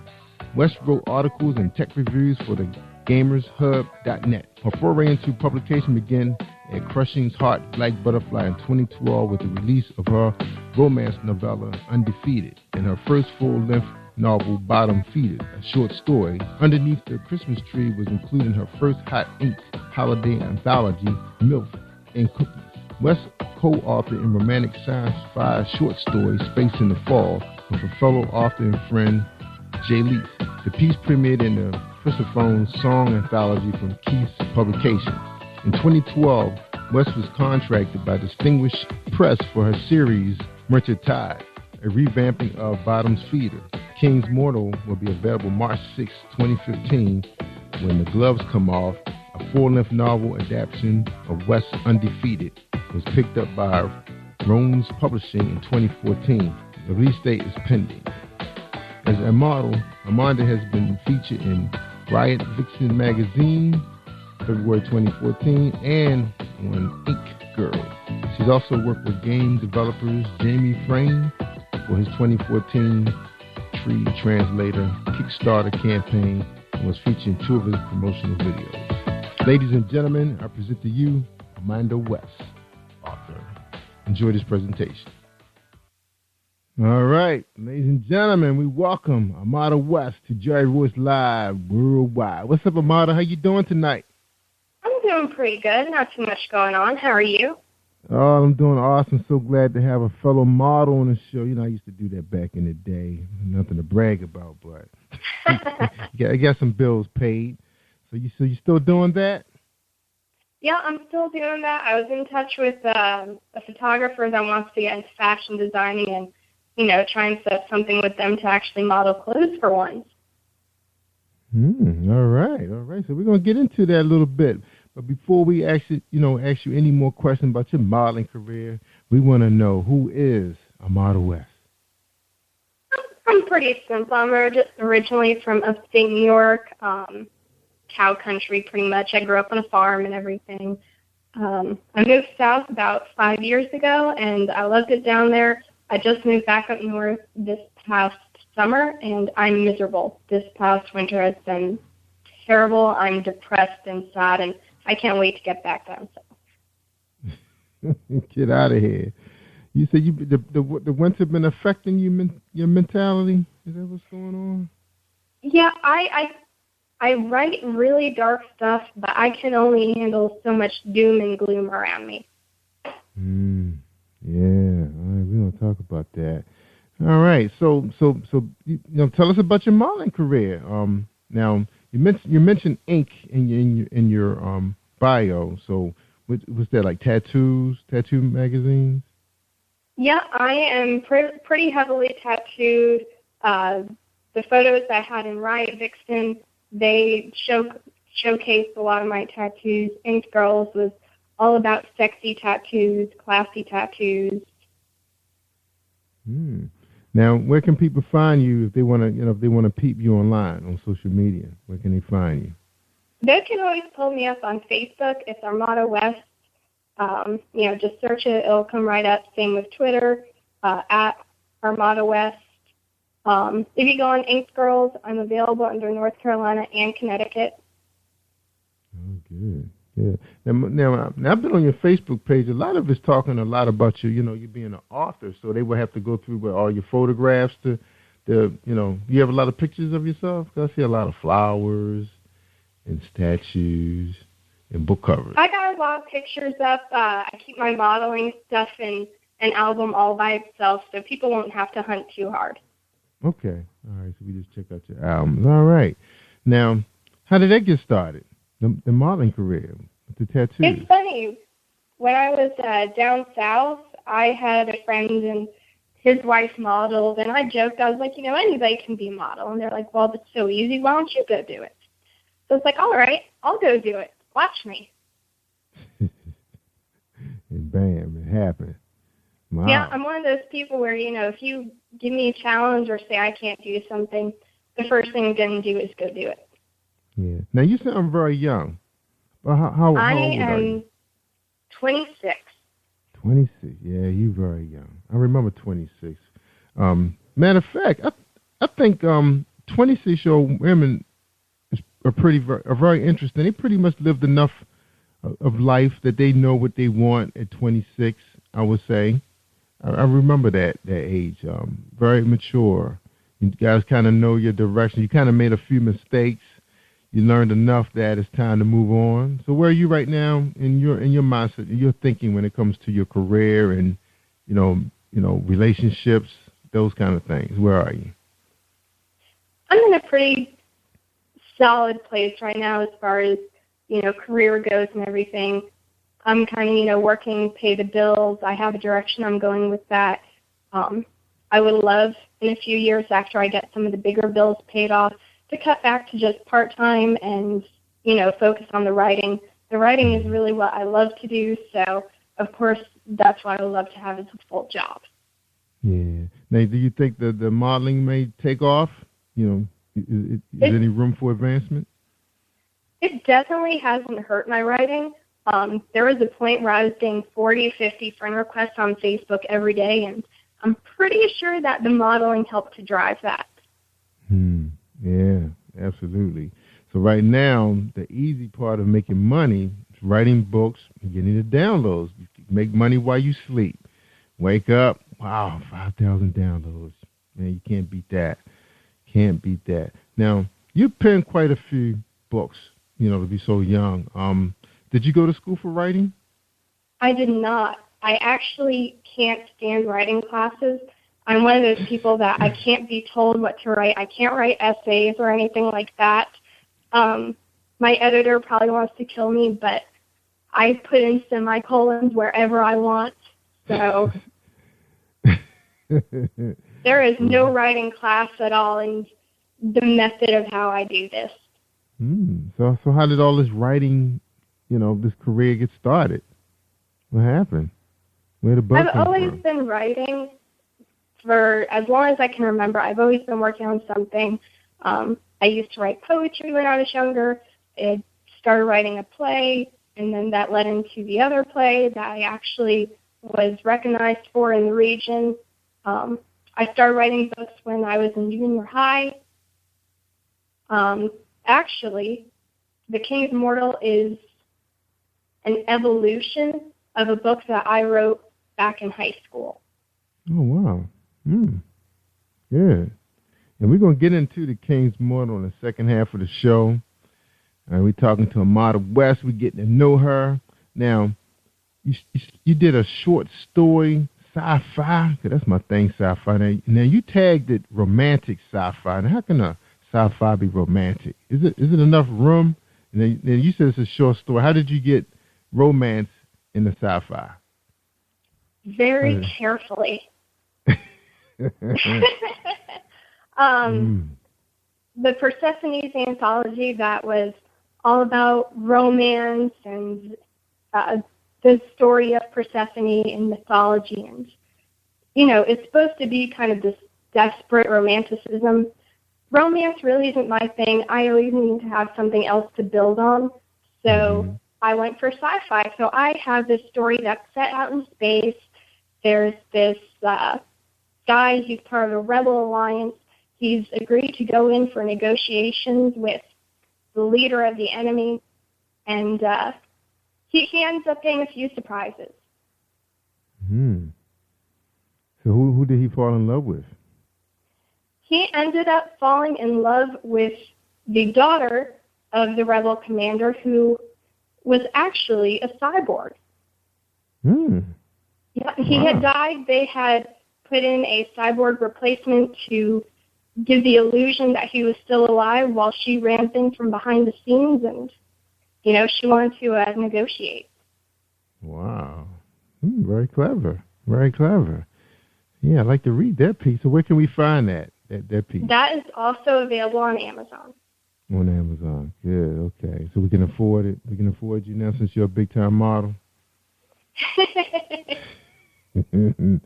West wrote articles and tech reviews for the GamersHub.net. Her foray into publication began at Crushing's Heart Black Butterfly in 2012 with the release of her romance novella Undefeated and her first full-length novel Bottom Feeded, a short story. Underneath the Christmas Tree was included in her first Hot Ink holiday anthology, MILF and Cookies. West co-authored in romantic sci-fi short story Space in the Fall with her fellow author and friend Jay Leith. The piece premiered in the Chrysophone Song Anthology from Keith's Publications. In 2012, West was contracted by Distinguished Press for her series Merchant Tide, a revamping of Bottom's Feeder. King's Mortal will be available March 6, 2015, when the gloves come off. A full-length novel adaptation of West's Undefeated was picked up by Rome's Publishing in 2014. The release date is pending. As a model, Amada has been featured in Riot Vixen magazine, February 2014, and on Ink Girl. She's also worked with game developers Jamie Frame for his 2014 Tree Translator Kickstarter campaign and was featured in 2 of his promotional videos. Ladies and gentlemen, I present to you Amada West, author. Enjoy this presentation. All right, ladies and gentlemen, we welcome Amada West to Jerry Royce Live worldwide. What's up, Amada? How you doing tonight? I'm doing pretty good. Not too much going on. How are you? Oh, I'm doing awesome. So glad to have a fellow model on the show. You know, I used to do that back in the day. Nothing to brag about, but I got some bills paid. So you still doing that? Yeah, I'm still doing that. I was in touch with a photographer that wants to get into fashion designing and, you know, try and set something with them to actually model clothes for once. All right. So we're going to get into that a little bit. But before we ask you any more questions about your modeling career, we want to know, who is Amada West? I'm pretty simple. I'm originally from upstate New York, cow country pretty much. I grew up on a farm and everything. I moved south about 5 years ago, and I loved it down there. I just moved back up north this past summer, and I'm miserable. This past winter has been terrible. I'm depressed and sad, and I can't wait to get back down south. Get out of here. You said the winter been affecting your mentality? Is that what's going on? Yeah, I write really dark stuff, but I can only handle so much doom and gloom around me. Yeah. All right, we're gonna talk about that. All right. So tell us about your modeling career. Now you mentioned ink in your bio. So was that like tattoo magazines? Yeah, I am pretty heavily tattooed. The photos I had in Riot Vixen, they showcased a lot of my tattoos. Ink Girls was all about sexy tattoos, classy tattoos. Now, where can people find you if they want to peep you online on social media? Where can they find you? They can always pull me up on Facebook. It's Armada West. Just search it; it'll come right up. Same with Twitter, at Armada West. If you go on Ink Girls, I'm available under North Carolina and Connecticut. Oh, good. Yeah. Now, I've been on your Facebook page. A lot of it's talking a lot about you. You being an author, so they will have to go through with all your photographs. You have a lot of pictures of yourself. I see a lot of flowers and statues and book covers. I got a lot of pictures up. I keep my modeling stuff in an album all by itself, so people won't have to hunt too hard. Okay. All right. So we just check out your albums. All right. Now, how did that get started? The modeling career, the tattoos. It's funny. When I was down south, I had a friend and his wife modeled, and I joked. I was like, anybody can be a model. And they're like, well, it's so easy. Why don't you go do it? So it's like, all right, I'll go do it. Watch me. And bam, it happened. Wow. Yeah, I'm one of those people where, if you give me a challenge or say I can't do something, the first thing I'm going to do is go do it. Yeah. Now, you sound very young. Well, how old are you? I am 26. 26. Yeah, you're very young. I remember 26. Matter of fact, I think 26-year-old women are very interesting. They pretty much lived enough of life that they know what they want at 26, I would say. I remember that age. Very mature. You guys kind of know your direction. You kind of made a few mistakes. You learned enough that it's time to move on. So where are you right now in your mindset, your thinking when it comes to your career and relationships, those kind of things? Where are you? I'm in a pretty solid place right now as far as career goes and everything. I'm kind of working, pay the bills. I have a direction I'm going with that. I would love in a few years after I get some of the bigger bills paid off to cut back to just part-time and, focus on the writing. The writing is really what I love to do, so, of course, that's what I would love to have as a full job. Yeah. Now, do you think that the modeling may take off? Is there any room for advancement? It definitely hasn't hurt my writing. There was a point where I was getting 40, 50 friend requests on Facebook every day, and I'm pretty sure that the modeling helped to drive that. Yeah, absolutely. So right now, the easy part of making money is writing books and getting the downloads. You can make money while you sleep. Wake up, wow, 5,000 downloads. Man, you can't beat that. Can't beat that. Now, you penned quite a few books, to be so young. Did you go to school for writing? I did not. I actually can't stand writing classes. I'm one of those people that I can't be told what to write. I can't write essays or anything like that. My editor probably wants to kill me, but I put in semicolons wherever I want. So there is no writing class at all in the method of how I do this. So how did all this writing, this career get started? What happened? Where the book I've always been writing for as long as I can remember. I've always been working on something. I used to write poetry when I was younger. I started writing a play, and then that led into the other play that I actually was recognized for in the region. I started writing books when I was in junior high. Actually, The King's Mortal is an evolution of a book that I wrote back in high school. Oh, wow. Good. And we're going to get into The King's Mortal in the second half of the show. We're talking to Amada West. We're getting to know her. Now, you did a short story, sci-fi. That's my thing, sci-fi. Now you tagged it romantic sci-fi. Now, how can a sci-fi be romantic? Is it enough room? And then you said it's a short story. How did you get romance in the sci-fi? Very carefully. The Persephone's anthology, that was all about romance and the story of Persephone in mythology. And, it's supposed to be kind of this desperate romanticism. Romance really isn't my thing. I always need to have something else to build on. So I went for sci-fi. So I have this story that's set out in space. There's this guy, he's part of a rebel alliance. He's agreed to go in for negotiations with the leader of the enemy, and he ends up getting a few surprises. So who did he fall in love with? He ended up falling in love with the daughter of the rebel commander, who was actually a cyborg. Yeah, he had died. They had put in a cyborg replacement to give the illusion that he was still alive while she ran things from behind the scenes, and, she wanted to negotiate. Wow. Very clever. Very clever. Yeah, I'd like to read that piece. So where can we find that piece? That is also available on Amazon. On Amazon. Good, okay. So we can afford it. We can afford you now since you're a big-time model. All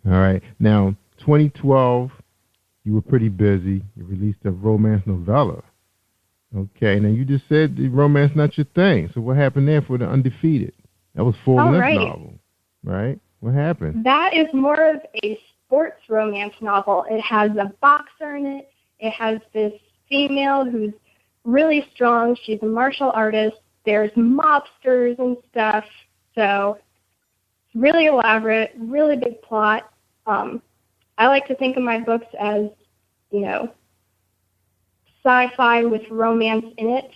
right. Now, 2012, you were pretty busy. You released a romance novella. Okay. Now, you just said the romance not your thing. So what happened there for The Undefeated? That was full-length novel, right? What happened? That is more of a sports romance novel. It has a boxer in it. It has this female who's really strong. She's a martial artist. There's mobsters and stuff. So it's really elaborate, really big plot. I like to think of my books as, sci-fi with romance in it,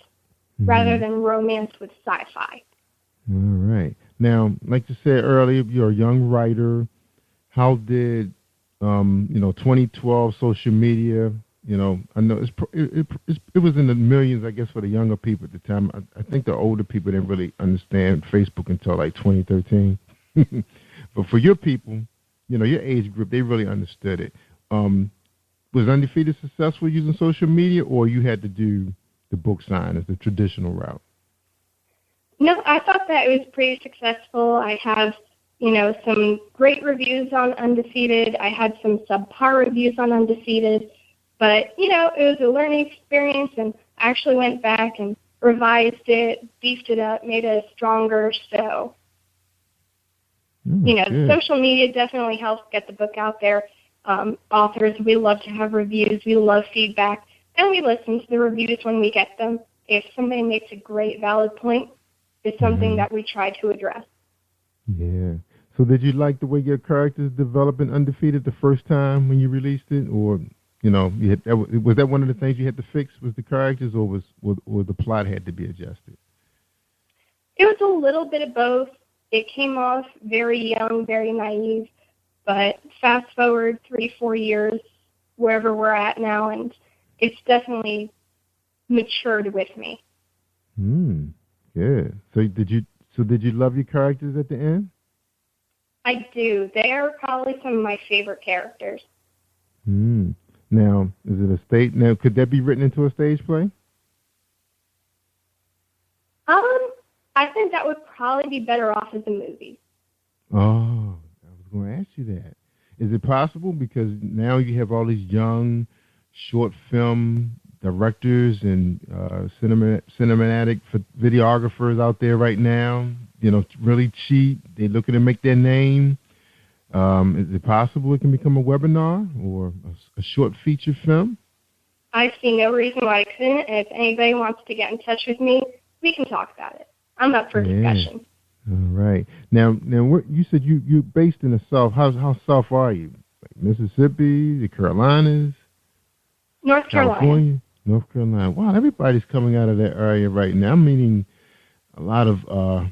rather than romance with sci-fi. All right. Now, like you said earlier, you're a young writer. How did, 2012 social media, I know it was in the millions, I guess, for the younger people at the time. I think the older people didn't really understand Facebook until like 2013. But for your people, your age group, they really understood it. Was Undefeated successful using social media, or you had to do the book sign as the traditional route? No, I thought that it was pretty successful. I have, some great reviews on Undefeated. I had some subpar reviews on Undefeated. But, it was a learning experience, and I actually went back and revised it, beefed it up, made it stronger. So, social media definitely helps get the book out there. Authors, we love to have reviews. We love feedback. And we listen to the reviews when we get them. If somebody makes a great, valid point, it's something that we try to address. Yeah. So did you like the way your characters developed in Undefeated the first time when you released it? Or, was that one of the things you had to fix, was the characters, or was the plot had to be adjusted? It was a little bit of both. It came off very young, very naive. But fast forward 3-4 years, wherever we're at now, and it's definitely matured with me. Good. So did you love your characters at the end? I do. They are probably some of my favorite characters. Now, is it a stage? Now, could that be written into a stage play? I think that would probably be better off as a movie. Oh, I was going to ask you that. Is it possible? Because now you have all these young short film directors and cinematic videographers out there right now, really cheap. They're looking to make their name. Is it possible it can become a webinar or a short feature film? I see no reason why I couldn't, and if anybody wants to get in touch with me, we can talk about it. I'm up for discussion. All right. Now, you said you're based in the South. How South are you? Like Mississippi, the Carolinas, North Carolina. California, North Carolina. Wow, everybody's coming out of that area right now. I'm meeting a lot of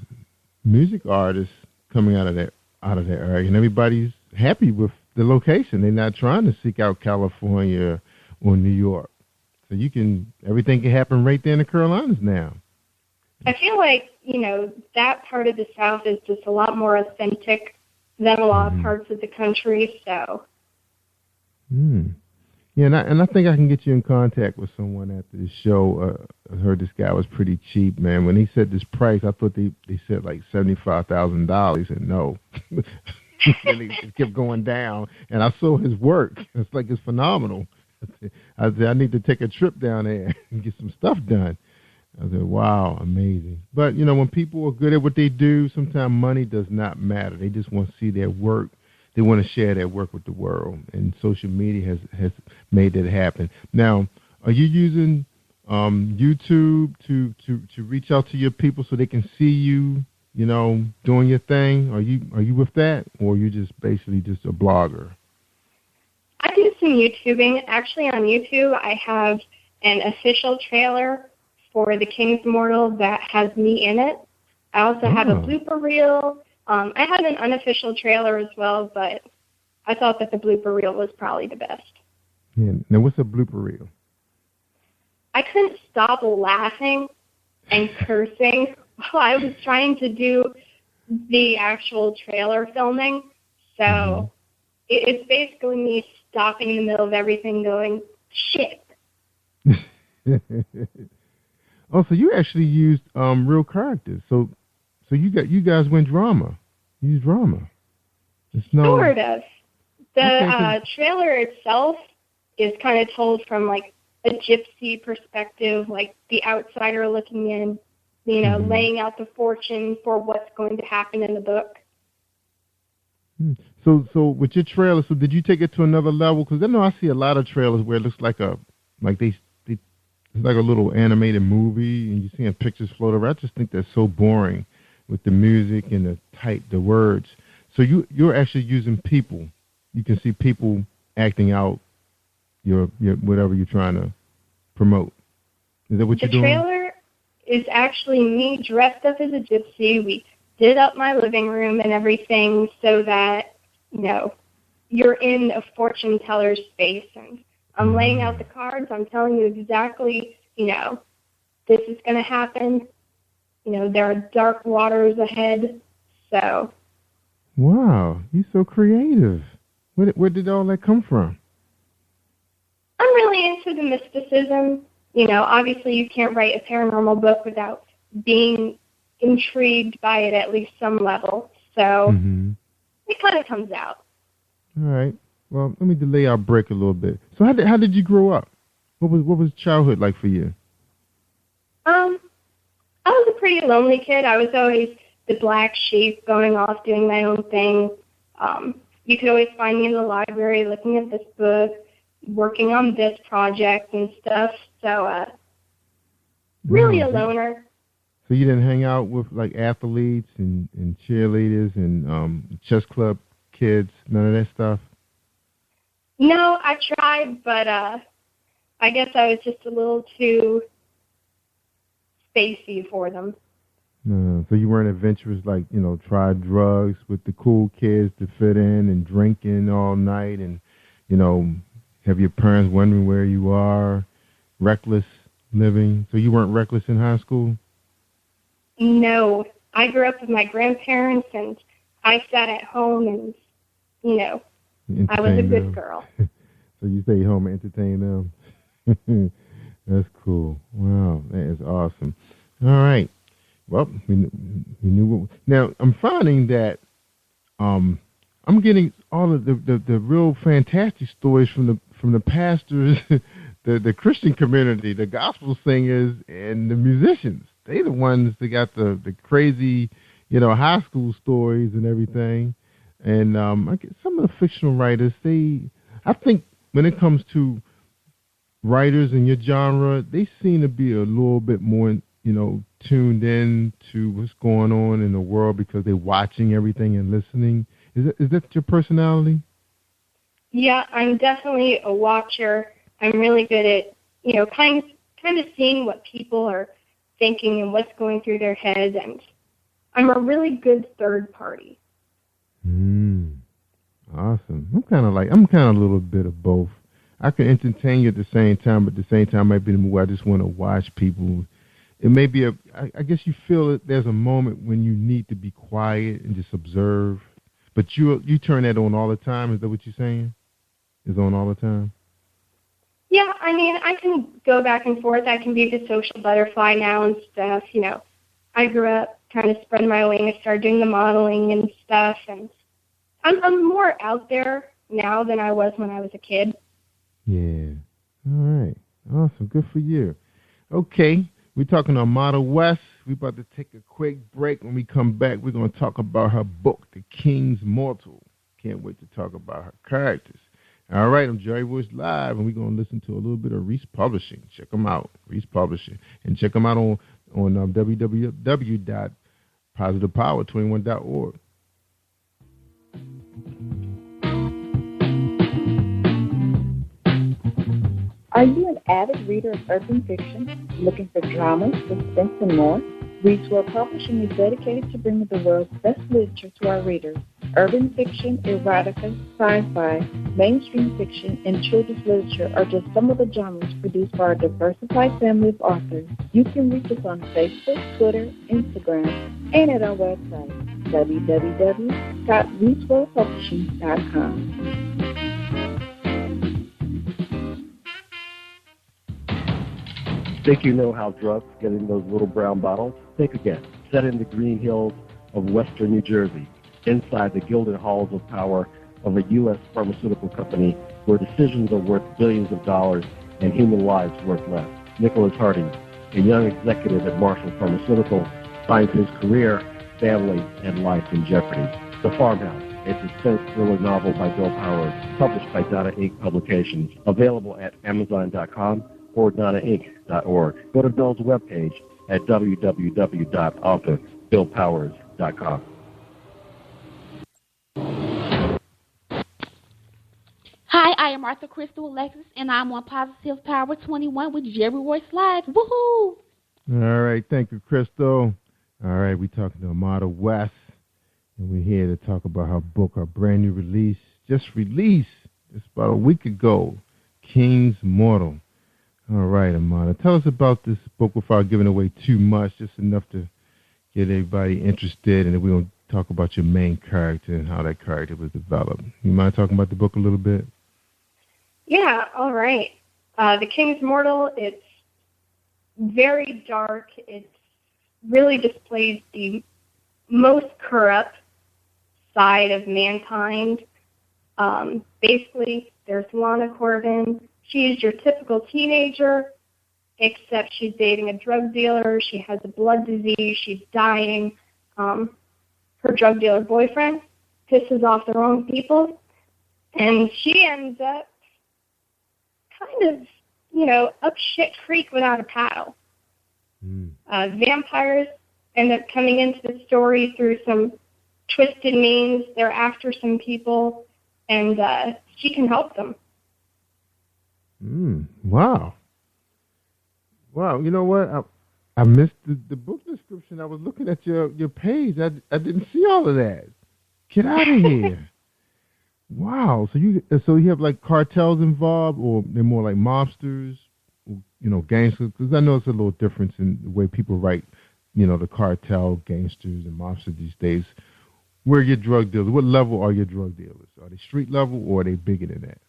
music artists coming out of that area, and everybody's happy with the location. They're not trying to seek out California or New York. So everything can happen right there in the Carolinas now. I feel like, that part of the South is just a lot more authentic than a lot of parts of the country, so. Yeah, and I think I can get you in contact with someone after the show. I heard this guy was pretty cheap, man. When he said this price, I thought they said like $75,000. He said no. And it kept going down, and I saw his work. It's phenomenal. I said, I need to take a trip down there and get some stuff done. I said, wow, amazing. But, when people are good at what they do, sometimes money does not matter. They just want to see their work. They want to share their work with the world, and social media has made that happen. Now, are you using YouTube to reach out to your people so they can see you, doing your thing? Are you with that, or are you just basically just a blogger? I do some YouTubing. Actually, on YouTube, I have an official trailer for The King's Immortal that has me in it. I also have a blooper reel. I had an unofficial trailer as well, but I thought that the blooper reel was probably the best. Yeah. Now, what's a blooper reel? I couldn't stop laughing and cursing while I was trying to do the actual trailer filming. So it's basically me stopping in the middle of everything going, shit. Oh, so you actually used real characters. So you guys went drama. You used drama. Sort of. The trailer itself is kind of told from like a gypsy perspective, like the outsider looking in, laying out the fortune for what's going to happen in the book. So with your trailer, so did you take it to another level? Because I know I see a lot of trailers where it looks like it's like a little animated movie, and you're seeing pictures float around. I just think that's so boring with the music and the words. So you're actually using people. You can see people acting out your whatever you're trying to promote. Is that what you're doing? The trailer is actually me dressed up as a gypsy. We did up my living room and everything so that, you're in a fortune teller's space, and I'm laying out the cards. I'm telling you exactly, this is going to happen. There are dark waters ahead. So. Wow, you're so creative. Where did all that come from? I'm really into the mysticism. Obviously you can't write a paranormal book without being intrigued by it at least some level. So it kind of comes out. All right. Well, let me delay our break a little bit. So how did you grow up? What was childhood like for you? I was a pretty lonely kid. I was always the black sheep, going off, doing my own thing. You could always find me in the library looking at this book, working on this project and stuff. So really a loner. So you didn't hang out with like athletes and cheerleaders and chess club kids, none of that stuff? No, I tried, but I guess I was just a little too spacey for them. So you weren't adventurous, like, try drugs with the cool kids to fit in and drinking all night and, have your parents wondering where you are, reckless living. So you weren't reckless in high school? No. I grew up with my grandparents, and I sat at home and, I was a good girl. So you stay home and entertain them? That's cool. Wow, that is awesome. All right. Well, we knew what. Now I'm finding that I'm getting all of the real fantastic stories from the pastors, the Christian community, the gospel singers, and the musicians. They're the ones that got the crazy, high school stories and everything. And I get some of the fictional writers. I think when it comes to writers in your genre, they seem to be a little bit more, tuned in to what's going on in the world because they're watching everything and listening. Is that your personality? Yeah, I'm definitely a watcher. I'm really good at, kind of seeing what people are thinking and what's going through their heads, and I'm a really good third party. Awesome. I'm kind of a little bit of both. I can entertain you at the same time, but at the same time, I might be in the mood where I just want to watch people. It may be I guess you feel that there's a moment when you need to be quiet and just observe, but you turn that on all the time. Is that what you're saying? Is on all the time? Yeah, I mean, I can go back and forth. I can be the social butterfly now and stuff. I grew up kind of spreading my wings, started doing the modeling and stuff, and I'm more out there now than I was when I was a kid. Yeah. All right. Awesome. Good for you. Okay. We're talking on Model West. We're about to take a quick break. When we come back, we're going to talk about her book, The King's Mortal. Can't wait to talk about her characters. All right, I'm Jerry Royce Live, and we're going to listen to a little bit of Reese Publishing. Check them out, Reese Publishing. And check them out on www.positivepower21.org. Are you an avid reader of urban fiction, looking for drama, suspense, and more? Reese World Publishing is dedicated to bringing the world's best literature to our readers. Urban fiction, erotica, sci-fi, mainstream fiction, and children's literature are just some of the genres produced by our diversified family of authors. You can reach us on Facebook, Twitter, Instagram, and at our website, www.reeseworldpublishing.com. Think you know how drugs get in those little brown bottles? Think again. Set in the green hills of western New Jersey, inside the gilded halls of power of a U.S. pharmaceutical company where decisions are worth billions of dollars and human lives worth less. Nicholas Harding, a young executive at Marshall Pharmaceutical, finds his career, family, and life in jeopardy. The Farmhouse, a suspense thriller novel by Bill Powers, published by Donna Inc. Publications, available at Amazon.com or DonnaInc.org. Go to Bill's webpage at www.authorBillPowers.com. Hi, I am Arthur Crystal Alexis, and I'm on Positive Power 21 with Jerry Royce Live. Woohoo! All right, thank you, Crystal. All right, we're talking to Amada West, and we're here to talk about her book, her brand new release, just about a week ago, King's Mortal. All right, Amada, tell us about this book without giving away too much, just enough to get everybody interested, and then we're going to talk about your main character and how that character was developed. You mind talking about the book a little bit? Yeah, all right. The King's Mortal, it's very dark. It really displays the most corrupt side of mankind. Basically, there's Lana Corbin. She's your typical teenager, except she's dating a drug dealer. She has a blood disease. She's dying. Her drug dealer boyfriend pisses off the wrong people, and she ends up kind of, up shit creek without a paddle. Vampires end up coming into the story through some twisted means. They're after some people, and she can help them. Wow. You know what? I missed the book description. I was looking at your page. I didn't see all of that. Get out of here. Wow. So you have like cartels involved, or they're more like mobsters, gangsters? Because I know it's a little difference in the way people write, the cartel, gangsters, and mobsters these days. Where are your drug dealers? What level are your drug dealers? Are they street level, or are they bigger than that?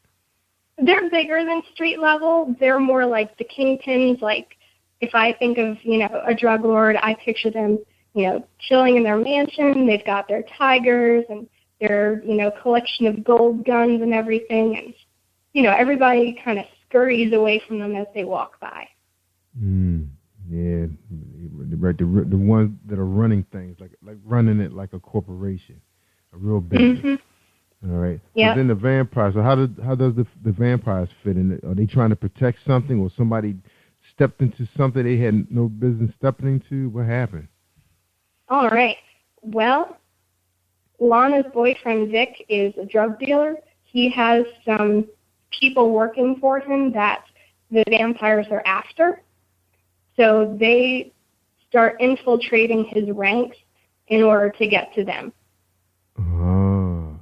They're bigger than street level. They're more like the kingpins. Like, if I think of, a drug lord, I picture them, chilling in their mansion. They've got their tigers and their, collection of gold guns and everything. And, everybody kind of scurries away from them as they walk by. Yeah, right. The ones that are running things, like running it like a corporation, a real business. All right. Yeah. So then the vampires. So how does the vampires fit in? Are they trying to protect something, or somebody stepped into something they had no business stepping into? What happened? All right. Well, Lana's boyfriend Vic is a drug dealer. He has some people working for him that the vampires are after. So they start infiltrating his ranks in order to get to them. Oh,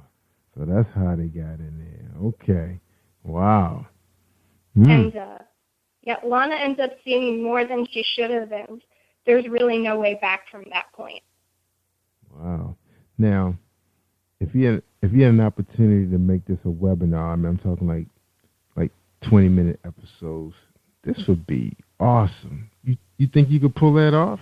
so that's how they got in there. Okay. Wow. And Lana ends up seeing more than she should have, and there's really no way back from that point. Wow. Now, if you had an opportunity to make this a webinar, I mean, I'm talking like 20-minute episodes, this would be awesome. You think you could pull that off?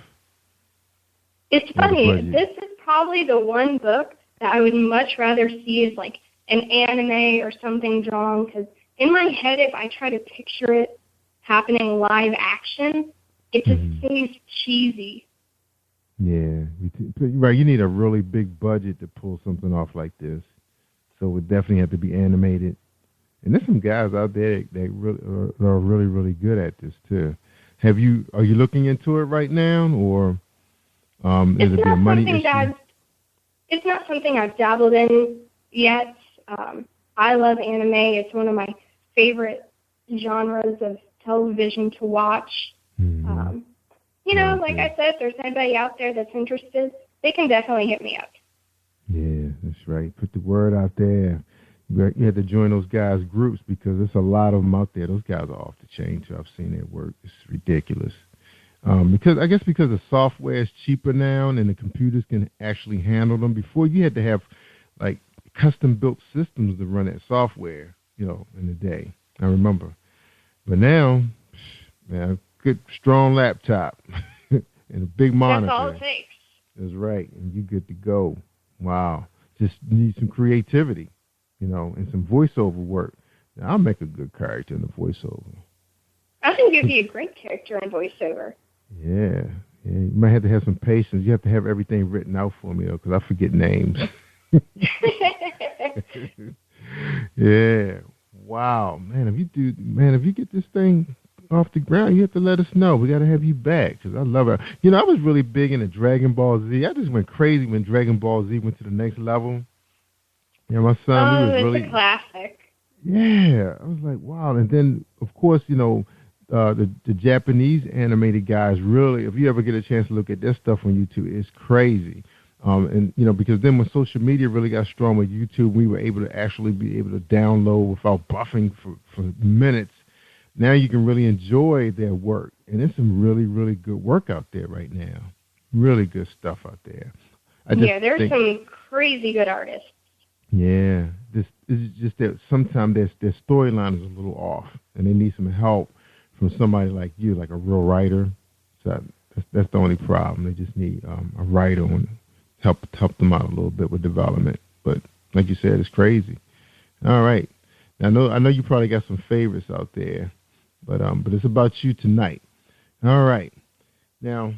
It's funny. This is probably the one book that I would much rather see as like an anime or something drawn, because in my head, if I try to picture it happening live action, it just seems cheesy. Yeah, right. You need a really big budget to pull something off like this, so it would definitely have to be animated. And there's some guys out there that are really, really good at this too. Are you looking into it right now, or is it a money issue? It's not something I've dabbled in yet. I love anime. It's one of my favorite genres of television to watch. Like I said, if there's anybody out there that's interested, they can definitely hit me up. Yeah, that's right. Put the word out there. You have to join those guys' groups, because there's a lot of them out there. Those guys are off the chain too. I've seen their work. It's ridiculous. Because the software is cheaper now and the computers can actually handle them. Before, you had to have like custom built systems to run that software, in the day. I remember. But now, man, a good strong laptop and a big monitor. That's all it takes. That's right. And you're good to go. Wow. Just need some creativity, and some voiceover work. Now, I'll make a good character in the voiceover. I think you'd be a great character in voiceover. Yeah. You might have to have some patience. You have to have everything written out for me, though, because I forget names. Yeah. Wow. Man, if you get this thing off the ground, you have to let us know. We got to have you back, because I love it. I was really big into Dragon Ball Z. I just went crazy when Dragon Ball Z went to the next level. My son, we was really... it's a classic. Yeah. I was like, wow. And then, of course, the Japanese animated guys really, if you ever get a chance to look at their stuff on YouTube, it's crazy. Because then when social media really got strong with YouTube, we were able to actually be able to download without buffing for minutes. Now you can really enjoy their work. And there's some really, really good work out there right now. Really good stuff out there. There's some crazy good artists. Yeah. This is just that sometimes their storyline is a little off, and they need some help from somebody like you, like a real writer. So that's the only problem. They just need a writer to help them out a little bit with development. But like you said, it's crazy. All right. Now, I know you probably got some favorites out there, but it's about you tonight. All right. Now,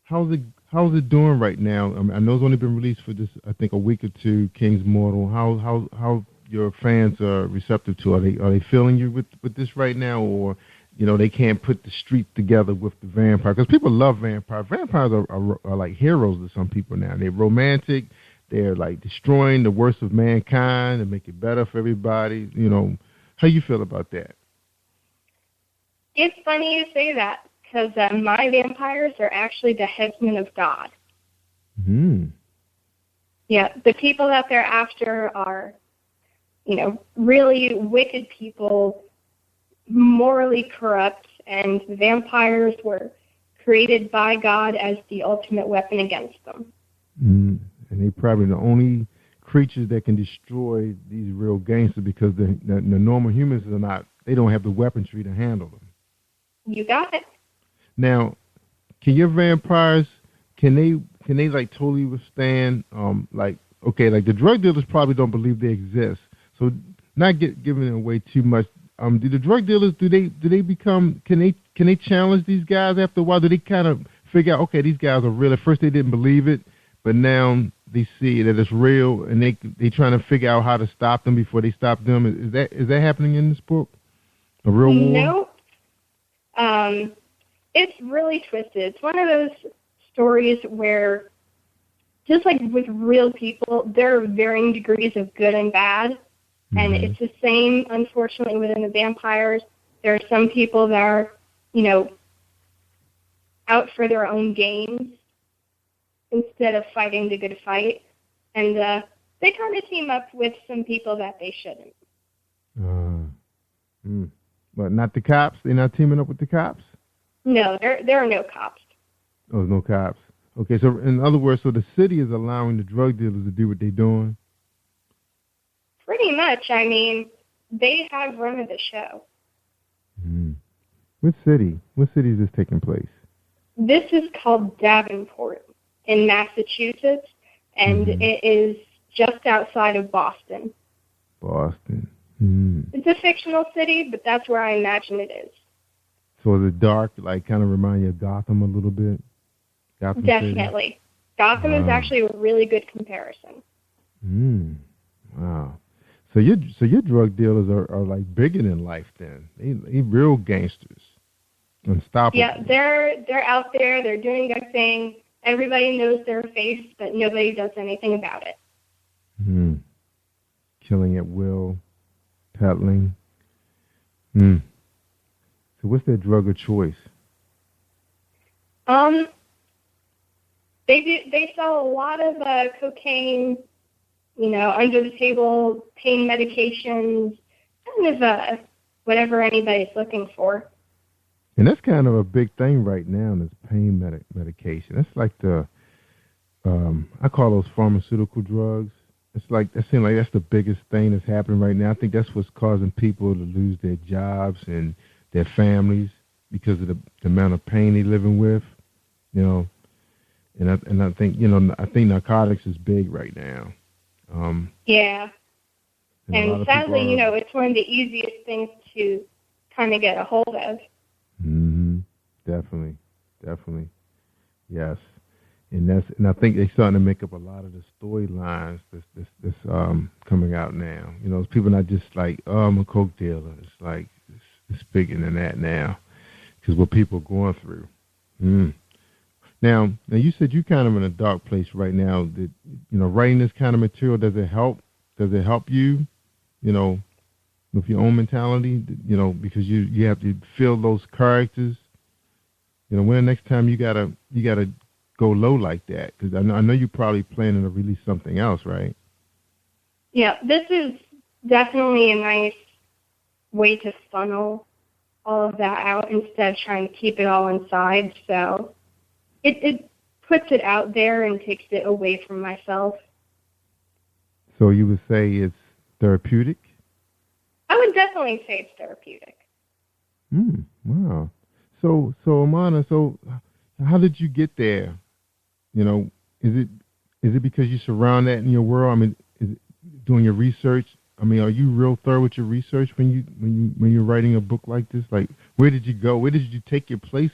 how's it doing right now? I know it's only been released for this, I think, a week or two. King's Mortal. How your fans are receptive to? Are they feeling you with this right now, or they can't put the street together with the vampire? Because people love vampires. Vampires are like heroes to some people now. They're romantic. They're like destroying the worst of mankind and make it better for everybody. How you feel about that? It's funny you say that, because my vampires are actually the headsmen of God. Yeah, the people that they're after are, really wicked people, morally corrupt, and vampires were created by God as the ultimate weapon against them. And they're probably the only creatures that can destroy these real gangsters, because the normal humans they don't have the weaponry to handle them. You got it. Now, can your vampires, can they like totally withstand, the drug dealers probably don't believe they exist, so not giving away too much. Do the drug dealers, do they become, can they challenge these guys after a while? Do they kind of figure out, okay, these guys are real? At first they didn't believe it, but now they see that it's real, and they trying to figure out how to stop them before they stop them. Is that happening in this book? A real war? No. It's really twisted. It's one of those stories where, just like with real people, there are varying degrees of good and bad. And it's the same, unfortunately, within the vampires. There are some people that are, out for their own gains instead of fighting the good fight. And they kind of team up with some people that they shouldn't. But not the cops? They're not teaming up with the cops? No, there are no cops. Oh, no cops. Okay, so in other words, so the city is allowing the drug dealers to do what they're doing? Pretty much. I mean, they have run of the show. What city? What city is this taking place? This is called Davenport in Massachusetts, and it is just outside of Boston. Boston. It's a fictional city, but that's where I imagine it is. So is it dark, like kind of remind you of Gotham a little bit? Gotham Definitely. City? Gotham is actually a really good comparison. Wow. So your drug dealers are like bigger than life then. They real gangsters. Unstoppable. Yeah, they're out there, they're doing their thing. Everybody knows their face, but nobody does anything about it. Killing at will, peddling. So what's their drug of choice? They sell a lot of cocaine, under the table pain medications, kind of whatever anybody's looking for. And that's kind of a big thing right now, this pain medication. That's like I call those pharmaceutical drugs. It's like, that seems like that's the biggest thing that's happening right now. I think that's what's causing people to lose their jobs and their families because of the amount of pain they're living with, And I think, I think narcotics is big right now. Yeah. And sadly, it's one of the easiest things to kind of get a hold of. Definitely. Yes. And I think they're starting to make up a lot of the storylines that's coming out now. It's people not just like, oh, I'm a coke dealer. It's like it's bigger than that now, because what people are going through. Now you said you're kind of in a dark place right now. That writing this kind of material, does it help? Does it help you? With your own mentality. Because you have to feel those characters. When the next time you gotta go low like that? Because I know you're probably planning to release something else, right? Yeah, this is definitely a nice way to funnel all of that out instead of trying to keep it all inside. So it puts it out there and takes it away from myself. So you would say it's therapeutic? I would definitely say it's therapeutic. Wow. So Amana, how did you get there? Is it because you surround that in your world? I mean, is it doing your research? I mean, are you real thorough with your research when you're writing a book like this? Like, where did you go? Where did you take your place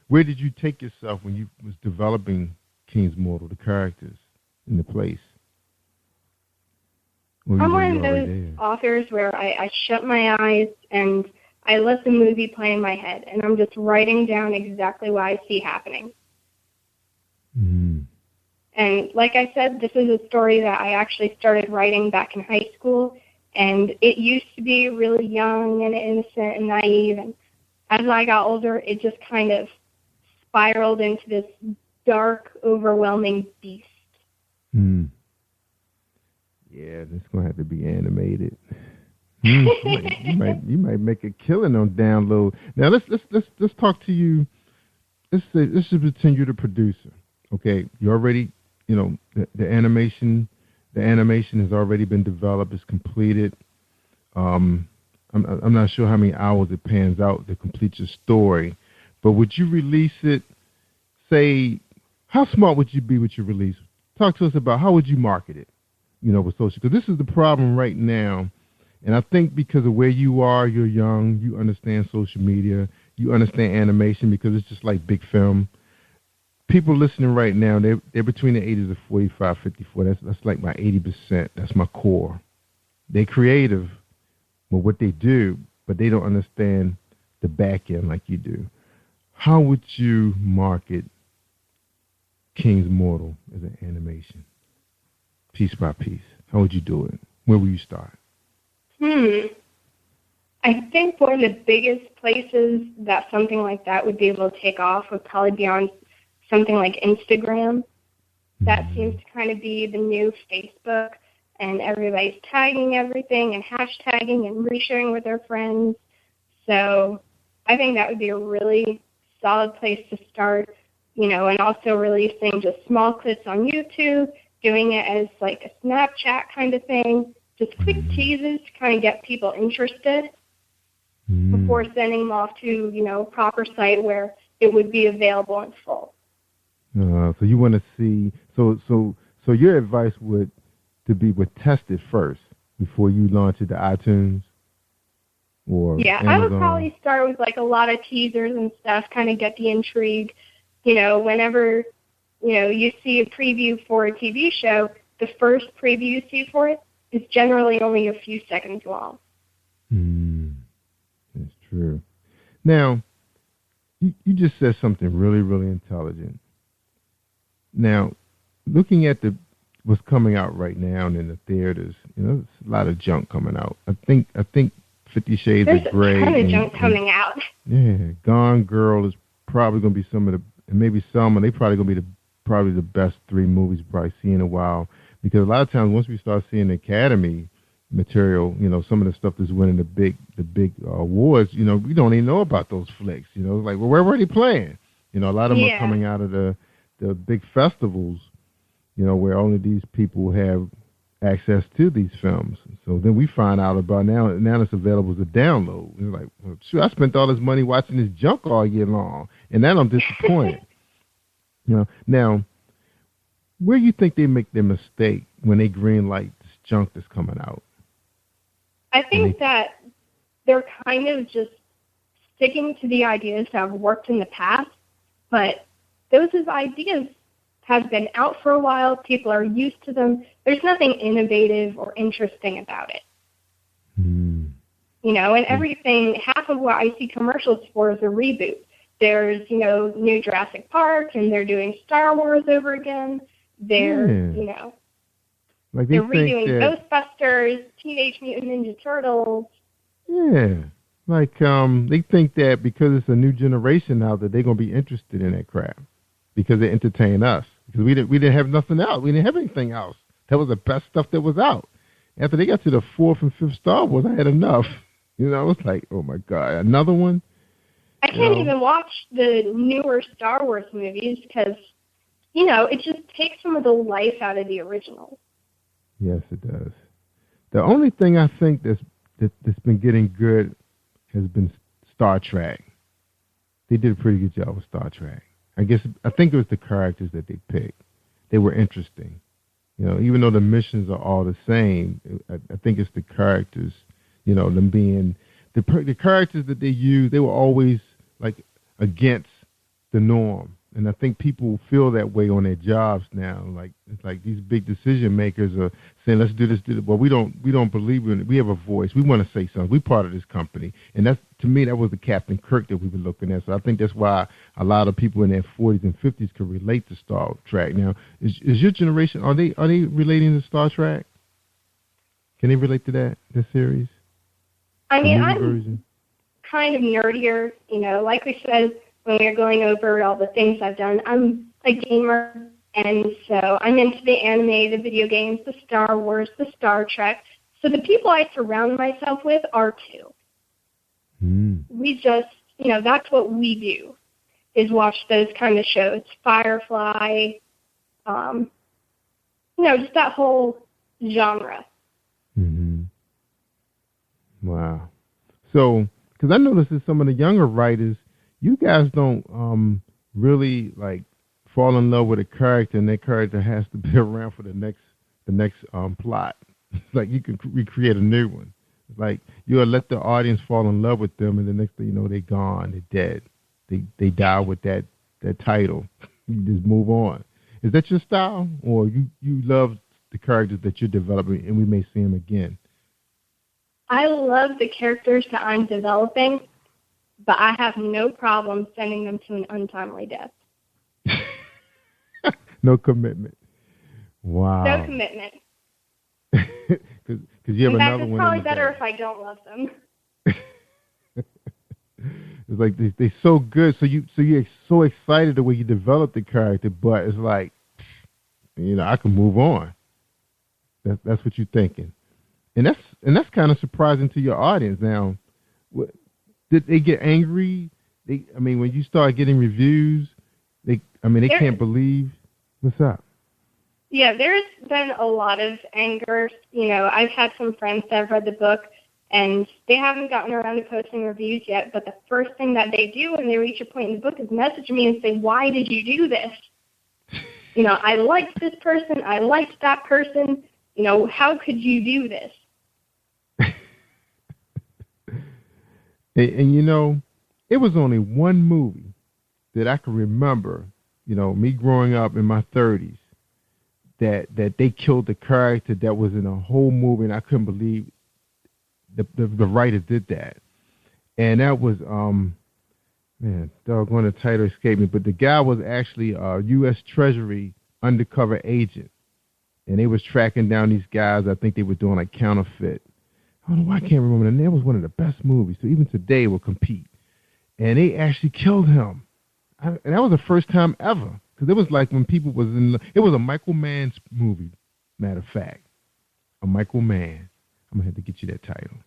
where did you take yourself when you was developing King's Mortal, the characters in the place? I'm one of those authors where I shut my eyes and I let the movie play in my head, and I'm just writing down exactly what I see happening. And like I said, this is a story that I actually started writing back in high school, and it used to be really young and innocent and naive, and as I got older, it just kind of spiraled into this dark, overwhelming beast. Yeah, it's gonna have to be animated. You might make a killing on download. Now let's talk to you. Let's pretend you're the producer. Okay, you already, the animation has already been developed. It's completed. I'm not sure how many hours it pans out to complete your story, but would you release it? Say, how smart would you be with your release? Talk to us about how would you market it? With social, because this is the problem right now. And I think because of where you are, you're young, you understand social media, you understand animation because it's just like big film. people listening right now, they're between the ages of 45, 54. That's like my 80%. That's my core. They're creative with what they do, but they don't understand the back end like you do. How would you market King's Mortal as an animation, piece by piece? How would you do it? Where will you start? I think one of the biggest places that something like that would be able to take off would probably be on something like Instagram. That seems to kind of be the new Facebook, and everybody's tagging everything and hashtagging and resharing with their friends. So I think that would be a really solid place to start, and also releasing just small clips on YouTube, doing it as like a Snapchat kind of thing, just quick teases to kind of get people interested before sending them off to, a proper site where it would be available in full. So you want to see, so your advice would test it first before you launch it to iTunes or Yeah, Amazon? I would probably start with like a lot of teasers and stuff, kind of get the intrigue. Whenever, you see a preview for a TV show, the first preview you see for it is generally only a few seconds long. That's true. Now, you just said something really, really intelligent. Now, looking at what's coming out right now in the theaters, there's a lot of junk coming out. I think 50 Shades of Grey. There's a ton of junk coming out. Yeah, Gone Girl is probably going to be maybe Selma. They probably going to be probably the best 3 movies we've probably seen in a while. Because a lot of times once we start seeing the Academy material, some of the stuff that's winning the big awards, we don't even know about those flicks. Like, well, where were they playing? A lot of them are coming out of the big festivals, where only these people have access to these films. So then we find out about now it's available as a download. It's like, well, shoot, I spent all this money watching this junk all year long, and then I'm disappointed. Now, where do you think they make their mistake when they greenlight this junk that's coming out? I think that they're kind of just sticking to the ideas that have worked in the past, but those ideas have been out for a while. People are used to them. There's nothing innovative or interesting about it. And everything, half of what I see commercials for is a reboot. There's, new Jurassic Park, and they're doing Star Wars over again. They're, like they're redoing Ghostbusters, Teenage Mutant Ninja Turtles. Yeah. Like, they think that because it's a new generation now that they're going to be interested in that crap because they entertain us. Because we didn't have nothing else. We didn't have anything else. That was the best stuff that was out. After they got to the 4th and 5th Star Wars, I had enough. It was like, oh, my God, another one? I can't even watch the newer Star Wars movies because, it just takes some of the life out of the original. Yes, it does. The only thing I think that's been getting good has been Star Trek. They did a pretty good job with Star Trek. I think it was the characters that they picked. They were interesting. Even though the missions are all the same, I think it's the characters, them being the characters that they use, they were always like against the norm. And I think people feel that way on their jobs now. Like it's like these big decision makers are saying, "Let's do this." Well, we don't believe in it. We have a voice. We want to say something. We're part of this company, and that's to me that was the Captain Kirk that we were looking at. So I think that's why a lot of people in their 40s and 50s can relate to Star Trek. Now, is your generation are they relating to Star Trek? Can they relate to this series? I mean, I'm kind of nerdier. Like we said when we were going over all the things I've done, I'm a gamer, and so I'm into the anime, the video games, the Star Wars, the Star Trek. So the people I surround myself with are too. We just, that's what we do, is watch those kind of shows. Firefly, just that whole genre. Wow. So, because I noticed that some of the younger writers, you guys don't really like fall in love with a character, and that character has to be around for the next plot. It's like you can recreate a new one. It's like you'll let the audience fall in love with them, and the next thing you know, they're gone, they're dead. They die with that title. You just move on. Is that your style, or you love the characters that you're developing, and we may see them again? I love the characters that I'm developing, but I have no problem sending them to an untimely death. No commitment. Wow. No commitment. Because you have in fact, another it's one. probably better if I don't love them. It's like they're so good, so you're so excited the way you develop the character, but it's like, I can move on. That's what you're thinking, and that's kind of surprising to your audience. Now, did they get angry? When you start getting reviews, they can't believe. What's up? Yeah, there's been a lot of anger. I've had some friends that have read the book, and they haven't gotten around to posting reviews yet, but the first thing that they do when they reach a point in the book is message me and say, why did you do this? I liked this person. I liked that person. How could you do this? and it was only one movie that I can remember, me growing up in my 30s, that they killed the character that was in a whole movie, and I couldn't believe the writer did that. And that was, doggone, the title escaped me, but the guy was actually a U.S. Treasury undercover agent, and they was tracking down these guys. I think they were doing like counterfeit. I don't know why I can't remember. And that was one of the best movies, so even today it will compete. And they actually killed him. And that was the first time ever. Because it was like when people was it was a Michael Mann's movie, matter of fact. A Michael Mann. I'm going to have to get you that title.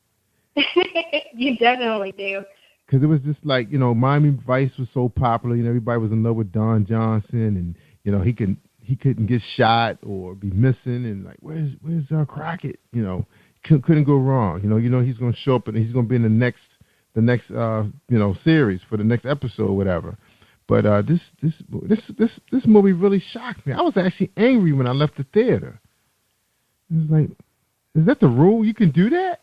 You definitely do. Because it was just like, Miami Vice was so popular. Everybody was in love with Don Johnson. And, he couldn't get shot or be missing. And like, where's Crockett? Couldn't go wrong. He's going to show up and he's going to be in the next series for the next episode or whatever. But this movie really shocked me. I was actually angry when I left the theater. It was like, is that the rule? You can do that?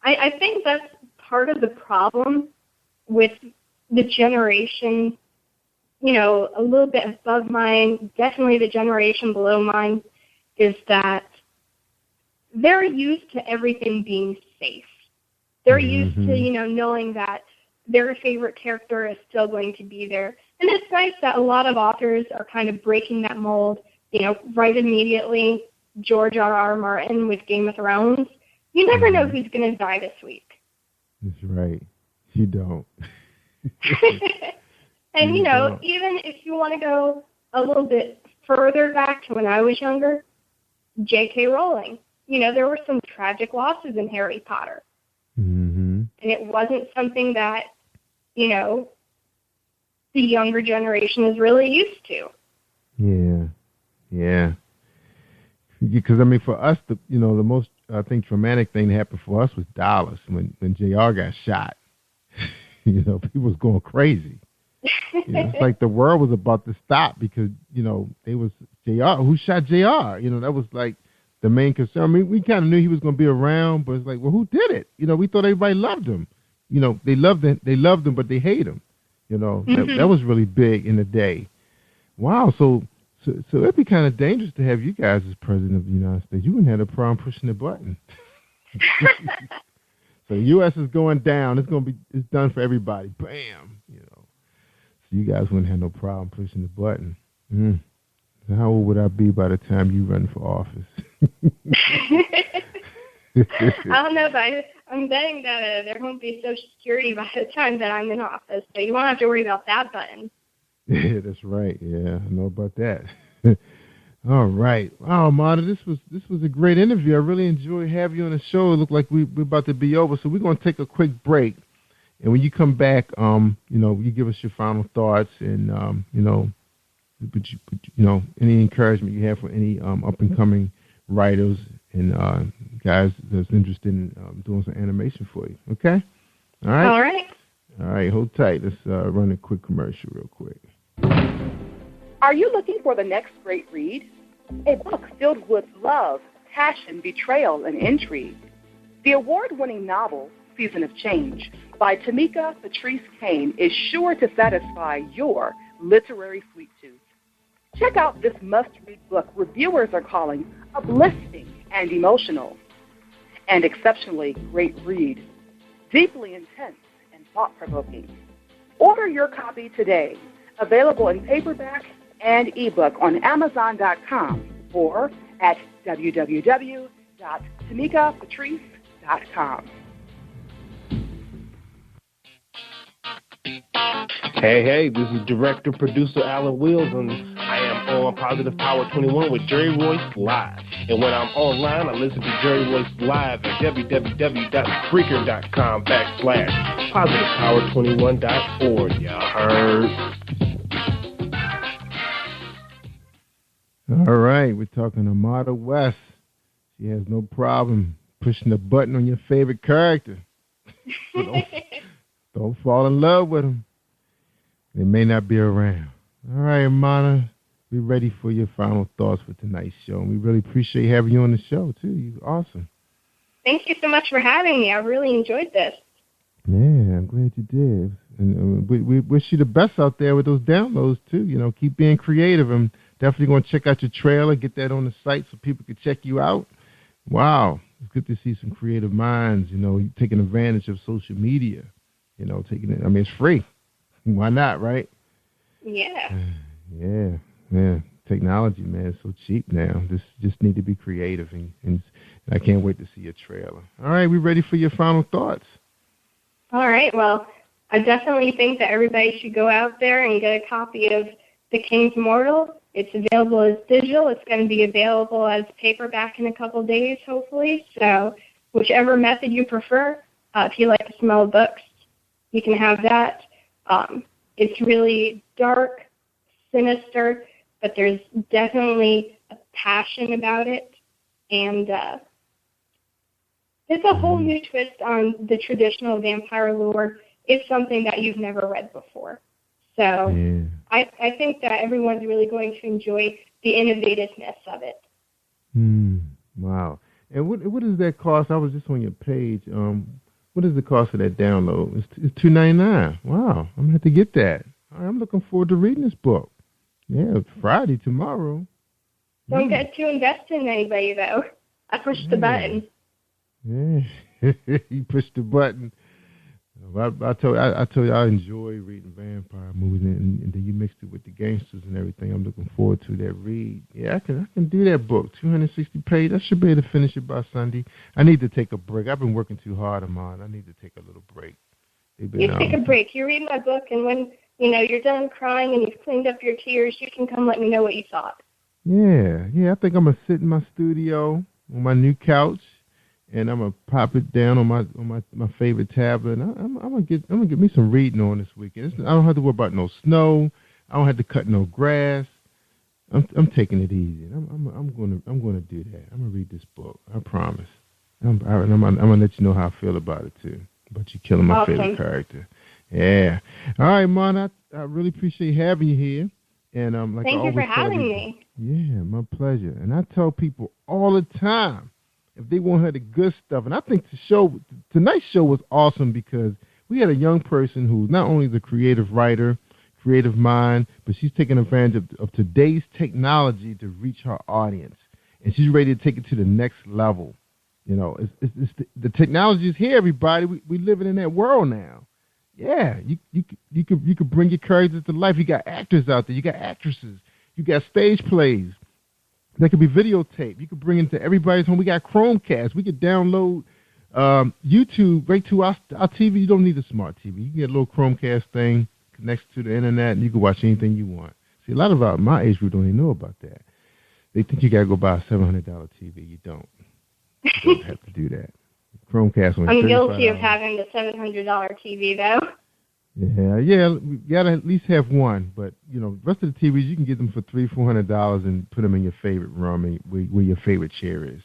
I think that's part of the problem with the generation, a little bit above mine, definitely the generation below mine, is that they're used to everything being safe. They're used to, knowing that their favorite character is still going to be there. And it's nice that a lot of authors are kind of breaking that mold, right immediately. George R.R. Martin with Game of Thrones. You never know who's going to die this week. That's right. You don't. And, even if you want to go a little bit further back to when I was younger, J.K. Rowling. There were some tragic losses in Harry Potter. Mm-hmm. And it wasn't something that, the younger generation is really used to. Yeah. Because, for us, the most, I think, traumatic thing that happened for us was Dallas when JR got shot. People was going crazy. It's like the world was about to stop because, they was JR. Who shot JR? That was like the main concern. We kind of knew he was going to be around, but it's like, well, who did it? We thought everybody loved him. They loved him, but they hate him. That was really big in the day. Wow. So it'd be kind of dangerous to have you guys as president of the United States. You wouldn't have a problem pushing the button. So the U.S. is going down. It's done for everybody. Bam. So you guys wouldn't have no problem pushing the button. So how old would I be by the time you run for office? I don't know, but I'm betting that there won't be Social Security by the time that I'm in office, so you won't have to worry about that button. Yeah, that's right. Yeah, I know about that. All right. Wow, Marta, this was a great interview. I really enjoyed having you on the show. It looked like we're about to be over, so we're going to take a quick break. And when you come back, you give us your final thoughts and, any encouragement you have for any up-and-coming writers and guys that's interested in doing some animation for you. Okay? All right? All right. All right, hold tight. Let's run a quick commercial real quick. Are you looking for the next great read? A book filled with love, passion, betrayal, and intrigue. The award-winning novel, Season of Change, by Tamika Patrice Kane, is sure to satisfy your literary sweet tooth. Check out this must-read book reviewers are calling uplifting and emotional, and exceptionally great read, deeply intense and thought-provoking. Order your copy today, available in paperback and ebook on Amazon.com or at www.tamikapatrice.com. Hey, this is director-producer Alan Wills, and I am on Positive Power 21 with Jerry Royce Live. And when I'm online, I listen to Jerry Royce Live at www.spreaker.com/positivepower21.org. Y'all heard? All right, we're talking to Martha West. She has no problem pushing the button on your favorite character. Don't fall in love with them. They may not be around. All right, Martha, we're ready for your final thoughts for tonight's show. And we really appreciate having you on the show, too. You're awesome. Thank you so much for having me. I really enjoyed this. Yeah, I'm glad you did. And we wish you the best out there with those downloads, too. You know, keep being creative. I'm definitely going to check out your trailer, get that on the site so people can check you out. Wow. It's good to see some creative minds, you know, taking advantage of social media. You know, taking it. I mean, it's free. Why not, right? Yeah. Yeah. Technology, man, is so cheap now. Just need to be creative, and I can't wait to see your trailer. All right, we ready for your final thoughts? All right. Well, I definitely think that everybody should go out there and get a copy of The King's Mortal. It's available as digital. It's going to be available as paperback in a couple days, hopefully. So whichever method you prefer, if you like to smell books, you can have that. It's really dark, sinister, but there's definitely a passion about it. And it's a whole new twist on the traditional vampire lore. It's something that you've never read before. So I think that everyone's really going to enjoy the innovativeness of it. Wow. And what does that cost? I was just on your page. What is the cost of that download? It's $2.99. Wow, I'm going to have to get that. I'm looking forward to reading this book. Yeah, it's Friday, tomorrow. Don't get too invested in anybody, though. I pushed the button. Yeah, you pushed the button. I told you I enjoy reading vampire movies, and then you mixed it with the gangsters and everything. I'm looking forward to that read. Yeah, I can do that book, 260 pages. I should be able to finish it by Sunday. I need to take a break. I've been working too hard on mine. I need to take a little break. You take a break. You read my book, and when you're done crying and you've cleaned up your tears, you can come let me know what you thought. Yeah. I think I'm gonna sit in my studio on my new couch. And I'm gonna pop it down on my favorite tablet. And I'm gonna get me some reading on this weekend. I don't have to worry about no snow. I don't have to cut no grass. I'm taking it easy. I'm gonna do that. I'm gonna read this book. I promise. I'm gonna let you know how I feel about it too. About you killing my favorite character. Yeah. All right, Mon. I really appreciate having you here. And thank you for having me. Yeah, my pleasure. And I tell people all the time, if they want to hear the good stuff. And I think tonight's show was awesome because we had a young person who's not only the creative writer, creative mind, but she's taking advantage of today's technology to reach her audience. And she's ready to take it to the next level. You know, the technology is here, everybody. We living in that world now. Yeah, you could bring your characters to life. You got actors out there. You got actresses. You got stage plays. That could be videotape. You could bring it to everybody's home. We got Chromecast. We could download YouTube right to our TV. You don't need a smart TV. You can get a little Chromecast thing, connects to the internet, and you can watch anything you want. See, a lot of my age group don't even know about that. They think you got to go buy a $700 TV. You don't. You don't have to do that. Chromecast on I'm guilty of having the $700 TV, though. Yeah, you gotta at least have one. But the rest of the TVs you can get them for $300-400 and put them in your favorite room where your favorite chair is.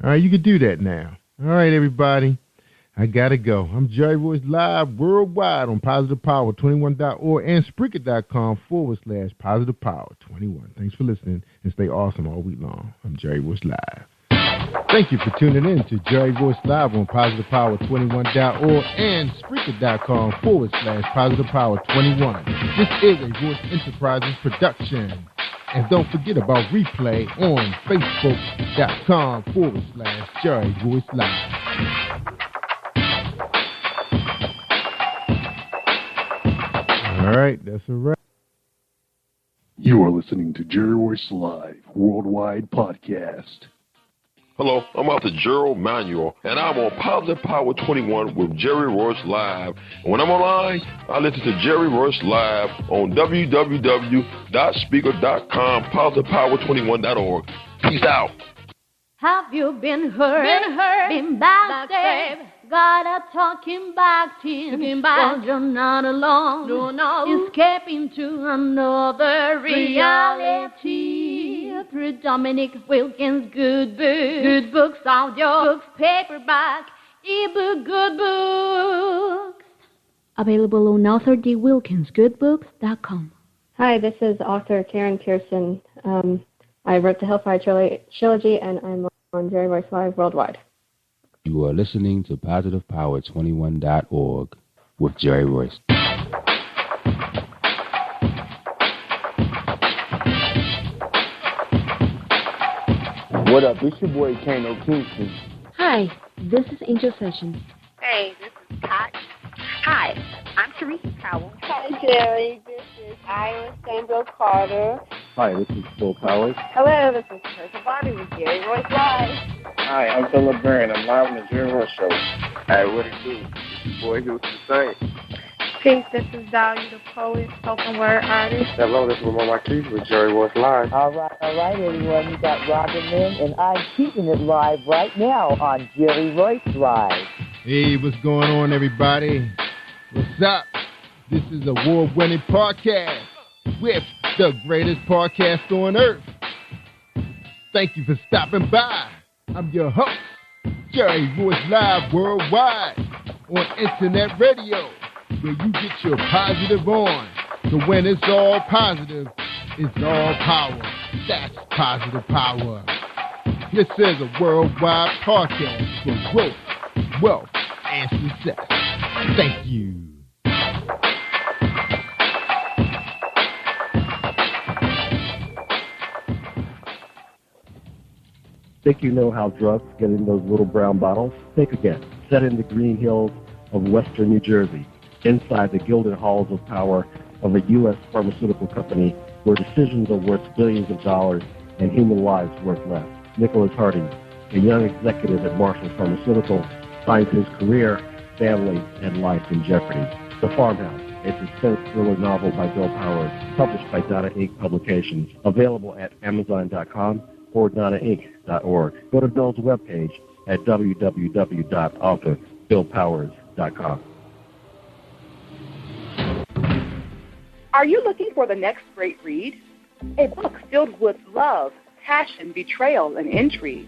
All right, you can do that now. All right, everybody, I gotta go. I'm Jerry Royce live worldwide on PositivePower21.org and Spreaker.com/PositivePower21. Thanks for listening and stay awesome all week long. I'm Jerry Royce live. Thank you for tuning in to Jerry Royce Live on PositivePower21.org and Spreaker.com/PositivePower21. This is a Royce Enterprises production. And don't forget about replay on Facebook.com/Jerry Royce Live. All right, that's a wrap. You are listening to Jerry Royce Live Worldwide Podcast. Hello, I'm Author Gerald Manuel, and I'm on Positive Power 21 with Jerry Royce Live. And when I'm online, I listen to Jerry Royce Live on www.speaker.com, positivepower21.org. Peace out. Have you been hurt? Been backstabbed? Got a talking back team. Well, you're not alone. No. Escaping to another reality. Through Dominic Wilkins' good books, audio books, paperback, ebook, good books. Available on authordwilkinsgoodbooks.com. Hi, this is author Karen Pearson. I wrote the Hellfire Trilogy, and I'm on Jerry Royce Live Worldwide. You are listening to PositivePower21.org with Jerry Royce. What up? It's your boy Kano Kingston. Hi, this is Angel Sessions. Hey, this is Pat. Hi, I'm Teresa Powell. Hi, Jerry. This is Ira Sandra Carter. Hi, this is Phil Powers. Hello, this is Teresa Bobby with Jerry Royce Live. Hi, I'm Philip Barron. I'm live on the Jerry Royce Show. Hey, what it do? It's your boy Houston Saint. Peace, this is Dolly, the poet, spoken word artist. Hello, this is Lamar Marquise with Jerry Royce Live. All right, everyone. You got Robin Lynn, and I'm keeping it live right now on Jerry Royce Live. Hey, what's going on, everybody? What's up? This is a award-winning podcast with the greatest podcast on earth. Thank you for stopping by. I'm your host, Jerry Royce Live Worldwide on Internet Radio, where you get your positive on. So when it's all positive, it's all power. That's positive power. This is a worldwide podcast for growth, wealth, and success. Thank you. Think you know how drugs get in those little brown bottles? Think again. Set in the green hills of western New Jersey, inside the gilded halls of power of a U.S. pharmaceutical company where decisions are worth billions of dollars and human lives worth less. Nicholas Harding, a young executive at Marshall Pharmaceutical, finds his career, family, and life in jeopardy. The Farmhouse, a suspense thriller novel by Bill Powers, published by Donna Inc. Publications, available at Amazon.com or DonnaInc.org. Go to Bill's webpage at www.authorBillPowers.com. Are you looking for the next great read? A book filled with love, passion, betrayal, and intrigue.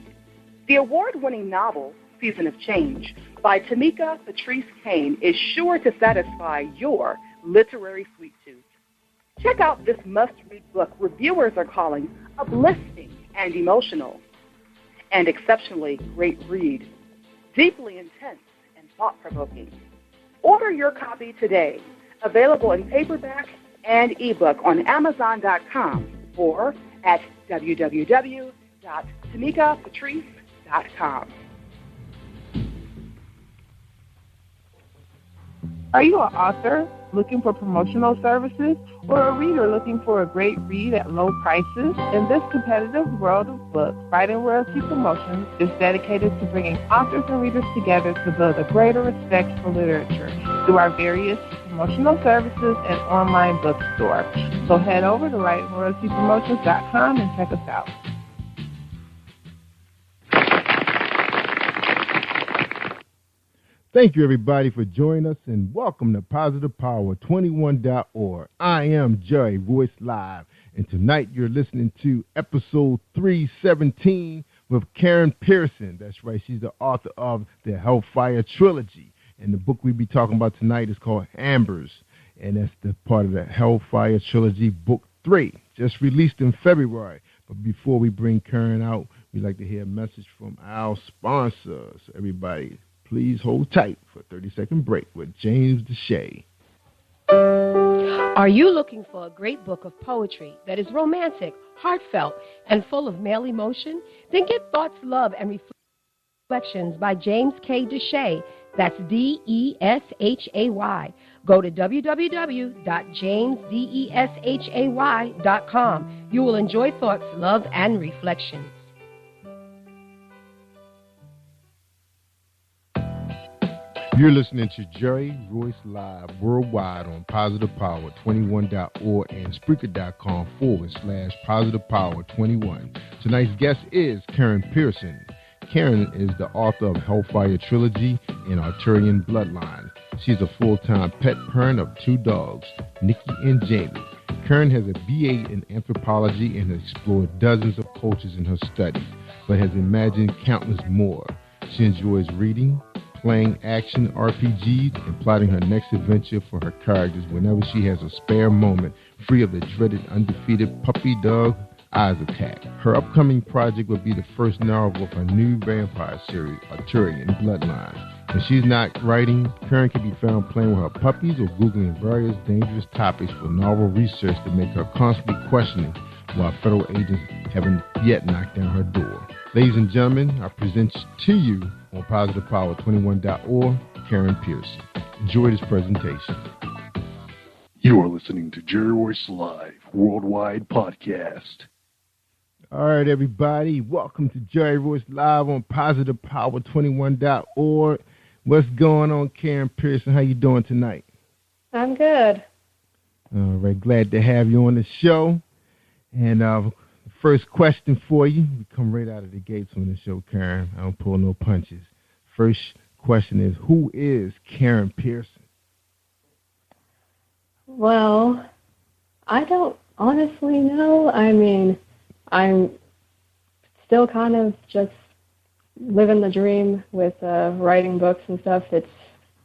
The award-winning novel, Season of Change, by Tamika Patrice Kane, is sure to satisfy your literary sweet tooth. Check out this must-read book reviewers are calling uplifting and emotional, and exceptionally great read, deeply intense and thought-provoking. Order your copy today, available in paperback and ebook on Amazon.com or at www.tamikapatrice.com. Are you an author looking for promotional services or a reader looking for a great read at low prices? In this competitive world of books, Fighting Royalty Promotions is dedicated to bringing authors and readers together to build a greater respect for literature through our various promotional services and online bookstore. So head over to FightingRoyaltyPromotions.com and check us out. Thank you, everybody, for joining us, and welcome to PositivePower21.org. I am Jerry Royce Live, and tonight you're listening to episode 317 with Karen Pearson. That's right, she's the author of the Hellfire Trilogy, and the book we'll be talking about tonight is called Ambers, and that's the part of the Hellfire Trilogy, Book 3, just released in February. But before we bring Karen out, we'd like to hear a message from our sponsors. Everybody, please hold tight for a 30-second break with James Deshay. Are you looking for a great book of poetry that is romantic, heartfelt, and full of male emotion? Then get Thoughts, Love, and Reflections by James K. Deshay. That's Deshay. Go to www.jamesdeshay.com. You will enjoy Thoughts, Love, and Reflections. You're listening to Jerry Royce Live worldwide on PositivePower21.org and Spreaker.com/PositivePower21. Tonight's guest is Karen Pearson. Karen is the author of Hellfire Trilogy and Arthurian Bloodline. She's a full-time pet parent of 2 dogs, Nikki and Jamie. Karen has a BA in anthropology and has explored dozens of cultures in her studies, but has imagined countless more. She enjoys reading, playing action RPGs, and plotting her next adventure for her characters whenever she has a spare moment, free of the dreaded undefeated puppy dog eyes attack. Her upcoming project will be the first novel of her new vampire series, Arthurian Bloodline. When she's not writing, Karen can be found playing with her puppies or Googling various dangerous topics for novel research to make her constantly questioning while federal agents haven't yet knocked down her door. Ladies and gentlemen, I present to you on PositivePower21.org, Karen Pearson. Enjoy this presentation. You are listening to Jerry Royce Live Worldwide Podcast. All right, everybody. Welcome to Jerry Royce Live on PositivePower21.org. What's going on, Karen Pearson? How you doing tonight? I'm good. All right, glad to have you on the show. And first question for you. We come right out of the gates on the show, Karen. I don't pull no punches. First question is, who is Karen Pearson? Well, I don't honestly know. I mean, I'm still kind of just living the dream with writing books and stuff. It's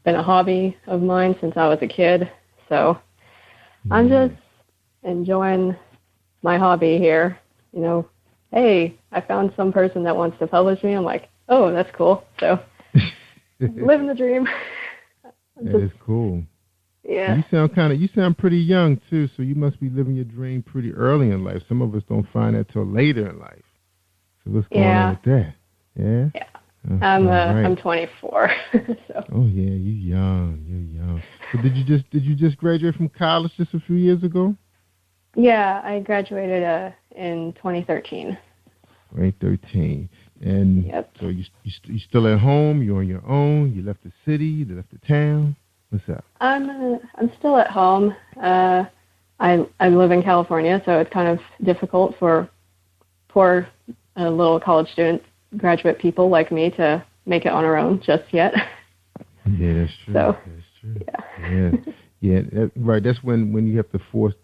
been a hobby of mine since I was a kid. So I'm just enjoying my hobby here. You know, hey, I found some person that wants to publish me. I'm like, oh, that's cool. So living the dream. That is cool. Yeah. You sound pretty young too, so you must be living your dream pretty early in life. Some of us don't find that till later in life. So what's going on with that? Yeah. Yeah. Right. I'm 24. So. Oh yeah, you're young. So did you just graduate from college just a few years ago? Yeah, I graduated in 2013. 2013. And yep. So you still at home? You're on your own? You left the city? You left the town? What's up? I'm still at home. I live in California, so it's kind of difficult for poor little college student graduate people like me to make it on our own just yet. Yeah, that's true. So, that's true. Yeah, right. That's when you have to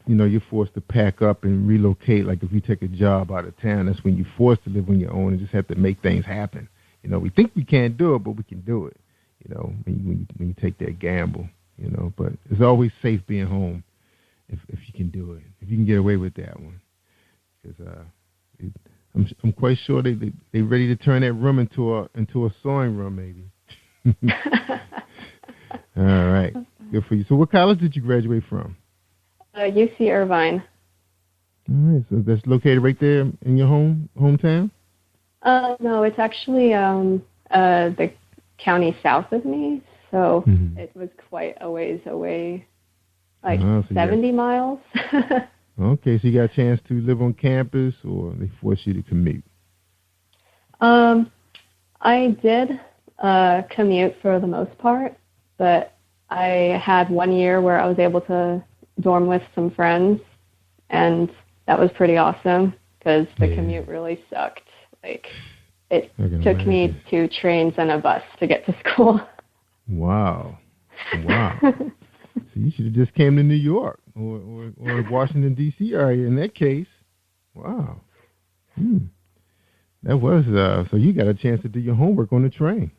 you're forced to pack up and relocate. Like if you take a job out of town, that's when you're forced to live on your own and just have to make things happen. You know, we think we can't do it, but we can do it. You know, when you take that gamble. You know, but it's always safe being home if you can do it. If you can get away with that one, because I'm quite sure they ready to turn that room into a sewing room, maybe. All right, good for you. So, what college did you graduate from? UC Irvine. All right, so that's located right there in your hometown. No, it's actually the county south of me, so it was quite a ways away, like 70 miles. Okay, so you got a chance to live on campus, or they force you to commute? I did commute for the most part, but I had 1 year where I was able to dorm with some friends, and that was pretty awesome because the commute really sucked. Like, it took me 2 trains and a bus to get to school. Wow. So you should have just came to New York or Washington, D.C. area in that case. Wow. That was, so you got a chance to do your homework on the train.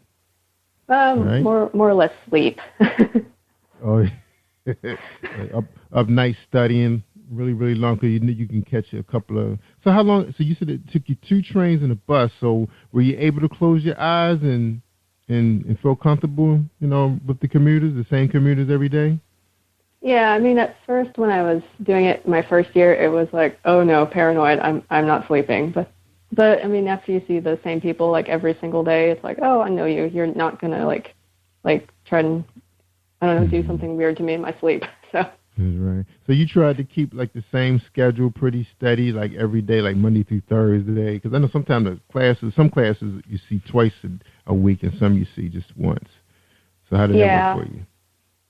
Right? More or less sleep. Oh, up night studying really, really long because you can catch a couple of. So how long? So you said it took you 2 trains and a bus. So were you able to close your eyes and feel comfortable, with the commuters, the same commuters every day? Yeah, I mean, at first when I was doing it my first year, it was like, oh no, paranoid. I'm not sleeping. But I mean, after you see the same people like every single day, it's like, oh, I know you. You're not gonna like try and do something weird to me in my sleep. So. That's right. So you tried to keep like the same schedule pretty steady, like every day, like Monday through Thursday. Because I know sometimes some classes you see twice a week, and some you see just once. So how did that work for you?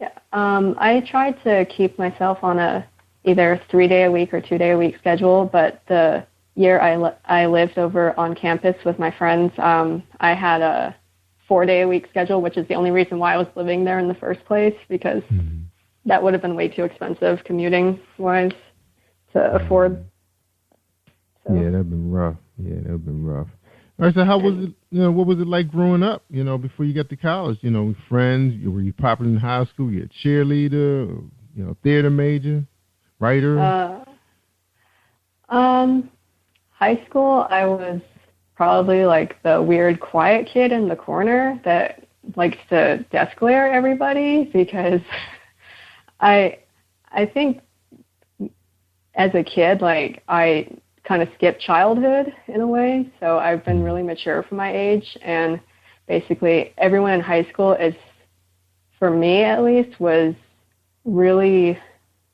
Yeah. I tried to keep myself on either 3-day-a-week or 2-day-a-week schedule, but the year I lived over on campus with my friends, I had a 4-day-a-week schedule, which is the only reason why I was living there in the first place, because that would have been way too expensive commuting-wise to afford. So. Yeah, that'd been rough. All right, so how was it, what was it like growing up, before you got to college? Friends, were you popular in high school? Were you a cheerleader, theater major, writer? High school, I was probably like the weird quiet kid in the corner that likes to desk glare everybody, because I think as a kid, like, I kind of skipped childhood in a way, so I've been really mature for my age, and basically everyone in high school for me at least, was really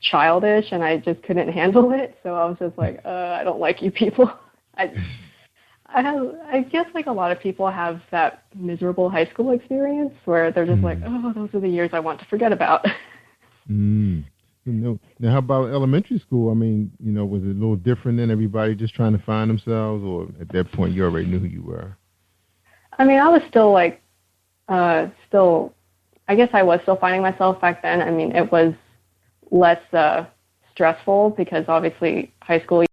childish, and I just couldn't handle it, so I was just like, I don't like you people. I guess like a lot of people have that miserable high school experience where they're just like, oh, those are the years I want to forget about. Now, how about elementary school? I mean, was it a little different than everybody just trying to find themselves, or at that point you already knew who you were? I mean, I was still like, I guess I was still finding myself back then. I mean, it was less stressful because obviously high school